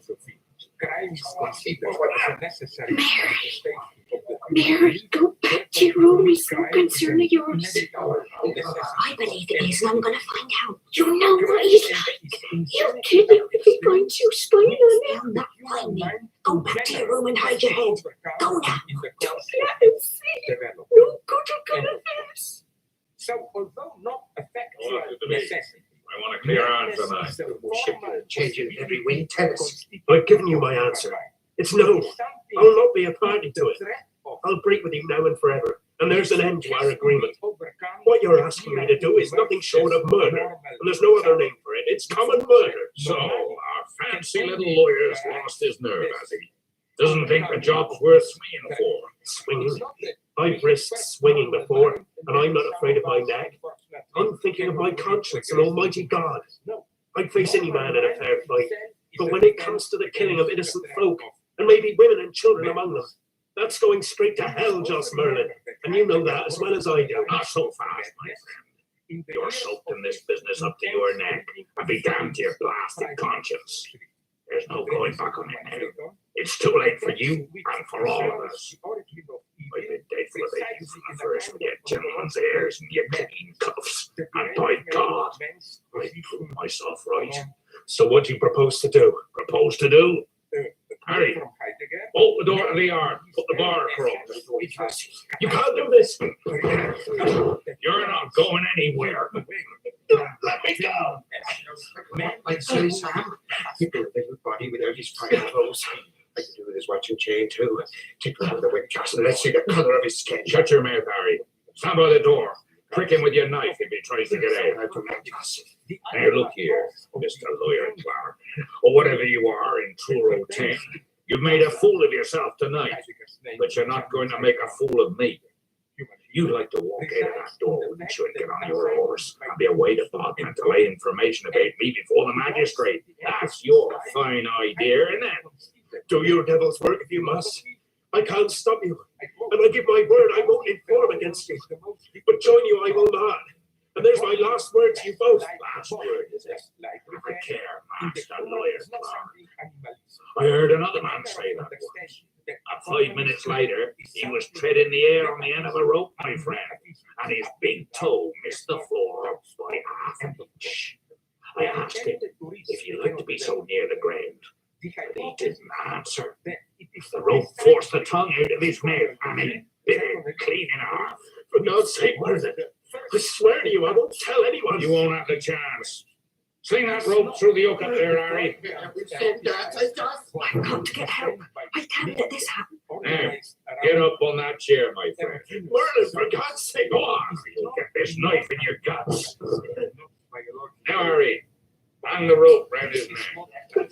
Mary, go back to your room. It's no concern of yours. I believe it is, and I'm going to find out. You know what he's like. He'll kill you if he finds you spying on him. He'll not find me. Go back to your room and hide your head. Go now. Don't let him see. No good will come of this. So, although not effectual necessity, I want a clear answer, man. Changing every wind. Tell us. I've given you my answer. It's no. I'll not be a party to it. I'll break with you now and forever. And there's an end to our agreement. What you're asking me to do is nothing short of murder. And there's no other name for it. It's common murder. So, our fancy little lawyer's lost his nerve, has he? Doesn't think the job's worth swinging for. Swinging? I've risked swinging before, and I'm not afraid of my neck. I'm thinking of my conscience and Almighty God. I'd face any man in a fair fight. But when it comes to the killing of innocent folk, and maybe women and children among them, that's going straight to hell, Joss Merlin. And you know that as well as I do. Not so fast, my friend. You're soaked in this business up to your neck, and be damned to your blasted conscience. There's no going back on it now. It's too late for you and for all of us. I've been dead for the baby from the first with your gentleman's airs and your clean cuffs. And by God, I proved myself right. So what do you propose to do? Propose to do? Harry, bolt the door to the yard. Put the bar across. You can't do this. You're not going anywhere. Let me go. I'd say, Sam, you build a big body without his fine clothes. I can do with his watch and chain too. Take him over the windcast and let's see the colour of his skin. Shut your mouth, Harry. Stand by the door. Prick him with your knife if he tries to get out. Now look here, Mr. Lawyer Clark, or whatever you are in Truro 10. You've made a fool of yourself tonight, but you're not going to make a fool of me. You'd like to walk out of that door, wouldn't you, and get on your horse and be away to Bodmin to lay information about me before the magistrate. That's your fine idea, isn't it? Do your devil's work if you must. I can't stop you. And I give my word I won't inform against you. But join you I will not. And there's my last word to you both. Last word, is it? Have a care, Master Lawyer Clark. I heard another man say that once. And 5 minutes later, he was treading the air on the end of a rope, my friend, and his big toe missed the floor by half an inch. I asked him if he liked to be so near the ground, but he didn't answer. The rope forced the tongue out of his mouth, and he bit it clean in half. For God's sake, Merlin, I swear to you, I won't tell anyone. You won't have the chance. Sling that rope through the yoke up there, Harry. I've got to get help. I can't let this happen. Now, get up on that chair, my friend. Merlin, for God's sake, Go on. You'll get this knife in your guts. Now, Harry, hang the rope round his neck.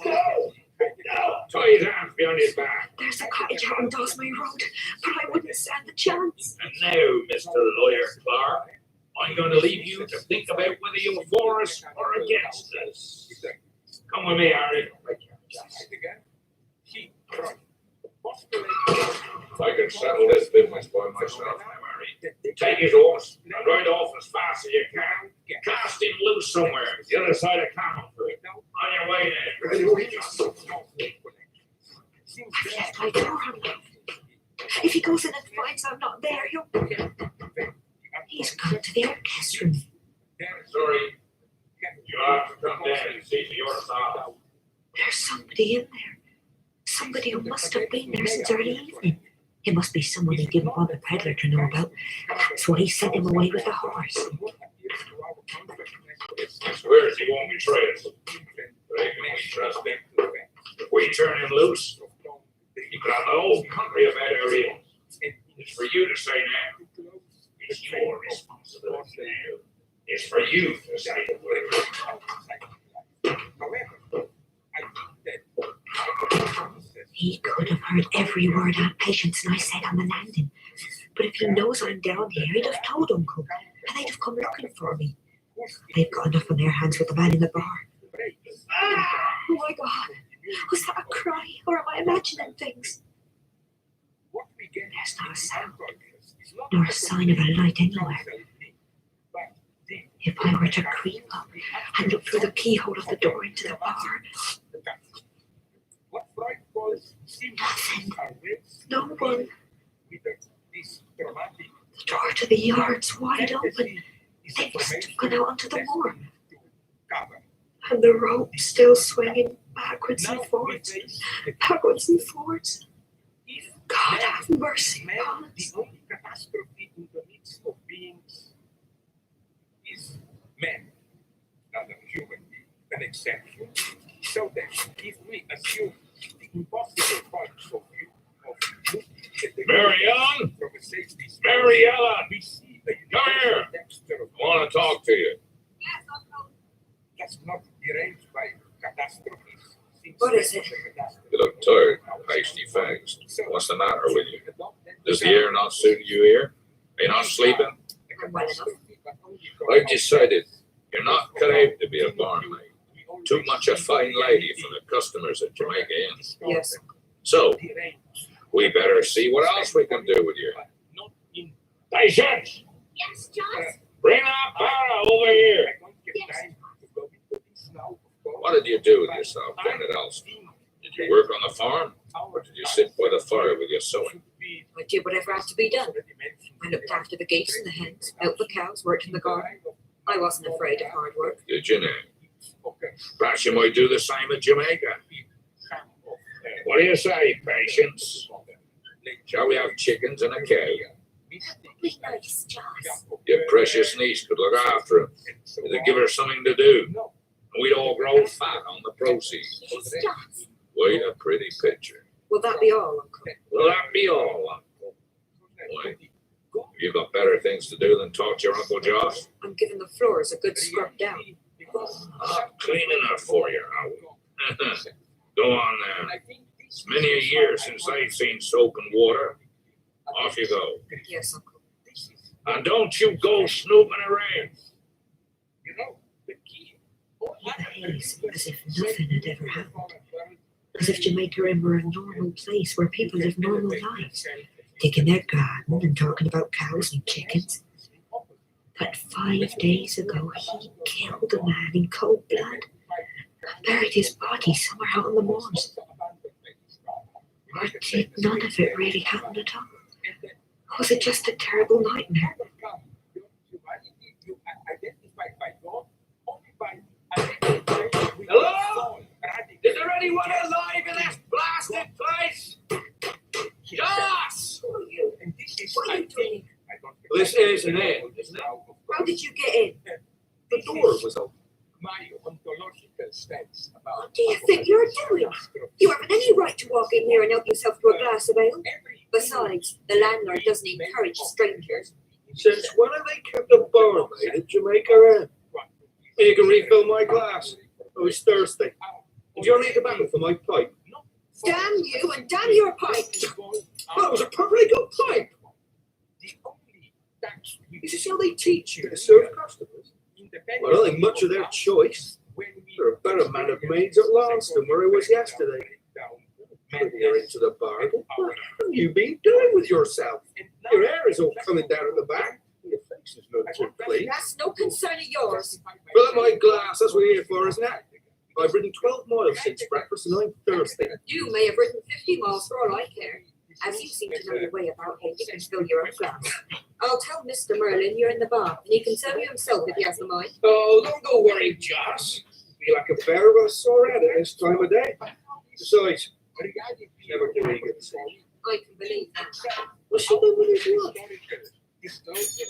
Tie his hands behind his back. There's a cottage out on Dawsbury Road, but I wouldn't stand the chance. And now, Mr. Lawyer Clark, I'm going to leave you to think about whether you're for us or against us. Come with me, Harry. If I can settle this business by myself now, Harry. Take his horse and ride off as fast as you can. Cast him loose somewhere, the other side of town. On your way there. I've left my door unlocked. If he goes in and finds I'm not there, he's gone to the orchestra. Sorry. You have to come down and see for yourself. There's somebody in there. Somebody who must have been there since early evening. It must be someone he didn't want the peddler to know about. That's why he sent him away with the horse. Where does he want me trailed? They can be trusted. If we turn him loose, he could have the whole country of that area. It's for you to say now. It's your responsibility now. It's for you to say He could have heard every word Aunt Patience and I said on the landing. But if he knows I'm down here, he'd have told Uncle, and they'd have come looking for me. They've got enough on their hands with the man in the bar. Oh my God! Was that a cry, or am I imagining things? There's not a sound, nor a sign of a light anywhere. If I were to creep up and look through the keyhole of the door into the bar, nothing. No one. The door to the yard's wide open. They must have gone out onto the moor. And the rope still swinging backwards and forwards. Backwards and forwards. God have mercy upon us. Man, not a human being, an exception. So that if we assume the impossible parts of you, Marianne? Mariella! Come here! I want to talk to you. That's not deranged by catastrophes. What is it? You look tired, pasty fags. What's the matter with you? Does the air not suit you here? Are you not sleeping? I'm well enough. I've decided you're not cut out to be a barmaid. Too much a fine lady for the customers at Jamaica Inn. Yes. So, we better see what else we can do with you. Patience! Yes, John? Bring that barra over here. What did you do with yourself down at Alston? Did you work on the farm? Or did you sit by the fire with your sewing? I did whatever had to be done. I looked after the geese and the hens, milked the cows, worked in the garden. I wasn't afraid of hard work. Did you now? Perhaps you might do the same at Jamaica. What do you say, Patience? Shall we have chickens and a cow? Be nice, Joss. Your precious niece could look after him. It'd give her something to do. And we'd all grow fat on the proceeds. Yes, Joss. What a pretty picture. Will that be all, Uncle? Will that be all, Uncle? Why? You got better things to do than talk to your Uncle Joss? I'm giving the floors a good scrub down. I'm cleaning her for you, Howard. Go on now. It's many a year since I've seen soap and water. Off you go. Yes, Uncle. And don't you go snooping around. Behaves as if nothing had ever happened. As if Jamaica Inn were a normal place where people live normal lives, digging their garden and talking about cows and chickens. But 5 days ago, he killed a man in cold blood and buried his body somewhere out on the moors. Or did none of it really happen at all? Was it just a terrible nightmare? Hello? Is there anyone alive in this blasted place? Joss! What are you doing? This is an inn, isn't it? How did you get in? The door was open. What do you think you're doing? You haven't any right to walk in here and help yourself to a glass of ale. Besides, the landlord doesn't encourage strangers. Since when have they kept a barmaid at Jamaica Inn? You can refill my glass. I was thirsty. Did you need tobacco for my pipe? Damn you and damn your pipe! Well, it was a perfectly good pipe. This is how they teach you to serve customers. Well, I don't think much of their choice. There are better man of maids at last than where I was yesterday. You're into the bargain. What have you been doing with yourself? Your hair is all coming down at the back. Your face is not too clean. That's no concern of yours. Fill up my glass, that's what we're here for, isn't it? I've ridden 12 miles since breakfast and I'm thirsty. You may have ridden 50 miles for all I care. As you seem to know your way about here, you can fill your own glass. I'll tell Mr. Merlin you're in the bar, and he can tell you himself if he has the mind. Oh, don't go worry, Joss. Be like a bear with a sore head at this time of day. Besides, never too eager to see. I can believe that. What's she done with his life?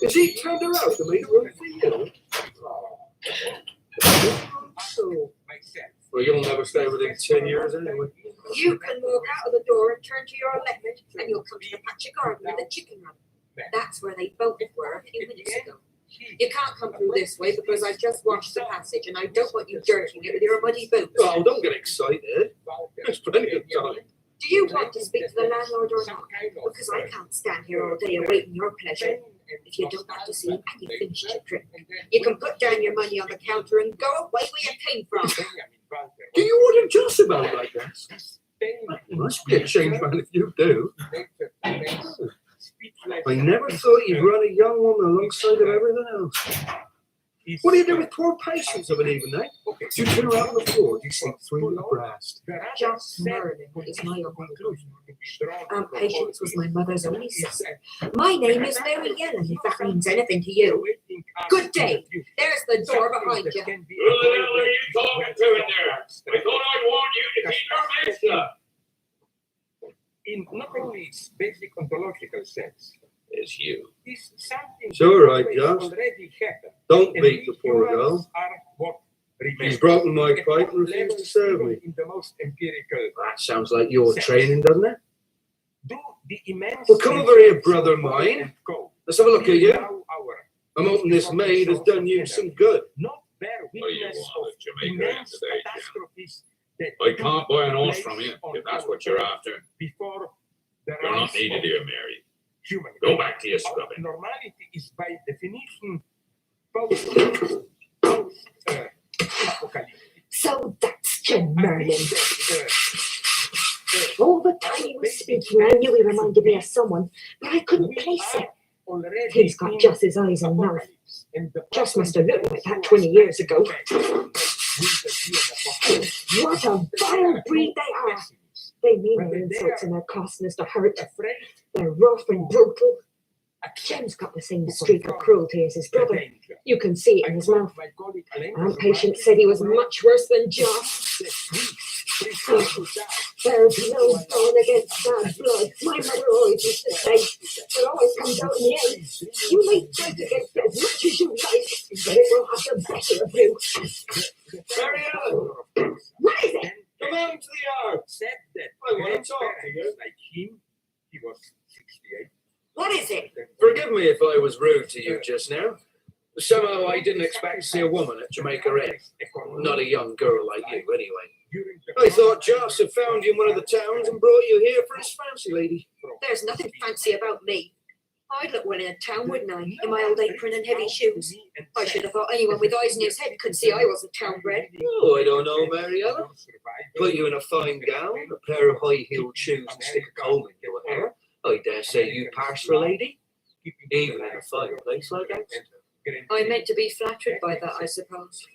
Is he turned her out to make room for you? So, well, you'll never stay within 10 years anyway. You can walk out of the door and turn to your left, and you'll come to the patch of garden with the chicken run. That's where they both were a few minutes ago. You can't come through this way because I've just washed the passage, and I don't want you dirtying it with your muddy boots. Oh, don't get excited. There's plenty of time. Do you want to speak to the landlord or not? Because I can't stand here all day awaiting your pleasure. If you don't want to see him, and you finished your drink, you can put down your money on the counter and go away where you came from. Do you want to just about like that? You must be a changed man if you do. I never thought you'd run a young woman alongside of everything else. What do you do with poor Patience of an evening, eh? Do you turn her out on the floor? Do you sleep through the breast? Just Merlin is my uncle. Patience was my mother's only sister. My name is Mary Ellen, if that means anything to you. Good day. There's the door behind you. Who the hell are you talking to in there? I thought I'd warn you to keep your mouth shut. In not only its basic ontological sense, It's you. is something It's all right, that Josh. already happened. Don't And beat we the poor humans girl. are what He's remains. broken my pipe and refused to serve me. In the most empirical, That sounds like your training, doesn't it? do the immense Well, come over here, brother mine. Let's have a look at you. I'm hoping this maid has done you some good. Not bear What do you witness want of at Jamaica immense today, Jim? catastrophes that I can't buy an took horse place from you, on if that's what our you're earth after. Before the You're not rise needed of here, Mary. human Go back to your Our scrubbing. normality is by definition post-apocalyptic. So that's Jim Merlin. All the time he was speaking, I knew he reminded me of someone, but I couldn't place it. He's got Joss's eyes and mouth. Joss must have looked like that 20 years ago. What a vile breed they are! They mean their insults and their costness to hurt. They're rough and brutal. Jim's got the same streak of cruelty as his brother. You can see it in his mouth. Aunt Patience said he was much worse than Joss. There's no bone against bad blood. My mother always used to say, it always comes out in the end. You may fight against it as much as you like, but it will have the better of you. Mary Ellen, What is it? come out into the yard. Said that I want to talk to you. like him, he was 68. What is it? Forgive me if I was rude to you just now. Somehow I didn't expect to see a woman at Jamaica Inn. Not a young girl like you, anyway. I thought Joss had found you in one of the towns and brought you here for his fancy lady. There's nothing fancy about me. I'd look well in a town, wouldn't I? In my old apron and heavy shoes. I should have thought anyone with eyes in his head could see I wasn't town bred. Oh, I don't know, Mary Ellen. Put you in a fine gown, a pair of high-heeled shoes and stick a comb in your hair. I dare say you pass for a lady, even in a fine place like that. I meant to be flattered by that, I suppose.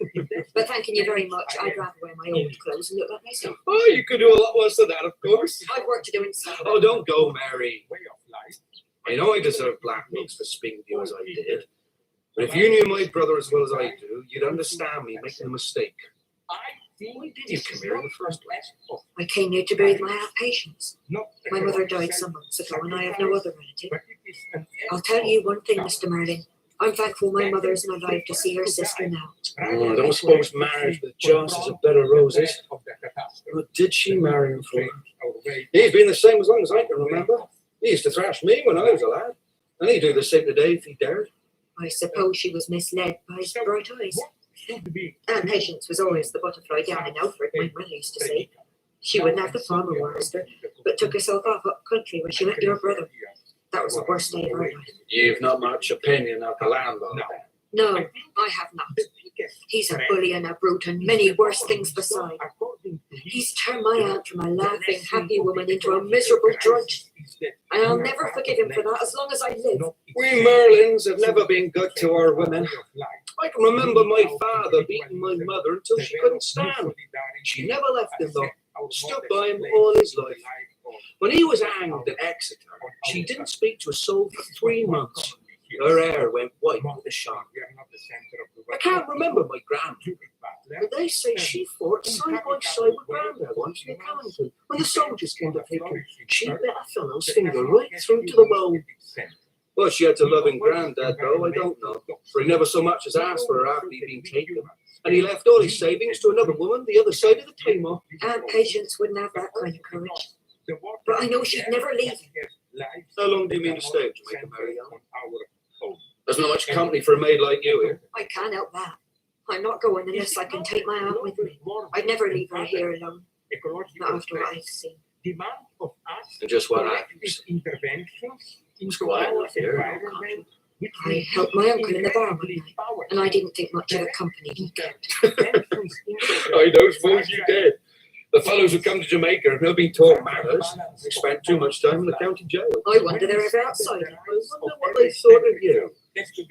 But thanking you very much, I'd rather wear my old clothes and look like myself. Oh, you could do a lot worse than that, of course. I've work to do inside. Oh, don't go, Mary. I know I deserve black looks for speaking to you as I did. But if you knew my brother as well as I do, you'd understand me making a mistake. Why did you come here in the first place? I came here to be with my Aunt Patience. My mother died some months ago and I have no other relative. I'll tell you one thing, Mr. Merlin. I'm thankful my mother isn't alive to see her sister now. Oh, I don't suppose marriage with Joss is a bed of roses. What did she marry him for? He's been the same as long as I can remember. He used to thrash me when I was a lad. And he'd do the same today if he dared. I suppose she was misled by his bright eyes. Aunt Patience was always the butterfly down in Alfred, my mother used to say. She wouldn't have the farmer master, but took herself off up country when she met your brother. That was the worst day of her life. You've not much opinion of the landlord. No, I have not. He's a bully and a brute and many worse things beside. He's turned my aunt from a laughing, happy woman into a miserable drudge. And I'll never forgive him for that as long as I live. We Merlins have never been good to our women. I can remember my father beating my mother until she couldn't stand. She never left him though. Stood by him all his life. When he was hanged at Exeter, she didn't speak to a soul for 3 months. Her hair went white with a shock. I can't remember my grand, but they say she fought side by side with Grandad once in Callington. When the soldiers came to take her, she bit a fellow's finger right through to the bone. Well, she had to loving Grandad, though, I don't know, for he never so much as asked for her after he'd been taken. And he left all his savings to another woman the other side of the Tamar. Aunt Patience wouldn't have that kind of courage. But I know she'd never leave. How long do you mean to stay at Jamaica, Mary Ellen? There's not much company for a maid like you here. I can't help that. I'm not going unless I can take my aunt with me. I'd never leave her here alone. Not after what I've seen. And just what happens? What's going on here? I helped my uncle in the bar one night, and I didn't think much of the company he kept. I don't suppose you did. The fellows who come to Jamaica have never been taught manners. They spent too much time in the county jail. I wonder they're ever outside. I wonder what they thought of you.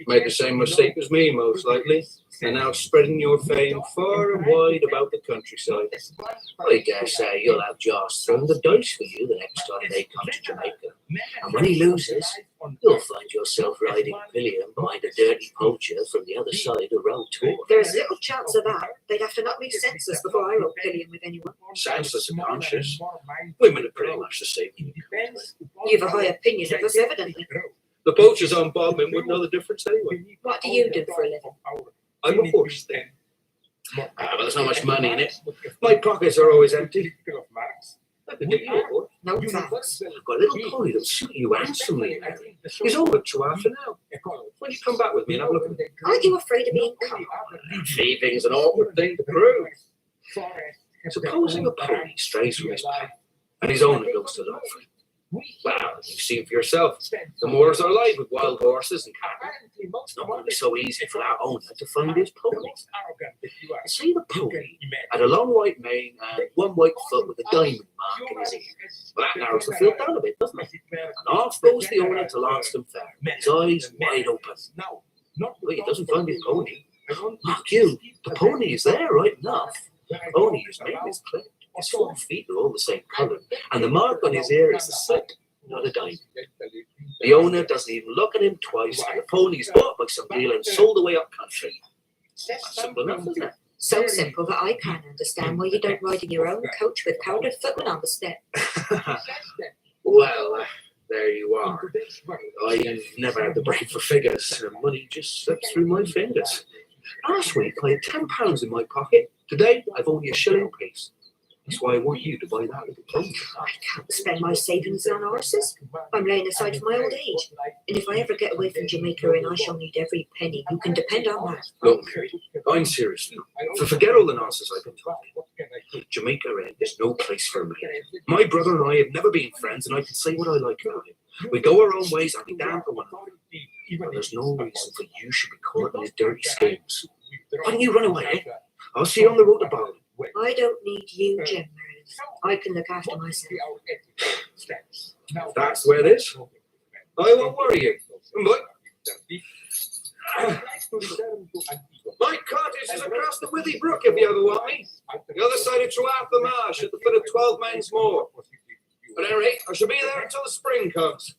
Made the same mistake as me, most likely, and now spreading your fame far and wide about the countryside. I dare say you'll have Josh throwing the dice for you the next time they come to Jamaica. And when he loses, you'll find yourself riding pillion behind a dirty poacher from the other side of Road Tour. There's little chance of that. They'd have to knock me senseless before I rode pillion with anyone. Senseless and conscious. Women are pretty much the same. You've a high opinion of us, evidently. The poachers on Bodmin wouldn't know the difference anyway. What do you do for a living? I'm a horse thing. But there's not much money in it. My pockets are always empty. I could do you a horse. No thanks. I've got a little pony that'll suit you handsomely, Mary. He's over to half an hour. When you come back with me and have a look at him? Aren't you afraid of being caught? Thieving's an awkward thing to prove. Supposing a pony strays from his path and his owner goes to look for him. Well, you've seen for yourself. The moors are alive with wild horses and cattle. It's not going to be so easy for our owner to find his pony. See the pony had a long white mane and one white foot with a diamond mark in his ear. Well, that narrows the field down a bit, doesn't it? And off goes the owner to Lanston Fair, his eyes wide open. Well, he doesn't find his pony. Mark you, the pony is there, right enough. Only his mane is clipped. His 4 feet are all the same colour, and the mark on his ear is the slip, not a diamond. The owner doesn't even look at him twice, and the pony is bought by some dealer and sold away up country. That's simple enough, isn't it? So simple that I can't understand why you don't ride in your own coach with powdered footmen on the step. Well, there you are. I've never had the brain for figures, and money just slips through my fingers. Last week I had £10 in my pocket. Today I've only a shilling piece. That's why I want you to buy that little pony. I can't spend my savings on horses. I'm laying aside for my old age. And if I ever get away from Jamaica, and I shall need every penny, you can depend on that. Look, Mary, I'm serious now. Forget all the nonsense I've been talking. Jamaica is no place for me. My brother and I have never been friends, and I can say what I like about him. We go our own ways and be down for one another. But there's no reason for you should be caught in his dirty schemes. Why don't you run away, eh? I'll see you on the road to Bali. I don't need you, Jim Meredith. I can look after myself. That's the way it is. I won't worry you. But my cottage is across the Withy Brook if you ever want me. The other side of Troath the Marsh at the foot of 12 Men's Moor. But anyway, I shall be there until the spring comes.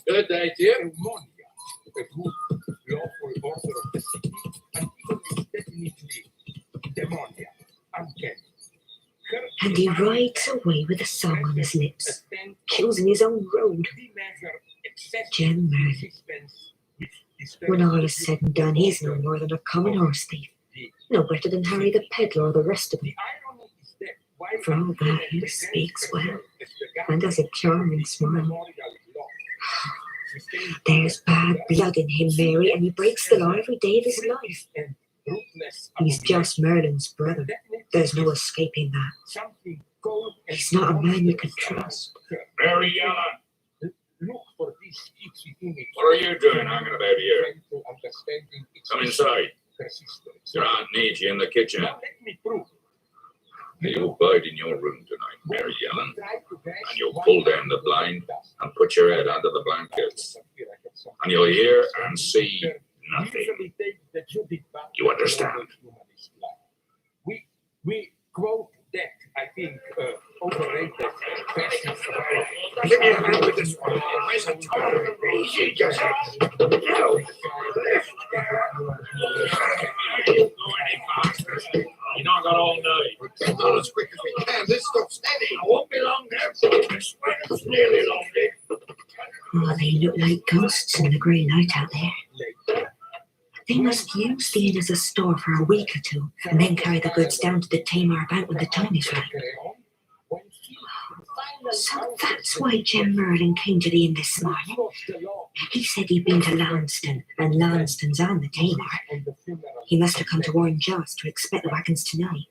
Good day to you. And he rides away with a song on his lips, choosing his own road. Jim Meredith. When all is said and done, he's no more than a common horse thief. No better than Harry the Peddler or the rest of them. For all that, he speaks well, and has a charming smile. There's bad blood in him, Mary, and he breaks the law every day of his life. He's just Merlin's brother. There's no escaping that. He's not a man you can trust. Mary Ellen, what are you doing hanging about here? Come inside. Your aunt needs you in the kitchen. You'll bide in your room tonight, Mary Ellen, and you'll pull down the blind and put your head under the blankets, and you'll hear and see nothing. You understand? We quote that, I think, overrated questions about give me a hand with this one. Where's the top? Easy, just no. You're not got all night. Not as quick as we can. This stuff's heavy. I won't be long there. I swear it's nearly long there. Oh, they look like ghosts in the grey light out there. They must use the inn as a store for a week or two and then carry the goods down to the Tamar bank when the time is right. So that's why Jim Merlin came to the inn this morning. He said he'd been to Launceston, and Launceston's on the Tamar. He must have come to warn Joss to expect the wagons tonight.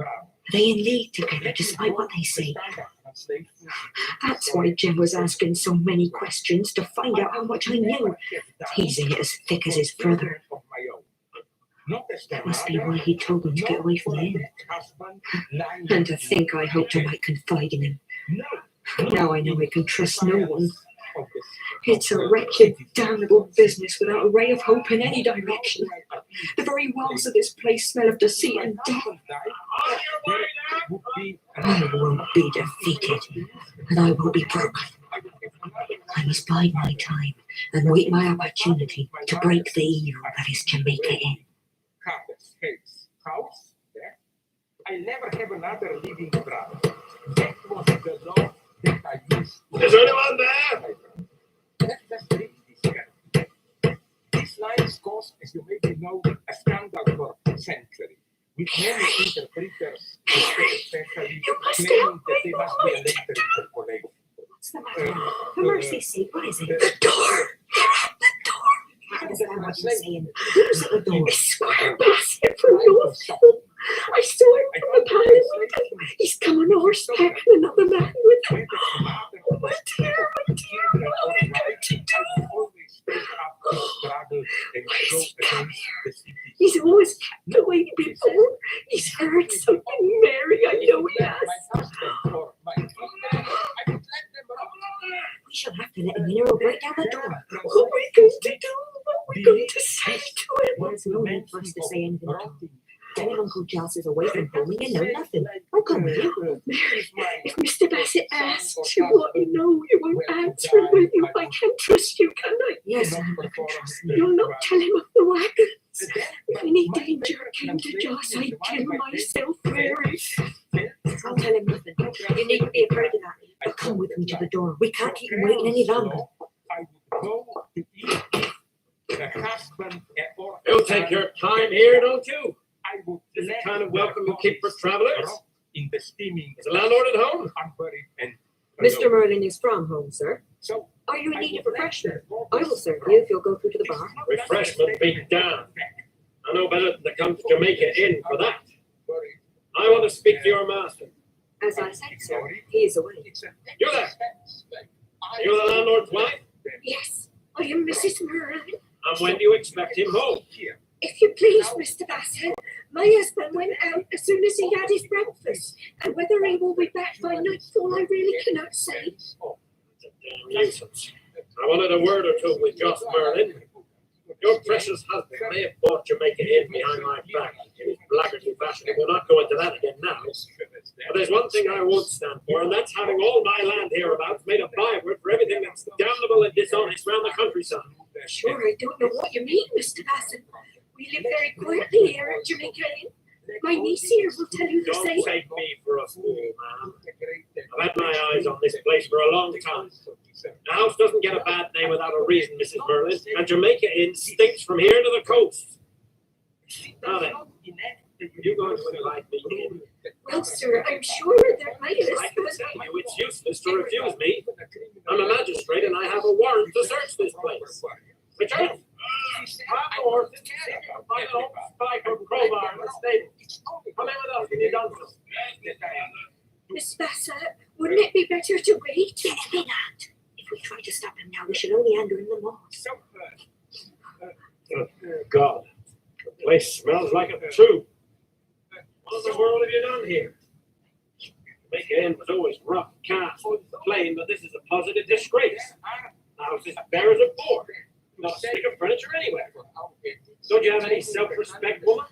Are they in league together, despite what they say? That's why Jim was asking so many questions to find out how much I knew. He's in it as thick as his brother. That must be why he told me to get away from the inn. And to think I hoped I might confide in him. Now I know I can trust no one. It's a wretched, damnable business without a ray of hope in any direction. The very walls of this place smell of deceit and death. I won't be defeated, and I won't be broken. I must bide my time and wait my opportunity to break the evil that is Jamaica Inn. House, I never have another living brother. That was the law that I used. Is anyone there? Let's read this guy. This line caused, as you maybe know, a scandal for centuries. With many interpreters, especially claiming that they must be a later interpolation. What's the matter? For mercy's sake, what is it? The door! I understand what you're saying. Who's at the door? It's Squire Bassett from Northfield. I saw him from the palace window. He's come on horseback and another man with him. Oh, my dear, my dear, what are we going to do? He's always kept away before. He's heard something, Mary. I know he has. We shall have to let him in or we'll break down the door. What are we going to do? What are we going to say to him? There's no need for us to say anything to him. Tell him Uncle Giles is away from home and you know nothing. I'll come with you. Mary, if Mr. Bassett asks you what you know, you won't answer him, will you? I can't trust you, can I? Yes, I can trust you. You'll not tell him of the wagons. If any danger came to Joss, I'd kill myself, Mary. I'll tell him nothing. You needn't be afraid of that. But come with me to the door. We can't keep him waiting any longer. I would go to eat the husband or You'll take your time here, don't you? I would This is the kind of welcome you keep for travelers. In the steaming. Is the landlord at home? Mr. Merlin is from home, sir. So, are you in need of refreshment? I will serve you if you'll go through to the bar. Refreshment be damned. I know better than to come to Jamaica Inn for that. I want to speak to your master. As I said, sir, he is away. You there? You're the landlord's wife? Yes, I am Mrs. Merlin. And when do you expect him home? If you please, Mr. Bassett, my husband went out as soon as he had his breakfast, and whether he will be back by nightfall, I really cannot say. Damn nuisance. I wanted a word or two with Joss Merlin. Your precious husband may have bought Jamaica Inn behind my back in his blackguardly fashion, and we'll not go into that again now. But there's one thing I won't stand for, and that's having all my land hereabouts made a byword for everything that's damnable and dishonest round the countryside. Sure, I don't know what you mean, Mr. Bassett. We live very quietly here at Jamaica Inn. My niece here will tell you the Don't same. take me for a fool, ma'am. I've had my eyes on this place for a long time. The house doesn't get a bad name without a reason, Mrs. Merlin, and Jamaica Inn stinks from here to the coast. Now then, you going to invite me in? Well, sir, I'm sure that my I can husband... tell you it's useless to refuse me. I'm a magistrate and I have a warrant to search this place. Richard? Grab the horse. Find an old spike or crowbar in the stable. Come in with us when you're done. Miss Bassett, wouldn't it be better to wait? Maybe not. If we try to stop him now, we shall only anger him the more. Good God. The place smells like a tube. What in the world have you done here? Jamaica Inn was always rough, cast, plain, but this is a positive disgrace. The house is bare as a board. Not a stick of furniture anywhere. Don't you have any self-respect, woman?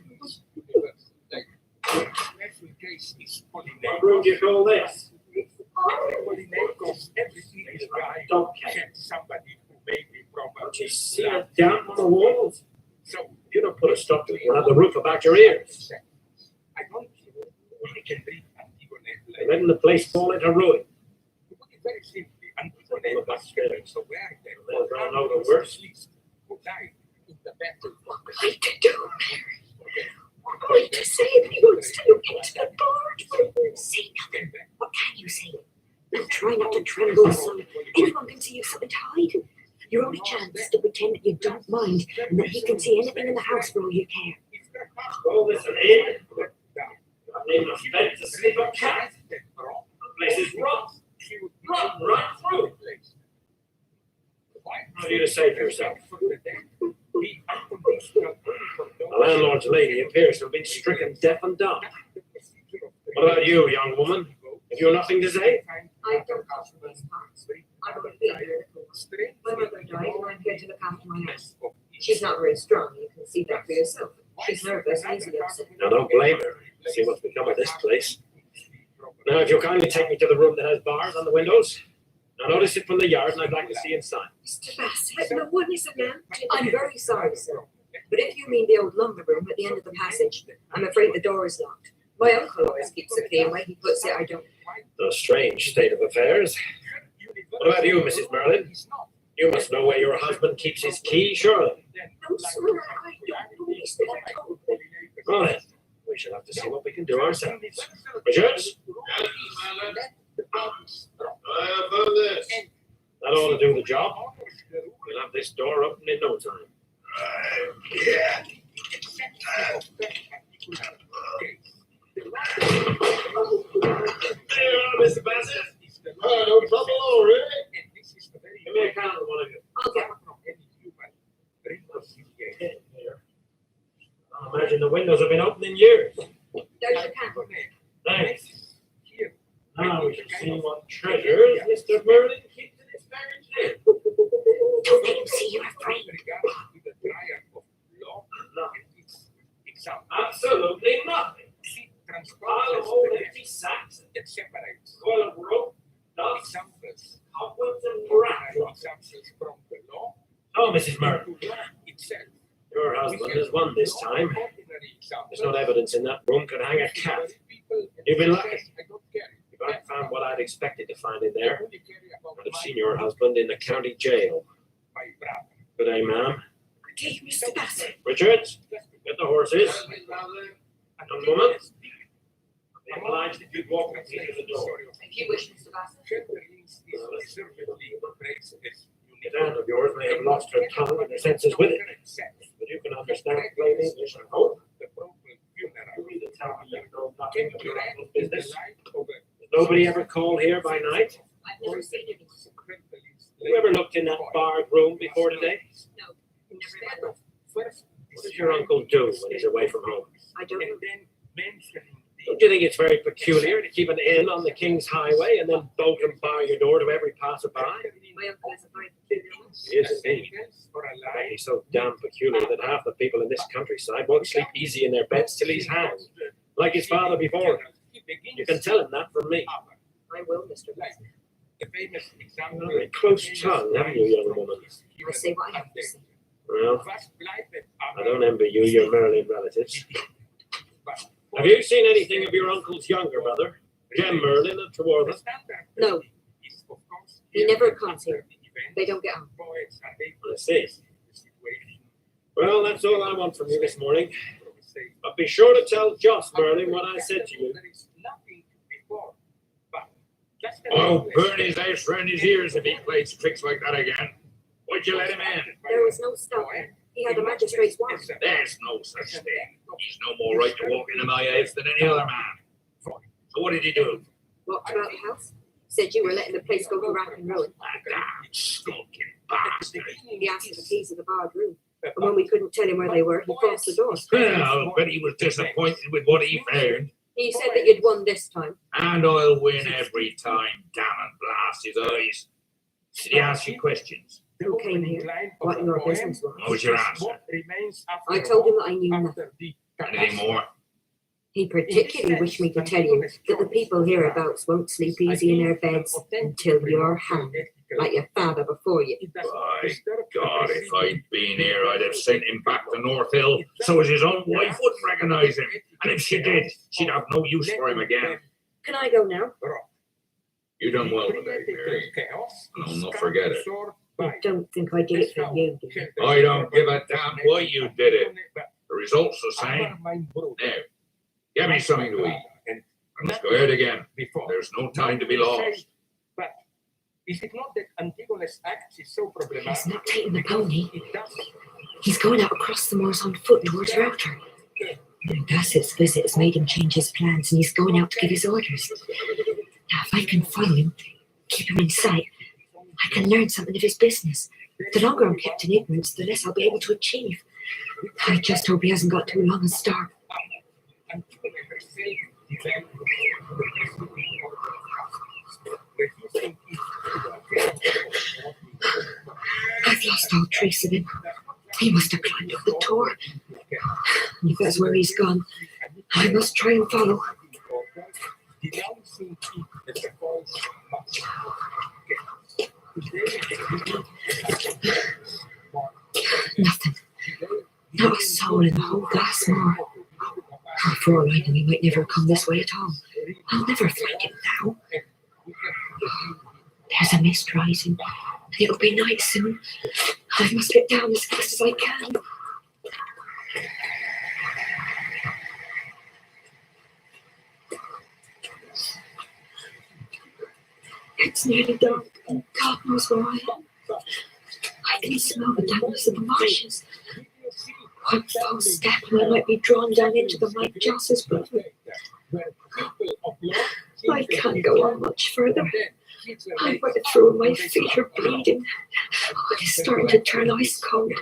What room do you call this? Everybody knows everything is right. Except somebody who may be probably. Just see it down on the walls. So you don't put a stop to it. You'll have the roof about your ears. I don't know. We can read Antigone. You're letting the place fall into ruin. To put it very simply, Antigone was killed so where they They'll know the worst. who died in the battle. What are we to do, Mary? What are we to say that he wants to look into the barge? Say nothing. What can you say? Now try not to tremble, son. Anyone can see you something to hide. Your only chance is to pretend that you don't mind and that he can see anything in the house for all you care. Oh, listen, Ian. I need my bed to sleep a cat. The place is rotten. Rotten right through. What have you to say for yourself? The landlord's lady appears to have been stricken deaf and dumb. What about you, young woman? Have you nothing to say? I don't come from these parts. I don't be here. My mother died and I'm here to look after my house. She's not very strong, you can see that for yourself. She's nervous and easily upset. Now, don't blame her. See what's become of this place. Now, if you'll kindly take me to the room that has bars on the windows. Now, notice it from the yard, and I'd like to see inside. Mr. Bassett, no one is around. I'm very sorry, sir. But if you mean the old lumber room at the end of the passage, I'm afraid the door is locked. My uncle always keeps it clean. Way he puts it, I don't. A strange state of affairs. What about you, Mrs. Merlin? You must know where your husband keeps his key, surely. No, sir, I don't know. He's never told me. Well, then, we shall have to see what we can do ourselves. Richards? I have heard this. That ought to do the job. We'll have this door open in no time. Yeah. There you are, Mr. Bassett. No trouble, all right. Give me a count of one of you. I'll get one. I imagine the windows have been open in years. There's your candle. Thanks. Now we shall see what treasures Mr. Merlin keeps in his very tent. Don't let him see you're afraid. Absolutely nothing. I'll hold empty sacks and coil of rope, dust, cobwebs, and brass. Oh, Mrs. Merlin, your husband has won this time. There's no evidence in that room could hang a cat. You've been lucky. If I'd found what I'd expected to find in there, I'd have seen your husband in the county jail. Good day, ma'am. Good day, Mr. Bassett. Richards, get the horses. Young woman, I'm obliged if you'd walk with me to the door. If you wish, Mr. Bassett. That aunt of yours may have lost her tongue and her senses with it, but you can understand plain English, I hope. You mean to tell me you know nothing of your uncle's business? Does nobody ever call here by night? I've never seen him. Have you ever looked in that barred room before today? No, he never had. What does your uncle do when he's away from home? I don't know. Don't you think it's very peculiar to keep an inn on the King's Highway and then bolt and bar your door to every passerby? My uncle is a very peculiar man. He is indeed. But he's so damn peculiar that half the people in this countryside won't sleep easy in their beds till he's hanged, like his father before him. You can tell him that from me. I will, Mr. Bassett. A close tongue, haven't you, young woman? I say what I have to say. Well, I don't envy you, your Merlin relatives. Have you seen anything of your uncle's younger brother, Jem Merlin of Treworthen? No. He never comes here. They don't get on. I see. Well, that's all I want from you this morning. But be sure to tell Joss Merlin what I said to you. Oh, burn his house round his ears if he plays tricks like that again. Would you let him in? There was no stopping. He had a magistrate's warrant. There's no such thing. He's no more right to walk into my house than any other man. So what did he do? Walked about the house. Said you were letting the place go to rack and ruin. Damn skulking bastard. He asked for the keys of the barred room. And when we couldn't tell him where they were, he forced the door. Well, but he was disappointed with what he found. He said that you'd won this time. And I'll win every time, damn and blast his eyes. Did he ask you questions? Who came here? What your business was? What was your answer? I told him that I knew nothing. Anything more? He particularly wished me to tell you that the people hereabouts won't sleep easy in their beds until you're hanged, like your father before you. By God, if I'd been here, I'd have sent him back to North Hill so as his own wife wouldn't recognise him. And if she did, she'd have no use for him again. Can I go now? You done well today, Mary. And I'll not forget it. I don't think I did it for you, do you? I don't give a damn why you did it. The result's the same. Now, get me something to eat. And let's go out again. There's no time to be lost. Is it not that Antigone's act is so problematic? He's not taking the pony. He's going out across the moors on foot towards Router. Bassett's visit has made him change his plans, and he's going out to give his orders. Now, if I can follow him, keep him in sight, I can learn something of his business. The longer I'm kept in ignorance, the less I'll be able to achieve. I just hope he hasn't got too long a start. I've lost all trace of him. He must have climbed up the tor. And if that's where he's gone, I must try and follow. Nothing. Not a soul in the whole vast moor. For all I know, he might never come this way at all. I'll never find him now. There's a mist rising, and it'll be night soon. I must get down as fast as I can. It's nearly dark, and God knows where I am. I can smell the dampness of the marshes. One false step and I might be drawn down into the Mike Joss's brother. I can't go on much further. I'm wet through and my feet are bleeding. It's starting to turn ice cold.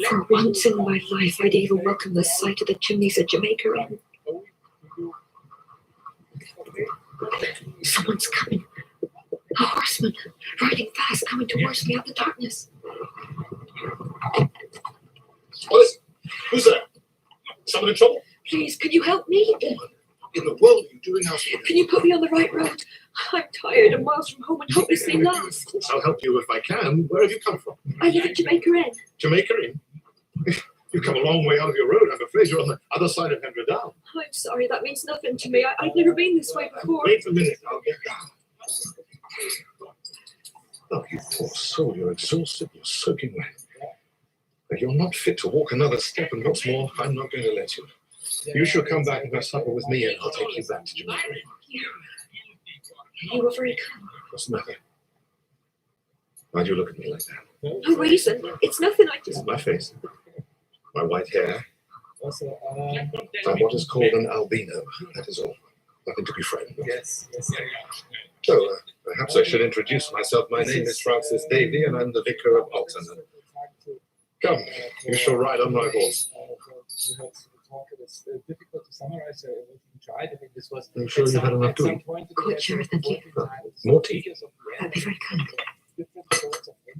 For once in my life, I'd even welcome the sight of the chimneys of Jamaica Inn. Someone's coming. A horseman, riding fast, coming towards me out of the darkness. What is it? Who's there? Someone in trouble? Please, can you help me? In the world are you doing out here? Can you put me on the right road? I'm tired and miles from home and hopelessly lost. I'll help you if I can. Where have you come from? I live at Jamaica Inn. Jamaica Inn? You've come a long way out of your road. I'm afraid you're on the other side of Henry Down. I'm sorry, that means nothing to me. I've never been this way before. Wait a minute. I'll get down. Oh, you poor soul. You're exhausted. You're soaking wet. But you're not fit to walk another step, and what's more, I'm not going to let you. You shall come back and have supper with me, and I'll take you back to Jamaica. You were very kind. What's the matter? Why'd you look at me like that? No reason. It's nothing. I just... It's my face. My white hair. I'm what is called an albino. That is all. Nothing to be frightened of. Yes. So, perhaps I should introduce myself. My name is Francis Davy, and I'm the vicar of Alton. Come, you shall ride on my horse. It's difficult to summarize everything you tried. I think this was. I'm sure you've had enough to eat. Quite sure, thank you. More tea. That'd be very kind.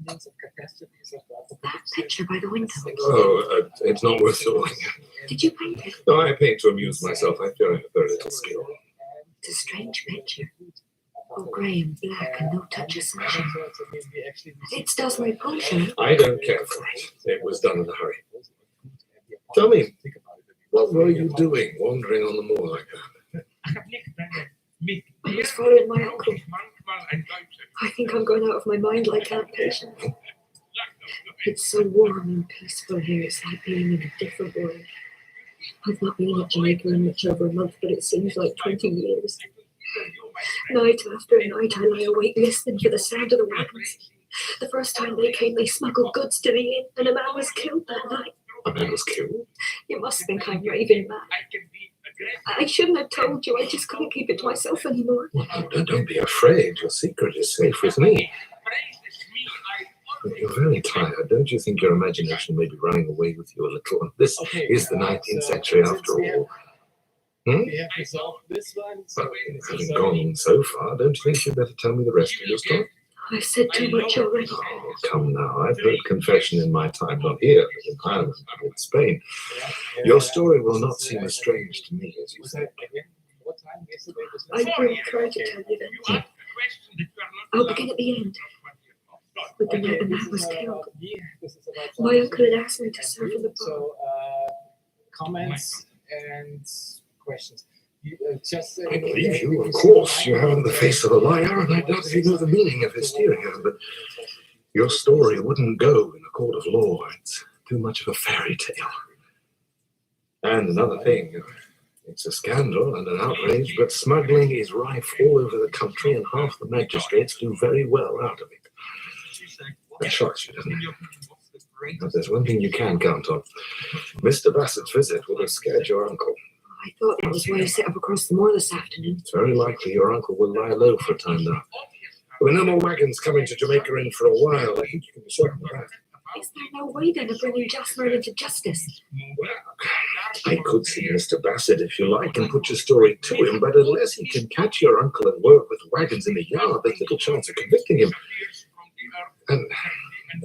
That picture by the window. Oh, it's not worth looking at. Did you paint it? No, I paint to amuse myself. I feel I have very little skill. It's a strange picture. All grey and black and no touch of sunshine. It does my portrait. I don't care for it. It was done in a hurry. Tell me, what were you doing wandering on the moor like that? I was following my uncle. I think I'm going out of my mind like that patient. It's so warm and peaceful here. It's like being in a different world. I've not been at Jamaica in much over a month, but it seems like 20 years. Night after night, I lie awake listening for the sound of the wagons. The first time they came, they smuggled goods to the inn, and a man was killed that night. A man was killed? You must think I'm raving mad. I shouldn't have told you. I just couldn't keep it to myself anymore. Well, don't be afraid. Your secret is safe with me. You're very tired. Don't you think your imagination may be running away with you a little? This is the 19th century after all. This one. Well, having gone so far, don't you think you'd better tell me the rest of your story? I've said too much already. Oh, come now. I've heard confession in my time, not here, but in Ireland and in Spain. Your story will not seem as strange to me as you think. I will try to tell you that. I'll begin at the end. With the night the man was killed. My uncle had asked me to serve in the bar. So, comments and questions. I believe you, of course. You haven't the face of a liar, and I doubt if you know the meaning of hysteria, but your story wouldn't go in a court of law. It's too much of a fairy tale. And another thing, it's a scandal and an outrage, but smuggling is rife all over the country, and half the magistrates do very well out of it. That shocks you, doesn't it? But there's one thing you can count on. Mr. Bassett's visit would have scared your uncle. I thought that was why you set up across the moor this afternoon. It's very likely your uncle will lie low for a time now. There were no more wagons coming to Jamaica in for a while. I think you can be certain of that. Is there no way then of bringing Jasper into justice? I could see Mr. Bassett if you like and put your story to him, but unless he can catch your uncle and work with wagons in the yard, there's little chance of convicting him. And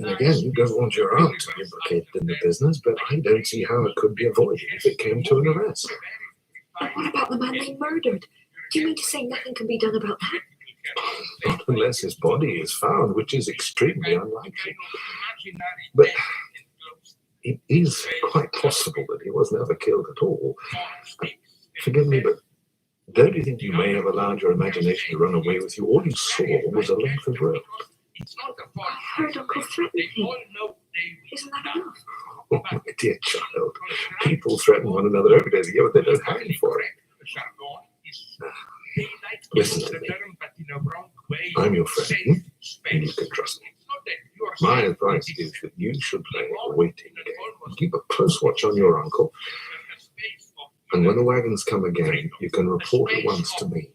again, you don't want your aunt to be implicated in the business, but I don't see how it could be avoided if it came to an arrest. But what about the man they murdered? Do you mean to say nothing can be done about that? Not unless his body is found, which is extremely unlikely. But it is quite possible that he was never killed at all. Forgive me, but don't you think you may have allowed your imagination to run away with you? All you saw was a length of rope. I heard Uncle threaten me. Isn't that enough? Oh, my dear child, people threaten one another every day of the year, but they don't hang for it. Listen to me. I'm your friend, and you can trust me. My advice is that you should play a waiting game. Keep a close watch on your uncle, and when the wagons come again, you can report at once to me.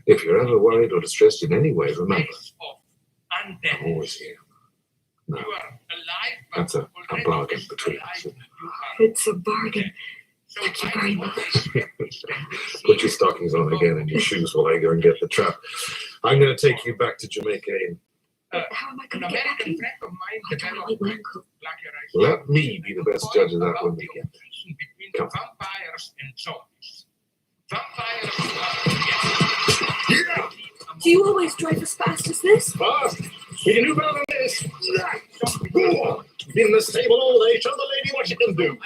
If you're ever worried or distressed in any way, remember, I'm always here. No, that's a bargain between us. It's a bargain. Thank you very much. Put your stockings on again and your shoes while I go and get the trap. I'm going to take you back to Jamaica. How am I going to get back in? I don't like my uncle. Let me be the best judge of that when we get there. Come. Do you always drive as fast as this? Fast? We can do better than this. Been in the stable all day. Show the lady what you can do.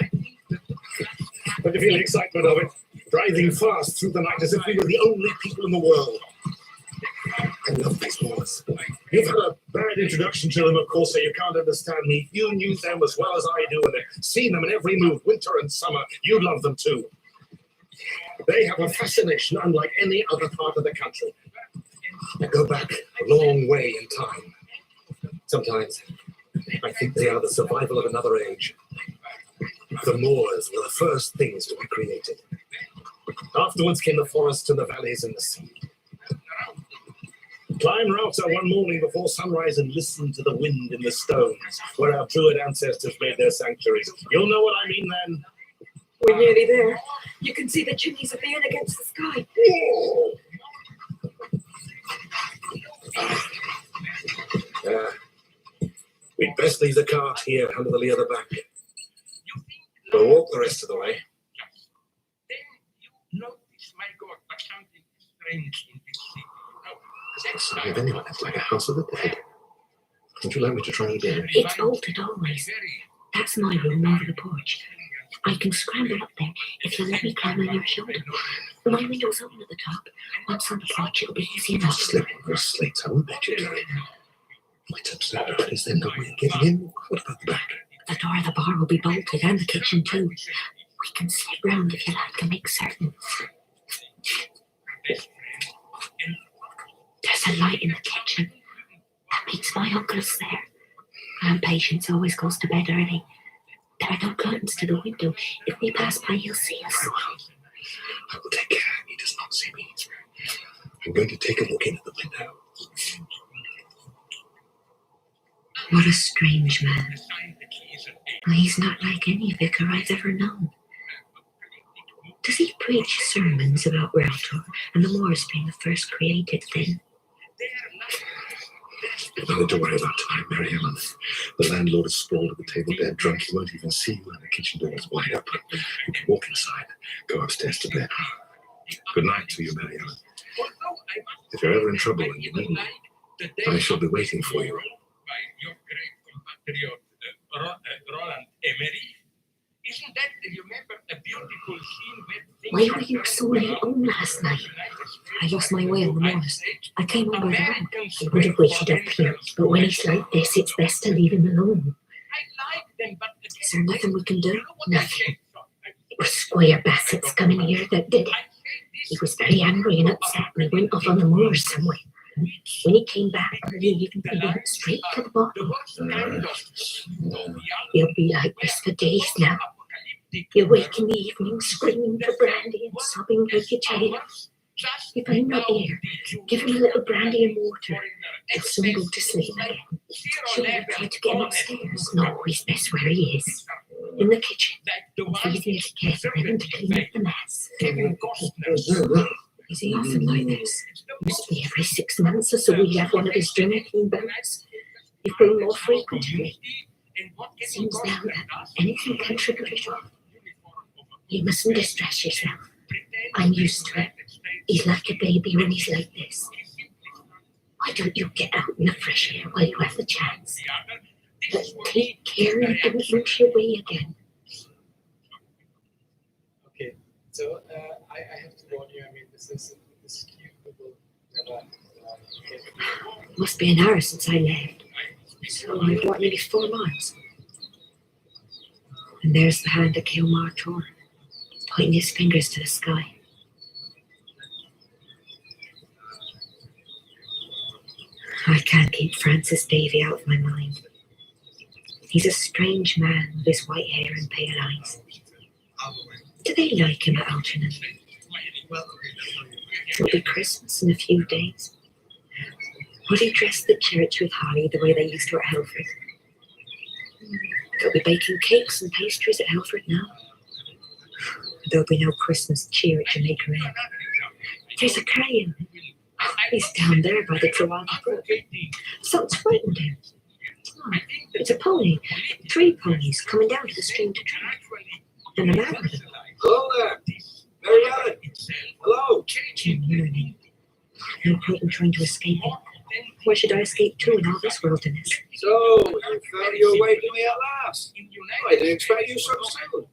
But you feel the excitement of it. Driving fast through the night as if we were the only people in the world. I love these boys. You've had a bad introduction to them, of course, so you can't understand me. You knew them as well as I do, and have seen them in every move, winter and summer. You love them too. They have a fascination unlike any other part of the country. They go back a long way in time. Sometimes I think they are the survival of another age. The moors were the first things to be created. Afterwards came the forests and the valleys and the sea. Climb Router one morning before sunrise and listen to the wind in the stones where our druid ancestors made their sanctuaries. You'll know what I mean then. We're nearly there. You can see the chimneys of the inn against the sky. We'd best leave the cart here under the lee of the bank. We'll walk the rest of the way. If anyone, it's like a house of the dead. Would you like me to try again? It's bolted always. That's my room over the porch. I can scramble up there if you let me climb on your shoulder. My window's open at the top. Once on the porch, it'll be easy enough. Slip on those slates, I won't bet you do it. What's absurd is there no way of getting in? What about the back? The door of the bar will be bolted, and the kitchen too. We can slip round if you like to make certain. There's a light in the kitchen. That means my uncle's there. And Patience always goes to bed early. There are no curtains to the window. If we pass by, he'll see us. Very well. I will take care he does not see me. I'm going to take a look in at the window. What a strange man. He's not like any vicar I've ever known. Does he preach sermons about Realtor and the moors being the first created thing? Another doorway that time, Mary Ellen. The landlord is sprawled at the table, dead drunk. He won't even see you, and the kitchen door is wide open. You can walk inside, go upstairs to bed. Good night to you, Mary Ellen. If you're ever in trouble and you need me, I shall be waiting for you. Roland Emery. Isn't that, you remember, a beautiful scene where Why were you so late on last night? I lost my way on the moors. I came on by the road. I would have waited up here, but when it's like this, it's best to leave him alone. Is there nothing we can do? Nothing. It was Squire Bassett's coming here that did it. He was very angry and upset and he went off on the moors somewhere. When he came back early evening, he went straight to the bottom. He'll be like this for days now. He'll wake in the evening screaming for brandy and sobbing like a child. If I'm not here, give him a little brandy and water. He'll soon go to sleep again. Surely I tried to get him upstairs. No, he's best where he is. In the kitchen. It's easier to get than him to clean up the mess. Is he often like this? Used to be every 6 months or so we have one of his drinking bouts. He's grown more frequently. It seems now that anything can trigger it off. You mustn't distress yourself. I'm used to it. He's like a baby when he's like this. Why don't you get out in the fresh air while you have the chance? But take care and don't lose your way again. Okay, so I have to warn you. I mean, this cute little never. Must be an hour since I left. So I've walked nearly 4 miles. And there's the hand that Kilmar tore, pointing his fingers to the sky. I can't keep Francis Davy out of my mind. He's a strange man with his white hair and pale eyes. Do they like him at Algernon? It'll be Christmas in a few days. Will he dress the church with holly the way they used to at Helford? They'll be baking cakes and pastries at Helford now. There'll be no Christmas cheer at Jamaica Inn. There's a carrion. He's down there by the Trewaldi Brook. Something's frightened him. Oh, it's a pony. 3 ponies coming down to the stream to drink. And a man with them. Hello there. Mary Ellen. Hello. No point in trying to escape him. Where should I escape to in all this wilderness? So, you found your way to me at last. I didn't expect you so soon.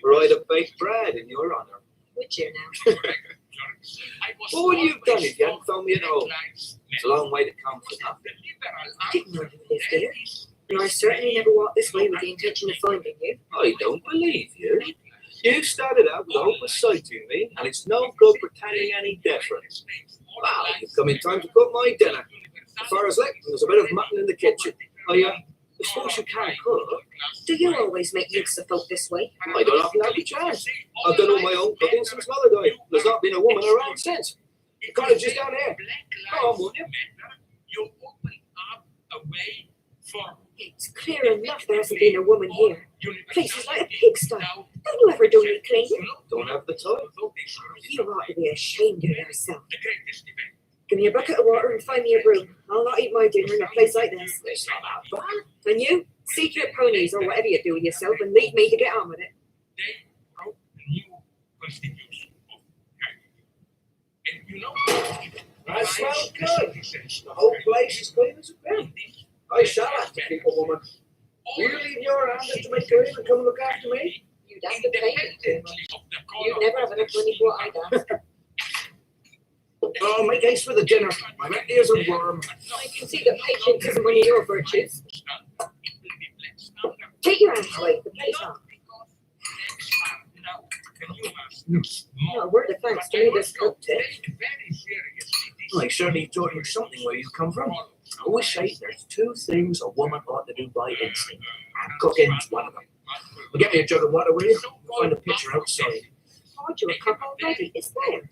Right, a baked bread in your honour. Which year now? What would you have done if you hadn't found me at home? It's a long way to come for nothing. I didn't know you lived here. And I certainly never walked this way with the intention of finding you. I don't believe you. You started out with hope of sighting me, and it's no good pretending any difference. Well, you've come in time to cook my dinner. As far as licking, there's a bit of mutton in the kitchen. I suppose you can't cook. Do you always make use of folk this way? I don't often have the chance. I've done all my own cooking since Mother died. There's not been a woman around since. The cottage is down here. Go on, won't you? You open up a way for. It's clear enough there hasn't been a woman here. Place is like a pigsty. Don't ever do any cleaning. Don't have the time. You ought to be ashamed of yourself. Give me a bucket of water and find me a broom. I'll not eat my dinner in a place like this. It's not that bad. And you, see to your ponies or whatever you do with yourself and leave me to get on with it. They wrote the new constitution of Canada. And you know, I smell good. The whole place is clean as a pin. I shall have to keep a woman. Will you leave your hand to make her in and come and look after me? You'd have to pay me too much. You'd never have enough money for what I'd ask. Oh, make haste with the dinner. My neck ears are warm. I can see that patience isn't one of your virtues. Take your hands away. The plate's on. Not a word of thanks to me this cook tip. I certainly taught you something where you come from. I always say there's 2 things a woman ought to do by instinct, and cooking's one of them. Well, get me a jug of water, will you? I'll find a pitcher outside. Bought you a cup already. It's there.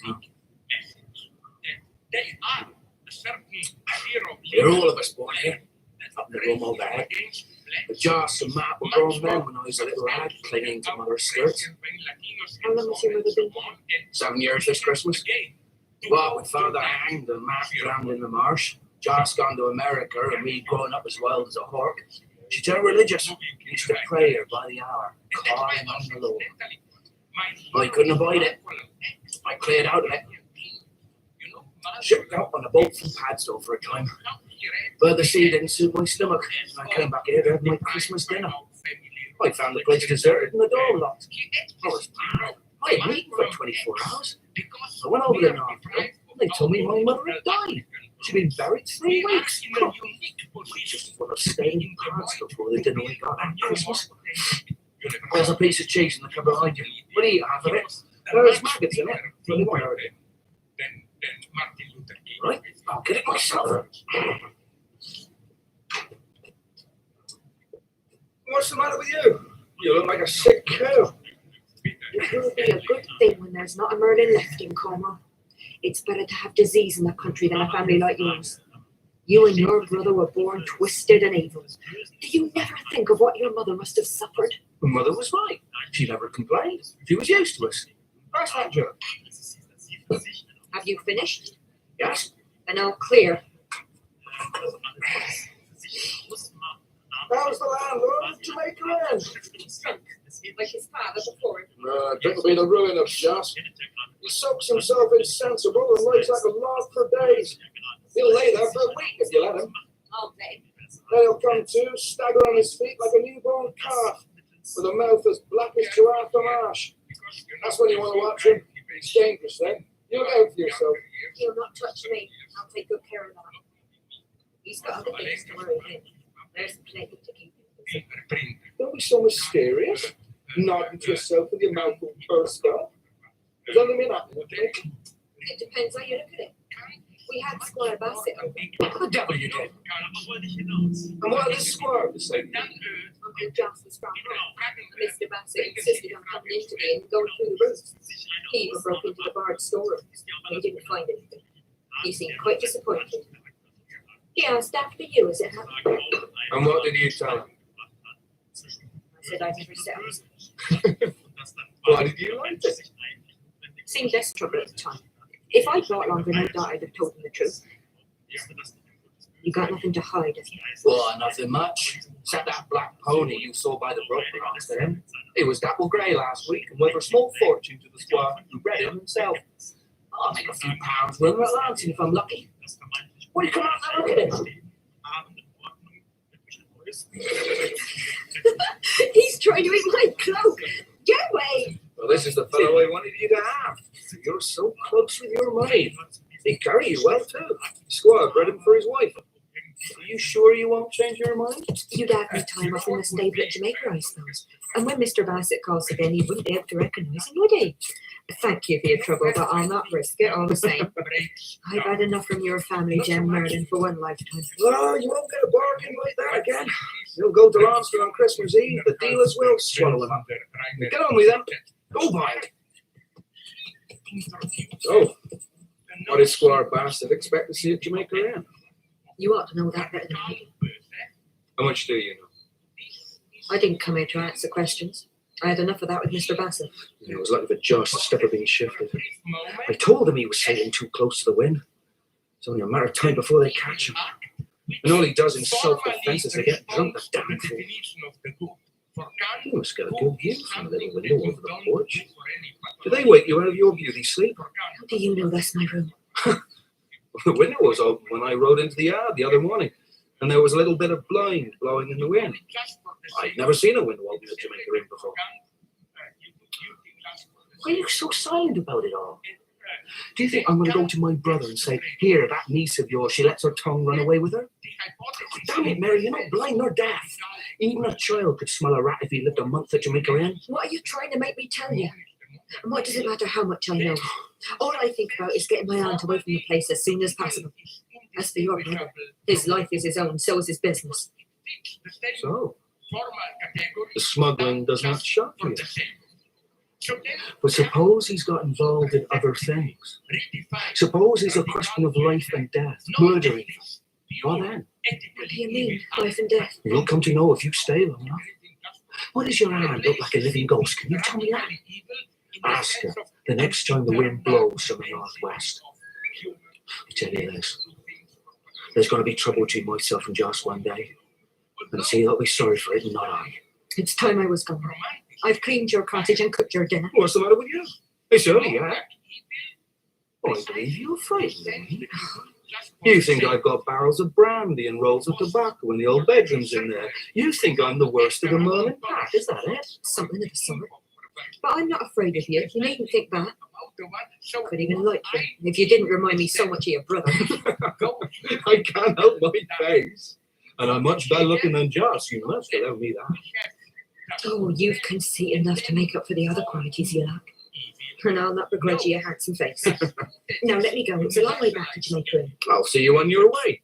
They are a certain hero. You're all of us born here. Up in the room all day. The jars of map were grown men when I was a little lad, clinging to mother's skirts. How long has your mother been dead? 7 years this Christmas. Well, with father hanged and Matt drowned in the marsh. Joss gone to America and me growing up as wild as a hawk. She turned religious. Used to pray her by the hour, calling on the Lord. I couldn't avoid it. I cleared out of it. Shipped out on a boat from Padstow for a time. But the sea didn't suit my stomach, and I came back here to have my Christmas dinner. I found the place deserted and the door locked. I had eaten for 24 hours. I went over to Northville. They told me my mother had died. She'd been buried 3 weeks. We just would have stayed in Padstow before the dinner we got on Christmas. There's a piece of cheese in the cupboard behind you. We'll eat half of it. There's maggots in it. You won't hurt it. Right, I'll get it myself. What's the matter with you? You look like a sick cow. It will be a good thing when there's not a Merlin left in Como. It's better to have disease in the country than a family like yours. You and your brother were born twisted and evil. Do you never think of what your mother must have suffered? My mother was right. She never complained. She was used to us. That's that joke. Have you finished? Yes. Then all clear. How's the landlord of Jamaica End? Like his father before. That'll be the ruin of Joss. He soaks himself insensible and lays like a log for days. He'll lay there for a week if you let him. All day. Then he'll come to, stagger on his feet like a newborn calf, with a mouth as black as Giraffe Marsh. That's when you want to watch him. It's dangerous then. You look out for yourself. He'll not touch me. I'll take good care of that. He's got other things to worry him. There's plenty to keep him busy. Don't be so mysterious. Nodding to yourself with your mouth all pursed up. There's only been happening, okay? It depends how you look at it. We had Squire Bassett over. What the devil you did? And what did this squire say? Uncle Joss was from home. Mr. Bassett insisted on coming into me and going through the roof. He even broke into the barred storeroom, but he didn't find anything. He seemed quite disappointed. He asked after you as it happened. And what did you tell him? I said I'd never set up. Why did you like it? Seemed less trouble at the time. If I'd brought longer, no doubt I'd have told him the truth. You got nothing to hide, have you? Well, nothing much. Except that black pony you saw by the brook belongs to him. He was dapple grey last week and worth a small fortune to the squire who bred him himself. I'll make a few pounds with him at Lansing if I'm lucky. Will you come out and look at him? He's trying to eat my cloak. Get away! Well, this is the fellow I wanted you to have. You're so close with your money. He carry you well, too. Squire bred him for his wife. Are you sure you won't change your mind? You'd have me time off in the stable at Jamaica, I suppose. And when Mr. Bassett calls again, he wouldn't be able to recognise him, would he? Thank you for your trouble, but I'll not risk it all the same. I've had enough from your family, Jem Merlin, for one lifetime. Oh, you won't get a bargain like that again. You'll go to Lonston on Christmas Eve. The dealers will swallow him up. Get on with them. Go buy it. So, what did Squire Bassett expect to see at Jamaica End? You ought to know that better than I do. How much do you know? I didn't come here to answer questions. I had enough of that with Mr. Bassett. It was lucky for Josh to step being shifted. I told him he was sailing too close to the wind. It's only a matter of time before they catch him. And all he does in self-defense is to get drunk, the damn fool. You must get a good view from the little window over the porch. Do they wake you out of your beauty sleep? How do you know that's my room? The window was open when I rode into the yard the other morning, and there was a little bit of blind blowing in the wind. I'd never seen a window open at Jamaica Inn before. Why are you so silent about it all? Do you think I'm going to go to my brother and say, here, that niece of yours, she lets her tongue run away with her? Damn it, Mary, you're not blind nor deaf. Even a child could smell a rat if he lived a month at Jamaica Inn. What are you trying to make me tell you? And what does it matter how much I know? All I think about is getting my aunt away from the place as soon as possible. As for your brother, his life is his own, so is his business. So, the smuggling does not shock you. But suppose he's got involved in other things. Suppose it's a question of life and death, murder even. What then? What do you mean, life and death? You'll come to know if you stay long enough. Why does your aunt look like a living ghost? Can you tell me that? Ask her the next time the wind blows from the northwest. I tell you this. There's going to be trouble between myself and Joss one day. And see, I'll be sorry for it, and not I. It's time I was gone. I've cleaned your cottage and cooked your dinner. What's the matter with you? It's early yet. I believe you're frightened of me. You think I've got barrels of brandy and rolls of tobacco in the old bedrooms in there. You think I'm the worst of the Merlin pack, is that it? Something of the sort. But I'm not afraid of you. You needn't think that. I'd even like you if you didn't remind me so much of your brother. I can't help my face. And I'm much better looking than Joss, you must allow me that. Oh, you've conceit enough to make up for the other qualities you lack. And I'll not begrudge you your handsome face. Now let me go. It's a long way back to Jamaica. I'll see you on your way.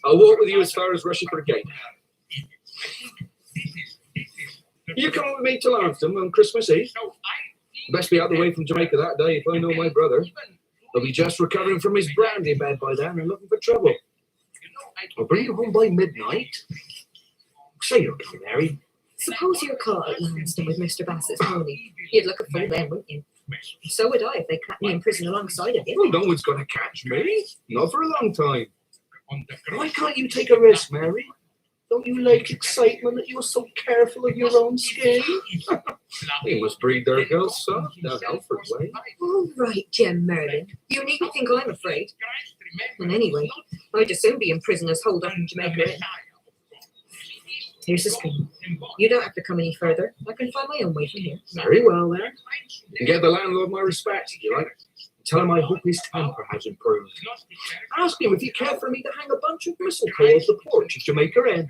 I'll walk with you as far as Rushford Gate. You come with me to Larntham on Christmas Eve. Best be out of the way from Jamaica that day if I know my brother. He'll be just recovering from his brandy bed by then and looking for trouble. I'll bring you home by midnight. Say you're getting married. Suppose you're caught at Lansdowne with Mr. Bassett's pony. You'd look a fool then, wouldn't you? So would I if they clapped me in prison alongside of you. Well, no one's going to catch me. Not for a long time. Why can't you take a risk, Mary? Don't you like excitement that you're so careful of your own skin? You must breed their girls soft down Alfred's way. All right, Jem Merlin. You needn't think I'm afraid. And anyway, I'd as soon be in prison as holed up in Jamaica. Here's the screen. You don't have to come any further. I can find my own way from here. Very well, then. And give the landlord my respect, if you like. Tell him I hope his temper has improved. Ask him if he cared for me to hang a bunch of mistletoe off the porch of Jamaica Inn.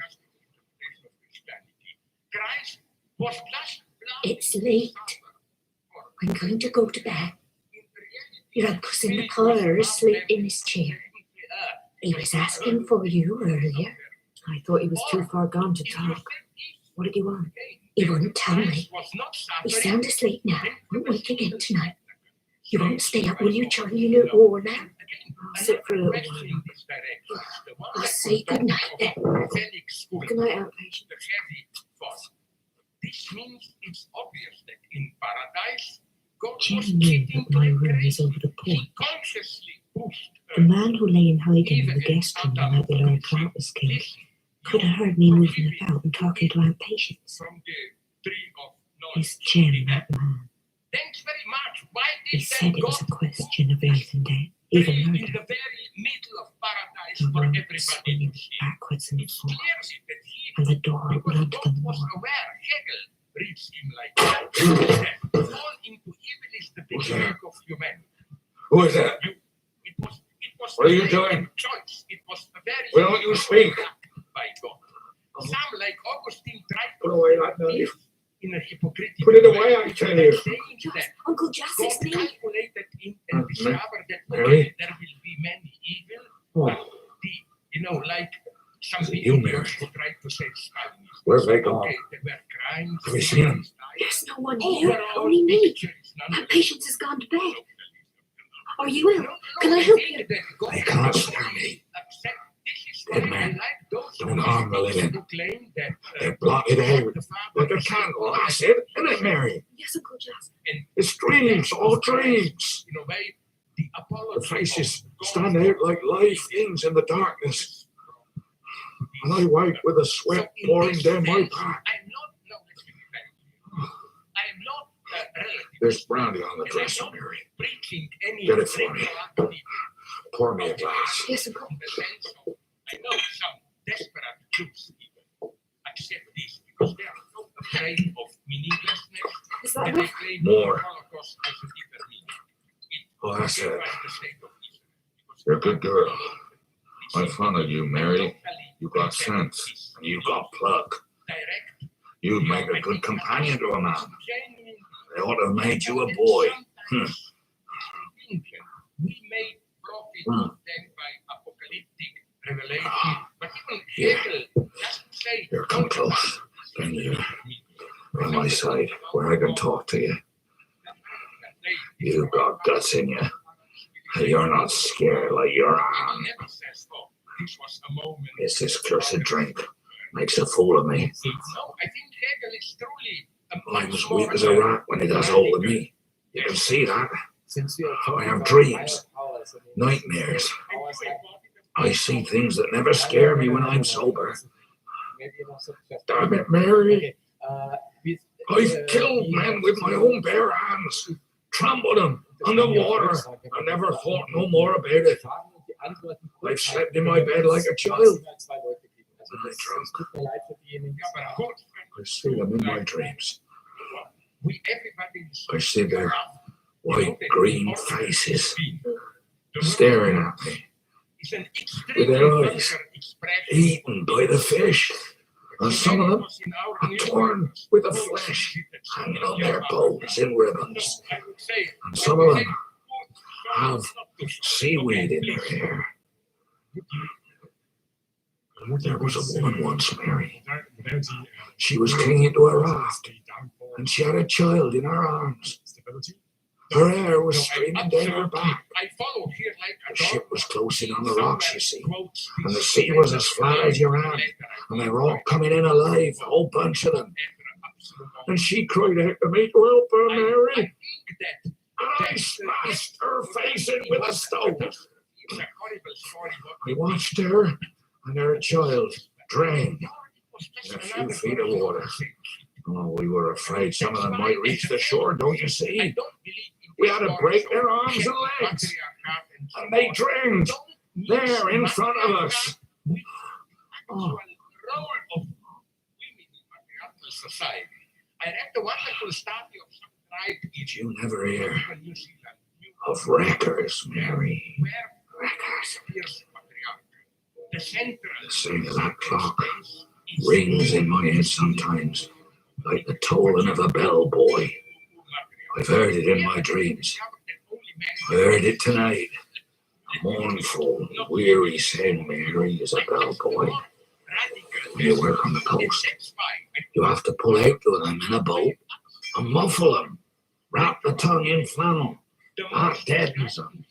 It's late. I'm going to go to bed. Your uncle's in the parlour asleep in his chair. He was asking for you earlier. I thought he was too far gone to talk. What did he want? He wouldn't tell me. He's sound asleep now. Won't wake again tonight. You won't stay up, will you, Charlie? You know war now. I'll sit for a little while. I'll say good night then. Good night, outpatient. This means it's obvious that in paradise, God Jim was knew cheating that my room was over the porch. The man who lay in hiding in the guest room the night the Lord Pratt was killed could have heard me moving about and talking to outpatients. It's Jim, that man. Thanks very much. Why He did said they it go was a question of life and death, even in murder. the very middle of paradise The for room everybody? swinging backwards and forwards, Clearly that he and the door opened onto the was moor. aware Hegel reads him like that. Fall into evil is the beginning of humanity. Who is that? It was What are the you right doing? choice. It was a very Why don't you speak? by God. Some like Augustine tried Put to away that knife. in a hypocritical Put it away, I tell you. saying that Uncle Jas, God it's me. calculated in and discovered that Mary? okay, there will be many evil, Oh. but like some You, people Mary. who tried to say Stylist. Where's they gone? Okay, there were crimes. Have you seen him? There's no one here, only me. That patient has gone to bed. Are you ill? Can I help you? They can't scare me. Dead man. Don't harm the living. They block it out like a candle. That's it, isn't it, Mary? Yes, Uncle Jas. It's dreams, all dreams. The faces stand out like live things in the darkness. And I wake with the sweat pouring down my back. There's brandy on the dresser, Mary. Get it for me. Pour me a glass. Yes, Uncle. I know some desperate Jews even accept this because they are so afraid of meaninglessness Is that and they enough? claim More. the Holocaust as a deeper meaning. Oh, that's it. Justifies the state of Israel. You're a good girl. I'm fond of you, Mary. You got sense, and you got pluck. You'd make a good companion to a man. They ought to have made you a boy. We may profit then by apocalyptic revelation, but even Hegel doesn't say Here, come close. Bend you. On my side, where I can talk to you. You've got guts in you. You're not scared like you're on. never says, oh, this was a moment. It's this cursed drink. Makes a fool of me. No, I think Hegel is truly I'm as weak as a rat when he does hold of me. You can see that. I have dreams, nightmares. I see things that never scare me when I'm sober. Damn it, Mary. I've killed men with my own bare hands, trampled them underwater. I never thought no more about it. I've slept in my bed like a child. And I drunk. I see them in my dreams. I see their white, green faces staring at me with their eyes eaten by the fish. And some of them are torn with the flesh hanging on their bones in ribbons. And some of them have seaweed in their hair. There was a woman once, Mary. She was clinging to a raft, and she had a child in her arms. Her hair was streaming down her back. The ship was close in on the rocks, you see, and the sea was as flat as your hand, and they were all coming in alive, a whole bunch of them. And she cried out to me to help her, Mary, and I smashed her face in with a stone. I watched her and her child drown in a few feet of water. Oh, we were afraid some of them might reach the shore, don't you see? We had to break their arms and legs, and they drowned there in front of us. Oh. Did you never hear of wreckers, Mary? Wreckers. The sound of that clock rings in my head sometimes, like the tolling of a bell, boy. I've heard it in my dreams. I heard it tonight. A mournful, weary sound, Mary, as a bell boy. When you work on the coast, you have to pull out to them in a boat and muffle them. Wrap the tongue in flannel. That deadens them.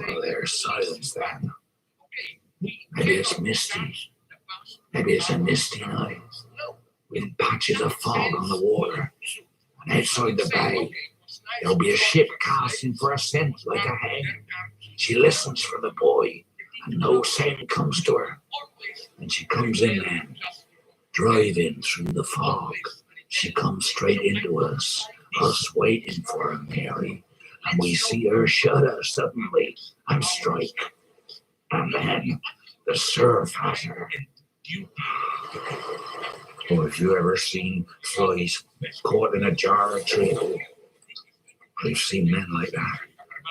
Oh, there's silence then. Maybe it's misty. Maybe it's a misty night with patches of fog on the water. And outside the bay, there'll be a ship casting for a scent like a hen. She listens for the boy, and no sound comes to her. And she comes in then, driving through the fog. She comes straight into us waiting for her, Mary. And we see her shudder suddenly and strike. And then the surf has her. Oh, have you ever seen flies caught in a jar of treacle? I've seen men like that,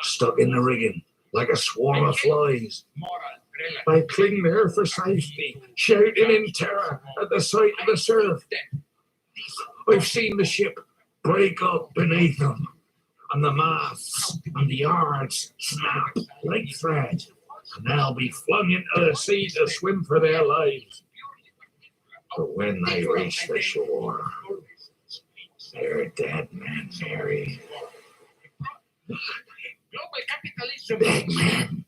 stuck in the rigging like a swarm of flies. They cling there for safety, shouting in terror at the sight of the surf. I've seen the ship break up beneath them, and the masts and the yards snap like thread, and they'll be flung into the sea to swim for their lives. But when they reach the shore, they're dead men, Mary. Dead men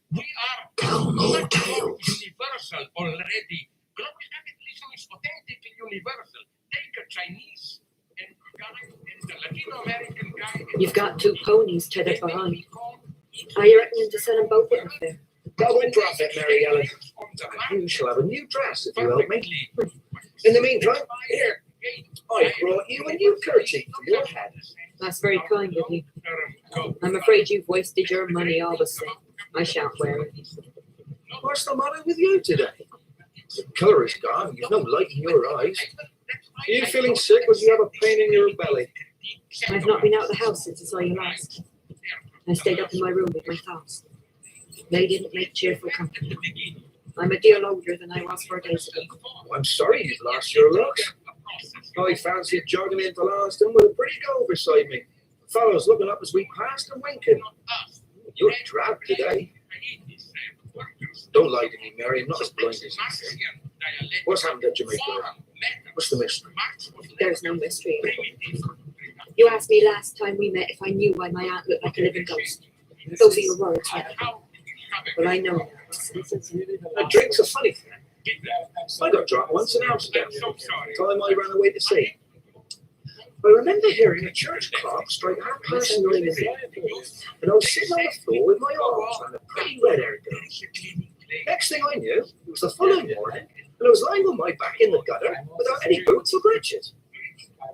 tell no tales. Universal already. Global capitalism is authentic and universal. Take a Chinese and the Latino American guy. You've got two ponies tethered behind. Are you reckoning to sell them both at the fair? Go and drop it, Mary Ellen. And you shall have a new dress if you help me. In the meantime, here, I brought you a new kerchief for your head. That's very kind of you. I'm afraid you've wasted your money all the same. I shan't wear it. What's the matter with you today? The colour is gone. You've no light in your eyes. Are you feeling sick or do you have a pain in your belly? I've not been out of the house since I saw you last. I stayed up in my room with my thoughts. They didn't make cheerful company. I'm a deal older than I was 4 days ago. I'm sorry you've lost your looks. I fancied jogging into Lansdowne with a pretty girl beside me. The fellows looking up as we passed and winking. You're drab today. Don't lie to me, Mary. I'm not as blind as you think. What's happened at Jamaica? What's the mystery? There's no mystery. You asked me last time we met if I knew why my aunt looked like a living ghost. Those are your words, right? Well, I know. A drink's a funny thing. I got drunk once in Amsterdam, time I ran away to sea. I remember hearing a church clock strike 9:30, and I was sitting on the floor with my arms around a pretty red-haired girl. Next thing I knew, it was the following morning, and I was lying on my back in the gutter without any boots or breeches. I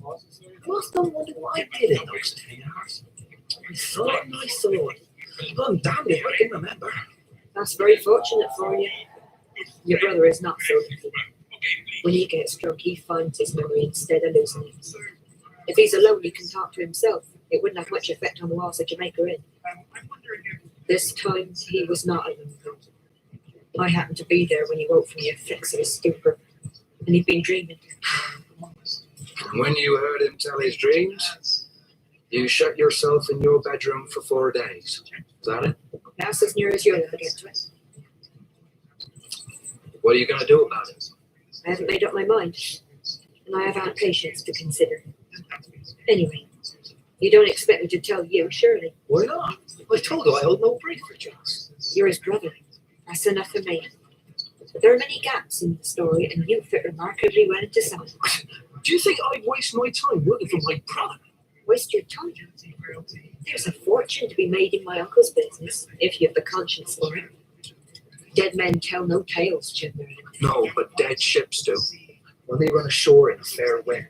must have wondered what I did in those 10 hours. I thought and I thought. I'm damned if I can remember. That's very fortunate for you. Your brother is not so lucky. When he gets drunk, he finds his memory instead of losing it. If he's alone, he can talk to himself. It wouldn't have much effect on the walls that Jamaica in. This time, he was not alone. I happened to be there when he woke from the effects of his stupor, and he'd been dreaming. And when you heard him tell his dreams, you shut yourself in your bedroom for 4 days. Is that it? That's as near as you'll ever get to it. What are you going to do about it? I haven't made up my mind, and I have had patience to consider. Anyway, you don't expect me to tell you, surely. Why not? I told you I hold no brief for Jones. You're his brother. That's enough for me. But there are many gaps in the story, and you fit remarkably well into some. Do you think I'd waste my time working for my brother? Waste your time? There's a fortune to be made in my uncle's business, if you have the conscience for it. Dead men tell no tales, Jim. No, but dead ships do. When they run ashore in a fair wind.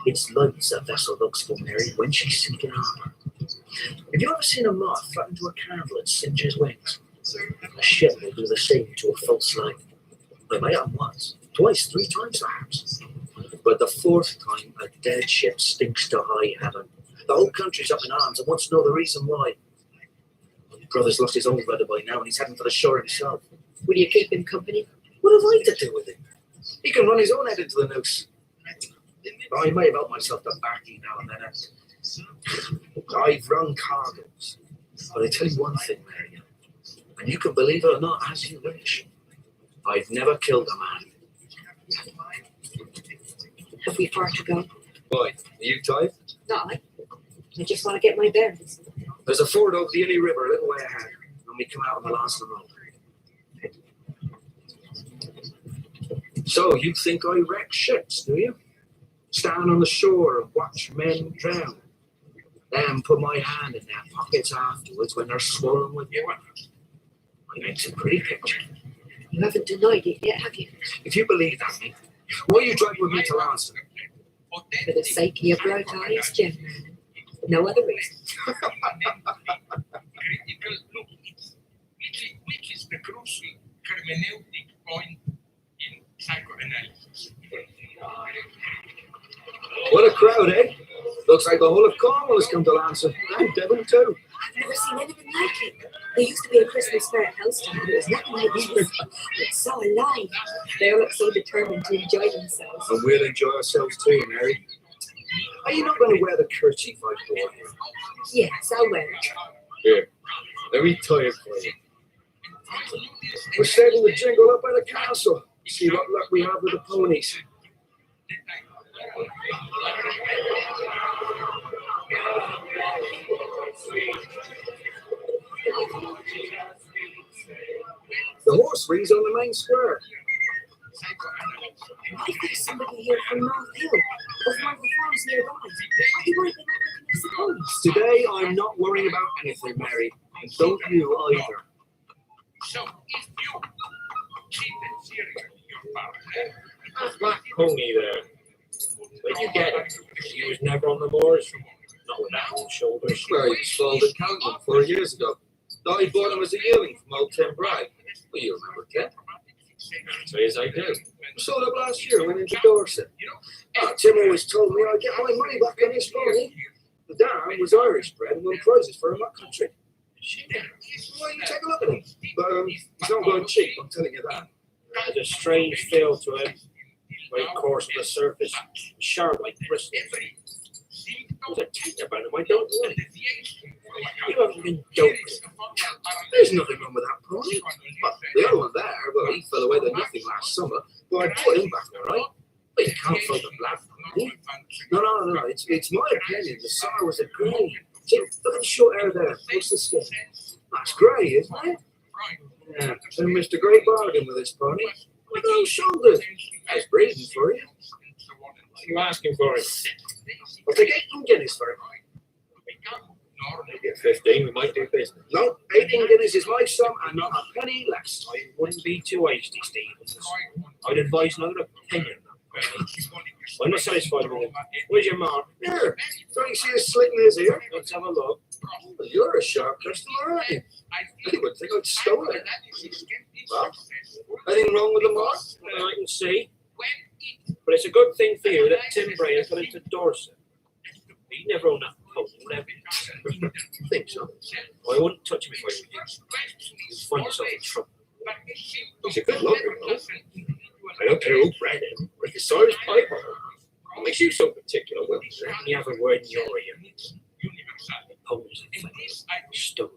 It's lights a vessel looks for, Mary, when she's sinking harbour. Have you ever seen a moth fly into a candle and singe his wings? A ship will do the same to a false light. I may have once, twice, 3 times perhaps. But the 4th time, a dead ship stinks to high heaven. The whole country's up in arms and wants to know the reason why. My brother's lost his old brother by now and he's heading for the shore himself. Will you keep him company? What have I to do with it? He can run his own head into the noose. I may have helped myself to baccy now and then. I've run cargoes. But I tell you one thing, Mary, and you can believe it or not as you wish. I've never killed a man. Have we far to go? Why? Are you tired? No, I just want to get my bearings. There's a ford over the Inny River a little way ahead, and we come out on the last of the road. So you think I wreck ships, do you? Stand on the shore and watch men drown. Then put my hand in their pockets afterwards when they're swollen with water. I makes a pretty picture. You haven't denied it yet, have you? If you believe that, mate, why are you driving with me to Lansing? For the sake of your bright eyes, Jim. No other reason. Which is the crucial hermeneutic point in psychoanalysis. What a crowd, eh? Looks like the whole of Cornwall has come to Lansing. And Devon too. I've never seen anything like it. There used to be a Christmas fair at Helston, but it was nothing like this. It's so alive. They all look so determined to enjoy themselves. And we'll enjoy ourselves too, Mary. Are you not going to wear the kerchief I bought you? Yes, I'll wear it. Here, let me tie it for you. We're saving the jingle up by the castle. See what luck we have with the ponies. The horse rings on the main square. I think somebody here from North Hill, or from one of the farms nearby. Are you worried they might recognize the ponies? Today, I'm not worrying about anything, Mary. And don't you either. So if you keep it serious, your father, That black pony there. Where'd you get it? He was never on the moors. Not with that on shoulders. Well, he sold at Canton 4 years ago. I bought him as a yearling from old Tim Bragg. Well, you remember Tim. So yes, I do. Sold up last year, went into Dorset. Tim always told me I'd get my money back on his pony. The dam was Irish bred and won prizes for him that country. Well, you take a look at him. But he's not going cheap, I'm telling you that. There's a strange feel to him. Very coarse on the surface, sharp like bristles. There's a taint about him, I don't like. You haven't been joking. There's nothing wrong with that pony. But the other one there, well, he fell away to nothing last summer. But I brought him back all right. But you can't throw the black pony. No. It's my opinion. The sire was a grey. See, look at the short hair there. What's the skin? That's grey, isn't it? Yeah. And Mr. Grey bargained with this pony. With those shoulders. That's breathing for you. What are you asking for it? I'll take 18 guineas for him. Maybe at 15 we might do business. No, 18 guineas is my sum and not a penny less. I wouldn't be too hasty, Steve. I'd advise another opinion. I'm not satisfied with it. Where's your mark? Here. Don't you see us slitting his ear? Let's have a look. Well, you're a sharp customer, aren't you? Anyone think I'd stole it? Well, anything wrong with the mark? Well, I can see. But it's a good thing for you that Tim Bray has got into Dorset. He never owned that pony, never. Think so? I wouldn't touch him if I were you. You'd find yourself in trouble. He's a good looker, though. I don't care who bred him, or if he saw his pipe on him. What makes you so particular, Will? Let me have a word in your ear. The ponies and flames stolen.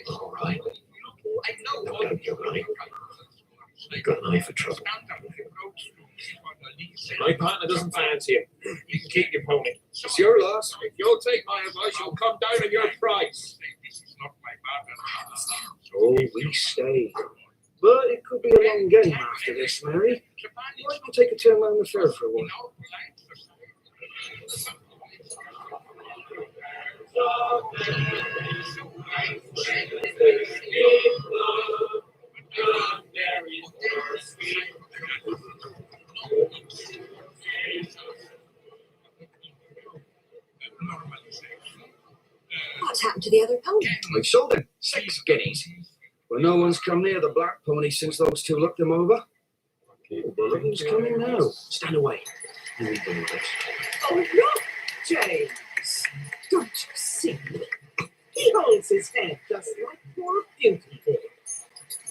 All right. You're right. You've got an eye for trouble. My partner doesn't fancy you. You can keep your pony. It's your loss. If you'll take my advice, you'll come down on your price. So we stay. But it could be a long game after this, Mary. Why don't you take a turn around the fair for a while? What's happened to the other pony? We've sold him 6 guineas. Well, no one's come near the black pony since those two looked him over. Oh, but look who's coming now. Stand away. You need to do this. Oh, look, James. Don't you see? He holds his head just like poor Beauty did.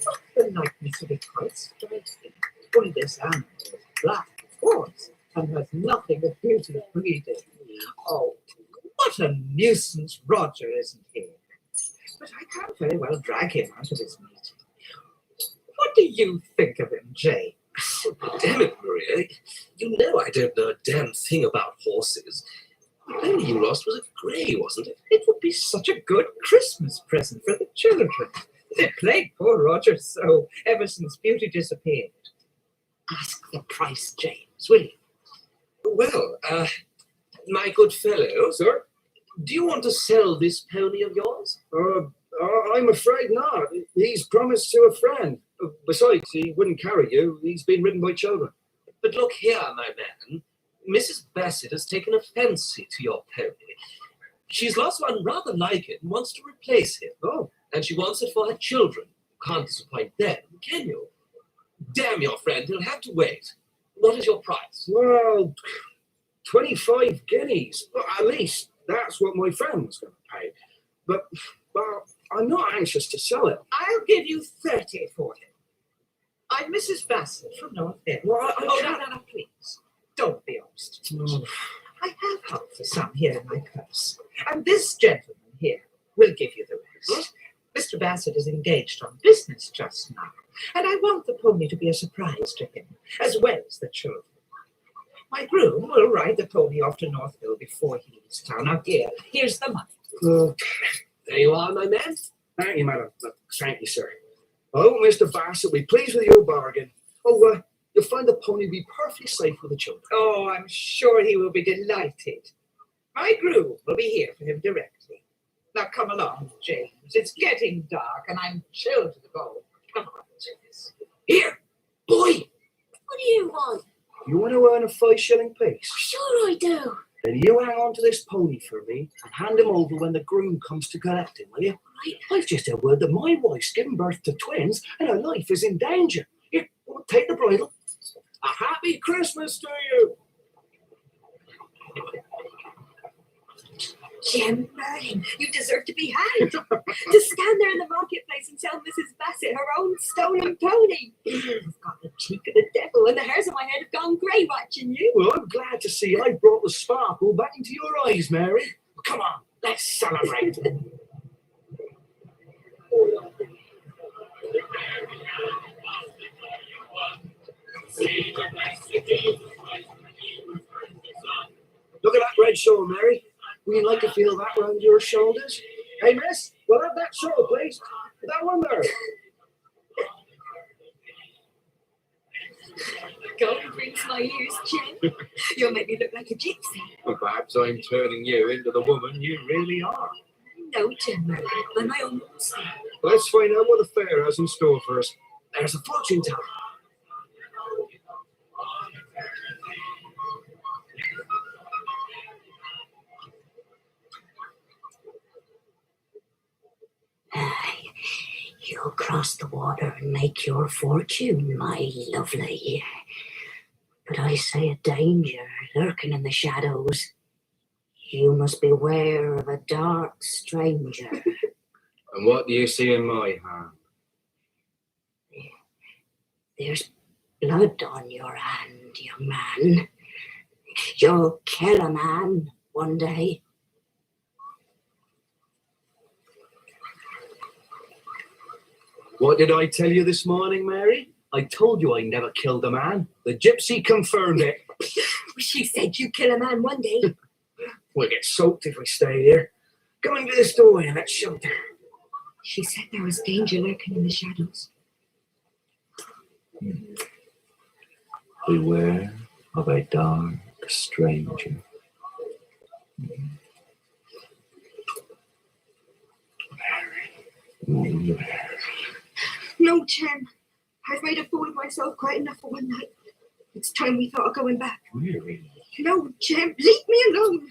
But the likeness would be quite striking. Only this animal is black, of course, and has nothing of Beauty breeding. Oh, what a nuisance Roger isn't here. But I can't very well drag him out of his meeting. What do you think of him, James? Damn it, Maria. You know I don't know a damn thing about horses. The pony you lost was a grey, wasn't it? It would be such a good Christmas present for the children. They plagued poor Roger so ever since Beauty disappeared. Ask the price, James, will you? Well, my good fellow, sir, do you want to sell this pony of yours? I'm afraid not. He's promised to a friend. Besides, he wouldn't carry you. He's been ridden by children. But look here, my man. Mrs. Bassett has taken a fancy to your pony. She's lost one rather like it and wants to replace him. Oh. And she wants it for her children. You can't disappoint them, can you? Damn your friend, he'll have to wait. What is your price? Well, 25 guineas. Well, at least that's what my friend was going to pay. But, well, I'm not anxious to sell it. I'll give you 30 for him. I'm Mrs. Bassett from North End. Well, No, please. Don't be obstinate. No. I have half the sum here in my purse. And this gentleman here will give you the rest. Mr. Bassett is engaged on business just now, and I want the pony to be a surprise to him, as well as the children. My groom will ride the pony off to North Hill before he leaves town. Now, here's the money. There you are, my man. Thank you, madam. Thank you, sir. Oh, Mr. Bassett, we're pleased with your bargain. Oh, you'll find the pony be perfectly safe with the children. Oh, I'm sure he will be delighted. My groom will be here for him directly. Now, come along, James. It's getting dark, and I'm chilled to the bone. Come on, James. Here, boy. What do you want? You want to earn a 5-shilling piece? Sure I do. Then you hang on to this pony for me and hand him over when the groom comes to collect him, will you? Right. I've just had word that my wife's given birth to twins and her life is in danger. Here, take the bridle. A happy Christmas to you. Jim Merlin, you deserve to be hanged. To stand there in the marketplace and tell Mrs. Bassett her own stolen pony. You've got the cheek of the devil, and the hairs on my head have gone grey watching you. Well, I'm glad to see I brought the sparkle back into your eyes, Mary. Come on, let's celebrate. Look at that red shawl, Mary. Would you like to feel that round your shoulders? Hey, miss, we'll have that shawl, please. That one there. gold rings my ears, Jem. You'll make me look like a gypsy. Well, perhaps I'm turning you into the woman you really are. No, Jem, Mary. I'm my own monster. Let's find out what the fair has in store for us. There's a fortune teller. You'll cross the water and make your fortune, my lovely. But I say a danger lurking in the shadows. You must beware of a dark stranger. And what do you see in my hand? There's blood on your hand, young man. You'll kill a man one day. What did I tell you this morning, Mary? I told you I never killed a man. The gypsy confirmed it. She said you'd kill a man one day. We'll get soaked if we stay here. Come into this doorway and let's shelter. She said there was danger lurking in the shadows. Beware of a dark stranger. Mary. No, Jem. I've made a fool of myself quite enough for one night. It's time we thought of going back. Really? No, Jem, leave me alone.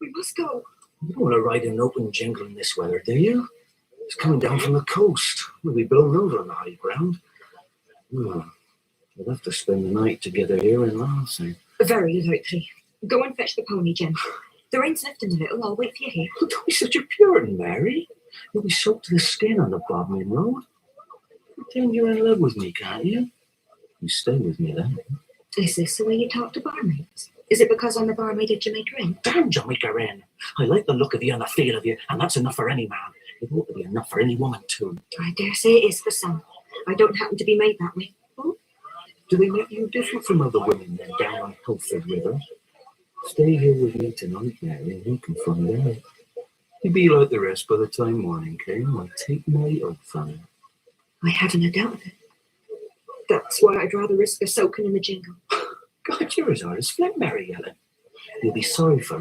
We must go. You don't want to ride an open jingle in this weather, do you? It's coming down from the coast. We'll be blown over on the high ground. We'll have to spend the night together here in Lansing. Very likely. Go and fetch the pony, Jem. The rain's lifting a little. I'll wait for you here. Oh, don't be such a Puritan, Mary. You'll be soaked to the skin on the Bodmin Road. Pretend you're in love with me, can't you? You stay with me then. Is this the way you talk to barmaids? Is it because I'm the barmaid at Jamaica Inn? Damn Jamaica Inn. I like the look of you and the feel of you, and that's enough for any man. It ought to be enough for any woman too. I dare say it is for some. I don't happen to be made that way. Oh? Do they make you different from other women then down on Pilford River? Stay here with me tonight, Mary, and you can find out. You'll be like the rest by the time morning came. I'll take my oath on it. I haven't a doubt of it. That's why I'd rather risk a soaking in the jingle. God, you're as hard as flint, Mary Ellen. You'll be sorry for it.